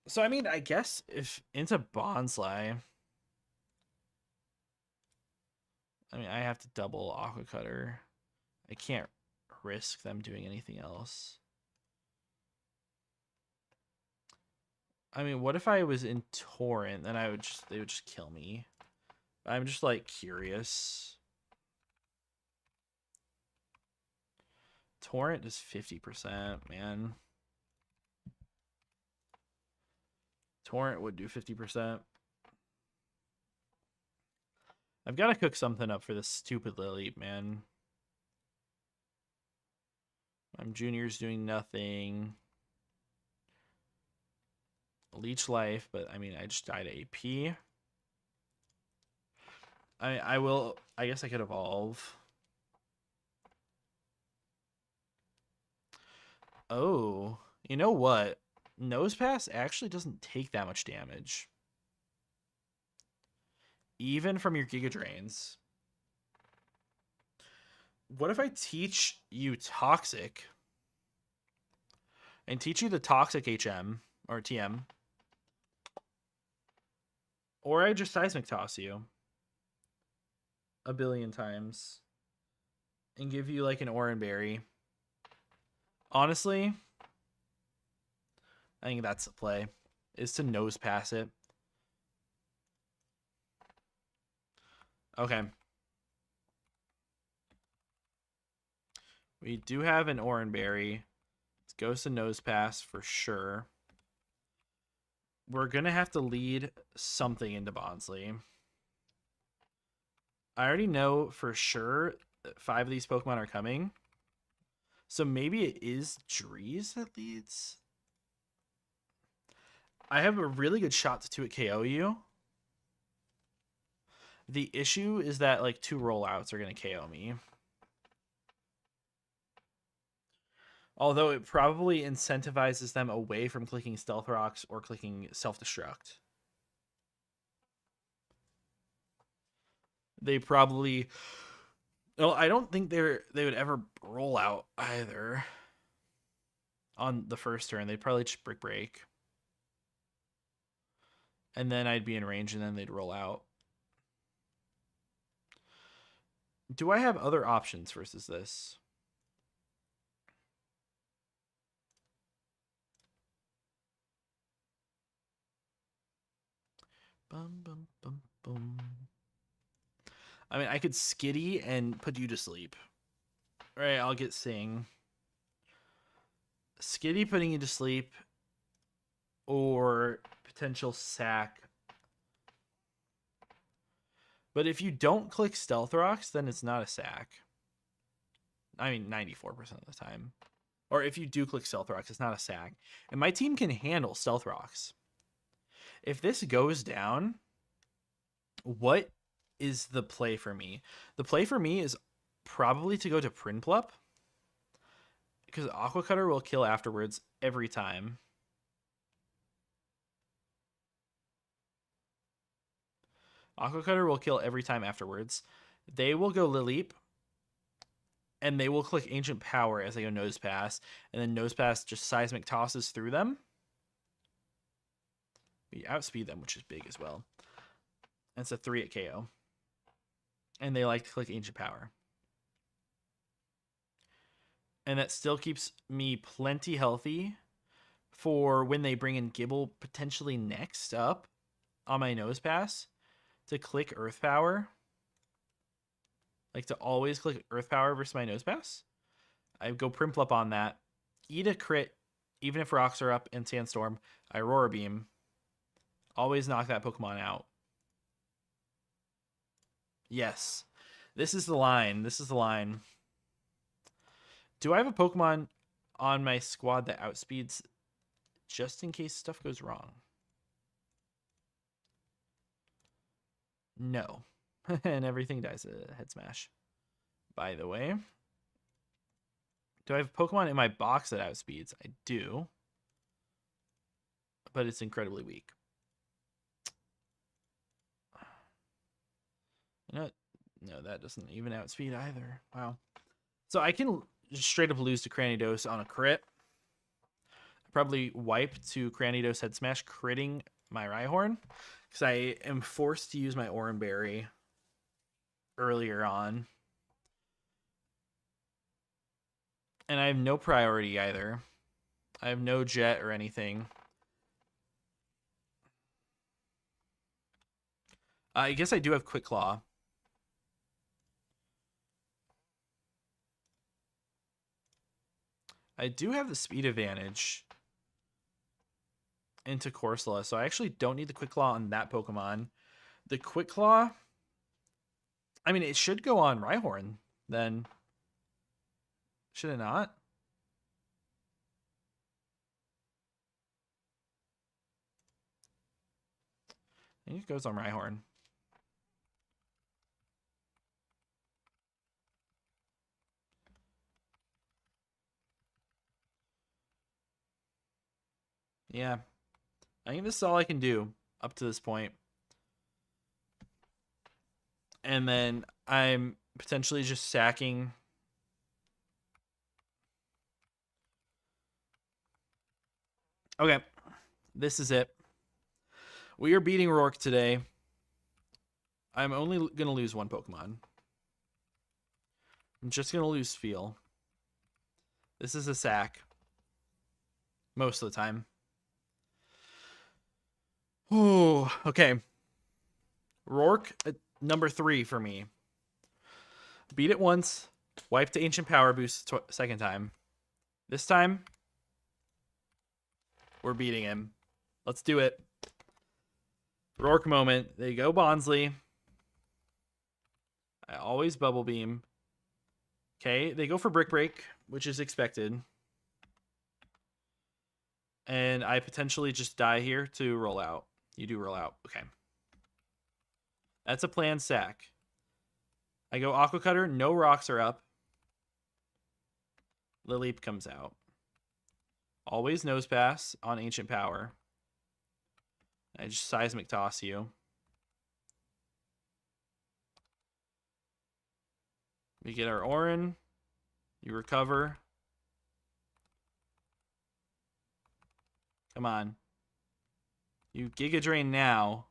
So, I mean, I guess if into Bonsly, I mean, I have to double Aqua Cutter. I can't risk them doing anything else. I mean, what if I was in Torrent? Then they would just kill me. I'm just like curious. Torrent does 50%, man. Torrent would do 50%. I've got to cook something up for this stupid Lileep, man. I'm Junior's doing nothing. Leech Life, but I mean, I just died AP. I guess I could evolve. Oh, you know what? Nosepass actually doesn't take that much damage. Even from your Giga Drains. What if I teach you Toxic? And teach you the Toxic HM or TM? Or I just Seismic Toss you a billion times and give you like an Oran Berry. Honestly, I think that's the play, is to nose pass it. Okay. We do have an Oran Berry. It's Ghost and Nose Pass for sure. We're going to have to lead something into Bonsly. I already know for sure that 5 of these Pokemon are coming. So maybe it is Drees that leads. I have a really good shot to 2-hit KO you. The issue is that like 2 rollouts are going to KO me. Although it probably incentivizes them away from clicking Stealth Rocks or clicking Self-Destruct. They probably... Well, I don't think they would ever roll out either. On the first turn, they'd probably just Brick Break. And then I'd be in range, and then they'd roll out. Do I have other options versus this? Bum, bum, bum, bum. I mean, I could Skitty and put you to sleep. Right, I'll get Sing. Skitty putting you to sleep. Or potential sack. But if you don't click Stealth Rocks, then it's not a sack. I mean, 94% of the time. Or if you do click Stealth Rocks, it's not a sack. And my team can handle Stealth Rocks. If this goes down, what is the play for me? The play for me is probably to go to Prinplup. Because Aqua Cutter will kill afterwards every time. Aqua Cutter will kill every time afterwards. They will go Lileep. And they will click Ancient Power as they go Nose Pass. And then Nose Pass just Seismic tosses through them. We outspeed them, which is big as well. And it's a 3-hit KO. And they like to click Ancient Power. And that still keeps me plenty healthy for when they bring in Gibble potentially next up. on my nose pass to click Earth Power. Like to always click Earth Power versus my nose pass. I go Primplup on that. Eat a crit, even if rocks are up in Sandstorm. I Roar Beam. Always knock that Pokemon out. Yes. This is the line. This is the line. Do I have a Pokemon on my squad that outspeeds just in case stuff goes wrong? No. And everything dies a head smash. By the way. Do I have Pokemon in my box that outspeeds? I do. But it's incredibly weak. You know what? No, that doesn't even outspeed either. Wow. So I can just straight up lose to Cranidos on a crit. Probably wipe to Cranidos Head Smash, critting my Rhyhorn. Because I am forced to use my Oran Berry earlier on. And I have no priority either. I have no jet or anything. I guess I do have Quick Claw. I do have the speed advantage into Corsola, so I actually don't need the Quick Claw on that Pokemon. The Quick Claw, I mean, it should go on Rhyhorn, then. Should it not? I think it goes on Rhyhorn. Yeah. I think this is all I can do up to this point. And then I'm potentially just sacking. Okay. This is it. We are beating Roark today. I'm only going to lose one Pokemon. I'm just going to lose Feel. This is a sack. Most of the time. Oh, okay. Roark, number 3 for me. Beat it once. Wipe to Ancient Power Boost second time. This time, we're beating him. Let's do it. Roark moment. There you go, Bonsly. I always Bubble Beam. Okay, they go for Brick Break, which is expected. And I potentially just die here to roll out. You do roll out. Okay. That's a planned sack. I go Aqua Cutter. No rocks are up. Lileep comes out. Always Nose Pass on Ancient Power. I just Seismic Toss you. We get our Orin. You recover. Come on. You Giga Drain now.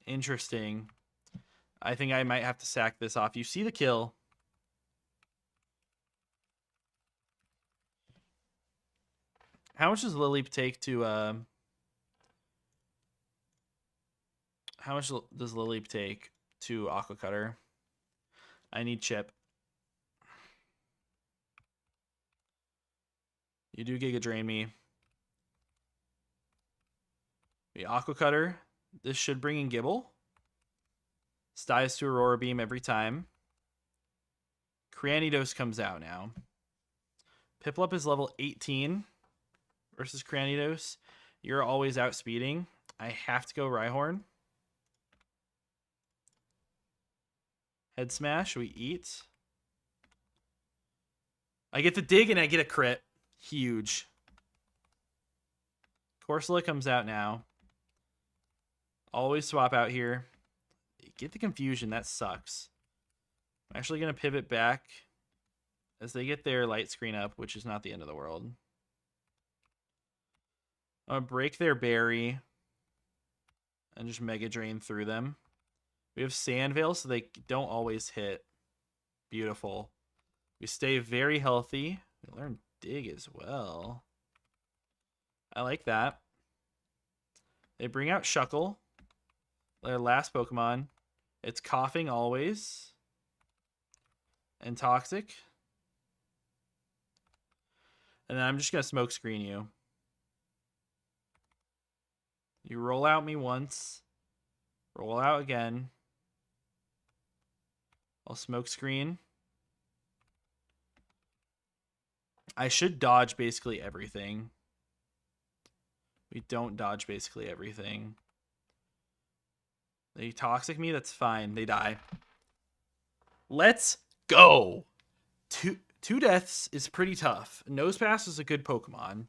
Interesting. I think I might have to sack this off. You see the kill. How much does Lileep take to how much does Lileep take to Aqua Cutter? I need Chip. You do Giga Drain me. The Aqua Cutter. This should bring in Gibble. Styes to Aurora Beam every time. Cranidos comes out now. Piplup is level 18 versus Cranidos. You're always outspeeding. I have to go Rhyhorn. Head Smash. We eat. I get the dig and I get a crit. Huge. Corsola comes out now. Always swap out here. Get the confusion. That sucks. I'm actually going to pivot back as they get their light screen up, which is not the end of the world. I'm going to break their berry and just Mega Drain through them. We have Sand Veil, so they don't always hit. Beautiful. We stay very healthy. We learn Dig as well. I like that. They bring out Shuckle, their last Pokemon. It's coughing always. And toxic. And then I'm just going to smoke screen you. You roll out me once. Roll out again. I'll smoke screen. I should dodge basically everything. We don't dodge basically everything. They toxic me, that's fine. They die. Let's go. Two deaths is pretty tough. Nosepass is a good Pokemon.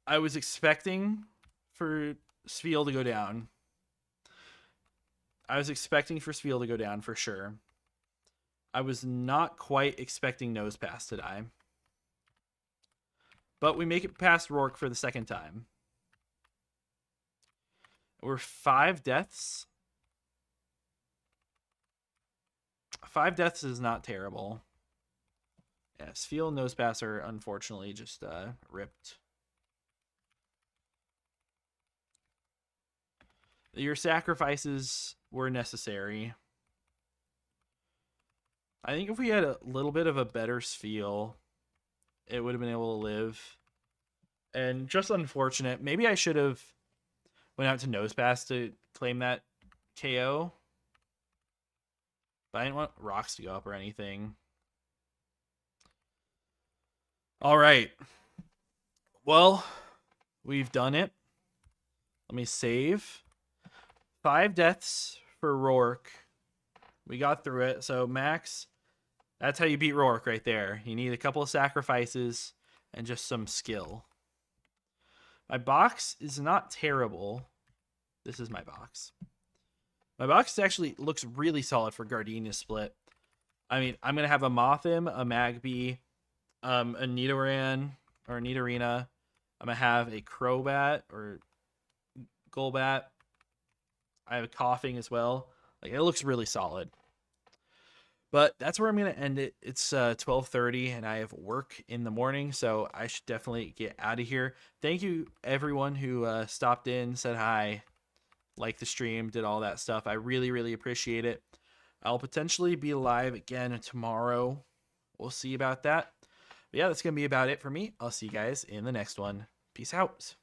I was expecting for Spheal to go down. I was expecting for Spheal to go down for sure. I was not quite expecting Nosepass to die. But we make it past Roark for the second time. We're 5 deaths. 5 deaths is not terrible. Yeah, Spheal and Nosepass are unfortunately just ripped. Your sacrifices were necessary. I think if we had a little bit of a better Spheal, it would have been able to live. And just unfortunate. Maybe I should have went out to Nosepass to claim that KO. But I didn't want rocks to go up or anything. All right. Well, we've done it. Let me save. 5 deaths for Roark. We got through it. So, Max, that's how you beat Roark right there. You need a couple of sacrifices and just some skill. My box is not terrible. This is my box. My box actually looks really solid for Gardenia split. I mean, I'm going to have a Mothim, a Magby, a Nidoran or Nidorina. I'm going to have a Crobat or Golbat. I have a Coughing as well. Like, it looks really solid. But that's where I'm going to end it. It's 12:30 and I have work in the morning, so I should definitely get out of here. Thank you, everyone who stopped in, said hi, liked the stream, did all that stuff. I really, really appreciate it. I'll potentially be live again tomorrow. We'll see about that. But yeah, that's going to be about it for me. I'll see you guys in the next one. Peace out.